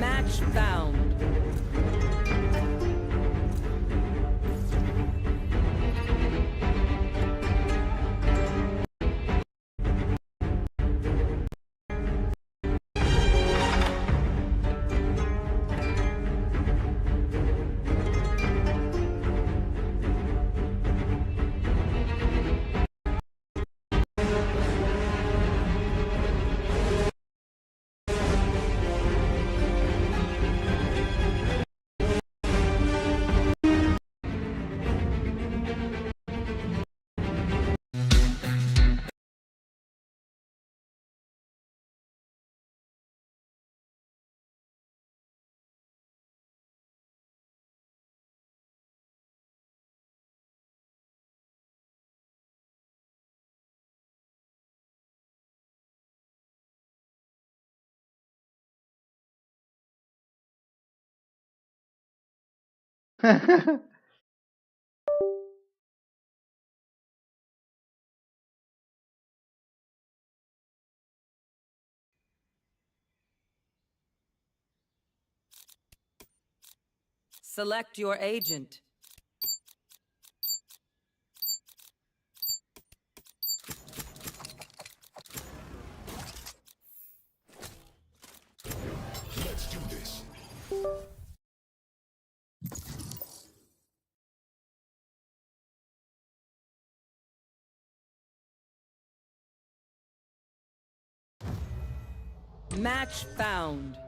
Match found. Select your agent. Let's do this. Match found.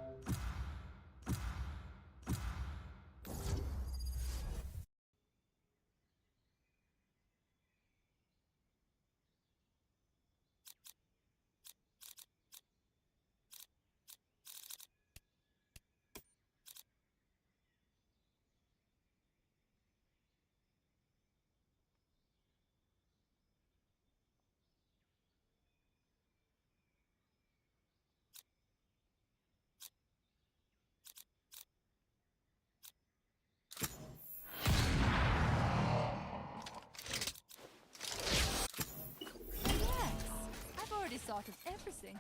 I've already thought of everything.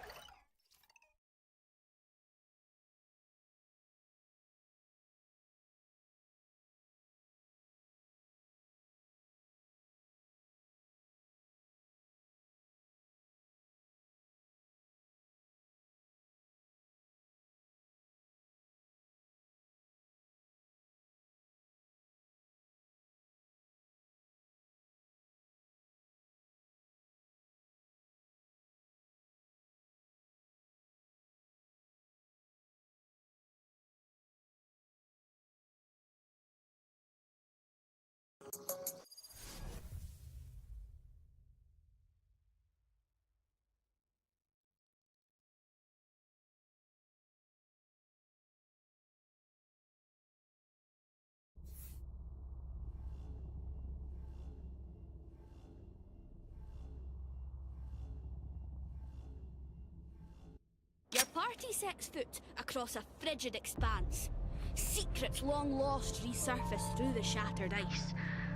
Your party sets foot across a frigid expanse. Secrets long lost resurface through the shattered ice.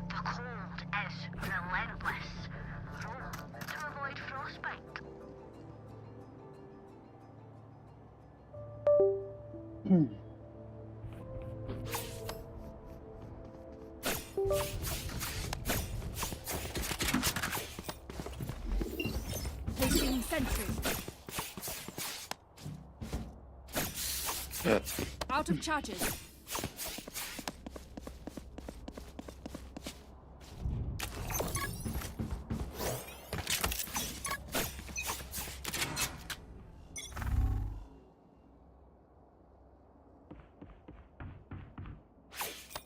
The cold is relentless. Roll to avoid frostbite. Placing sentry. Out of charges.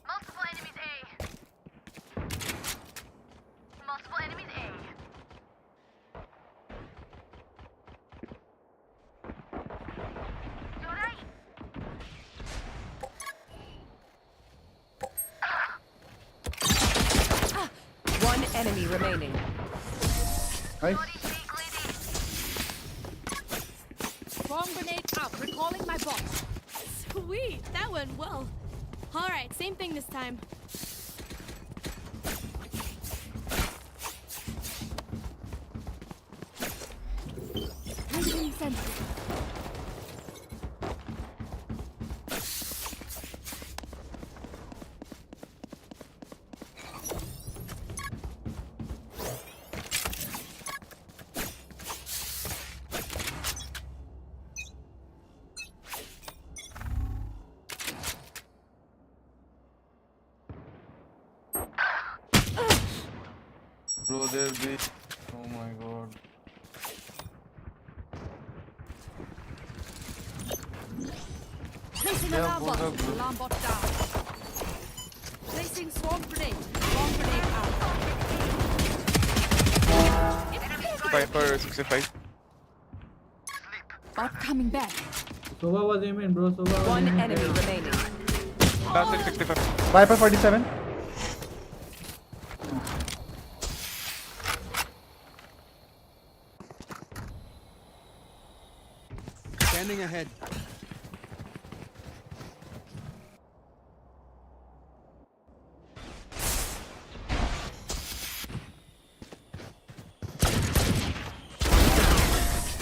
Multiple enemies A. Multiple enemies A. You're right. One enemy remaining. Nice. Bomb grenade out. Recalling my bot. Sweet. That went well. Alright, same thing this time. Placing sentry. Bro, there be. Oh my god. Placing Yeah, alarm bot. both are good. Alarm bot down. Placing swarm grenade. Swarm grenade out. Viper 65. Bot coming back. Sova was aiming, bro. Sova was One aiming. enemy remaining. Last 65. Viper 47. Standing ahead.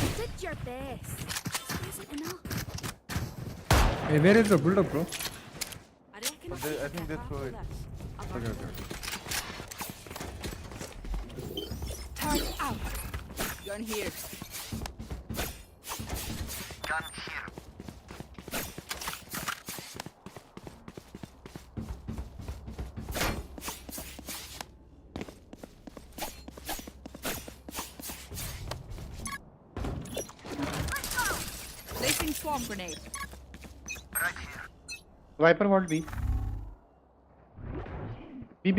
You did your best. Isn't enough. Hey, where is the build up, bro? I reckon I think they throw it. Okay, okay. Turn out. Gun here. Gun here. Placing swarm grenade. Right here. Viper vault B. B.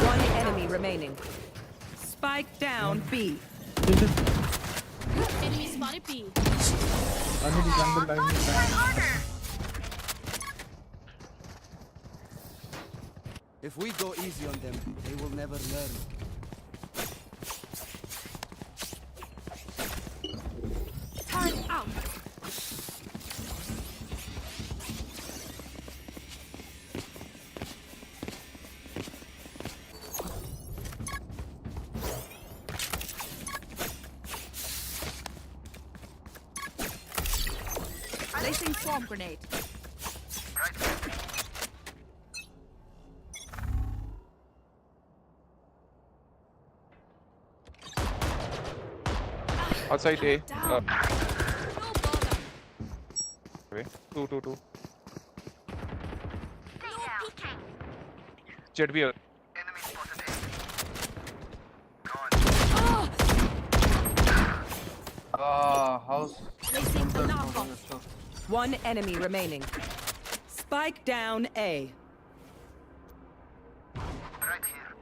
One enemy remaining. Spike down B. Enemy spotted B. If we go easy on them, they will never learn. Turn out. Placing swarm grenade. Outside A. Okay. Two. Jet B. House. Placing the knockoff. One enemy remaining. Spike down A. Right here.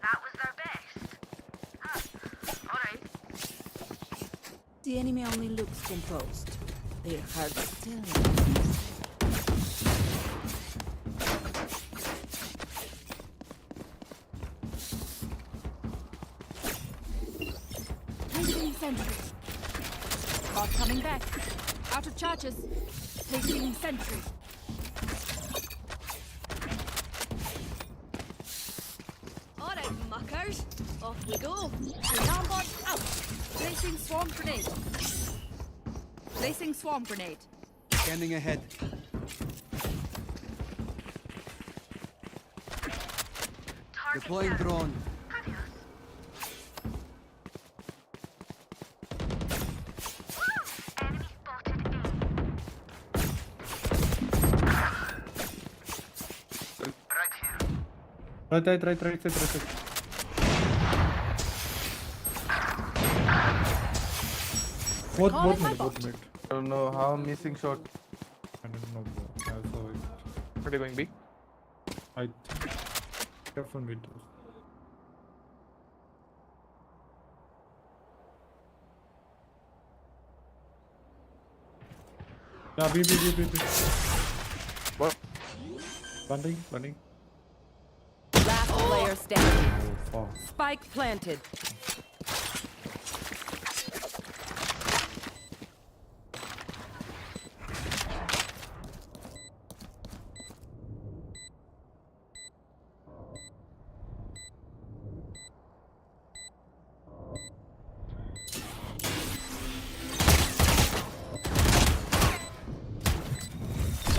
That was their best. Alright. The enemy only looks composed. Their hearts still. Placing sentry. Bot coming back. Out of charges. Placing sentry. Alright, muckers. Off we go. Alarm bot out. Placing swarm grenade. Placing swarm grenade. Scanning ahead. Deploying drone. Right. Both mid. I don't know how I'm missing shot. I don't know, bro. I saw it. Are they going B? I think. Careful mid. Yeah, B. What? Banding. Last player standing. Oh, fuck. Spike planted.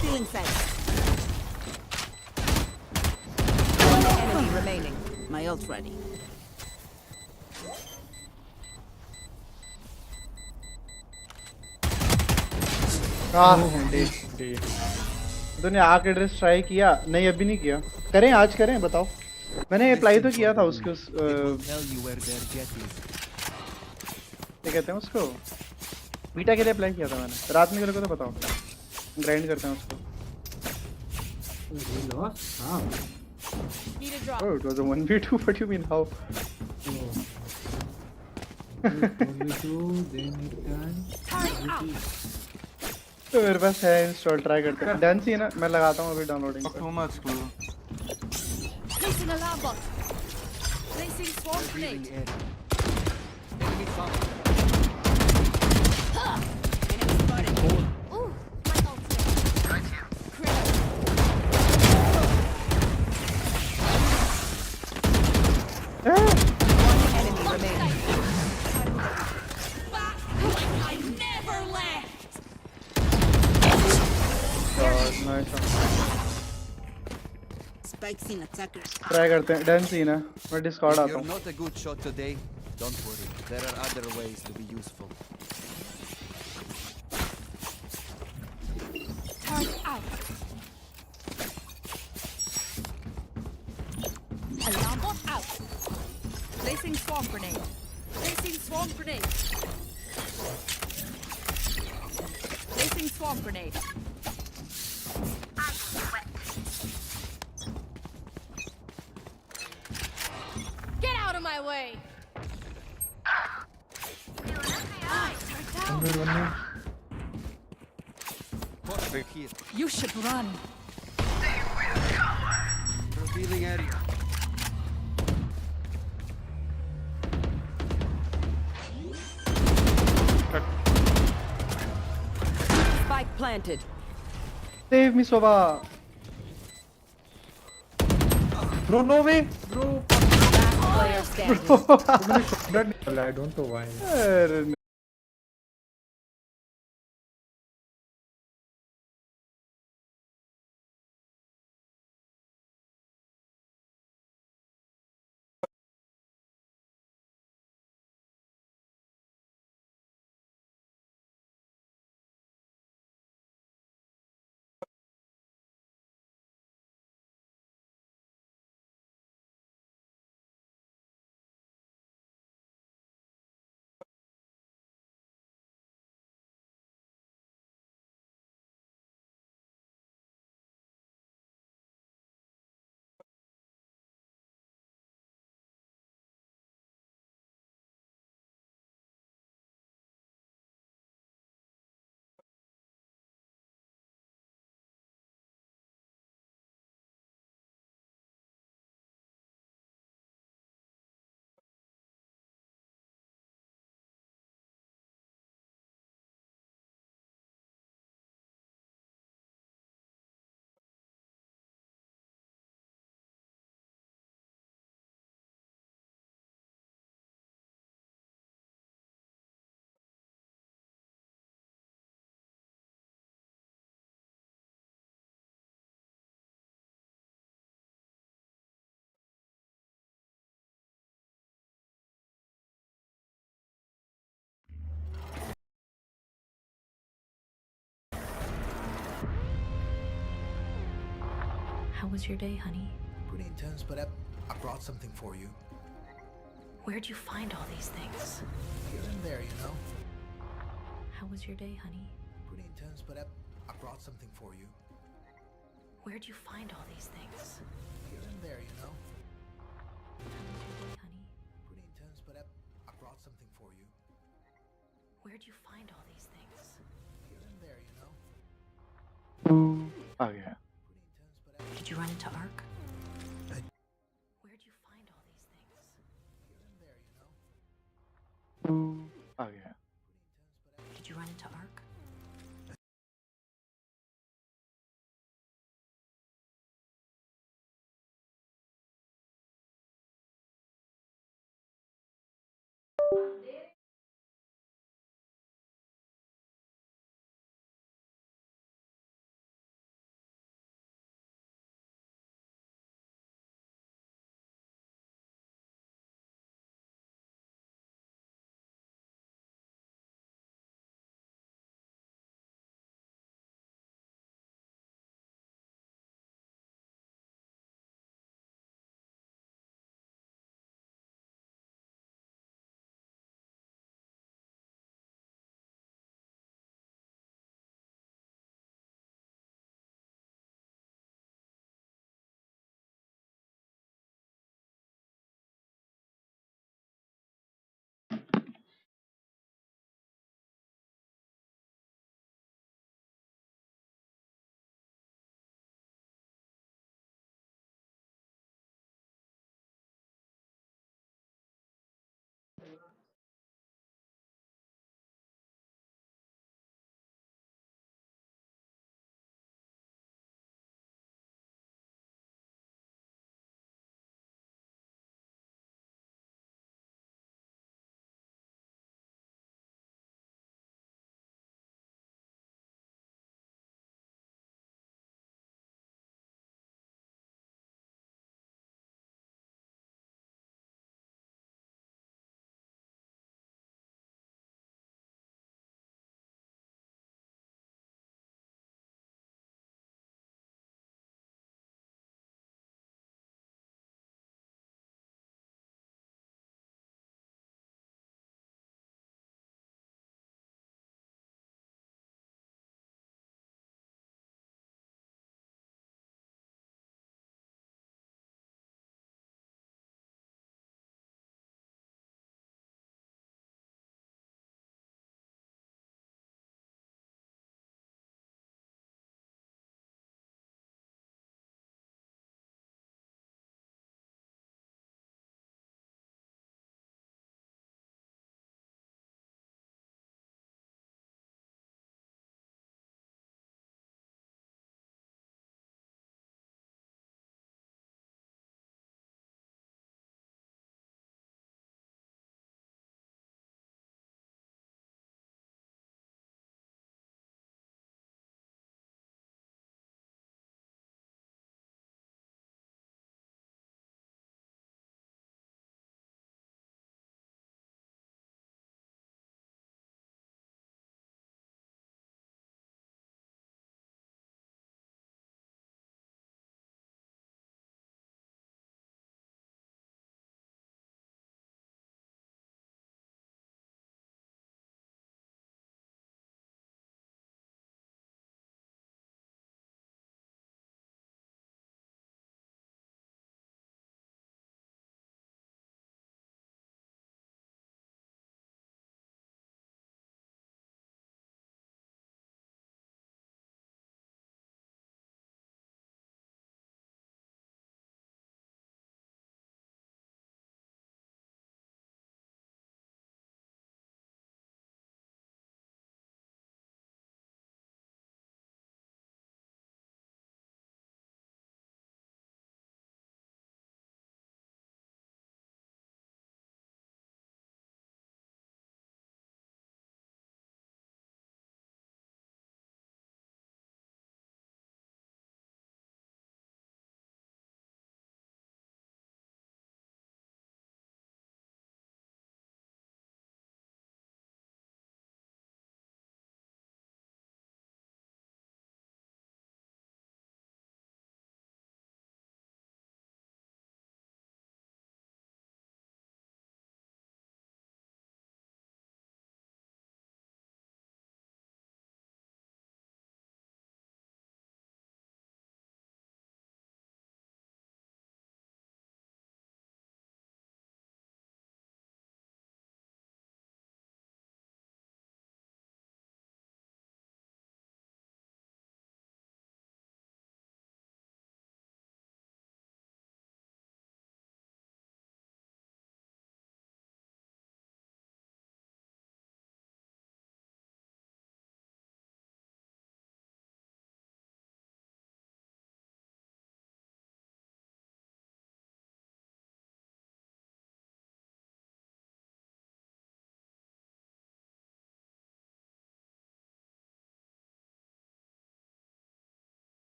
Feeling safe. One enemy remaining. My ult ready. तूने आके dress try किया? नहीं अभी नहीं किया। करें आज करें बताओ। मैंने अप्लाई तो किया था उसके उस क्या कहते हैं उसको बीटा के लिए अप्लाई किया था मैंने। रात में को तो बताओ ग्राइंड करते हैं उसको। Need a drop. Oh, it was a 1v2. What do you mean how? Only two, then it can. तो मेरे पास है इंस्टॉल, ट्राई करते हैं। डन सी है ना, मैं लगाता हूँ अभी downloading Too much glue. Placing alarm bot. Placing swarm grenade. Enemy found. Enemy spotted. Ooh, my ultimate. Right here. One enemy remaining. I never left. Nice. Spikes in attacker. Try करते हैं। Done सी ना, मैं Discord If आता you're हूँ। not a good shot today, don't worry. There are other ways to be useful. Turret out. Alarm bot out. Placing swarm grenade. Placing swarm grenade. Placing swarm grenade. Get out of my way. Back here. You should run. Revealing area. Spike planted. Save me, Sova. Bro, no way. Bro. Player standing. I don't know why. अरे How was your day, honey? Pretty intense, but I brought something for you. Where'd you find all these things? Here and there, you know. How was your day, honey? Pretty intense, but I brought something for you. Where'd you find all these things? Here and there, you know. How was your day, honey? Pretty intense, but I brought something for you. Where'd you find all these things? Here and there, you know. आ गया। Did you run into Ark? Where'd you find all these things? Here and there, you know. आ गया। Did you run into Ark?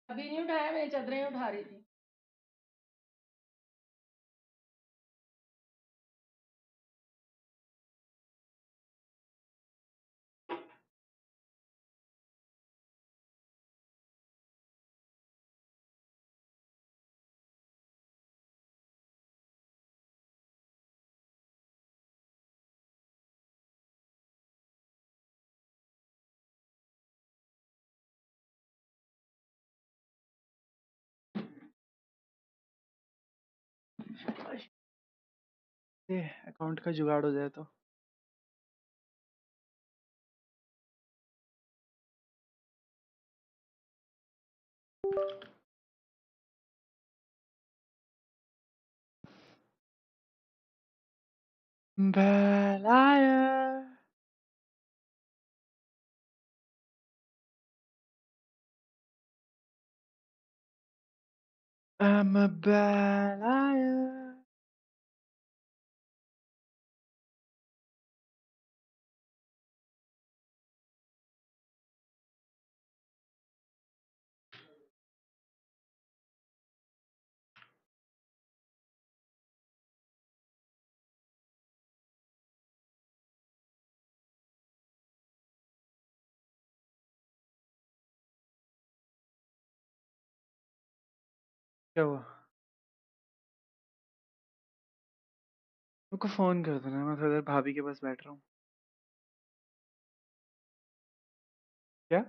अभी नहीं उठाया, मैं चादरें उठा रही थी। अकाउंट का जुगाड़ हो जाए तो। Liar. I'm a bad liar. क्या हुआ? उनको फोन कर देना, मैं थोड़ी देर भाभी के पास बैठ रहा हूँ। क्या?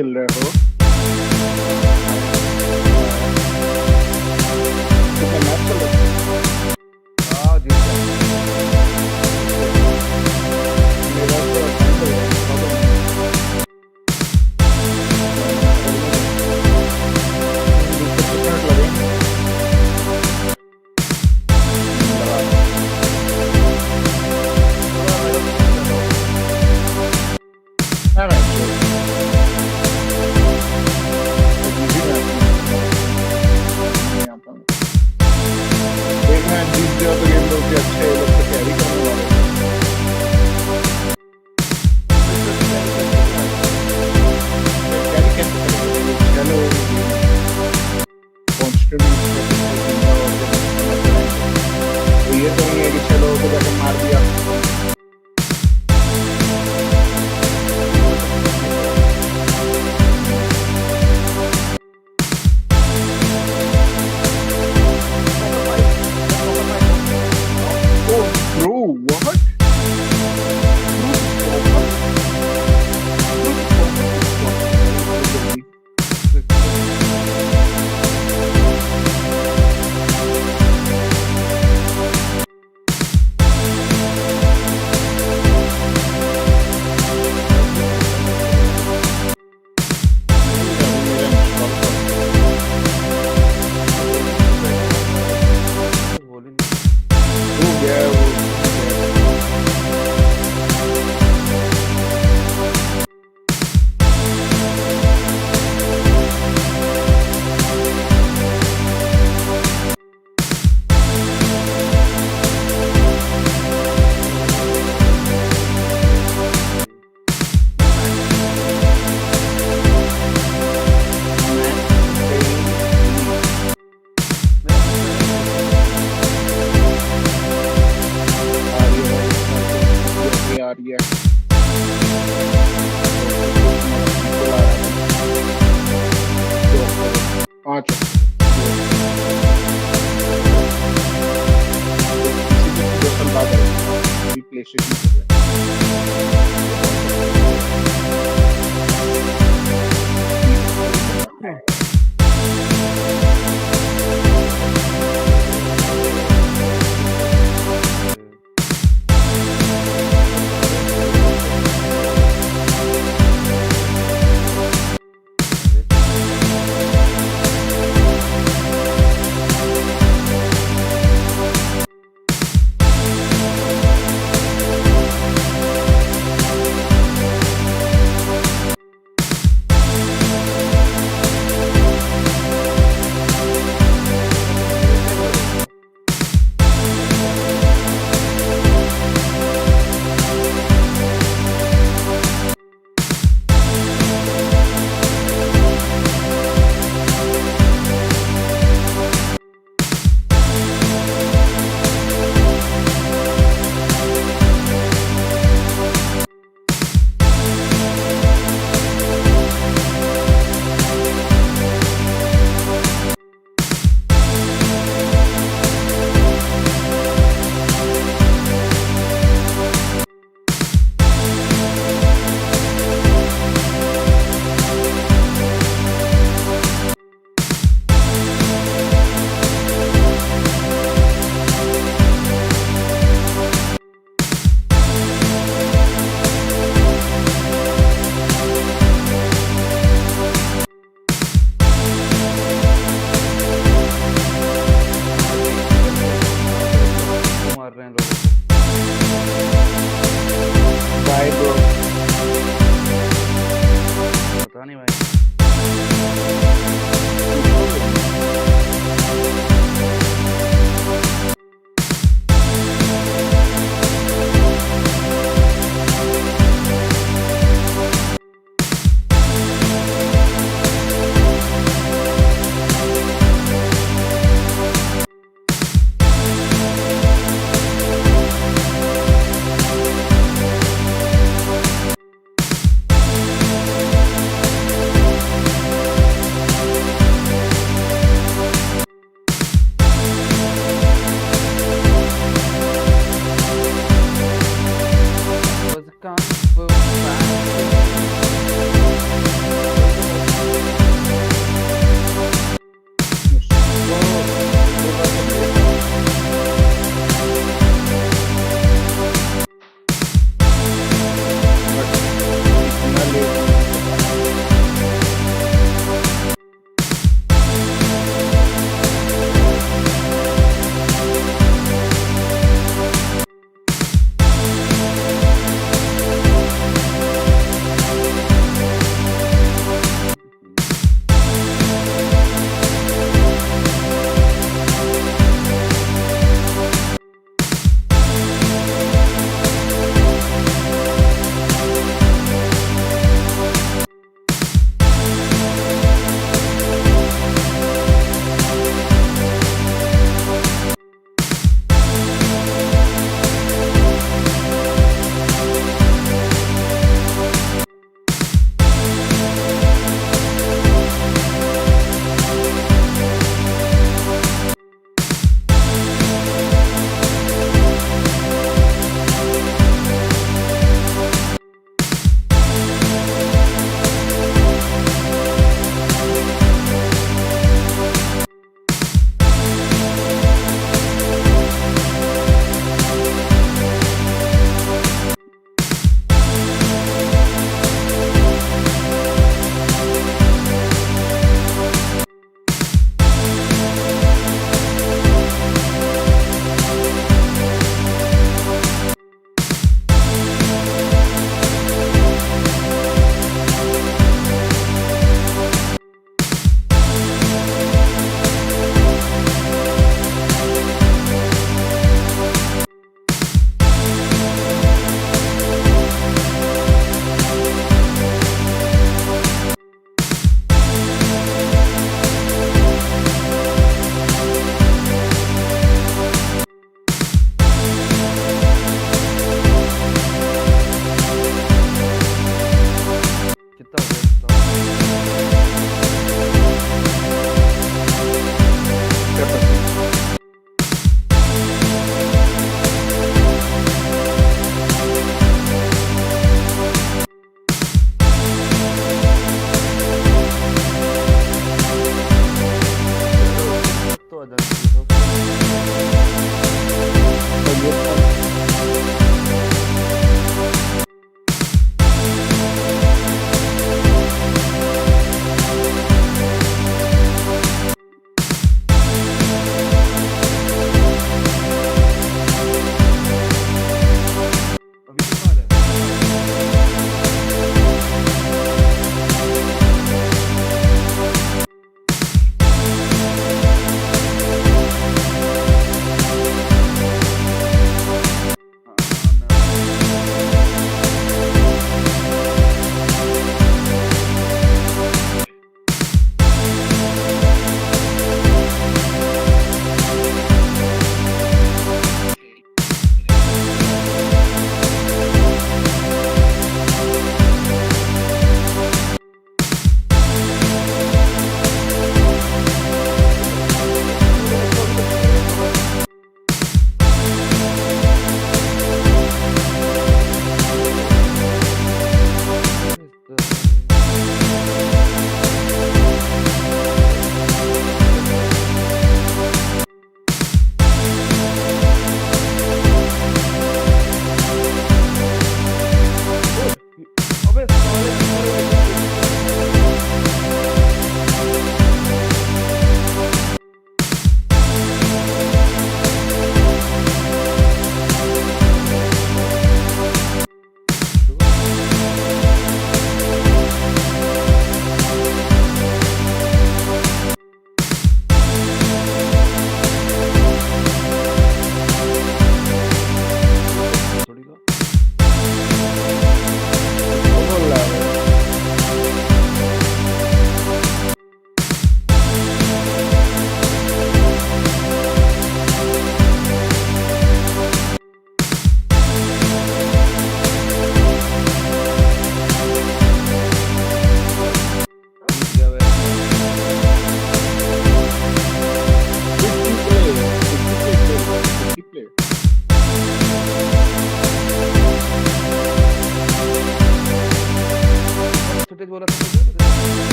खेल रहे हो? हाँ जीत गया।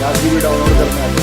याद भी डाउनलोड करना है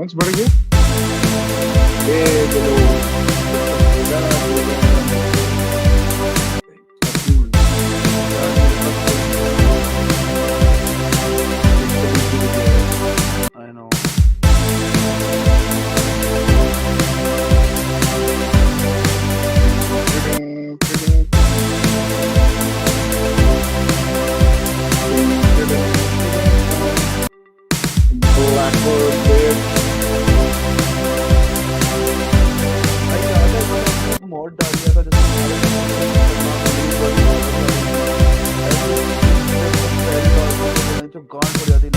डैमेज बढ़ गया ये I know. Blackboard bitch. Mode डाल दिया था जो गांड हो जाती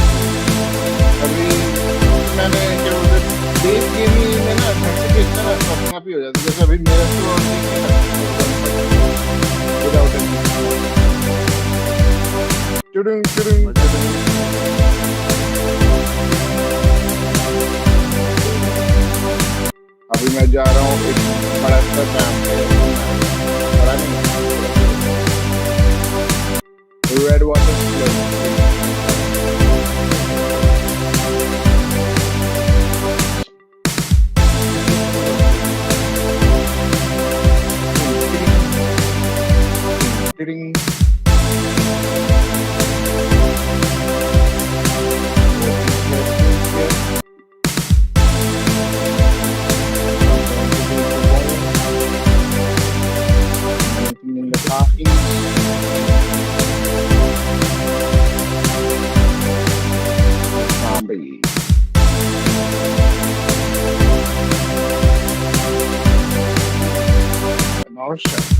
अभी मैंने क्या बोलते देश गेमिंग में ना घंटे के इतना अपने आप ही हो जाता है जैसे अभी मेरा तो और विदाउट एनी चुडुंग चुडुंग अभी मैं जा रहा हूँ एक बड़ा सा काम पे बड़ा नहीं red water Ding. In the coffee. Zombie. Another shot.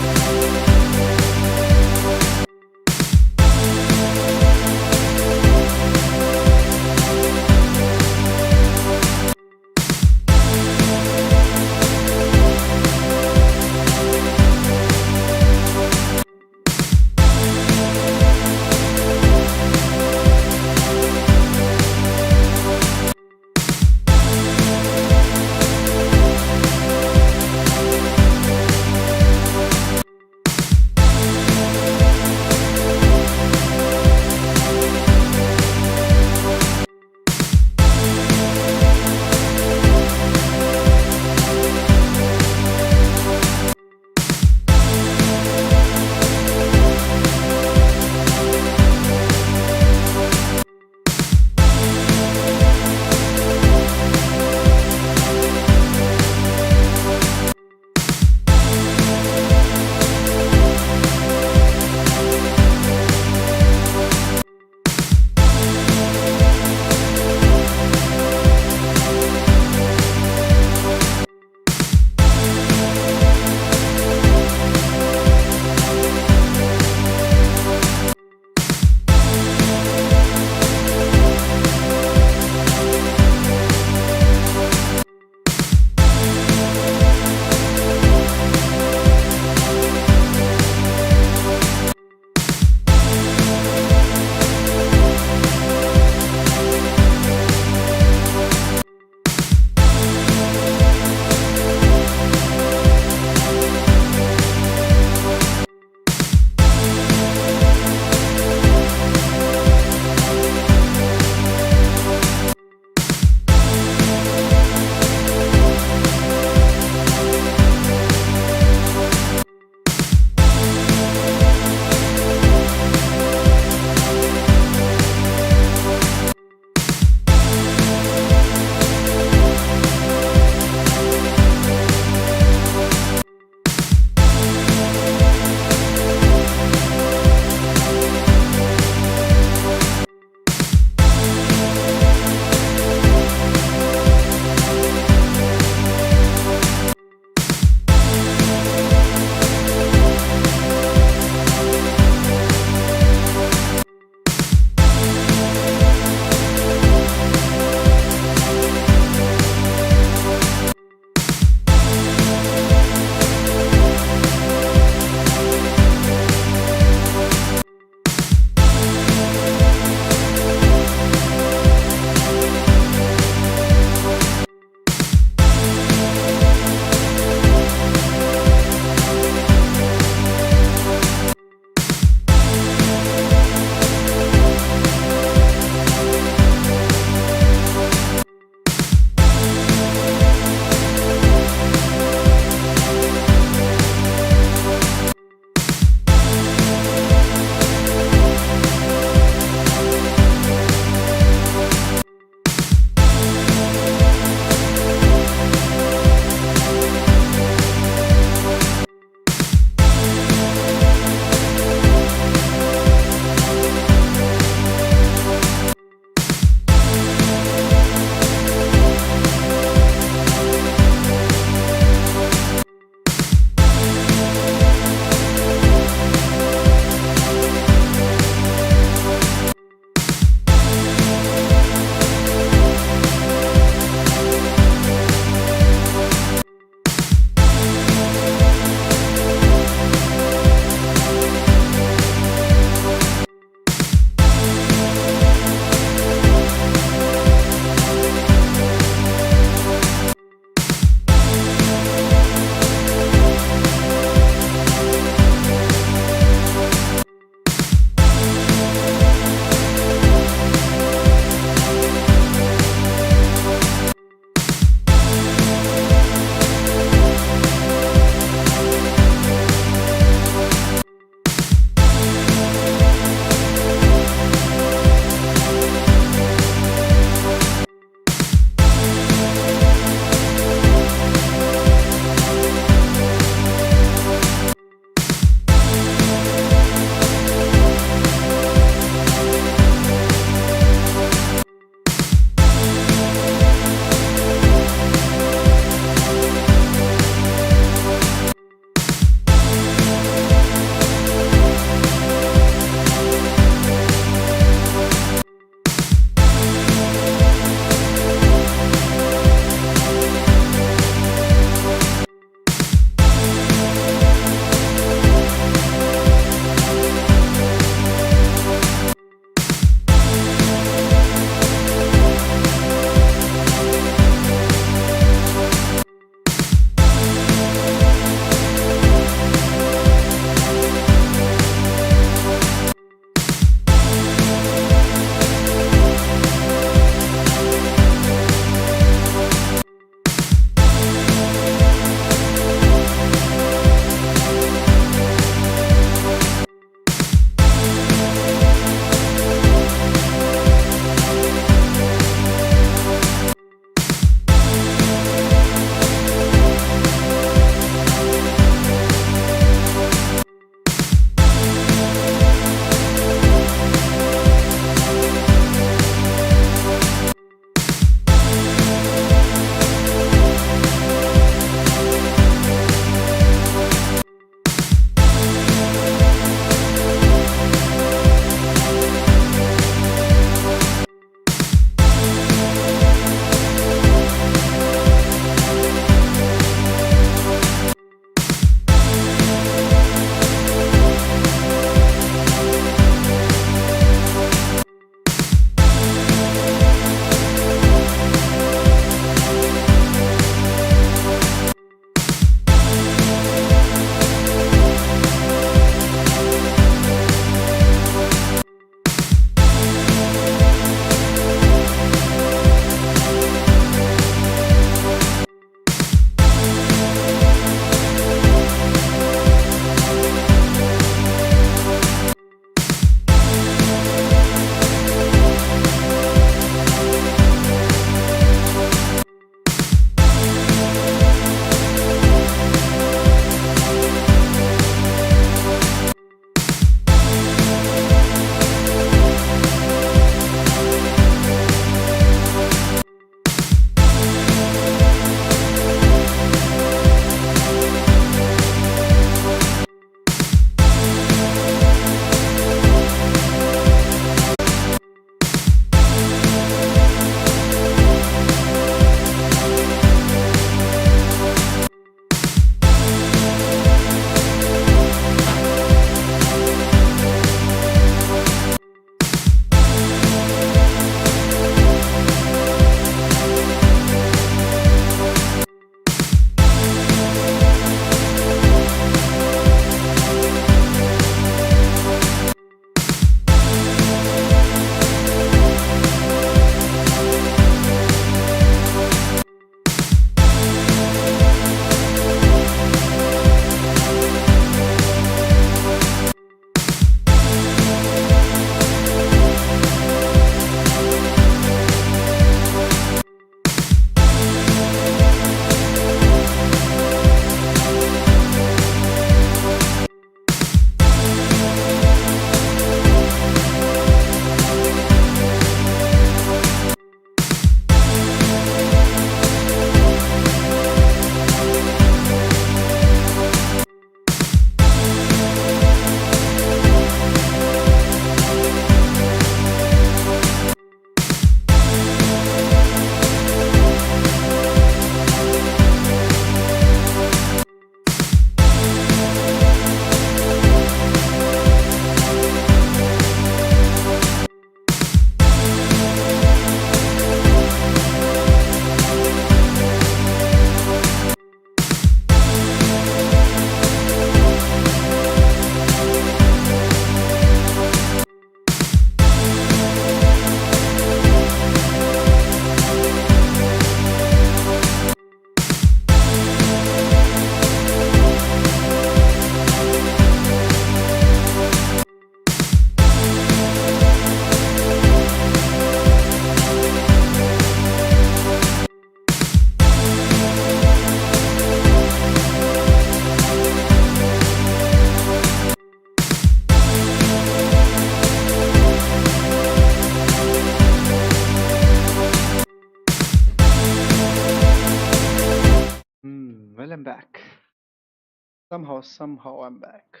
Somehow I'm back.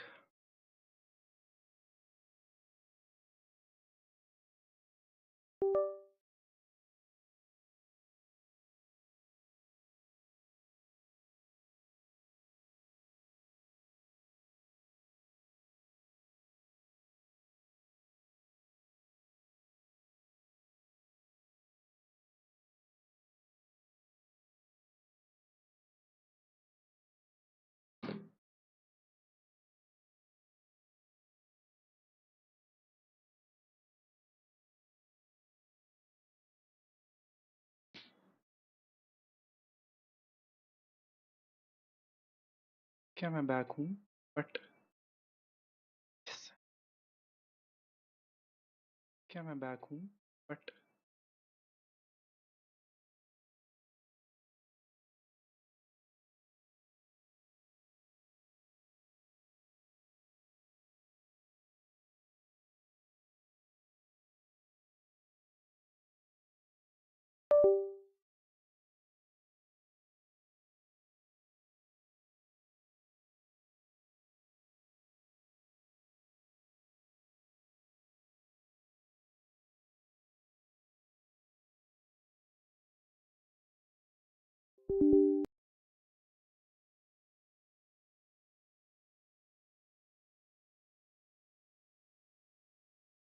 क्या मैं बैक हूँ? बट क्या मैं बैक हूँ? बट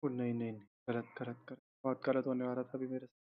नहीं, गलत बहुत गलत होने वाला था अभी मेरे से।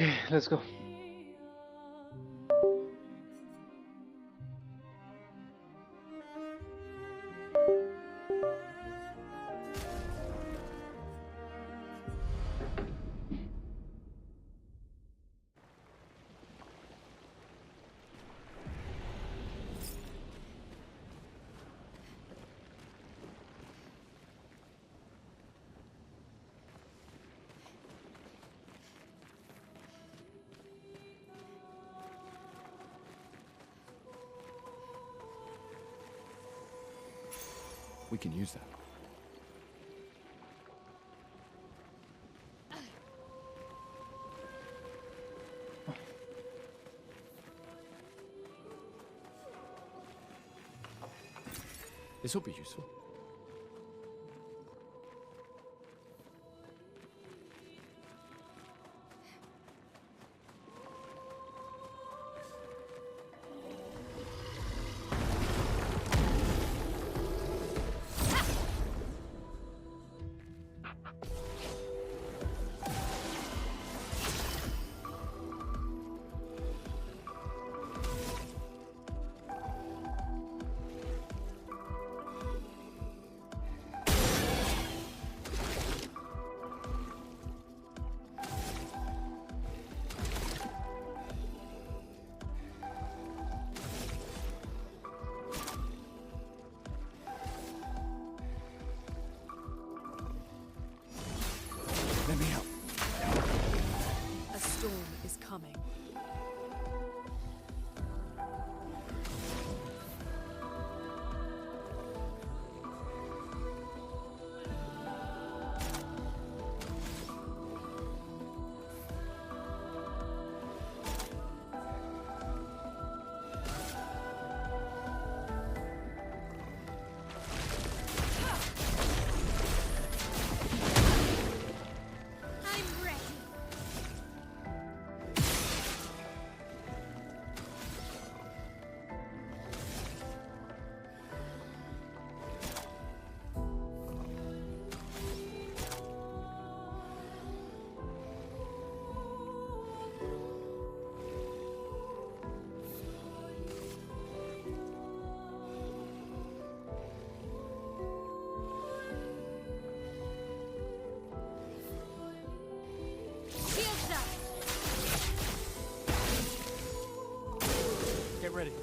Okay, let's go. We can use that. This will be useful. Let me help. A storm is coming. I'm ready. Shields up. Get ready.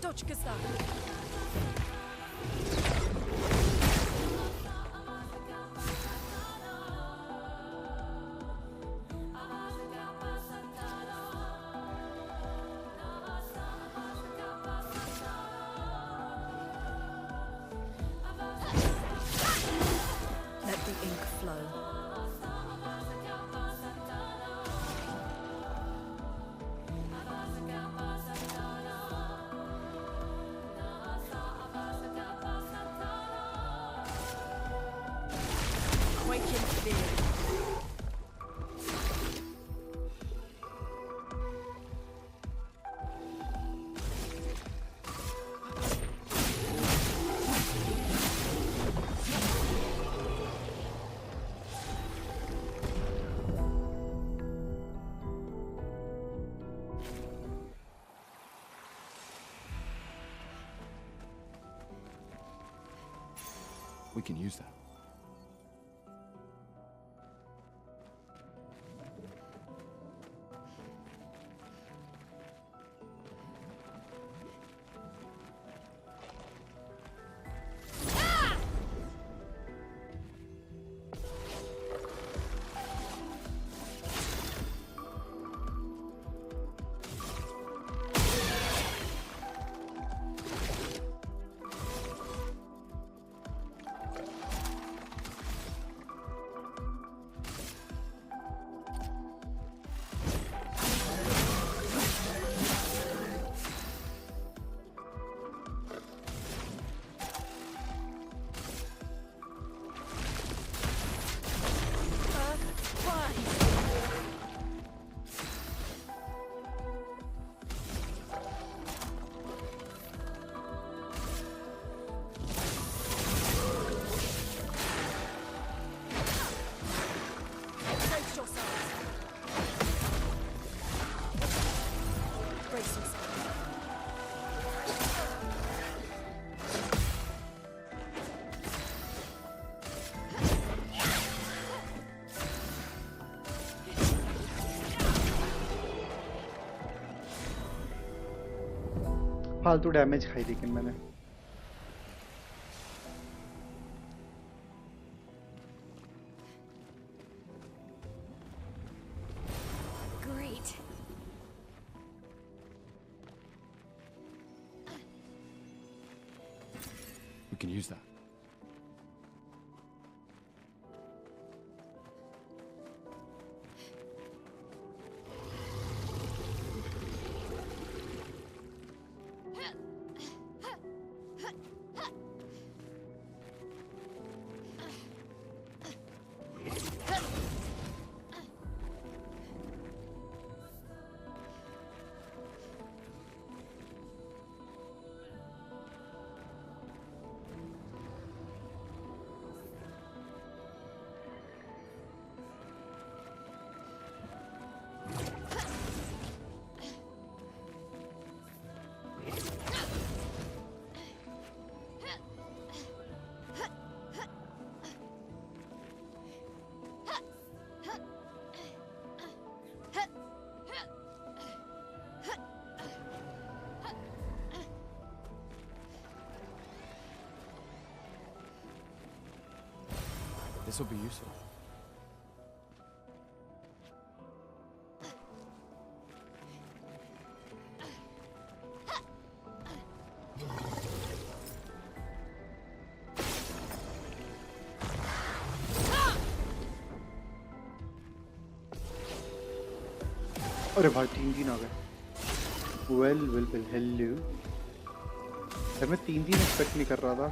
Точка старта. Let the ink flow. Quake in fear. We can use that. फालतू damage खाई लेकिन मैंने। Great. We can use that. This will be useful. अरे भाई 3-3 आ गए। Well hello. मैं 3-3 expect नहीं कर रहा था।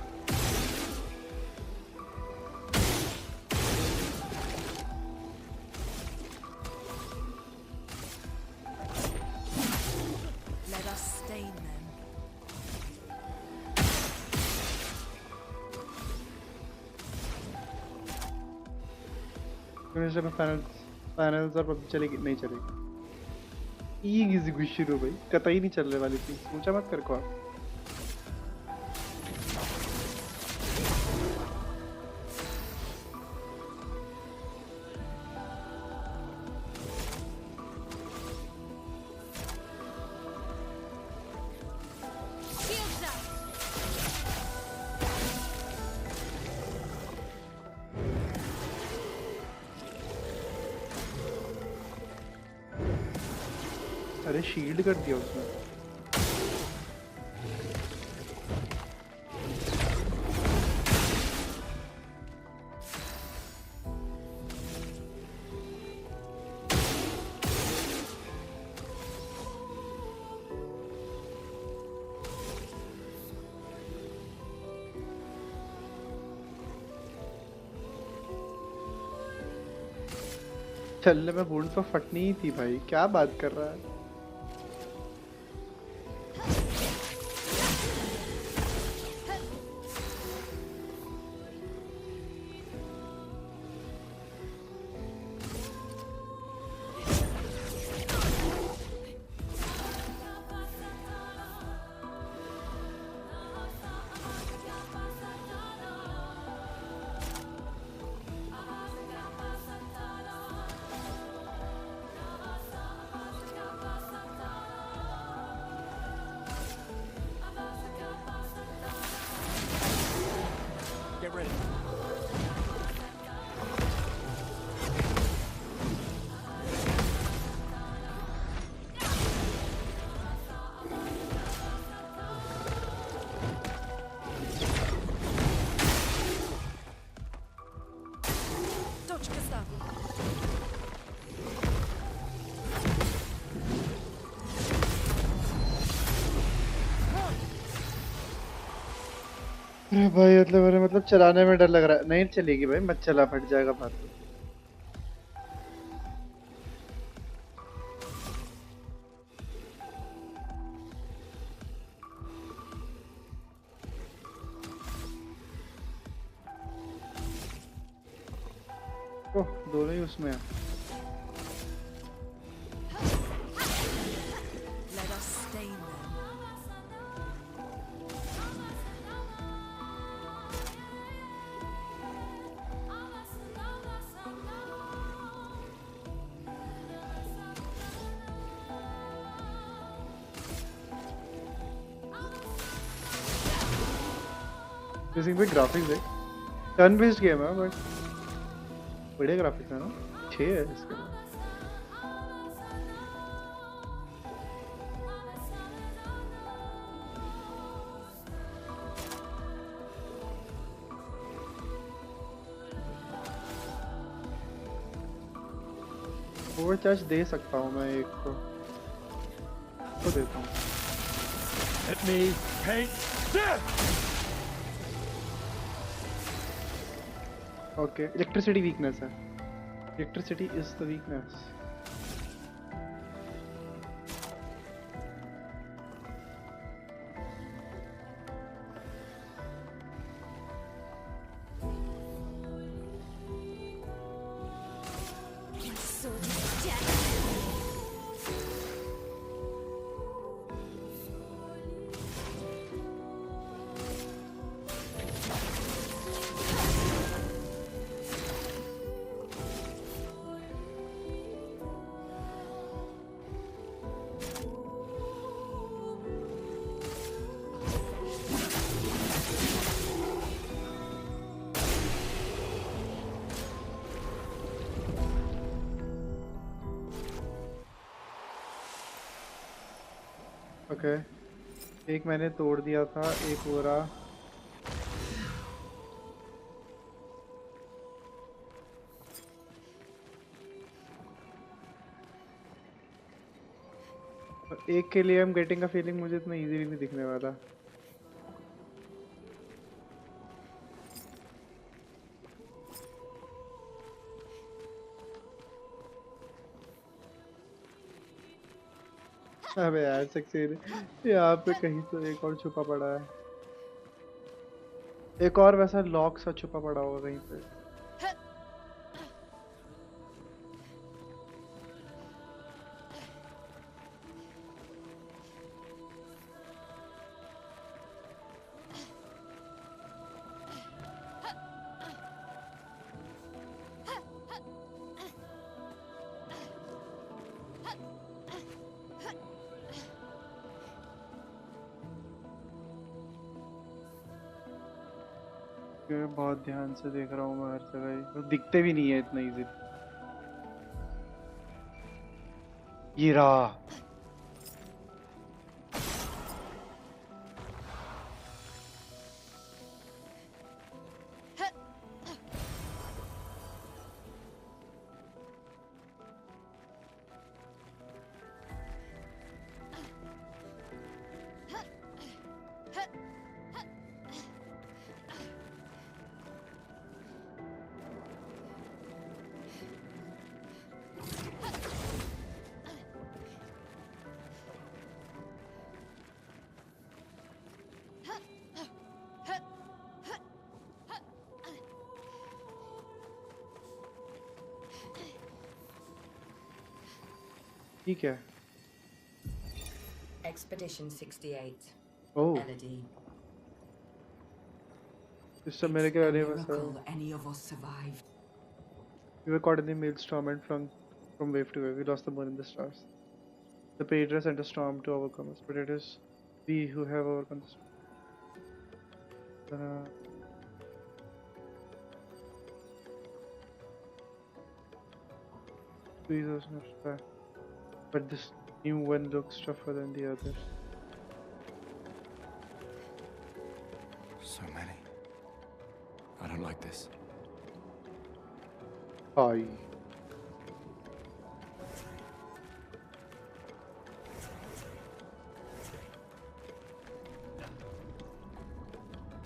Let us stain them. फिर में फाइनल्स और पब चलेगी नहीं चलेगी। इजी कुछ शुरू भाई, कतई नहीं चलने वाली थी। ऊंचा मत कर को आप। Shields up. अरे शील्ड कर दिया उसने। चलने में बूंद तो फटनी ही थी भाई, क्या बात कर रहा है। Get ready. Dodge, Gustavo. अरे भाई मतलब चलाने में डर लग रहा है। नहीं चलेगी भाई, मत चला, फट जाएगा बात। ओह दोनों ही उसमें है। Let us stain them. Using big graphics है, turn based game है but बढ़िया graphics है ना, 6 है इसके लिए। ओवरचार्ज दे सकता हूँ मैं एक को देता हूँ। Let me paint death! Okay, electricity weakness है। Electricity is the weakness. Okay एक मैंने तोड़ दिया था, एक हो रहा। एक के लिए I am getting a feeling मुझे इतना इजीली नहीं दिखने वाला। अबे यार सक्सेस यहाँ पे कहीं तो एक और छुपा पड़ा है, एक और वैसा लॉक सा छुपा पड़ा होगा कहीं पे। बहुत ध्यान से देख रहा हूँ मैं हर जगह, तो दिखते भी नहीं है इतना इजी। ये रहा। ठीक है। Expedition 68. Oh. Elodie. इस सब मेरे के It's a miracle any of us survived. We were caught in the maelstrom and flung from wave to wave. We lost the moon in the stars. The Predator sent a storm to overcome us, but it is we who have overcome the storm. Jesus, not bad. But this new one looks tougher than the others. So many. I don't like this. Hi.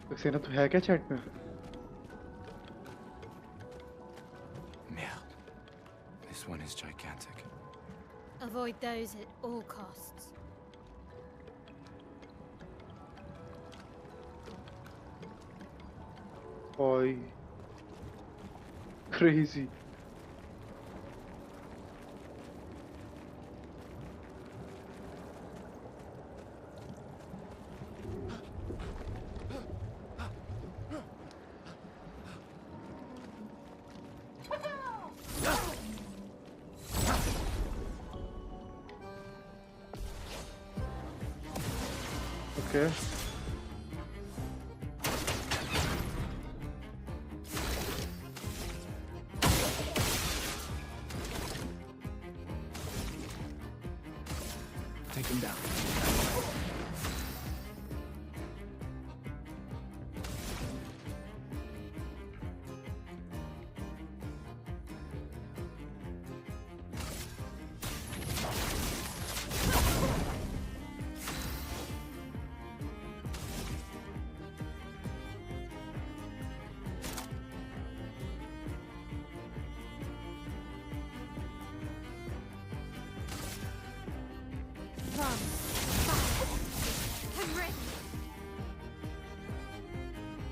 Saxena तू है क्या chat में? Merde. This one is gigantic. Avoid those at all costs. Oi. Crazy. Okay.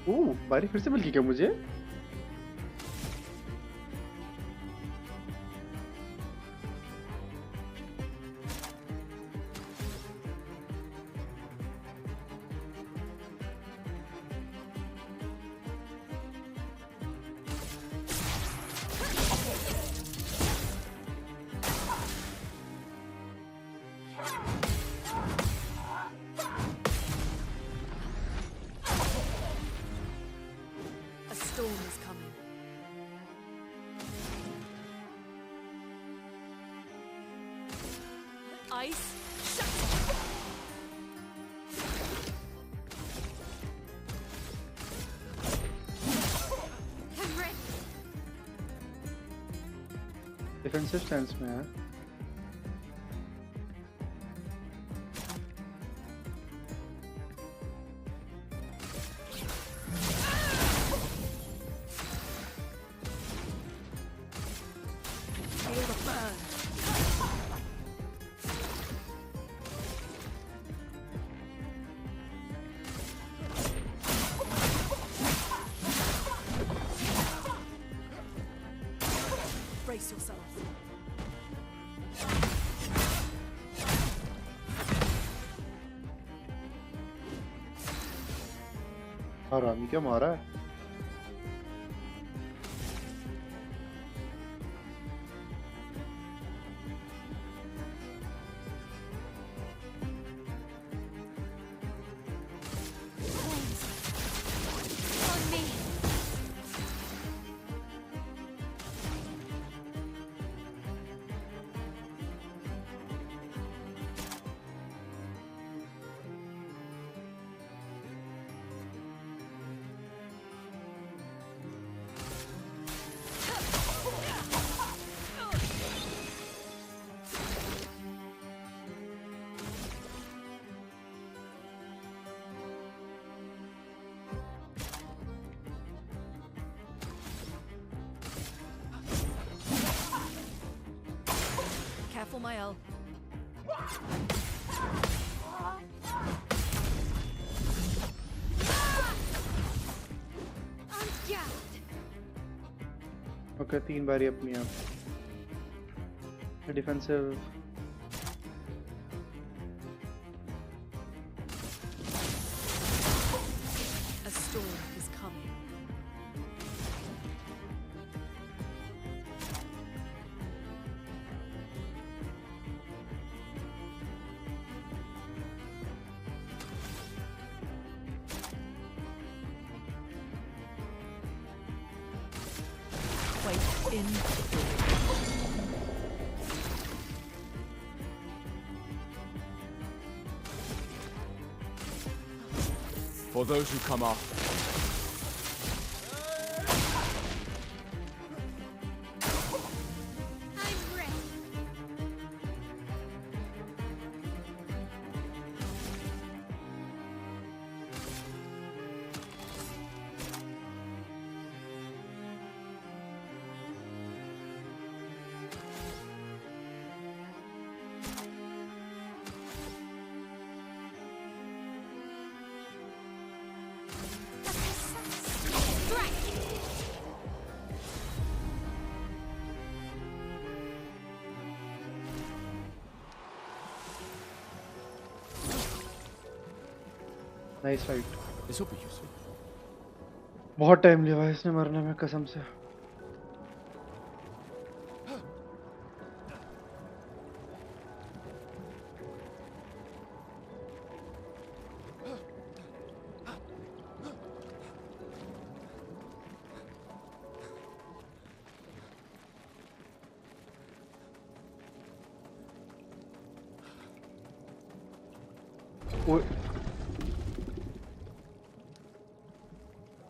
बारी फिर से मिल गई क्या मुझे? A storm is coming. Ice. Shut. I'm ready. Defensive stance में है। Feel the burn. Brace yourselves. हरामी क्या मारा है? On me. Careful, my L. I'm gassed. Okay 3 बारी अपनी आप। Defensive A storm is coming. Wait in. For those who come after. I'm ready. Nice fight. This will be useful. बहुत time लिया भाई इसने मरने में कसम से।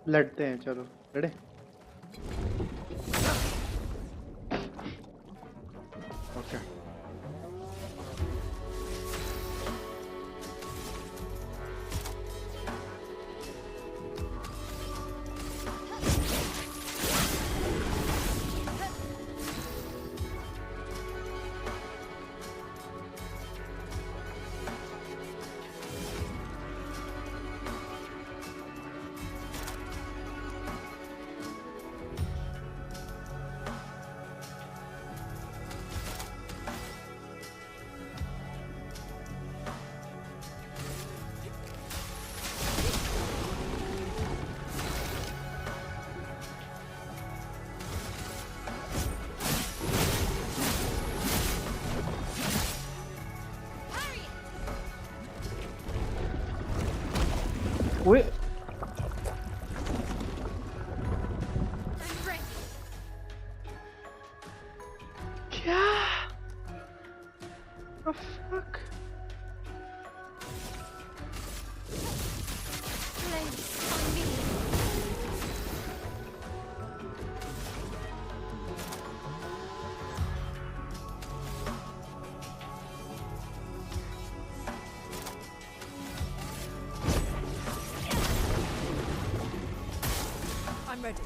लड़ते हैं चलो लड़े। ओके ओए क्या? The fuck? I'm ready.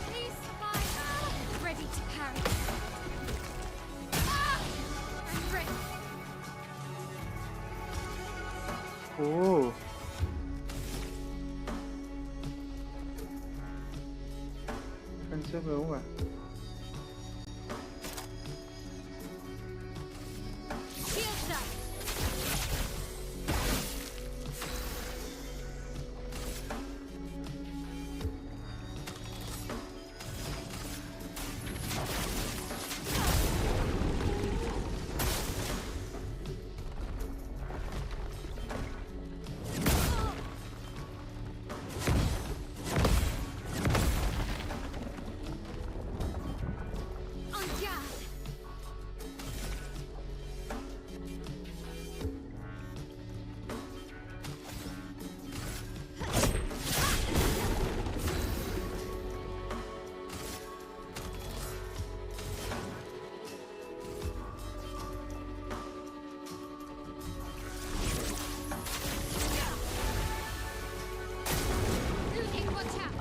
Please survive. Ready to carry. I'm ready. Oh. Defensive में हूँ मैं. Shields up. On guard. Looking, watch out.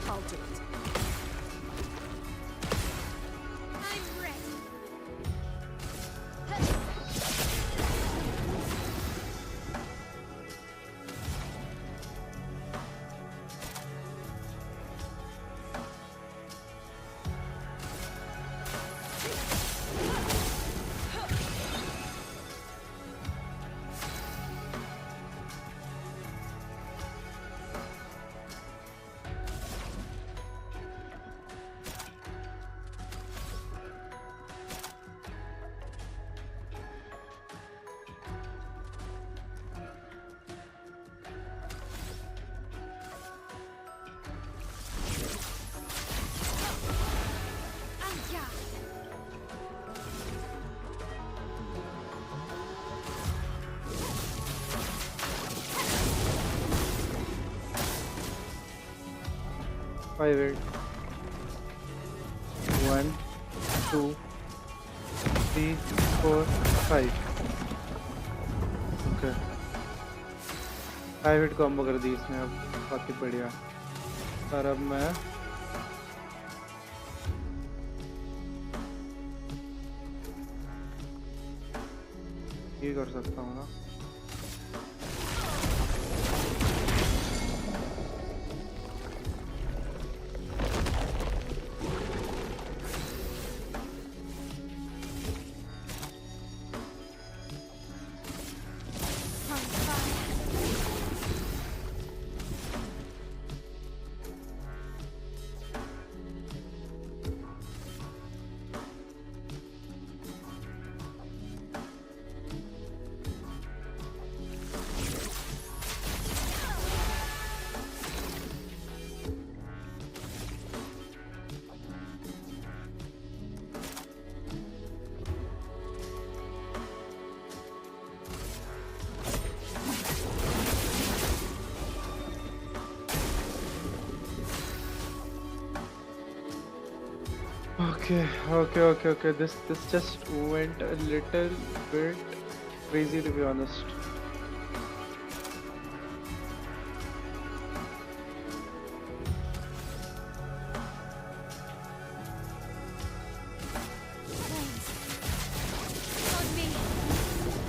I'll do it. I'm ready. On guard. Five, 8. 1, 2, 3, 4, 5. Okay. 5 hit combo कर दी इसने अब काफी बढ़िया. और अब मैं ये कर सकता हूँ ना. Okay. This just went a little bit crazy, to be honest. On me.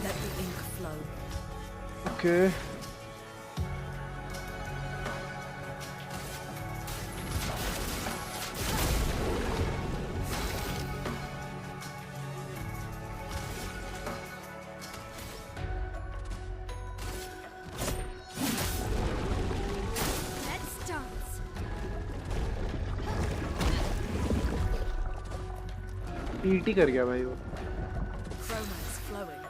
Let the ink flow. Okay. Let's dance. ET कर गया भाई वो. Chroma's flowing.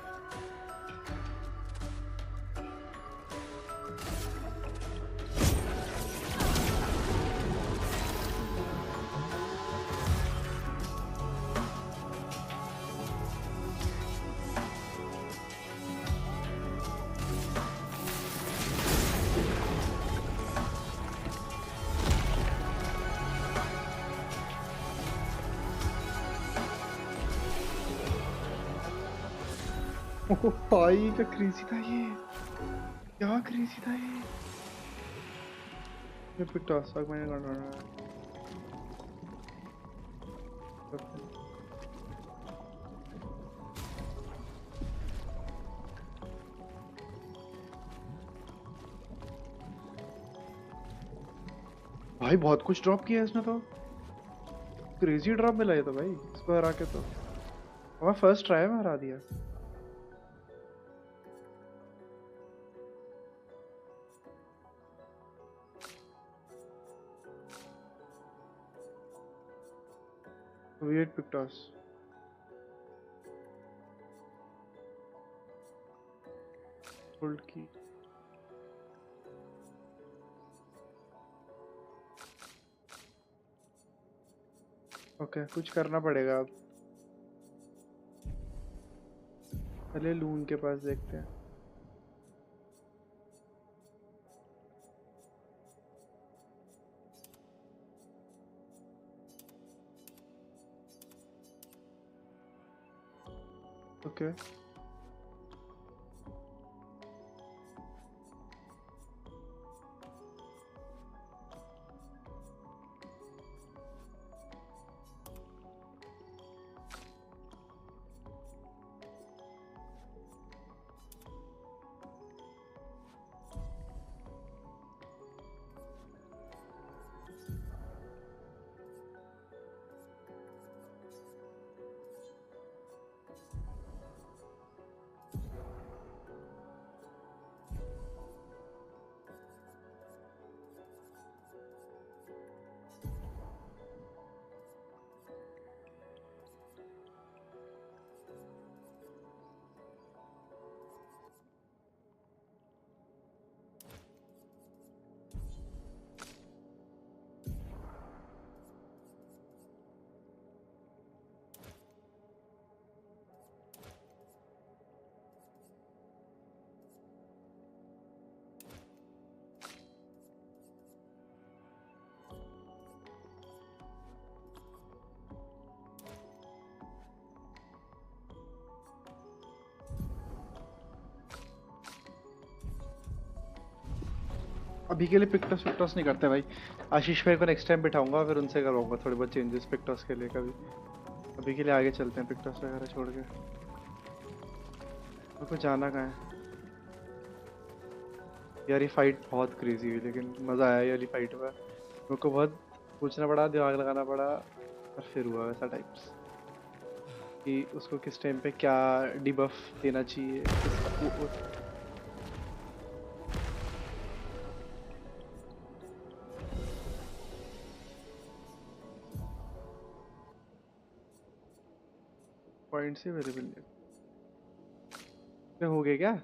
ओ भाई क्या क्रेजी था ये, क्या क्रेजी था ये पिक्टॉस मैंने करना। भाई बहुत कुछ ड्रॉप किया है इसने तो, क्रेजी ड्रॉप मिला ये तो भाई इसको हरा के। तो हमारा फर्स्ट ट्राई में हरा दिया। Weird Pictos. Hold key. Okay कुछ करना पड़ेगा अब। पहले लून के पास देखते हैं। ओके अभी के लिए पिक्टॉस पिक्टॉस नहीं करते भाई। आशीष भाई को नेक्स्ट टाइम बिठाऊंगा फिर उनसे करवाऊंगा थोड़े बहुत चेंजेस पिक्टॉस के लिए कभी। अभी के लिए आगे चलते हैं पिक्टॉस वगैरह छोड़ के। मेरे को जाना कहाँ है यार। ये फाइट बहुत क्रेजी हुई लेकिन मज़ा आया ये वाली फाइट में। मेरे को बहुत पूछना पड़ा, दिमाग लगाना पड़ा और फिर हुआ वैसा टाइप्स कि उसको किस टाइम पे क्या डिबफ देना चाहिए। पॉइंट से अवेलेबल हो गए क्या?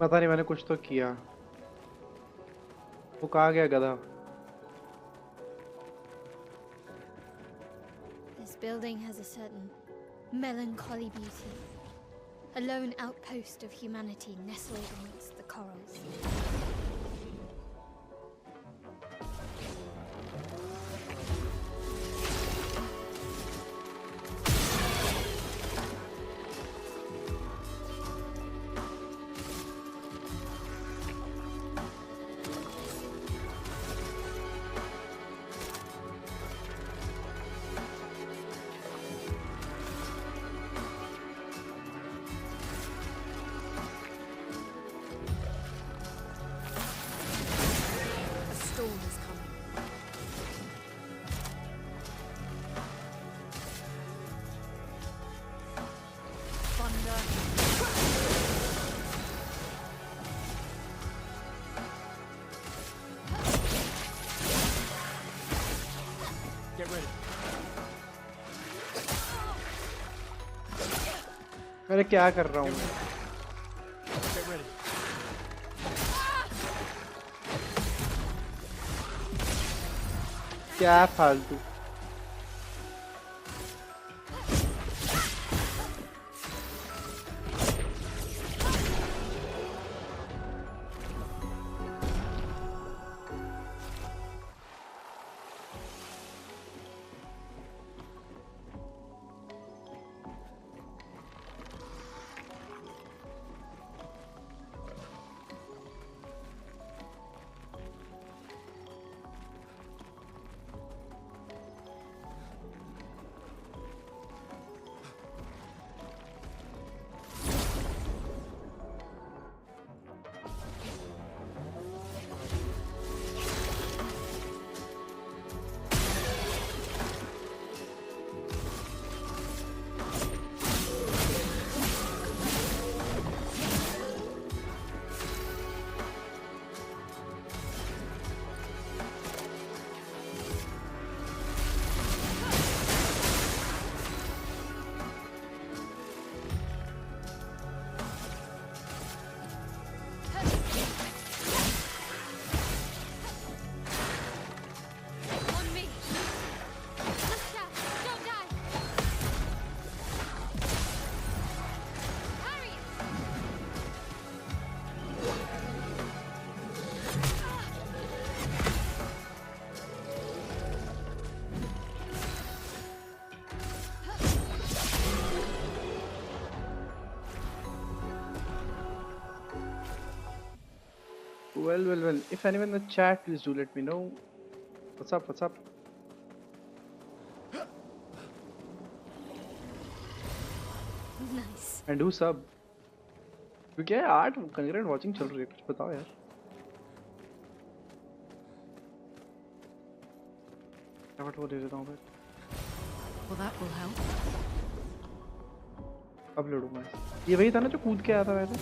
पता नहीं मैंने कुछ तो किया। वो कहाँ गया गधा? This building has a certain melancholy beauty. A lone outpost of humanity nestled amongst the corals. A storm is coming. Get ready. मैं क्या कर रहा हूँ? Get ready. क्या फालतू? On me! Look out! Don't die! Harry! Well. If anyone in the chat, please do let me know. What's up? What's up? Nice. And do sub. क्योंकि यार 8 concurrent watching चल रही है, कुछ बताओ यार। फटाफट वो दे देता हूँ फिर। Well, that will help. अब लड़ूंगा। ये वही था ना जो कूद के आया था वैसे?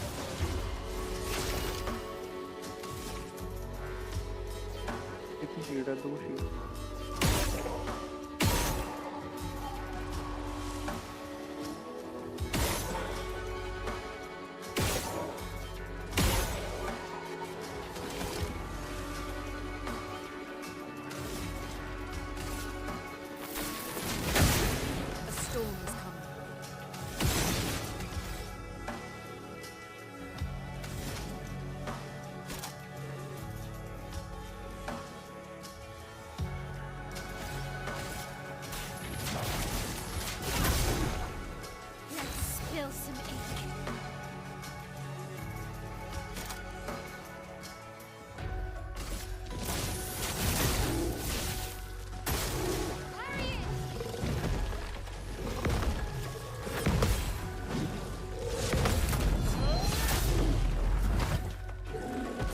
कितनी शील्ड है? 2 shield. A storm is coming. Let's spill some ink.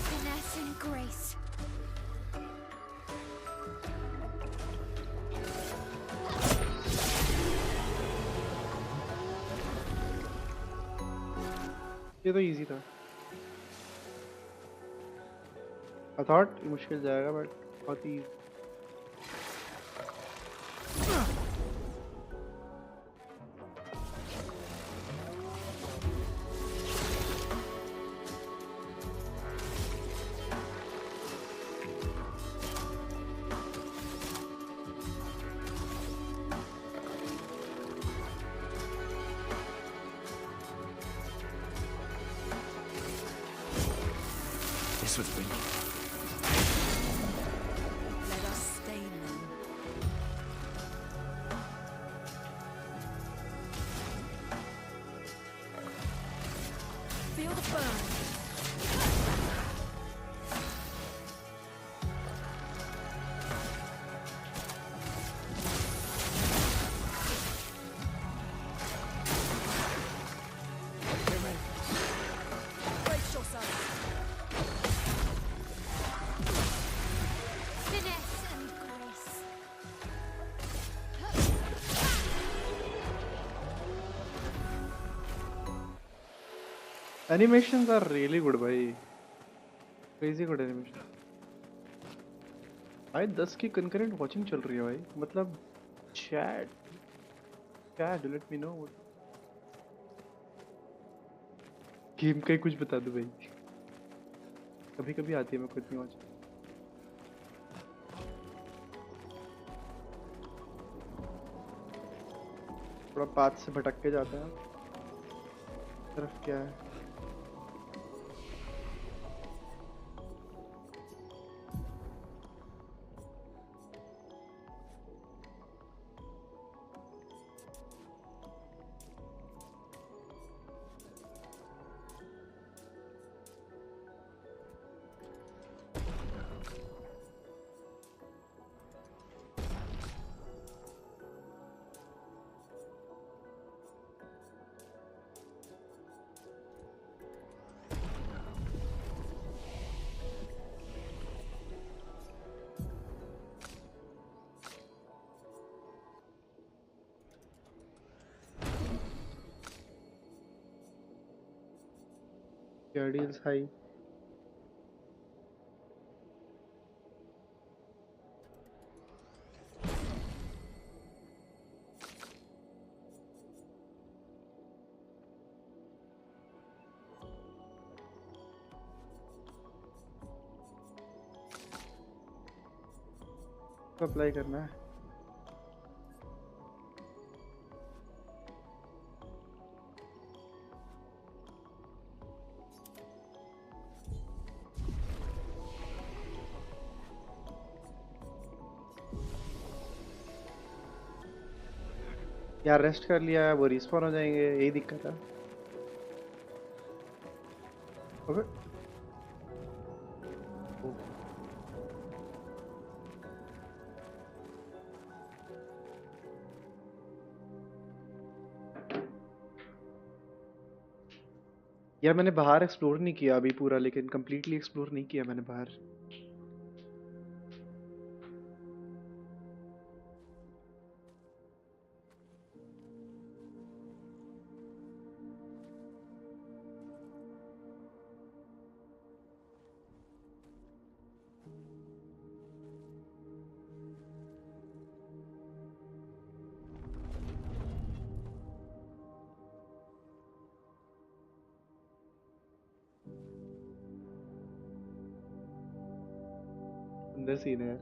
Finesse and grace. ये तो इजी था। I thought ये मुश्किल जाएगा बट बहुत ही with me. Let us stain them. Feel the burn. Brace yourself. Finesse and grace. Animations are really good भाई, crazy good animation. भाई 10 की concurrent watching चल रही है भाई, मतलब chat do let me know. Game का ही कुछ बता दो भाई, कभी कभी आती है, मैं खुद नहीं watch. थोड़ा पाथ से भटक के जाता है, तरफ क्या है? क्या deals high? अप्लाई करना है. यार रेस्ट कर लिया है, वो रिस्पॉन हो जाएंगे, यही दिक्कत है. ओके यार मैंने बाहर एक्सप्लोर नहीं किया अभी पूरा, लेकिन कंप्लीटली एक्सप्लोर नहीं किया मैंने बाहर. अंदर सीन है.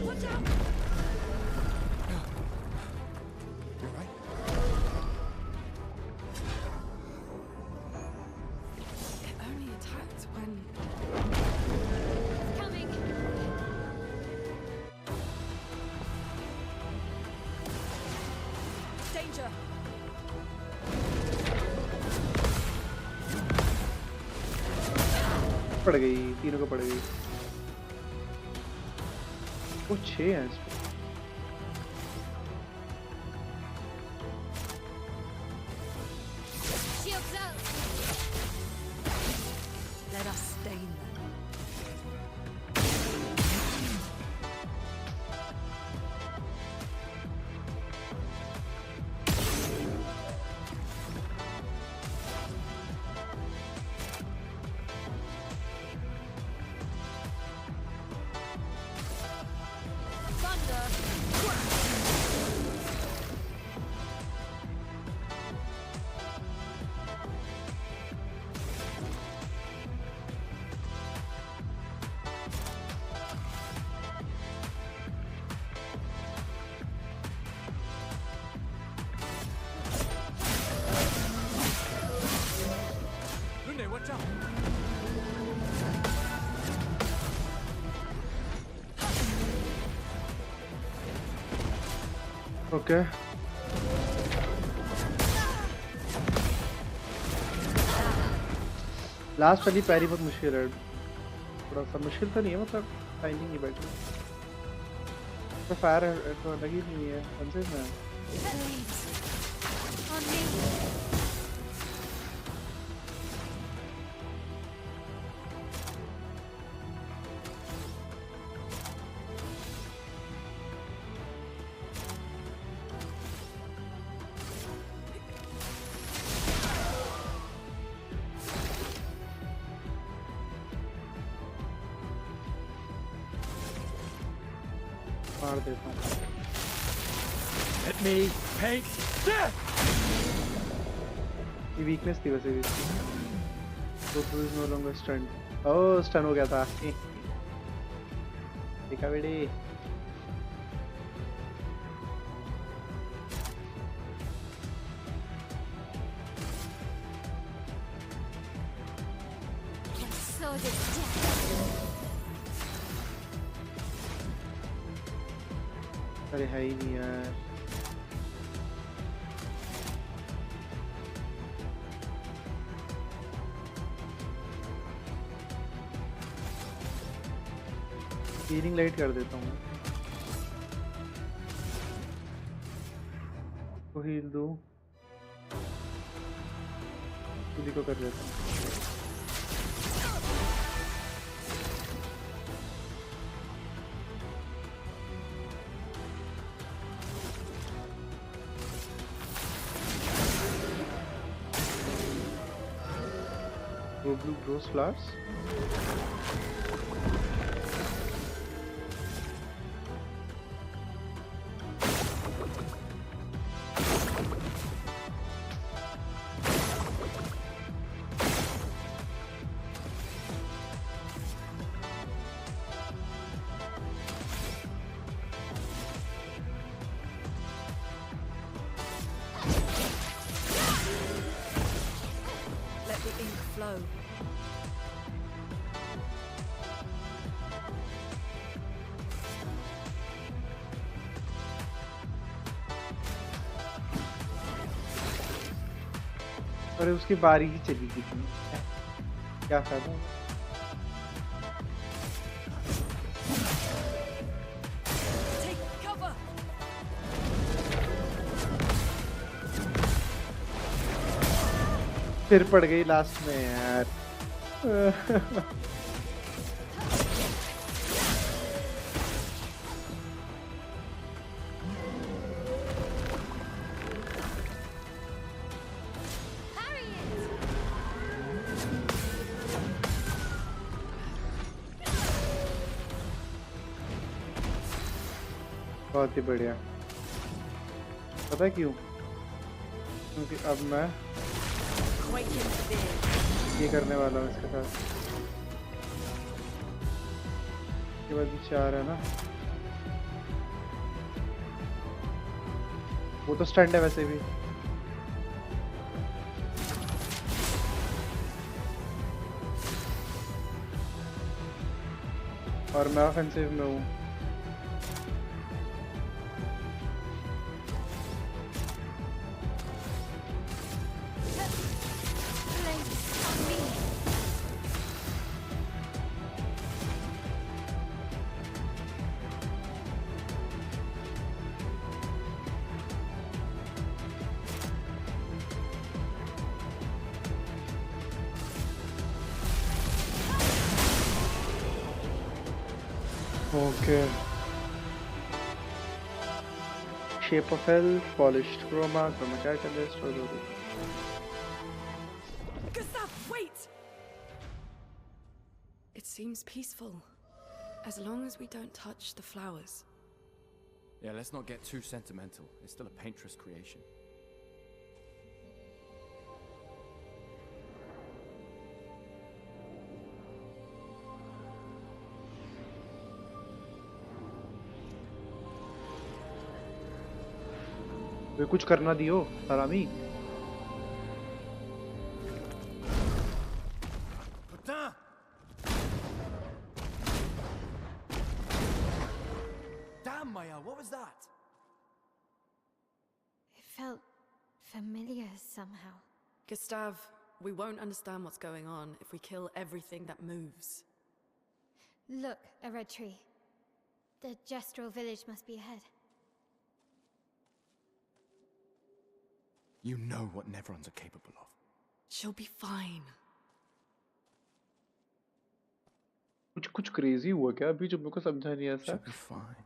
Watch out! You alright? It only attacked when... Coming. Danger! पड़ गई, तीनों को पड़ गई. वो 6 हैं इस पे. Shields out. Let us stain them. Thunder. Okay last वाली पैरी बहुत मुश्किल है, थोड़ा सा मुश्किल तो नहीं है, मतलब टाइमिंग नहीं बैठी तो फायर तो लगी नहीं है हमसे में मार देता हूँ। Let me paint death. ये वीकनेस थी वैसे भी इसकी। BOOTIFUL is no longer stunned. Oh stun हो गया था। देखा बेटे। So dead. अरे है ही नहीं यार। हीलिंग लाइट कर देता हूँ। को हील दूँ। किसी को कर देता हूँ। Blue grows flowers. Let the ink flow. अरे उसकी बारी ही चली गई थी, क्या फायदा। Take cover. फिर पड़ गई लास्ट में यार। बहुत ही बढ़िया। पता है क्यों? क्योंकि अब मैं ये करने वाला हूँ इसके साथ। इसके बाद भी 4 है ना, वो तो स्टंट है वैसे भी। और मैं ऑफेंसिव में हूँ। Okay. Shape of Hell, Polished Chroma, Chroma Catalyst, or Gustav, wait! It seems peaceful, as long as we don't touch the flowers. Yeah, let's not get too sentimental. It's still a painter's creation. वे कुछ करना दियो हरामी। Damn, Maya, what was that? familiar somehow. Gustav, we won't understand what's going on if we kill everything that moves. Look, a red tree. The Gestrel village must be ahead. You know what Nevrons are capable of. She'll be fine. कुछ crazy हुआ क्या अभी जो मेरे को समझा नहीं ऐसा? She'll be fine.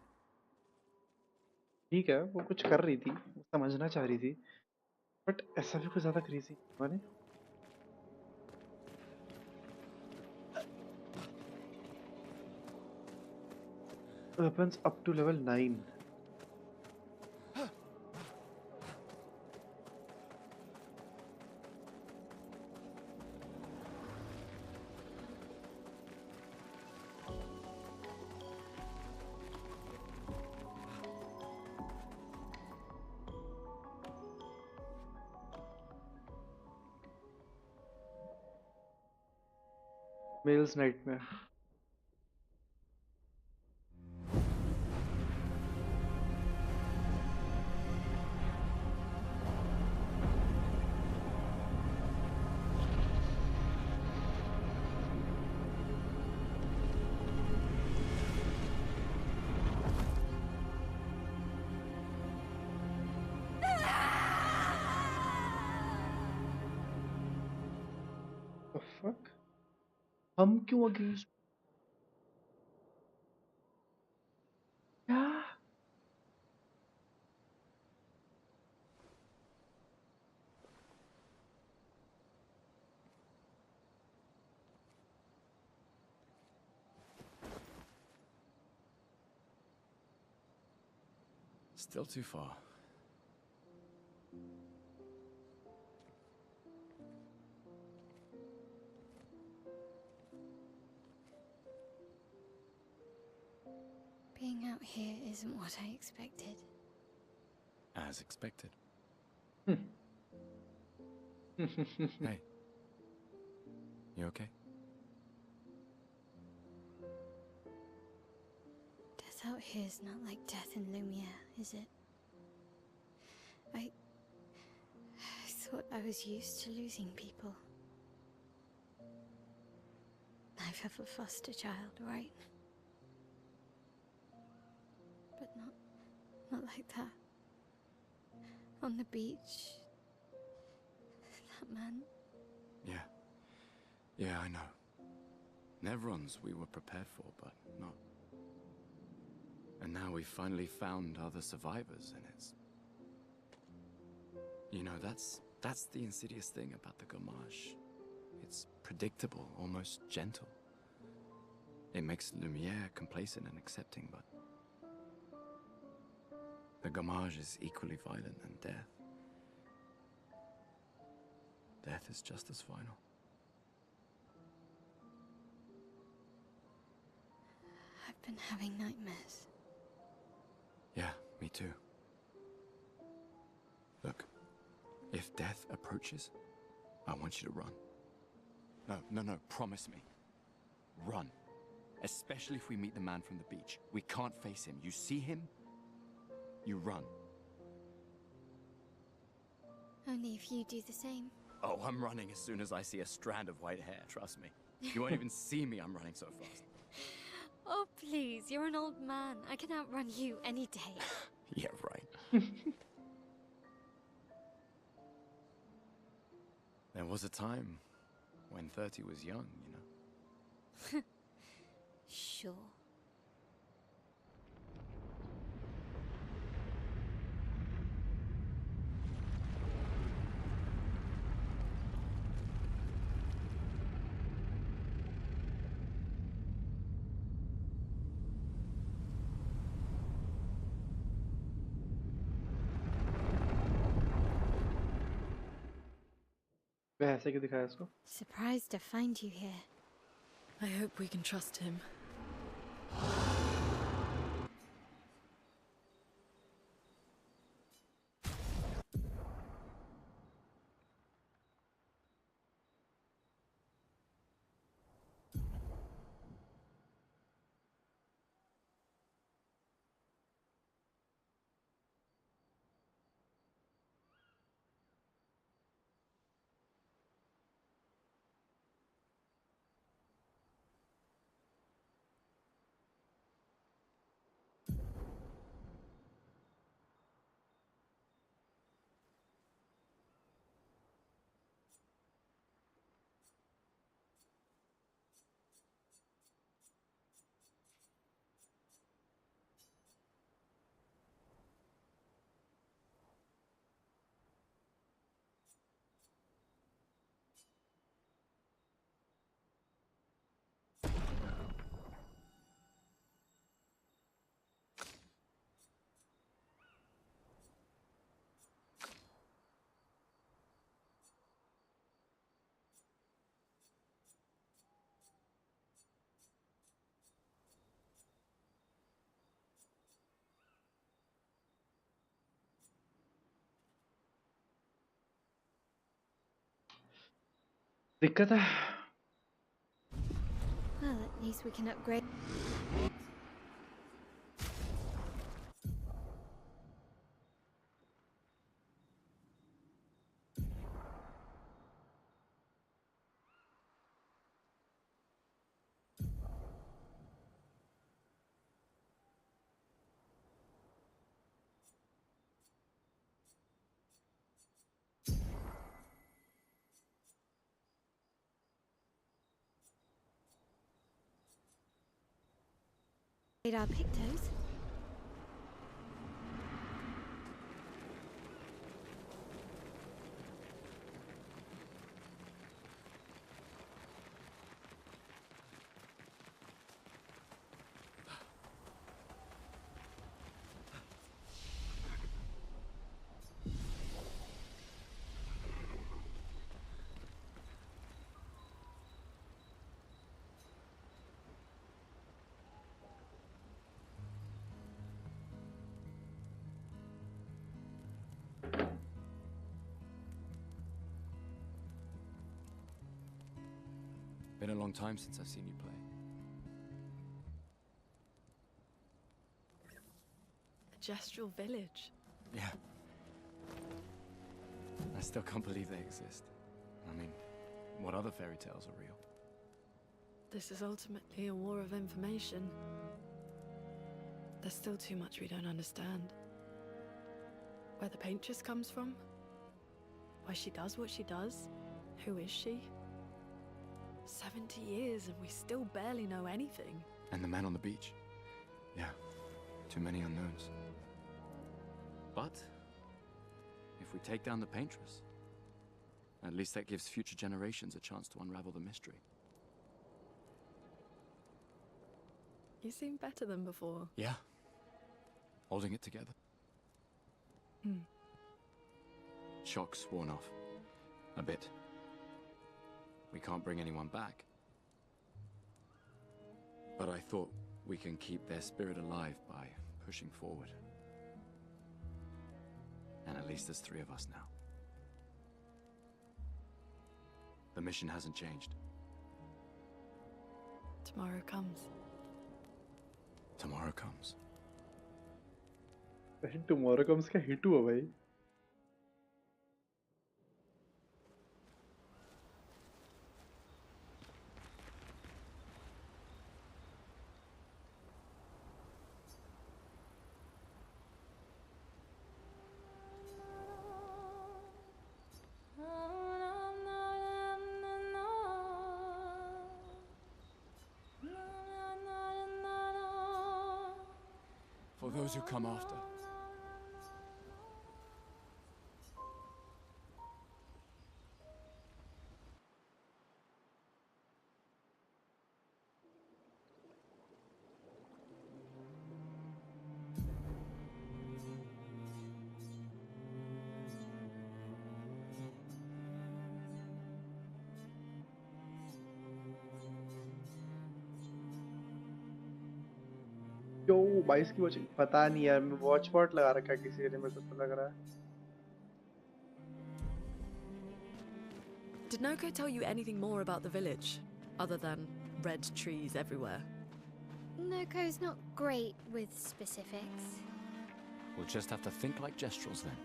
ठीक है, वो कुछ कर रही थी, वो समझना चाह रही थी, बट ऐसा भी कुछ ज्यादा क्रेजी माने? Weapons up to level 9. Male's nightmare. The fuck? हम क्यों अगेंस्ट? क्या? Still too far. Being out here isn't what I expected. As expected. Hmm. Hey. You okay? Death out here's not like death in Lumiere, is it? I thought I was used to losing people. Life of a foster child, right? But not like that. On the beach, that man. Yeah, I know. Nevrons we were prepared for, but not. And now we finally found other survivors, and it's... You know, that's the insidious thing about the Gommage. It's predictable, almost gentle. It makes Lumiere complacent and accepting, but... The Gommage is equally violent than death. Death is just as final. I've been having nightmares. Yeah, me too. Look, if death approaches, I want you to run. No, promise me. Run. Especially if we meet the man from the beach. We can't face him. You see him, you run. Only if you do the same. Oh, I'm running as soon as I see a strand of white hair, trust me. You won't even see me, I'm running so fast. Oh, please, you're an old man. I can outrun you any day. Yeah, right. There was a time when 30 was young, you know? Sure. ऐसे क्यों दिखाया इसको? Surprised to find you here. I hope we can trust him. दिक्कत है। Well, at least we can upgrade. Our pictos. Been a long time since I've seen you play. A gestural village. Yeah. I still can't believe they exist. I mean, what other fairy tales are real? This is ultimately a war of information. There's still too much we don't understand. Where the paintress comes from? Why she does what she does? Who is she? 70 years and we still barely know anything. And the man on the beach. Yeah, too many unknowns. But if we take down the paintress, at least that gives future generations a chance to unravel the mystery. You seem better than before. Yeah, holding it together. Shock's worn off. A bit. We can't bring anyone back. But I thought we can keep their spirit alive by pushing forward. And at least there's 3 of us now. The mission hasn't changed. Tomorrow comes. Tomorrow comes. Tomorrow comes का hit हुआ भाई। For those who come after. क्यों 22 की watching पता नहीं यार, मैं watch pot लगा रखा है किसी ने, मेरे को तो लग रहा है। Did Noko tell you anything more about the village, other than red trees everywhere? Noko's not great with specifics. We'll just have to think like Gestrels then.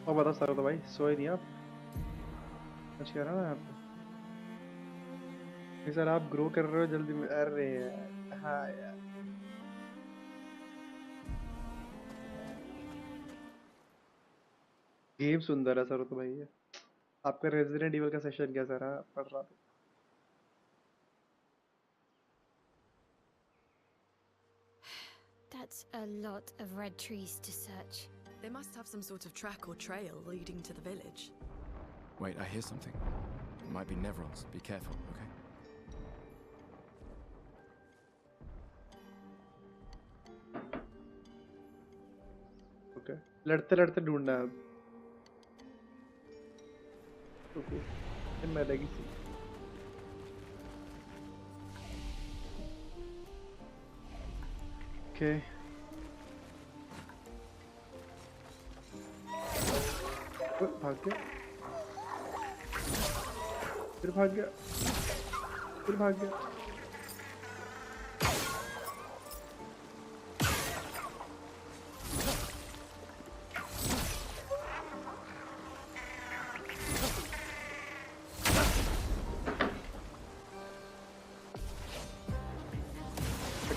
और बता सर तो भाई सोए नहीं आप? कुछ कह रहा ना आप? सर आप ग्रो कर रहे हो जल्दी में? अरे यार हाँ यार। गेम सुंदर है सर तो भाई है। आपका रेजिडेंट इवल का सेशन कैसा रहा? पढ़ रहा था। That's a lot of red trees to search. They must have some sort of track or trail leading to the village. Wait, I hear something. It might be Nevrons. Be careful, okay? Okay. लड़ते लड़ते ढूंढना है अब। Okay. In my legacy. Okay. भाग गया, फिर भाग गया, फिर भाग गया।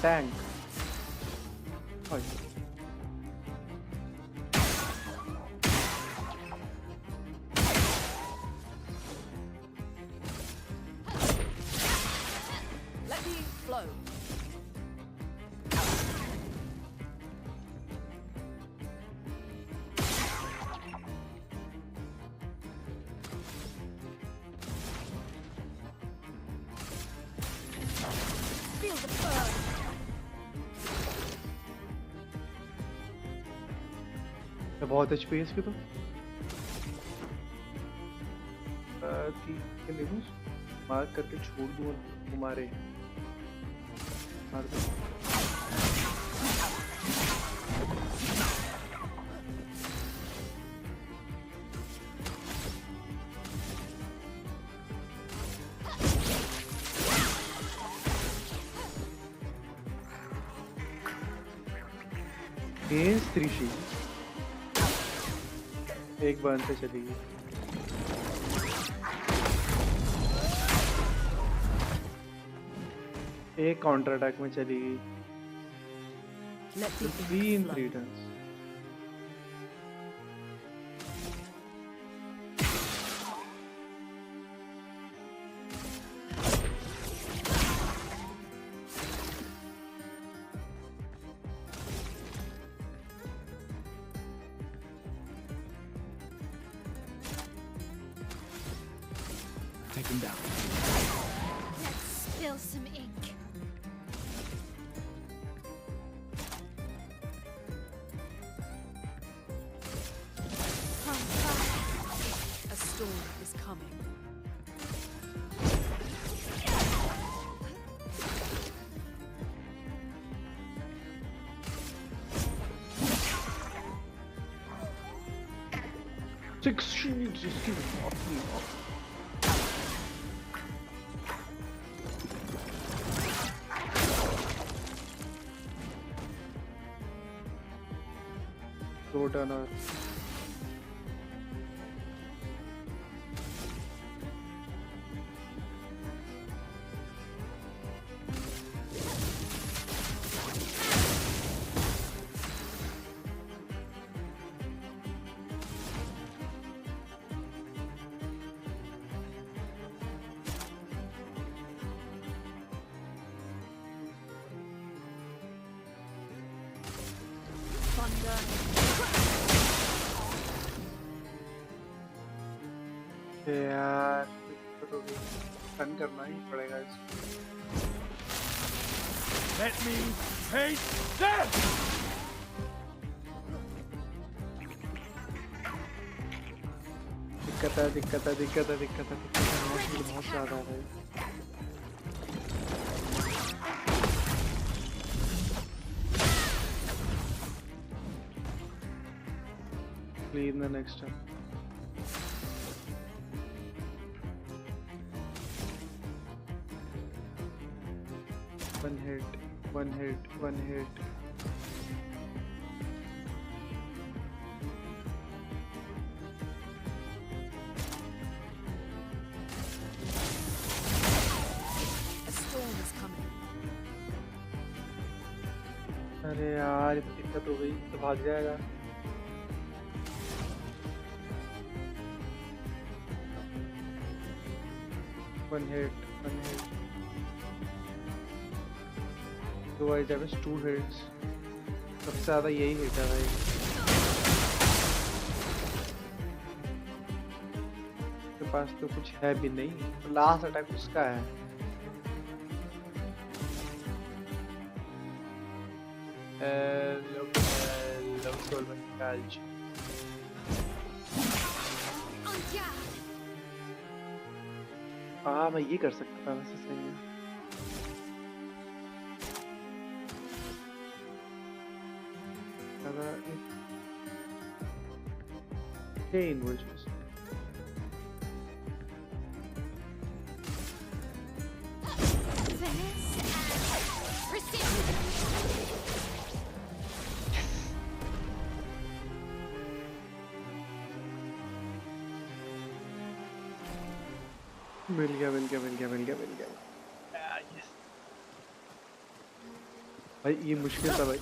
Tank Let me flow. Feel the burn. बहुत एचपी है इसकी तो। के ले लूं, मार्क करके छोड़ दूं और वो मारे, मार दो। त्रिशी एक बार से चली गई। एक काउंटर अटैक में चली गई। 3 in 3 turns। Take him down. Let's spill some ink. A storm is coming. Six shields is giving off me off. Turner. यार फन करना ही पड़ेगा इसको। Let me taste death! दिक्कत है बहुत ज्यादा है। Please in the next time. One hit. A storm is coming. अरे यार ये तो दिक्कत हो गई, तो भाग जाएगा। One hit. So I have 2 hits. सबसे ज़्यादा यही हिट है भाई। के पास तो कुछ है भी नहीं। तो लास्ट अटैक उसका है। हाँ मैं ये कर सकता था वैसे, सही है। Chain वो चीज। मिल गया। भाई ये मुश्किल था भाई।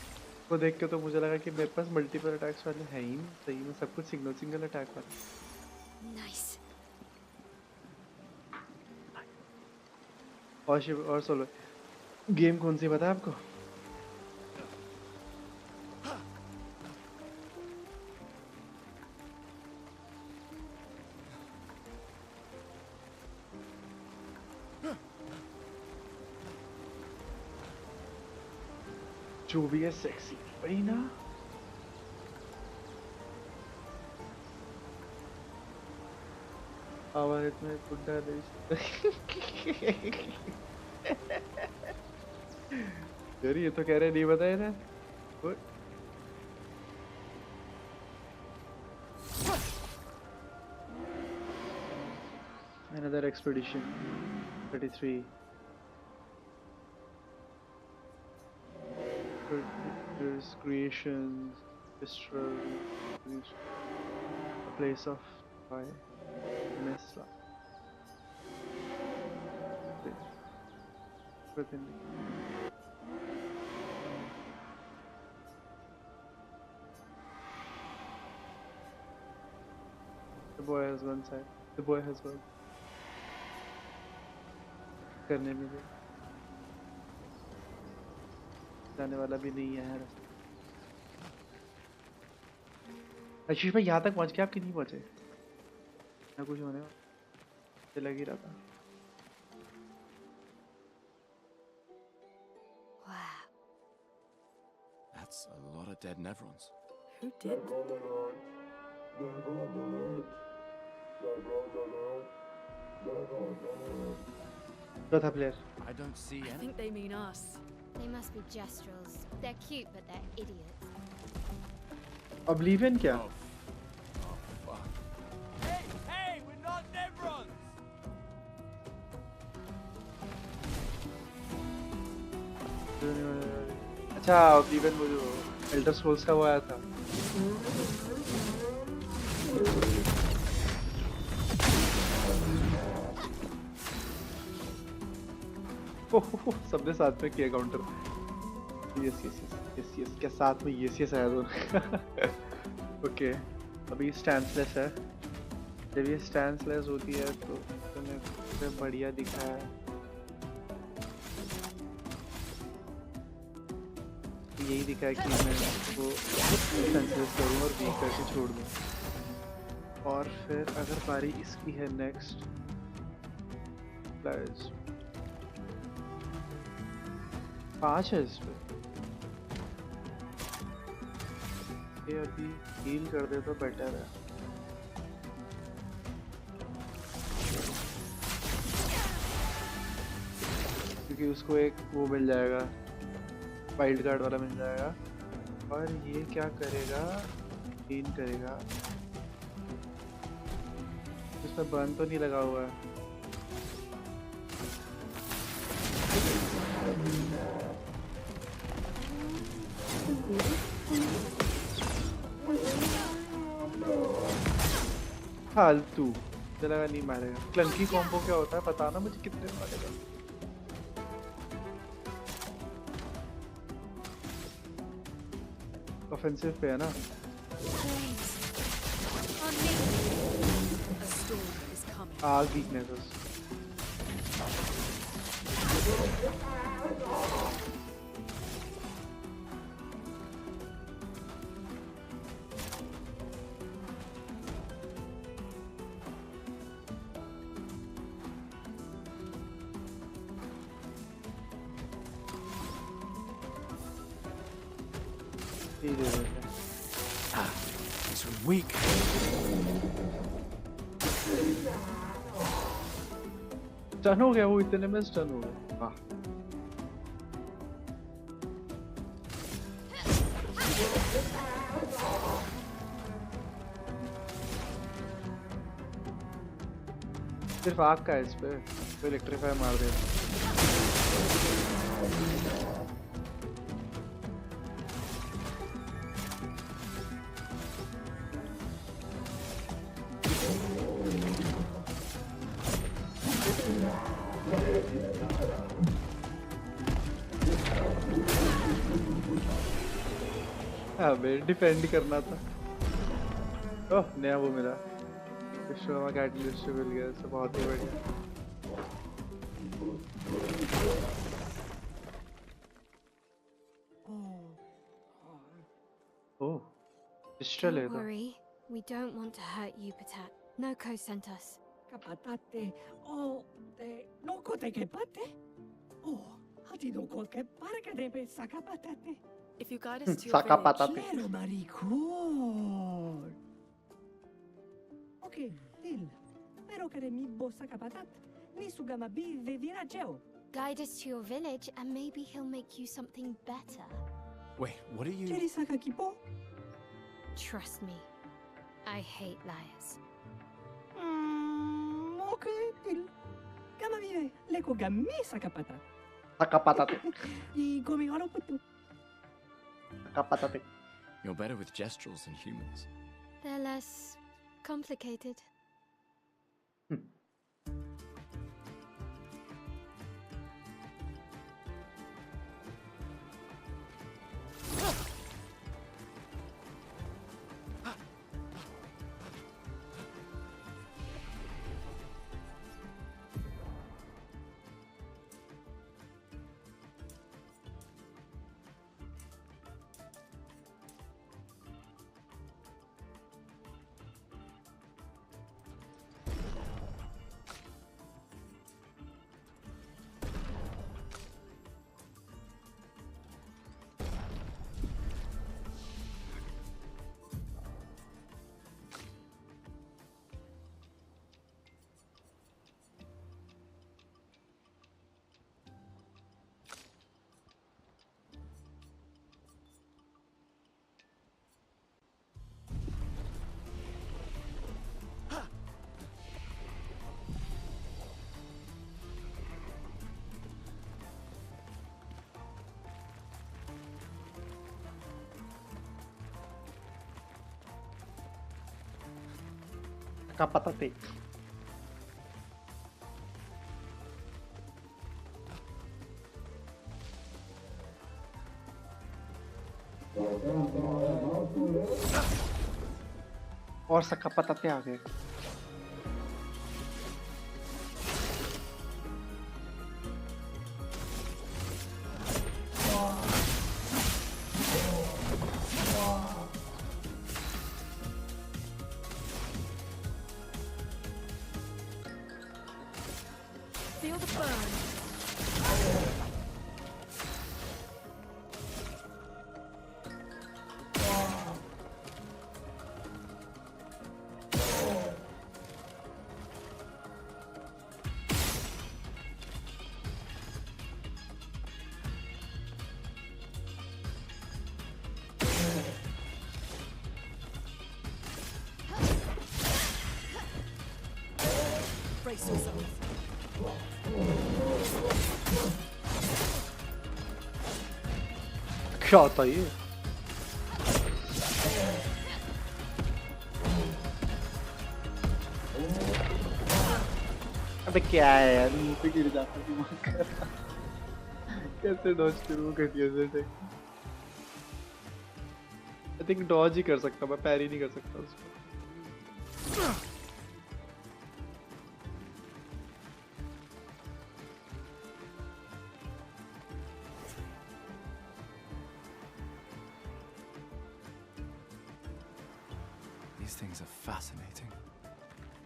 वो देख के तो मुझे लगा कि मेरे पास मल्टीपल अटैक्स वाले हैं ही नहीं, सही में सब कुछ सिंगल अटैक वाले। Nice. और सोलो गेम कौन सी पता है आपको? जो भी है सेक्सी वही ना। आवाज में बुड्ढा यार ये तो कह रहे नहीं बताया था। Another expedition 33 There's creations, Mistral, a place of fire, Mesla. Within the boy has one side. The boy has one. करने में भी जाने वाला भी नहीं है। आशीष भाई यहाँ तक पहुँच के आप क्यों नहीं पहुँचे? ना कुछ होने वाला लग ही रहा था। Wow. That's a lot of dead Nevrons. Who did? चौथा player. I don't see I any. think they mean us. They must be Jestrels. They're cute, but they're idiots. Oblivion क्या? Oh, fuck. Hey, we're not Nevrons! अच्छा Oblivion वो जो Elder Scrolls का वो आया था। सबने साथ में किया काउंटर। यस क्या साथ में यस आया दोनों। ओके अभी स्टैंसलेस है। जब ये स्टैंसलेस होती है तो तुम्हें बढ़िया दिखा है। यही दिखा है कि मैं इसको सेंसलेस करूँ और वीक करके छोड़ दूँ। और फिर अगर बारी इसकी है नेक्स्ट प्लेयर्स 5 है इस पे। ये अभी हील कर दे तो बेटर है। क्योंकि उसको एक वो मिल जाएगा, वाइल्ड कार्ड वाला मिल जाएगा। और ये क्या करेगा, हील करेगा। इसमें बर्न तो नहीं लगा हुआ है। फालतू मुझे लगा नहीं मारेगा। क्लंकी कॉम्बो क्या होता है बताना मुझे, कितने मारेगा? ऑफेंसिव पे है ना। आग वीकनेस It's weak. स्टन हो गया वो, इतने में स्टन हो गया। हाँ सिर्फ आग का है इस पे, तो इलेक्ट्रीफाई मार दे। हमें डिफेंड करना था। ओह नया वो मिला, विश्वकर्मा कैटलिस्ट मिल गया, इससे बहुत ही बढ़िया। ओह पिस्टल है Don't तो। worry, we don't want to hurt you, Patat. Noko sent us. Capatate, oh, de noko te que pate. Oh, hati noko que parca de pe sacapatate. If you guide us to your Saka village, patate. Claro, maricón. Ok, Dil. Pero que de mi bo sacapatat. Ni sugama bi de virageo. Guide us to your village and maybe he'll make you something better. Wait, what are you? Cheri saka kipo? Trust me, I hate liars. Ok, Dil. Gama vive, leko gami sacapatat. Saka patate. Y gomi haro putu. Saka patate. You're better with gestural than humans. They're less complicated. Saka patate. और सका पताते आ गए। feel the burn. Brace yourself. क्या होता है ये? अबे क्या है यार, नीचे गिर जाता दिमाग का। कैसे डॉज करूँ घटिया से? आई थिंक डॉज ही कर सकता, मैं पैरी नहीं कर सकता उसको। These things are fascinating.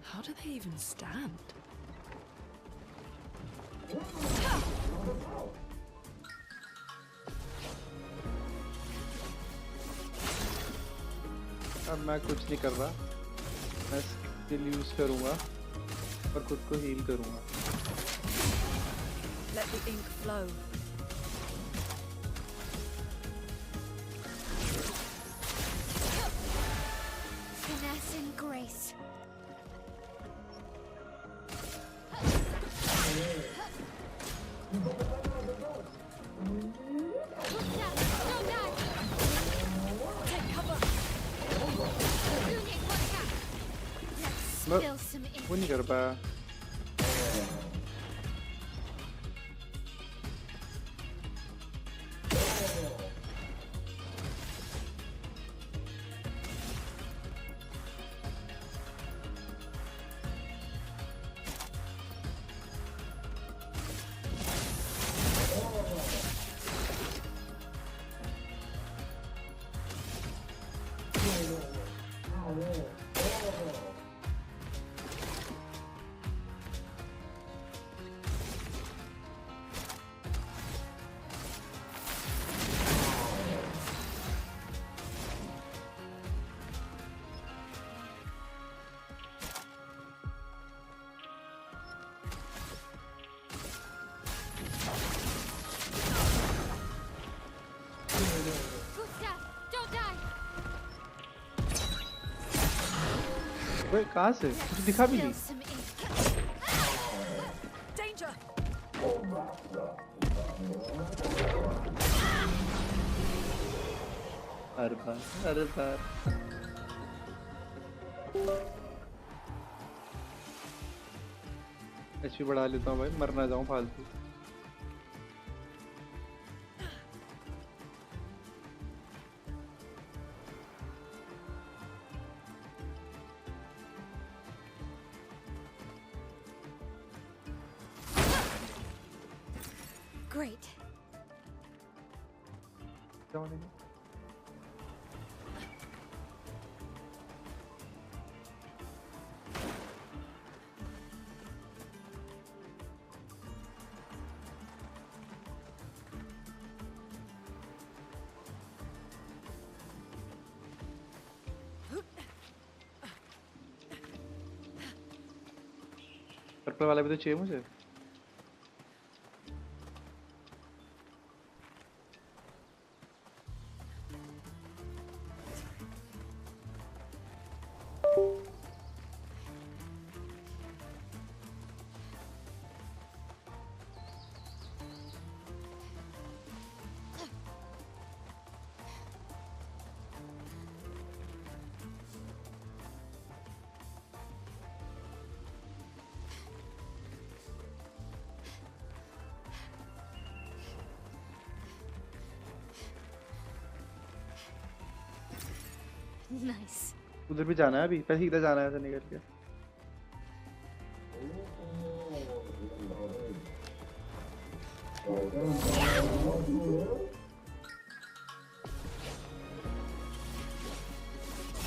How do they even stand? अब मैं कुछ नहीं कर रहा, मैं स्किल यूज करूंगा और खुद को हील करूंगा। Let the ink flow. Finesse and grace. Spill some ink. वो नहीं कर पाया. Gustav, don't die. वे कहाँ से? कुछ दिखा भी नहीं. Spill some ink. Danger! हर बार. HP बढ़ा लेता हूँ भाई, मर ना जाऊँ फालतू. Great. जाओ नहीं. पर्पल वाला भी तो चाहिए मुझे. Nice. उधर भी जाना है अभी. पहले इधर जाना है ऐसे निकल के.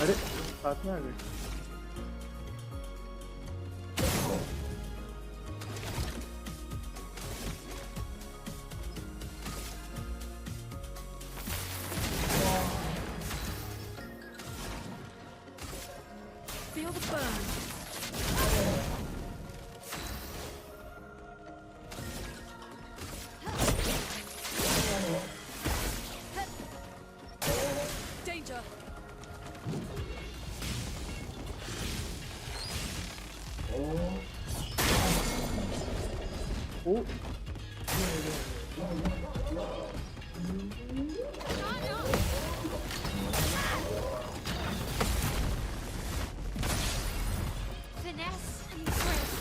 अरे साथ में आ गए. Feel the burn. Danger. Oh. Finesse and grace.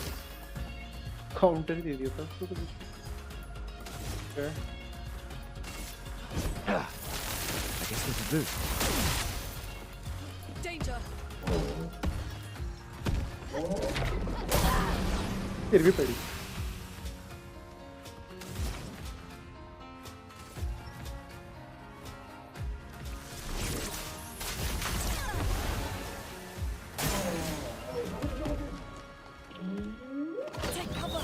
Counter ही दे दिया था उसको तो कुछ. Okay. I guess this will do. Danger. फिर भी पड़ी. Take cover.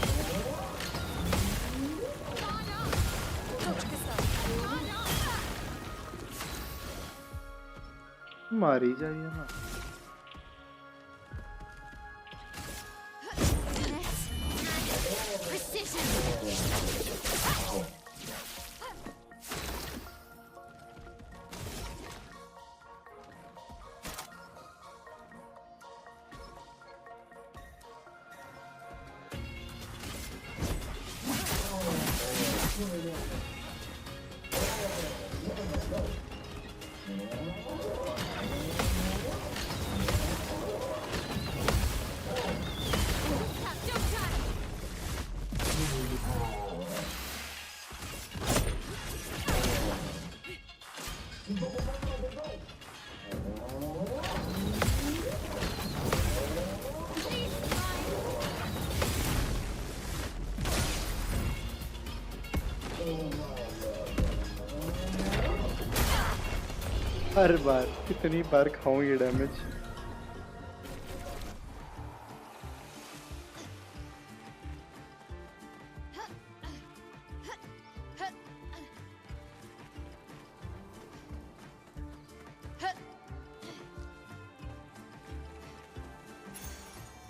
Touch Gustav. मारी जाइए ना. हर बार कितनी बार खाऊं ये डैमेज?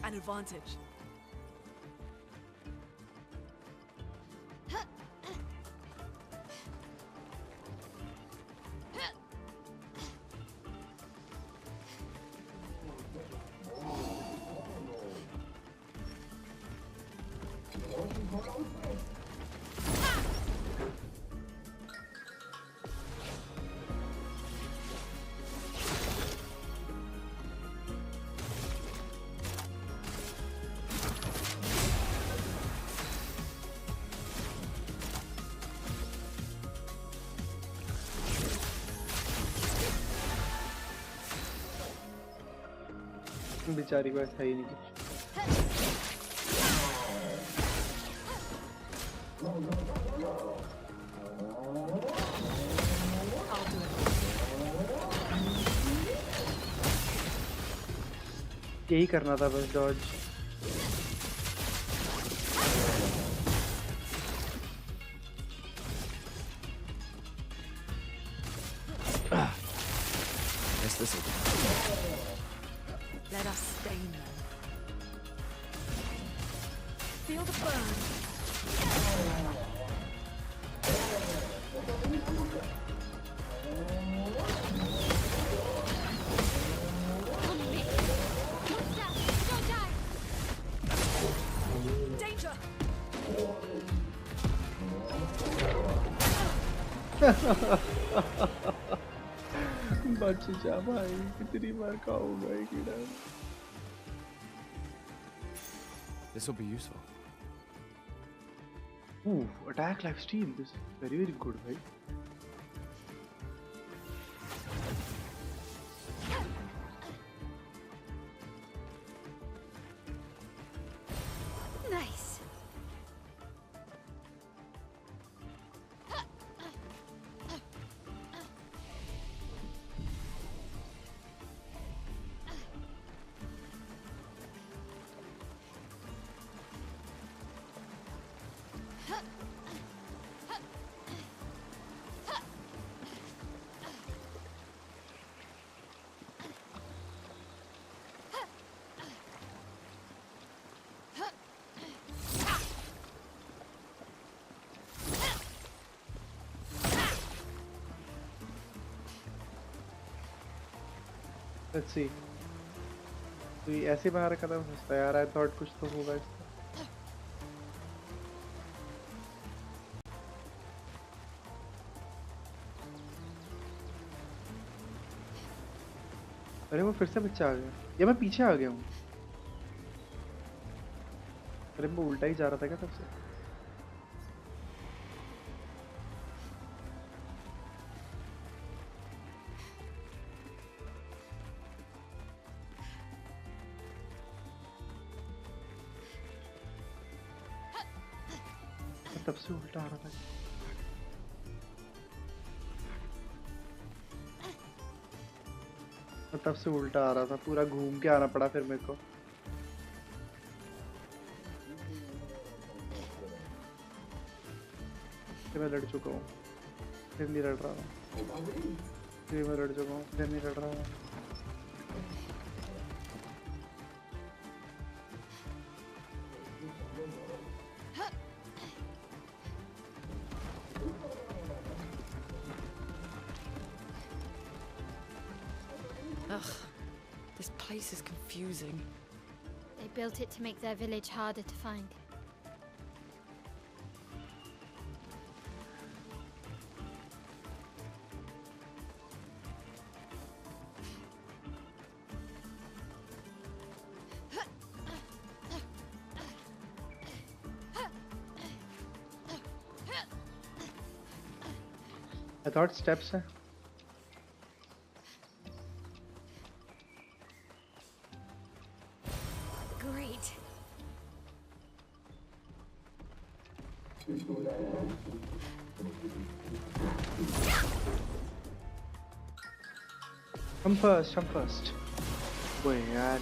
An advantage. बेचारी को ऐसा ही नहीं कुछ। यही करना था बस, Dodge. Let us stain them. Feel the burn. Danger. बच जा भाई, कितनी बार खाऊंगा ये कीड़ा। This will be useful. Ooh, attack life steal. This is very good, भाई। Nice. Let's see. तो ये ऐसे बना रखा था सस्ता यार। I thought कुछ तो होगा इसका। अरे वो फिर से बच्चा आ गया, या मैं पीछे आ गया हूँ? अरे मैं उल्टा ही जा रहा था क्या तब से? तब से उल्टा आ रहा था। तब से उल्टा आ रहा था, पूरा घूम के आना पड़ा फिर मेरे को। मैं लड़ चुका हूँ, फिर नहीं लड़ रहा हूँ। फिर मैं लड़ चुका हूँ, फिर नहीं लड़ रहा हूँ। Ugh, this place is confusing. They built it to make their village harder to find. I thought steps है। Great. I'm first. वो यार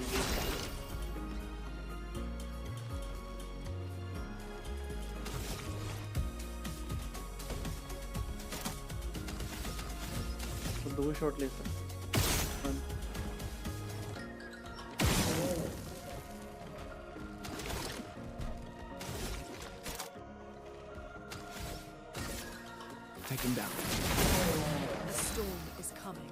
तो 2 शॉट ले सकते Take him down. A storm is coming.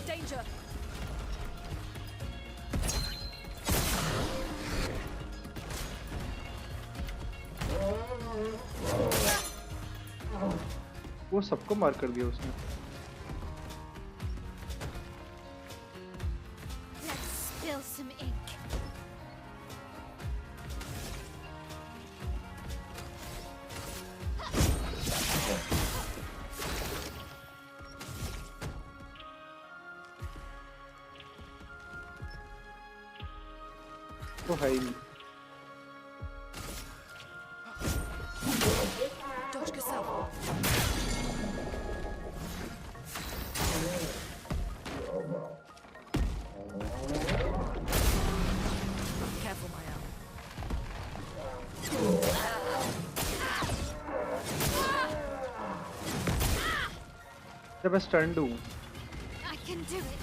Danger! वो सबको मार कर दिया उसने Let's spill some ink. वो है ही नहीं Dodge yourself. Careful, my owl. जब मैं स्टन दूं I can do it.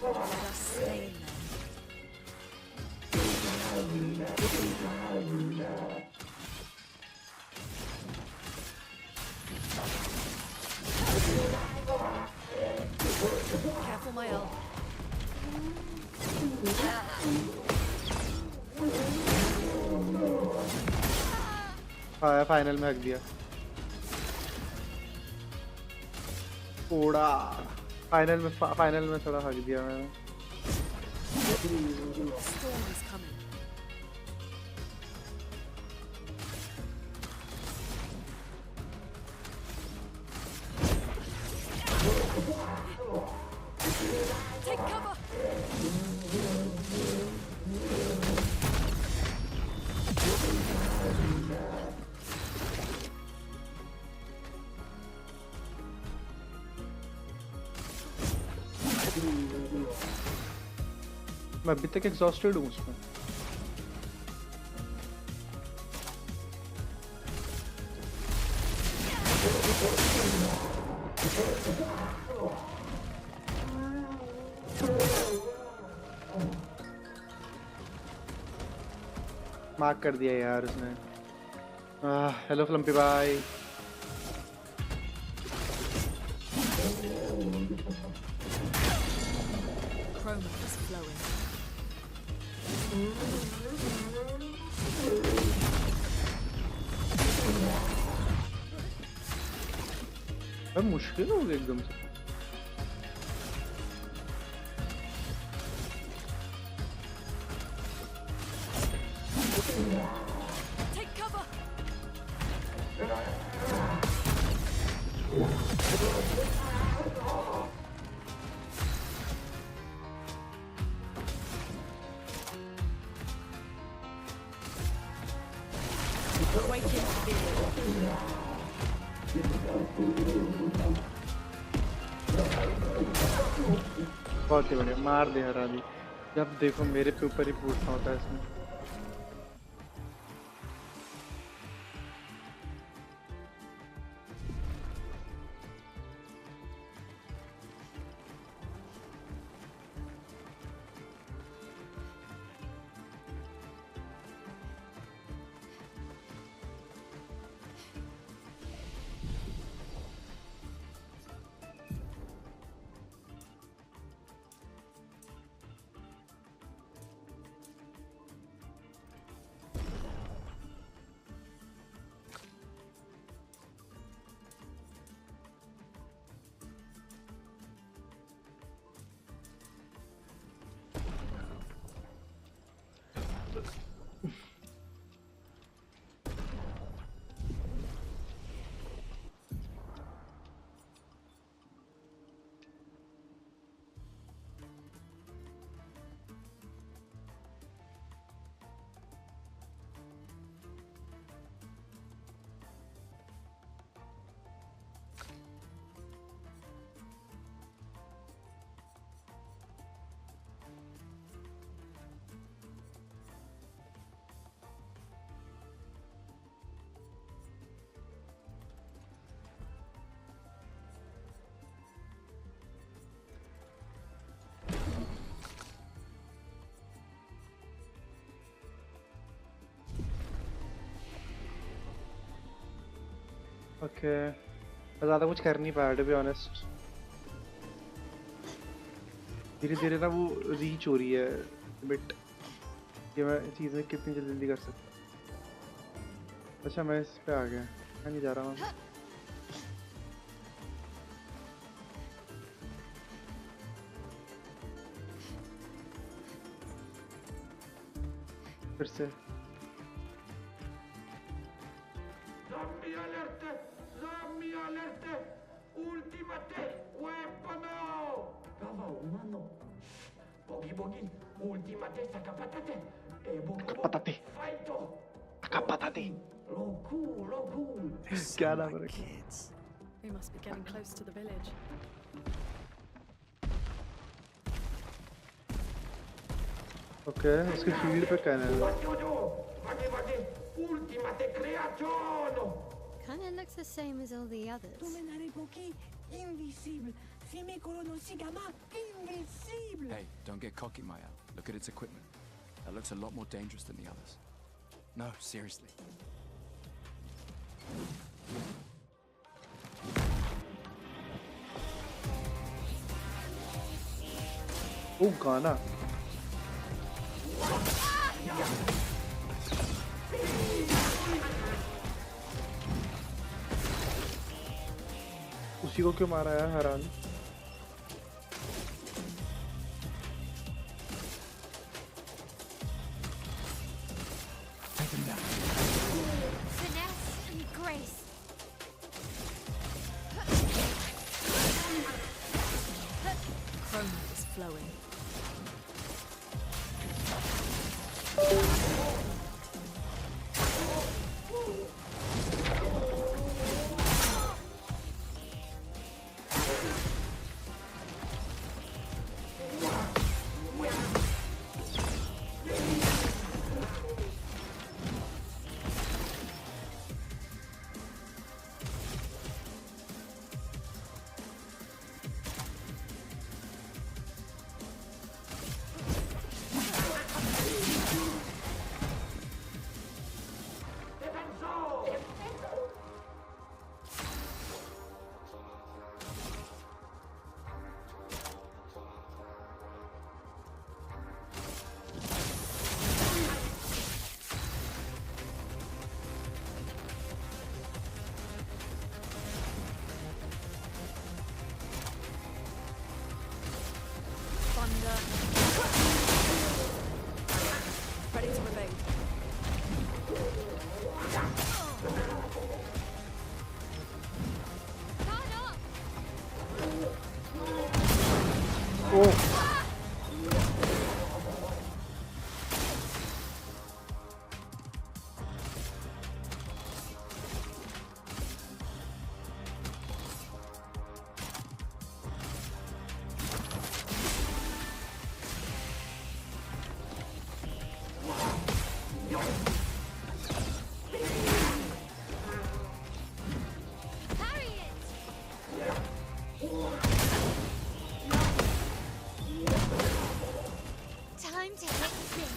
Let us stay in them. Careful, my owl. हाँ फाइनल में हक दिया थोड़ा फाइनल में थोड़ा हक दिया मैंने A storm is coming. Take cover! मैं अभी तक एग्जॉस्टेड हूँ उसमें मार्क कर दिया यार उसने hello Flumpy bye Chroma is flowing. अब मुश्किल हो गया एकदम से Take cover! Awaken fear. बहुत ही बढ़िया मार दे हरा दी जब देखो मेरे पे ऊपर ही पूछना होता है इसमें ओके ज़्यादा कुछ कर नहीं पाया टू बी ऑनेस्ट धीरे धीरे ना वो रीच हो रही है बट ये मैं चीज़ें कितनी जल्दी कर सकता अच्छा मैं इस पे आ गया मैं नहीं जा रहा हूँ फिर से Zombie alerte! Zombie alerte! Ultimate weapon! Bravo, umano. Bogi bogi, ultimate sakapatate. Sakapatate. Fighto. Sakapatate. Roku, roku. क्या नाम है Kids. We must be getting close to the village. Okay उसके फील्ड पे कहना है Ultimate creazione! Kinda looks the same as all the others. Invisible. Invisible. Hey, don't get cocky, Maya. Look at its equipment. That looks a lot more dangerous than the others. No, seriously. Oh, गाना उसी को क्यों मारा है हैरान Finesse and grace. Chroma is flowing. Thunder. Ready to evade. Time to hit big.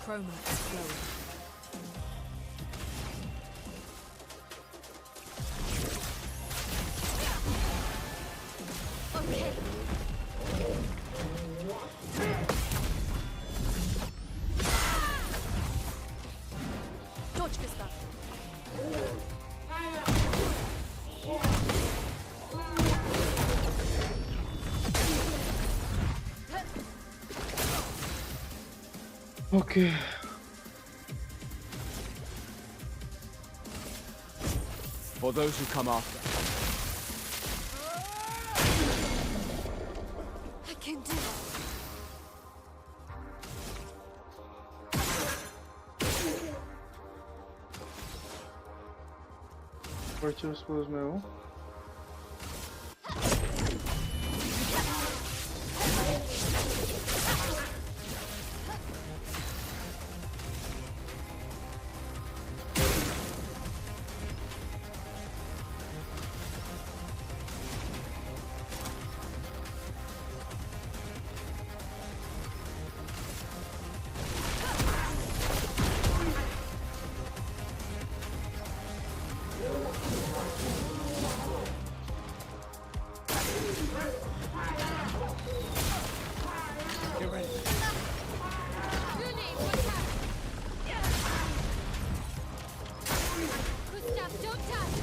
Chroma is flowing. Okay. Точка ста. Okay. For those who come after. I can do it. Virtual suppose मैं हूँ Don't touch!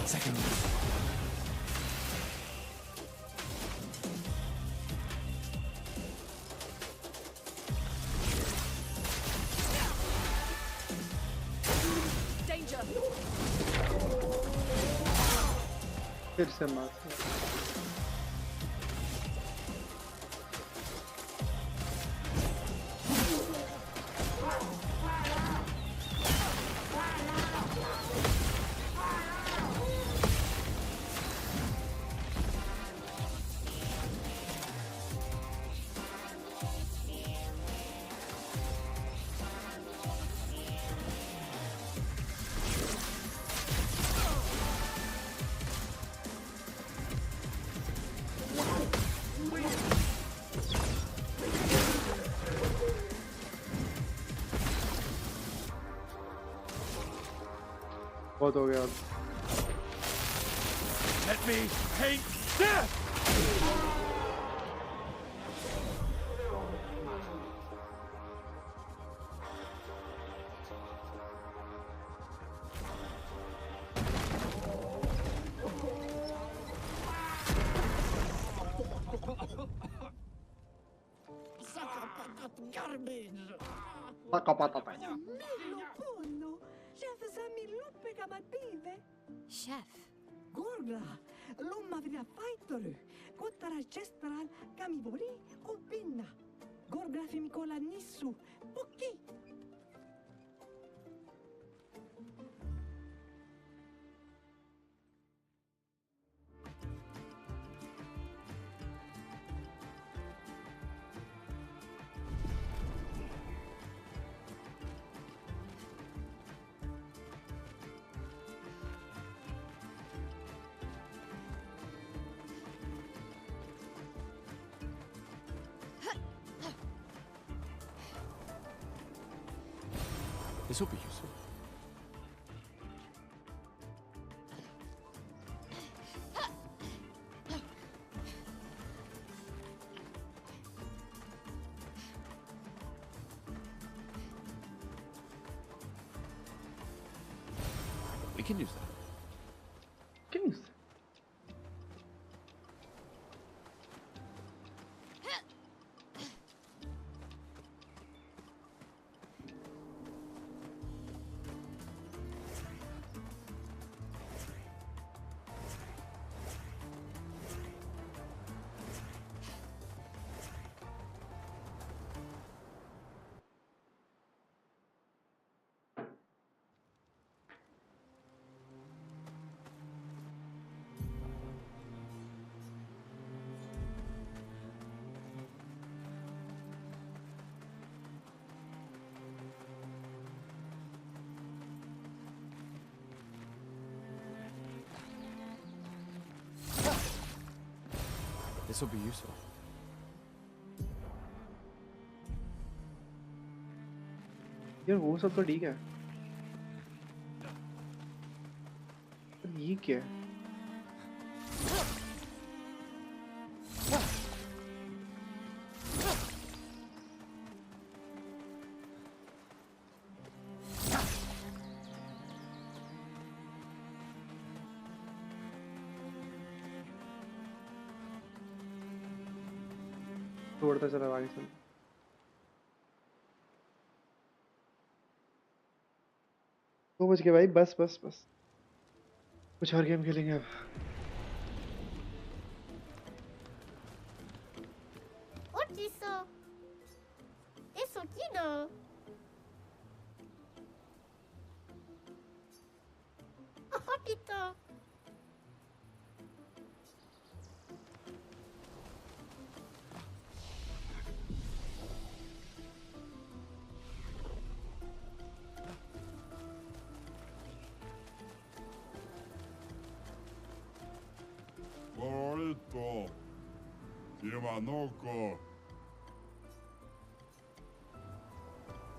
Second. Danger! फिर से मार बहुत हो गया अब Let me hate death! Garbage! Milo pollo! Chef Sami luppe kamative! Chef. Gorla! Lumma vina faittoru! Kottara chestral kamibori kopinna! Gorla fimikola nissu! Pukki! This will be useful. We can use that. Can use that. This will be useful. यार वो सब तो ठीक है पर ये क्या है छोड़ता चला आगे चल दो बज गए भाई बस बस बस कुछ और गेम खेलेंगे अब Ortiso! Eso quiero! Ortito! Gorito. Yamanoco.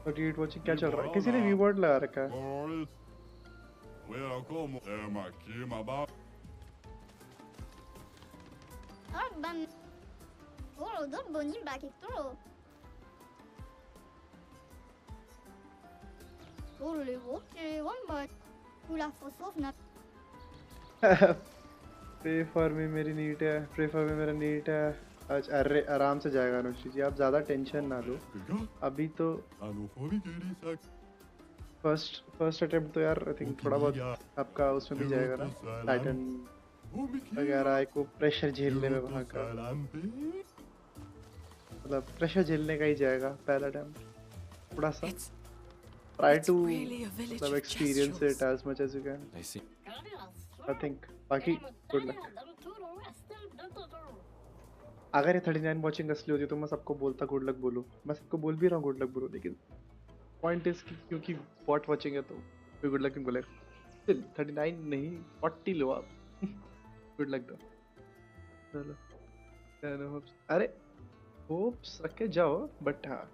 और वाचिंग क्या चल रहा है किसी ने व्यू वर्ड लगा रखा है Well, como é aqui, mabá. ben doğru benim belki doğru. Doğru le वो one but पूरा फसोफ ना प्रे फॉर मी मेरी नीट है, प्रे फॉर मी मेरा नीट है। आज अरे आराम से जाएगा अनुश्री जी, आप ज़्यादा टेंशन ना लो। अभी तो फर्स्ट अटेम्प्ट तो यार आई थिंक थोड़ा बहुत आपका उसमें भी जाएगा ना, टाइटन वगैरह एक वो प्रेशर झेलने में वहाँ का, मतलब प्रेशर झेलने का ही जाएगा पहला अटेम्प्ट। थोड़ा सा try to मतलब experience it as much as you can. I think बाकी good luck. अगर ये 39 वॉचिंग असली होती तो मैं सबको बोलता गुड लक बोलो, मैं सबको बोल भी रहा हूँ गुड लक बोलो, लेकिन पॉइंट इज कि क्योंकि बॉट वॉचिंग है तो कोई गुड लक क्यों बोलेगा। 39 नहीं 40 लो आप। गुड लक दो। चलो अरे होप्स रख के जाओ, बट हाँ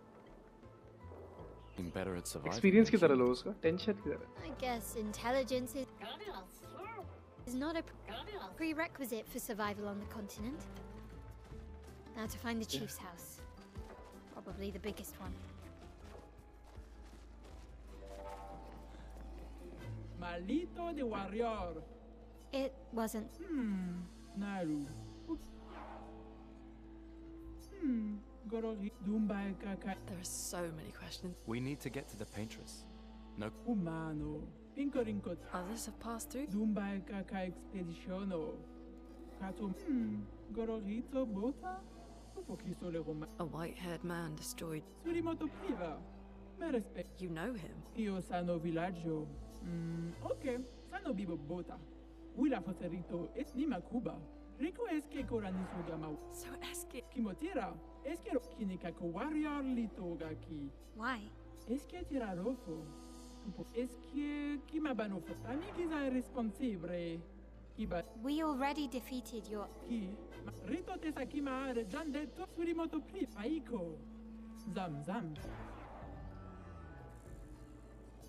एक्सपीरियंस की तरह लो उसका, टेंशन की तरह। I guess intelligence is not a prerequisite for survival on the continent. Now to find the chief's house. Probably the biggest one. Maldito de warrior. It wasn't. Naru. There are so many questions. We need to get to the paintress. No. Humano. Pinkorinkot. Others have passed through. Dumbai kaka expeditiono. Kato. Gororito bota. A white-haired man destroyed. Surimoto priva. Me respect. You know him. Io sano villaggio. Ok. Sano bibo bota. Wila foserito es nima Cuba. Rico eske korani sugama. So eske. Kimotira. Eske kinika ko warrior litoga ki. Why? Eske tirarofo. Eske kimabano fotani giza irresponsibile. Kiba. We already defeated your. Ki. Rito tesakima are jandeto surimoto pri aiko. Zam zam.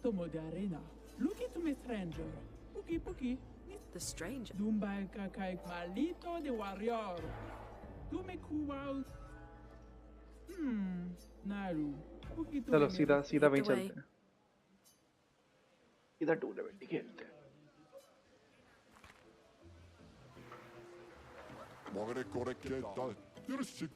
Tomo de arena. Look into me stranger. Puki puki. The stranger. Dumbai kakai malito de warrior. Tu me kuwa. Naru. चलो सीधा सीधा वहीं चलते हैं, सीधा tournament ही खेलते हैं। Magare koreke dal. Yarışık.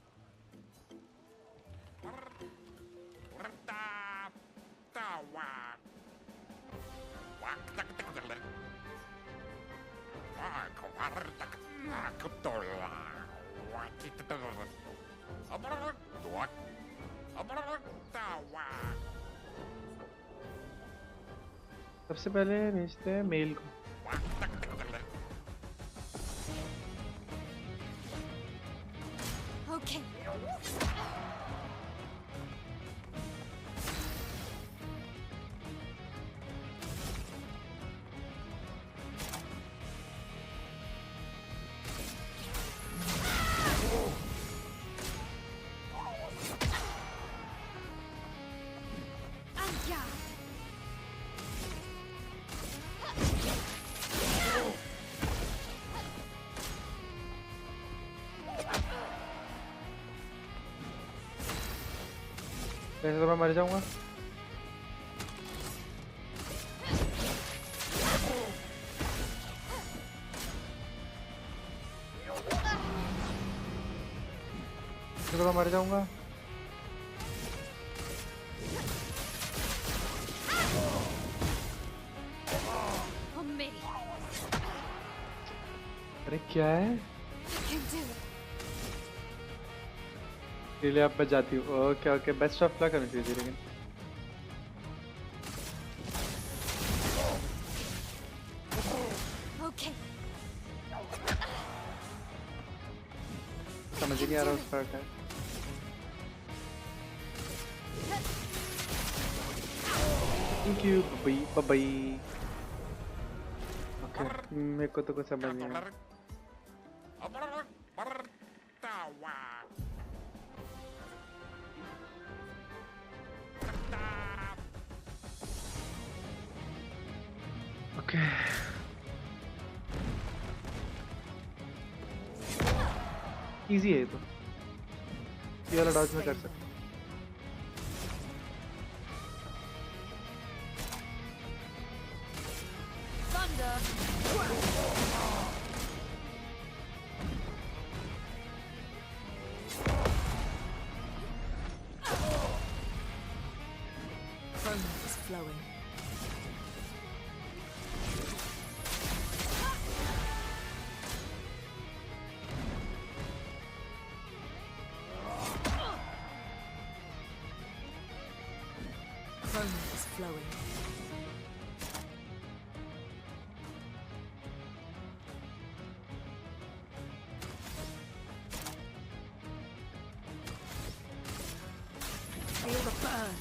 सबसे पहले भेजते हैं मेल को। Okay. वैसे तो मैं मर जाऊंगा। वैसे तो मैं मर जाऊंगा। अरे क्या है? इसलिए आप मैं जाती हूँ। Okay okay, best of luck करनी चाहिए लेकिन। समझ ही नहीं आ रहा उसका attack. Thank you bye. Okay मेरे को तो कुछ समझ नहीं आया। इजी है ये तो, ये वाला डॉज में कर सकता हूँ। Chrome is flowing. Chrome is flowing. Feel the burn.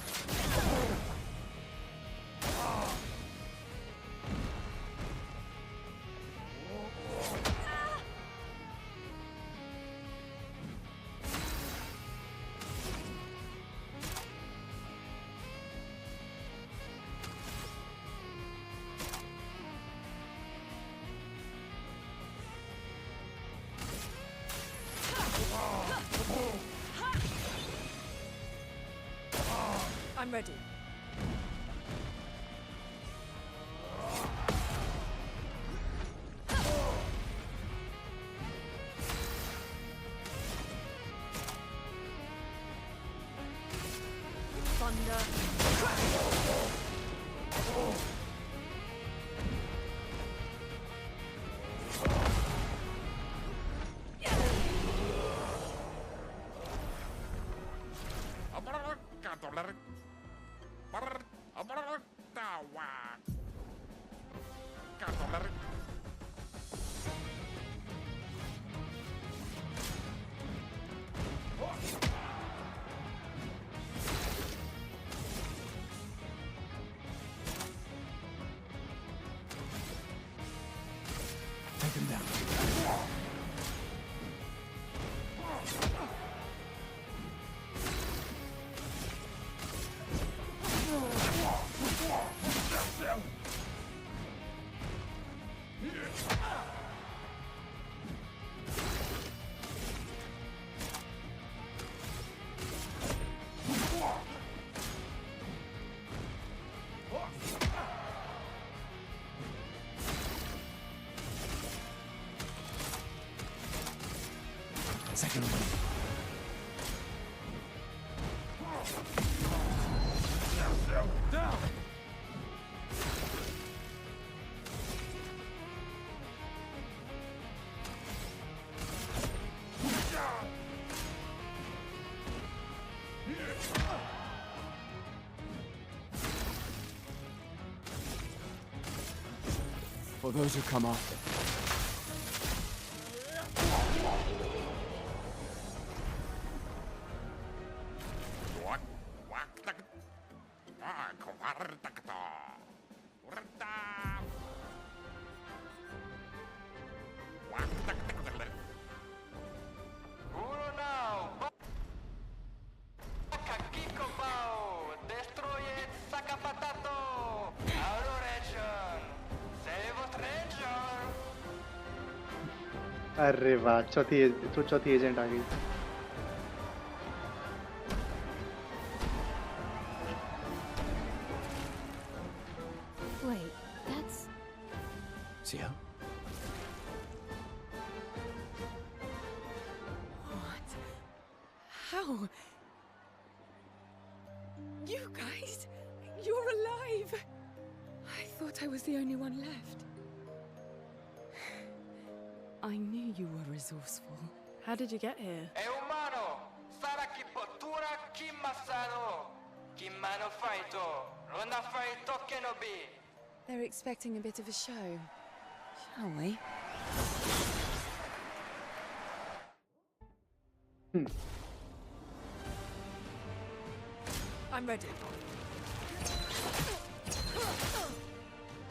I'm ready. Take him down. Second one. Down. For those who come after. अरे वाह, चौथी एजेंट आ गई। Wait, that's... See how? What? How? You guys? You're alive! I thought I was the only one left. I knew you were resourceful. How did you get here? They're expecting a bit of a show. Shall we? I'm ready.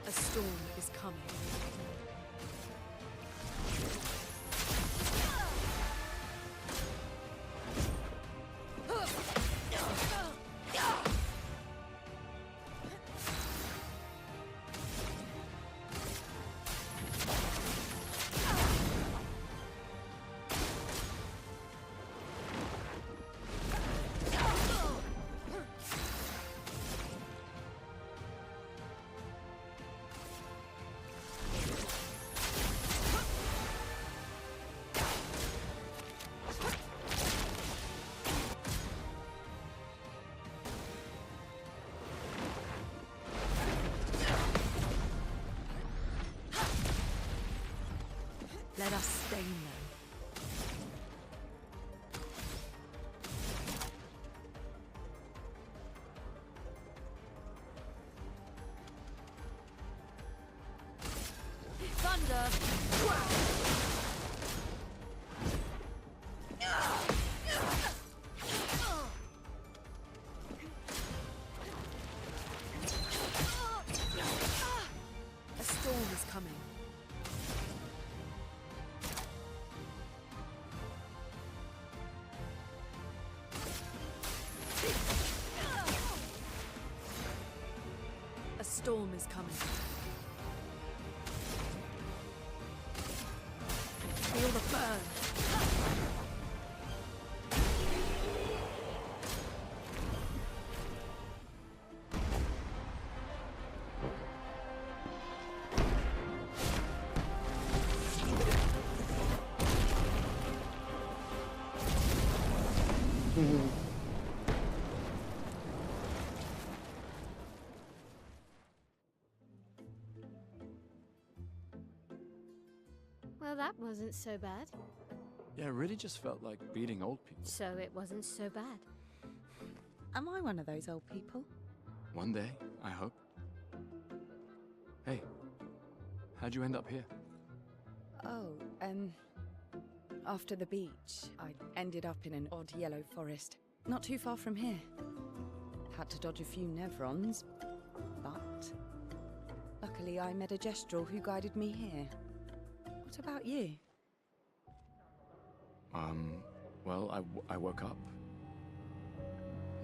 A storm is coming. Let us stain them. Thunder! A storm is coming. A storm is coming. Feel the burn. Well, that wasn't so bad. Yeah, it really just felt like beating old people. So it wasn't so bad. Am I one of those old people? One day, I hope. Hey, how'd you end up here? Oh, after the beach, I ended up in an odd yellow forest, not too far from here. Had to dodge a few Nevrons, but luckily I met a Gestrel who guided me here. What about you? Well, I woke up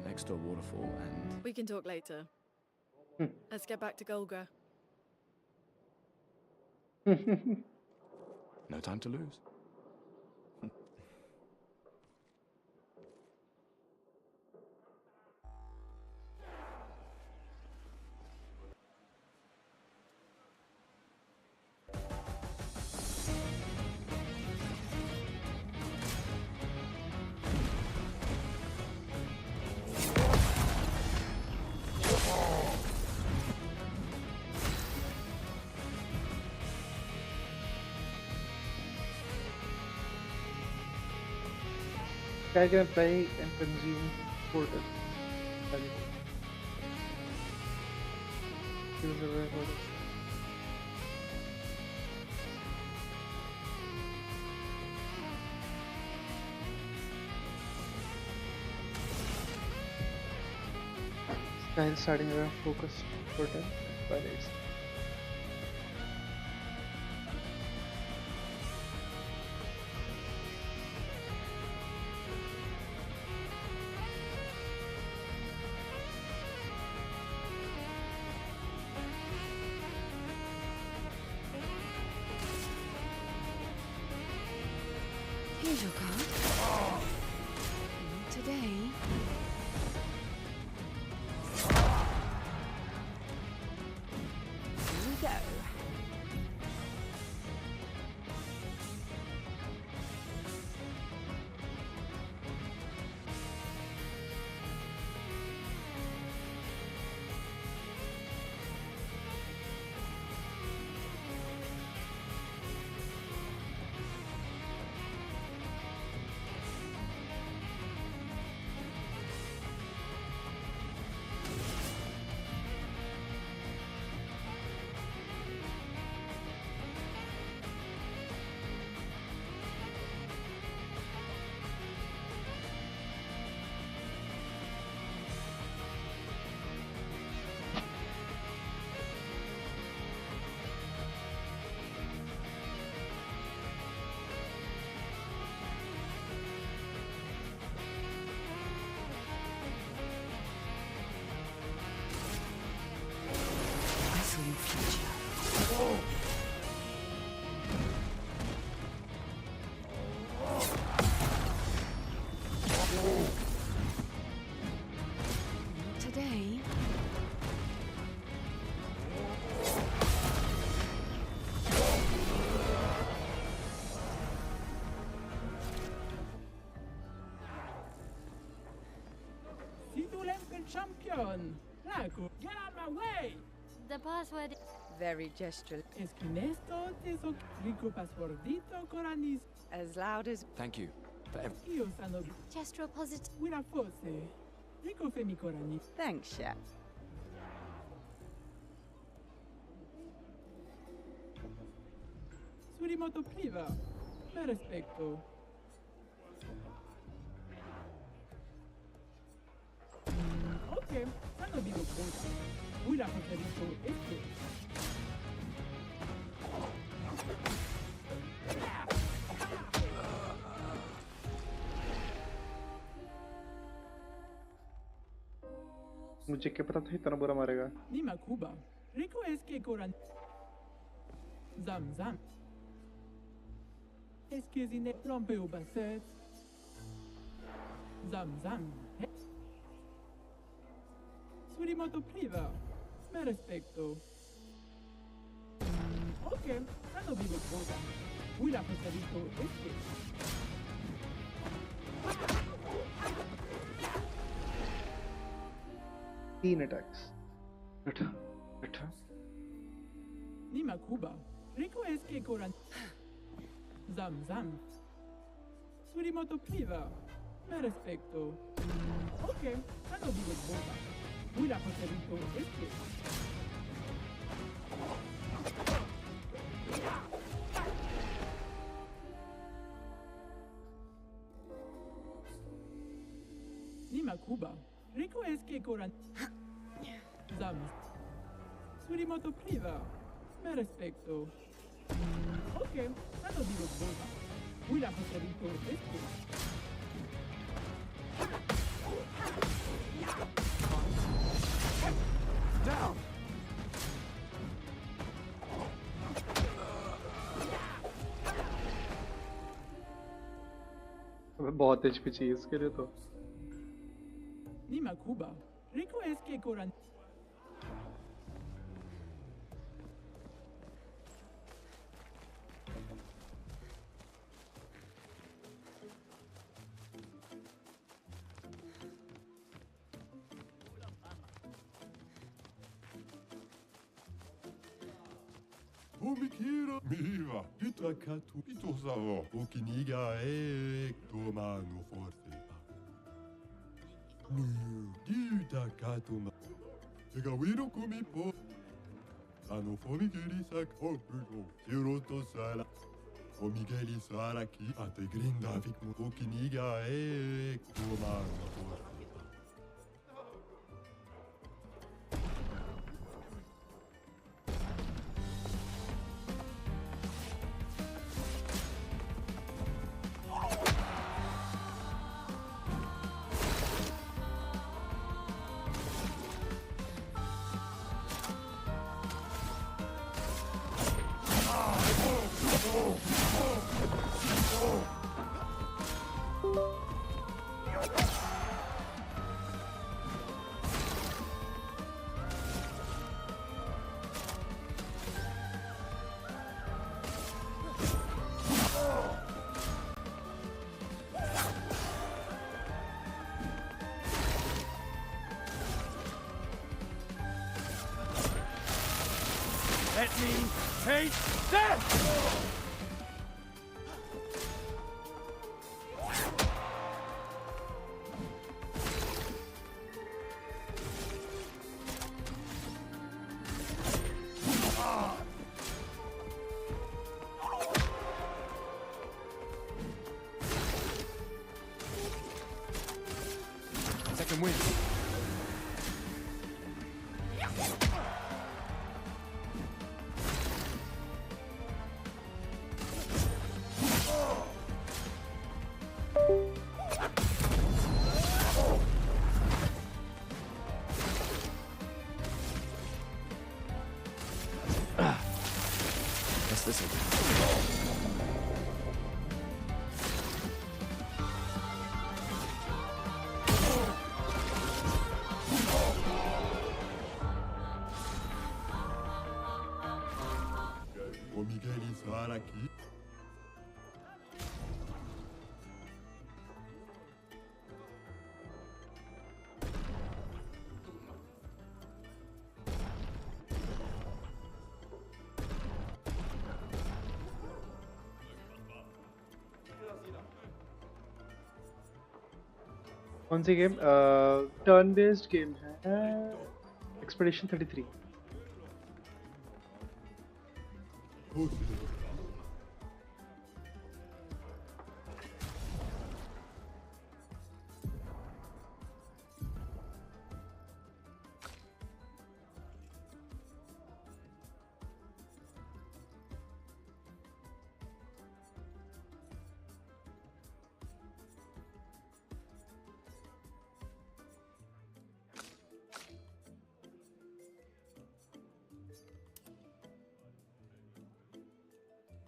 next to a waterfall and... We can talk later. Let's get back to Golga. No time to lose. Guy can play and consume portal. Use the way portal. Style starting a focus portal by days. Here's your card. Not today. Here we go. Today. Si tu l'aimes champion, Lago, get out my way! The password. Very gestural. Esquinesto teso rico pasfordito coranis. As loud as. Thank you for Io sano Gestural positive. wira forse. Rico femi corani. Thanks, chef. Surimoto priva. Me respecto. Ok, sano vivo cosa. Wira forse rico esto. मुझे क्या पता था इतना बुरा मारेगा. Nima Cuba. Rico es que coran. Zam zam. Es que zine rompe o basset. Zam zam. Surimoto priva. Me respecto. Ok, sano vivo cosa. Wira Rico este. तीन attacks. बैठा बैठा. Nima Cuba. Rico es que coran. Zam zam. Surimoto priva. Me respecto. Ok, sano vivo cosa. Wira Rico este. Nima Cuba. Rico es que coran. Zam. Surimoto priva. Me respecto. Ok, sano vivo cosa. Wira Rico este. Down! बहुत HP चाहिए इसके लिए तो. Nima Cuba. Rico es que coran. Omikira miva pitakatu pitosavo okiniga tomano forte. Pitakatuma. Egawiro kumipo. Fomigeri sak opugo. Siroto sala. Fomigeri sala ki ategrinda fikmu okiniga tomano forte. Let me taste death! Second wind. What's this one? Omigeri sala ki. कौन सी game? Turn based game है, expedition 33।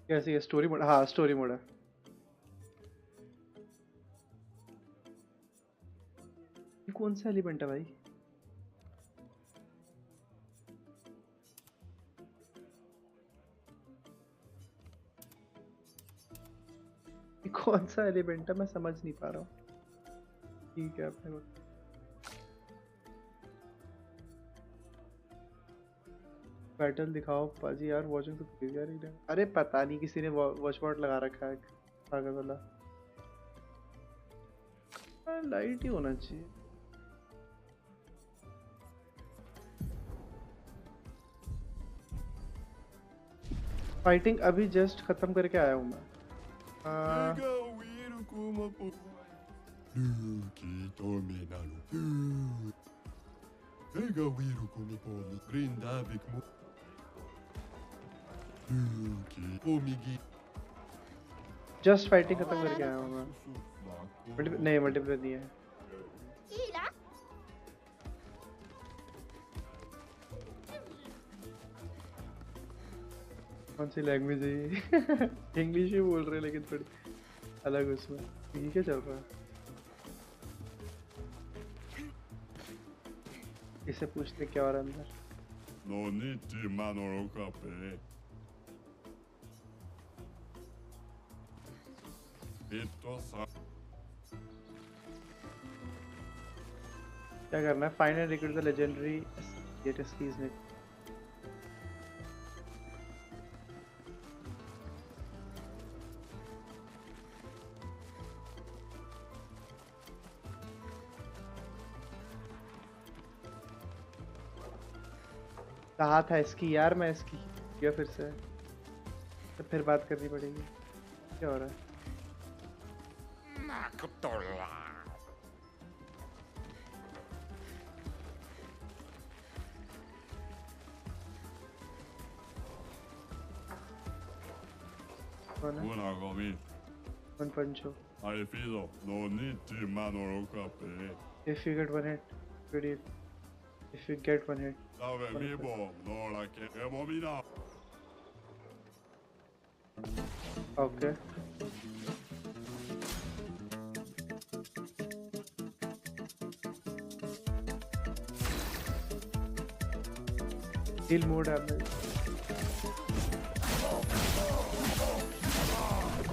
कैसी है? Story mode? हाँ story mode है। ये कौन सा element है भाई? ये कौन सा एलिमेंट है? मैं समझ नहीं पा रहा हूँ। ठीक है अपने को बैटल दिखाओ पाजी यार। वॉचिंग तो यार ही। अरे पता नहीं किसी ने वॉच बॉट लगा रखा है पागल वाला। लाइट ही होना चाहिए। फाइटिंग अभी जस्ट खत्म करके आया हूँ मैं। जस्ट फाइटिंग खत्म करके आया हूँ मैं। नहीं मल्टीप्लेयर नहीं है। कौन सी लैंग्वेज है ये? इंग्लिश ही बोल रहे लेकिन थोड़ी अलग उसमें। ये क्या चल रहा है? इसे पूछते क्या हो रहा है अंदर। क्या करना है? Final recruit the legendary greatest keys ने। कहा था इसकी यार, मैं इसकी किया फिर से, तो फिर बात करनी पड़ेगी। क्या हो रहा है? कौन है? One Pancho. If you get one hit, good hit. If you get one hit. Okay. Heal more damage.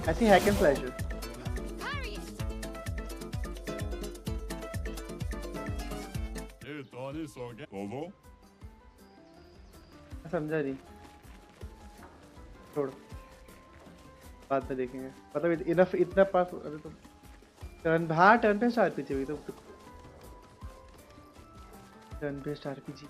ऐसी हैक एंड स्लैश है। समझा नहीं, छोड़ बाद में देखेंगे। मतलब इनफ इतना पास। अरे तो टर्न, हाँ टर्न पे स्टार पीछे हुई तो टर्न पे स्टार पीछे।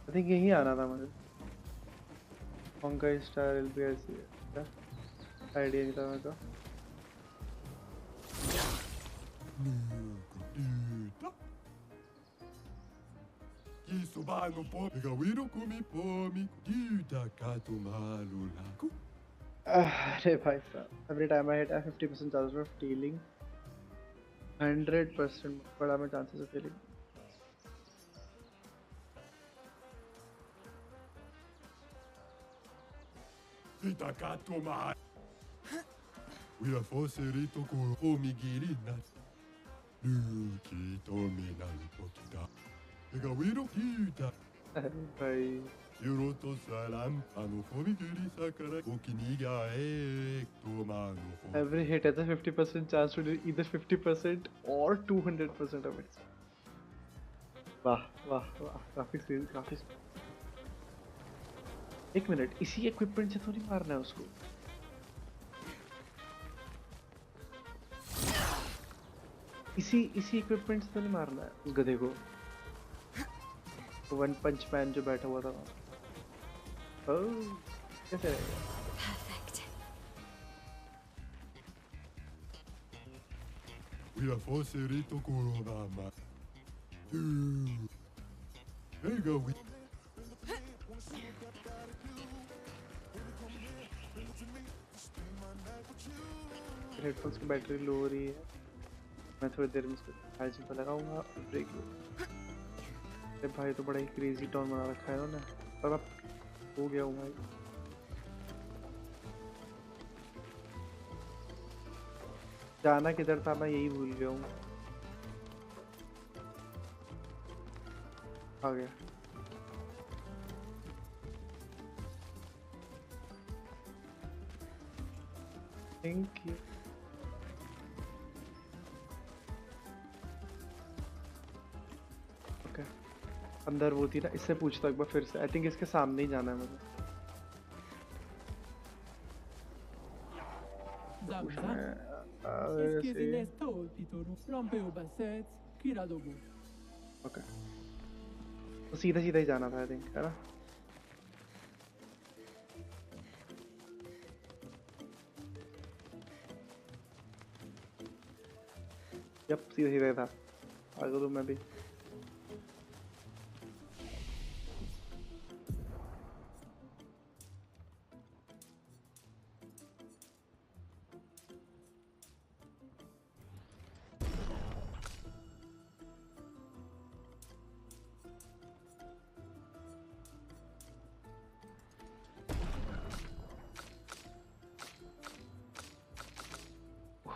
I think यही आना था मुझे। पंका स्टार एलबीएस आइडिया नहीं था मेरे को। अरे भाई साहब, every time I hit I have 50% chances of healing, 100% बड़ा में chances of healing। भाई Hiroto salam, Anofomi Kiri Sakara, Okiniga Tomano. Every hit has a 50% chance to do either 50% or 200% of it. वाह वाह वाह, काफी सही, काफी सही। एक मिनट, इसी इक्विपमेंट से थोड़ी मारना है उसको। इसी इक्विपमेंट से तो नहीं मारना है उस गधे को। वन पंच मैन जो बैठा हुआ था वहाँ। ओह, कैसे रहेगा? We are forcing to Corona, man. There you go. Headphones की बैटरी लो हो रही है। मैं थोड़ी देर में इसको चार्जिंग पर लगाऊंगा। ब्रेक लो। अरे भाई तो बड़ा ही क्रेजी टॉन बना रखा है उन्होंने। पर अब हो गया हूँ भाई। जाना किधर था मैं यही भूल गया हूँ। आ गया। Thank you. ओके, अंदर वो थी ना, इससे पूछता एक बार फिर से। आई थिंक इसके सामने ही जाना है मुझे। ओके, तो सीधा सीधा ही जाना था आई थिंक, है ना? यप, सीधा सीधा था। आगे तो मैं भी।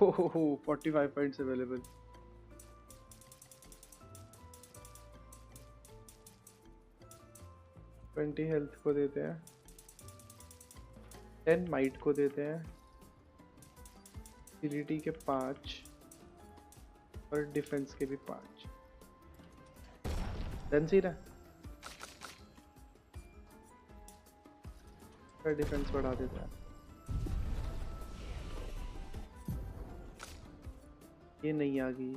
हो 45 पॉइंट्स अवेलेबल। ट्वेंटी हेल्थ को देते हैं, 10 माइट को देते हैं, एबिलिटी के 5 और डिफेंस के भी 5। डन सी ना? डिफेंस बढ़ा देते हैं। ये नहीं आ गई,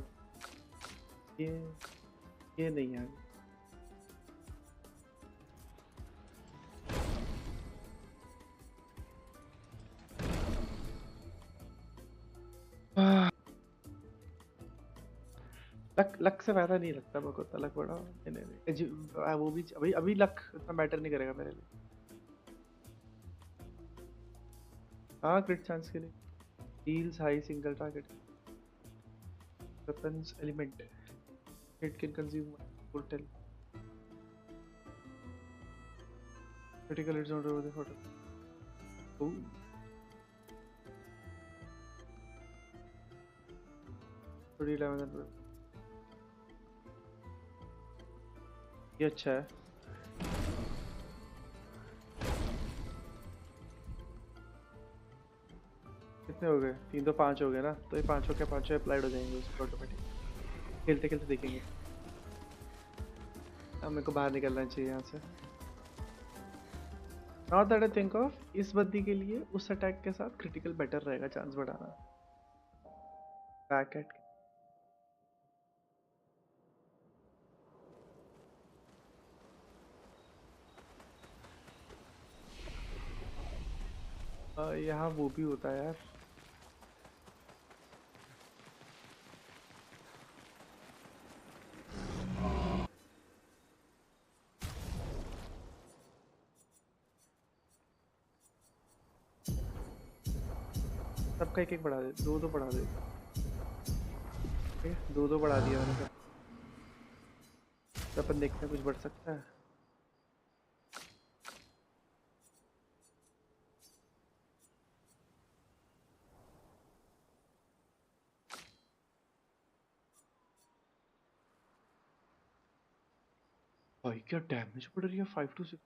ये नहीं आ गई। लक से फायदा नहीं लगता मेरे को, लक बड़ा नहीं, वो भी अभी लक इतना मैटर नहीं करेगा मेरे लिए। हाँ, क्रिट चांस के लिए deals high single target weapons element hit can consume total critical hits over the photo. थोड़ी 11 ये अच्छा है। कितने हो गए? 3 तो 5 हो गए ना, तो ये 5 के 5 अप्लाइड हो जाएंगे उसको ऑटोमेटिक। खेलते खेलते देखेंगे। अब मेरे को बाहर निकलना चाहिए यहाँ से। Not that I think of, इस बंदी के लिए उस अटैक के साथ क्रिटिकल बेटर रहेगा, चांस बढ़ाना। बैक एट यहाँ वो भी होता है यार। सबका एक बढ़ा दे, दो बढ़ा दे। दो बढ़ा दिया मैंने। तो अपन देखते हैं कुछ बढ़ सकता है। भाई क्या डैमेज पड़ रही है 5 to 6।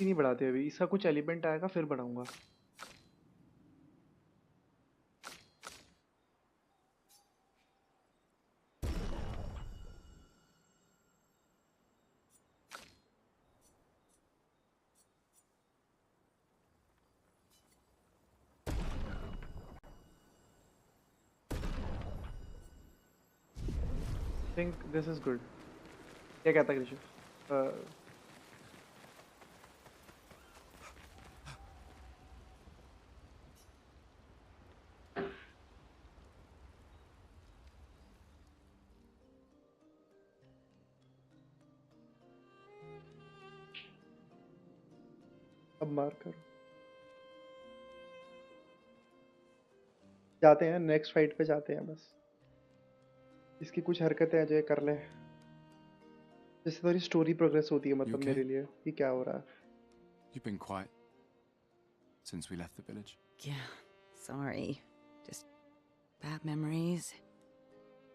नहीं बढ़ाते अभी, इसका कुछ एलिमेंट आएगा फिर बढ़ाऊंगा। Think this is good. क्या कहता है कृषि? अब मार कर जाते हैं, नेक्स्ट फाइट पे जाते हैं बस। इसकी कुछ हरकतें हैं जो ये कर ले, जिससे थोड़ी स्टोरी प्रोग्रेस होती है, मतलब मेरे लिए कि क्या हो रहा है। You've been quiet since we left the village. Yeah, sorry. Just bad memories.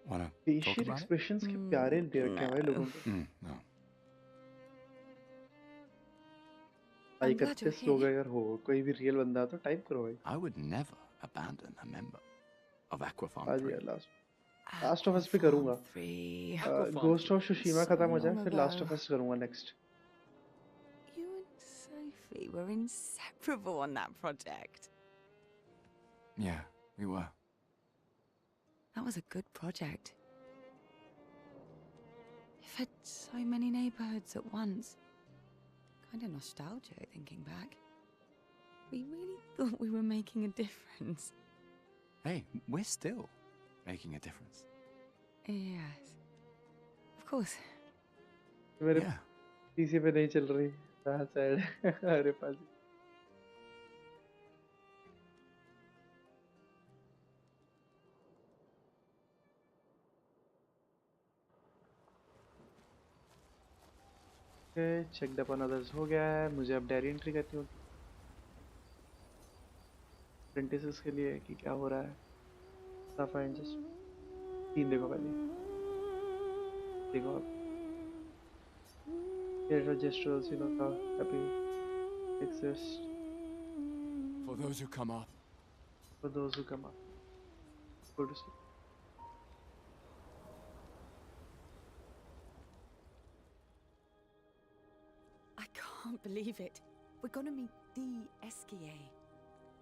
Wanna talk facial about it? Expressions के प्यारे दे रखे हैं भाई लोगों को। No. भाई I'm glad you're 31 लोग here. अगर हो, कोई भी रियल बंदा तो टाइप करो भाई। I would never abandon a member of Aquafarm आज 3. यार लास्ट ऑफ अस पे करूंगा। गोस्ट ऑफ सुशीमा खत्म हो जाए फिर लास्ट ऑफ अस करूंगा next. You and Sophie were inseparable on that project. Yeah, we were. That was a good project. You've had so many neighborhoods at once. Kind of nostalgic thinking back. We really thought we were making a difference. Hey, we're still making a difference. Yes. Of course. मेरे PC पे नहीं चल रही, sad. अरे पाजी check अपन others हो गया है। मुझे अब डायरी एंट्री करनी होगी अप्रेंटिसेस के लिए कि क्या हो रहा है। फाइन, जस्ट 3 देखो पहले, देखो आप gestures, you know, how happy exist For those who come up. for those who come up. Go to sleep. I can't believe it. We're gonna meet the Esquier.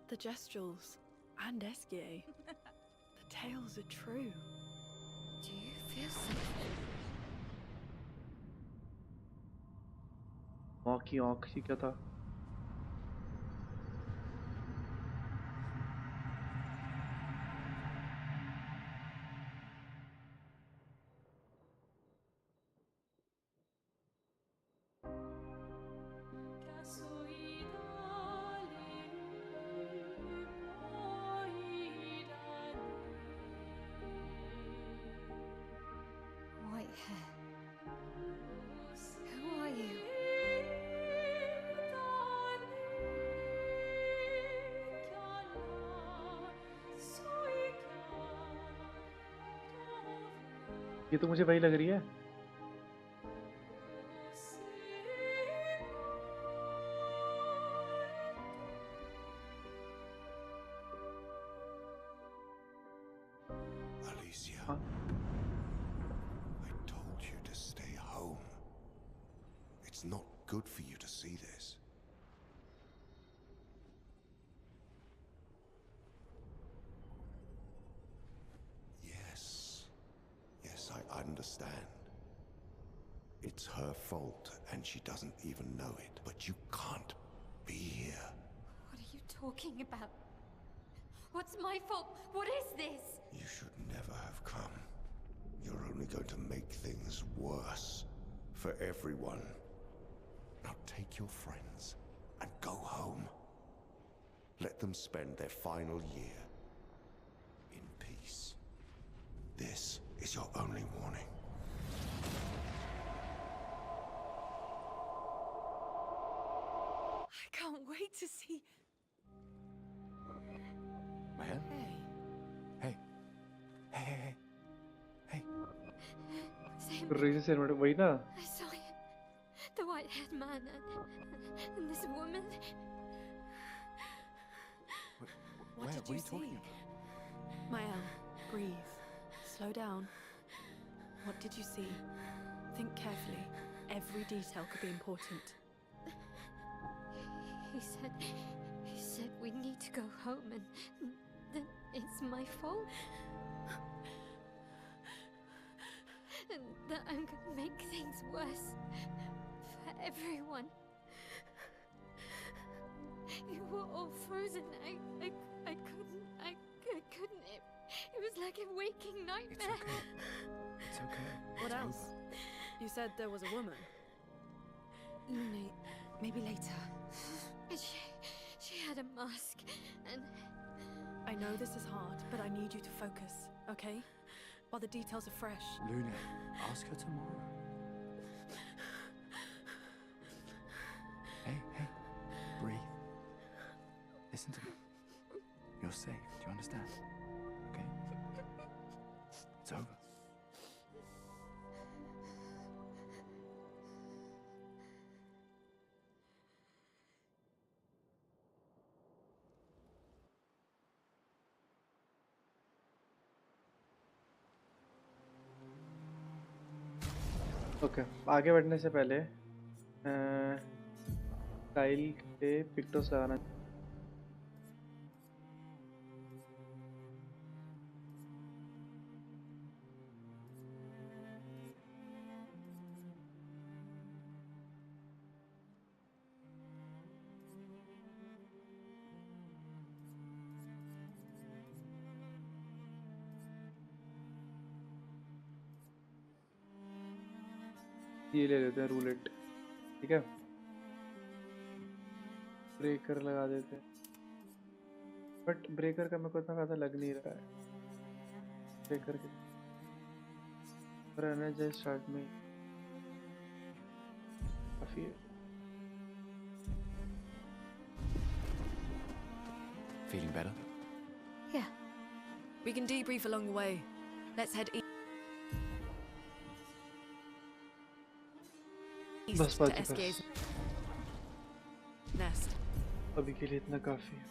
The Gestrels and Esquier. The tales are true. Do you feel something? माँ की आँख ही क्या था? White hair. Who are you? ये तो मुझे वही लग रही है। Alicia, I told you to stay home. It's not good for you to see this. Yes, I understand. It's her fault, and she doesn't even know it. But you can't be here. What are you talking about? What's my fault? What is this? You should never have come. You're only going to make things worse for everyone. Now take your friends and go home. Let them spend their final year in peace. This is your only warning. I can't wait to see. Man? Hey. Reason वही ना? I saw you. The white white-haired man and this woman. What did you see? Mael, breathe. Slow down. What did you see? Think carefully. Every detail could be important. He said we need to go home and that it's my fault. And that I'm gonna make things worse for everyone. You were all frozen. I couldn't. It was like a waking nightmare. It's okay. What else? You said there was a woman. Luna, maybe later. She had a mask and... I know this is hard, but I need you to focus, okay? While the details are fresh. Luna, ask her tomorrow. Hey, breathe. Listen to me. You're safe. Do you understand? Okay? It's over. Okay आगे बढ़ने से पहले tile पे पिक्टोस लगाना ये ले लेते हैं रूलेट ठीक है ब्रेकर लगा देते हैं बट ब्रेकर का मेरे को इतना ज़्यादा लग नहीं रहा है ब्रेकर के पर एनर्जाइज स्टार्ट में काफ़ी है Feeling better? Yeah. We can debrief along the way. Let's head east बस to बाकी SKA's बस nest. अभी के लिए इतना काफ़ी है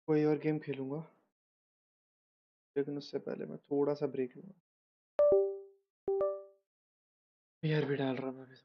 कोई और गेम खेलूंगा लेकिन उससे पहले मैं थोड़ा सा ब्रेक लूंगा बियर भी डाल रहा मैं अभी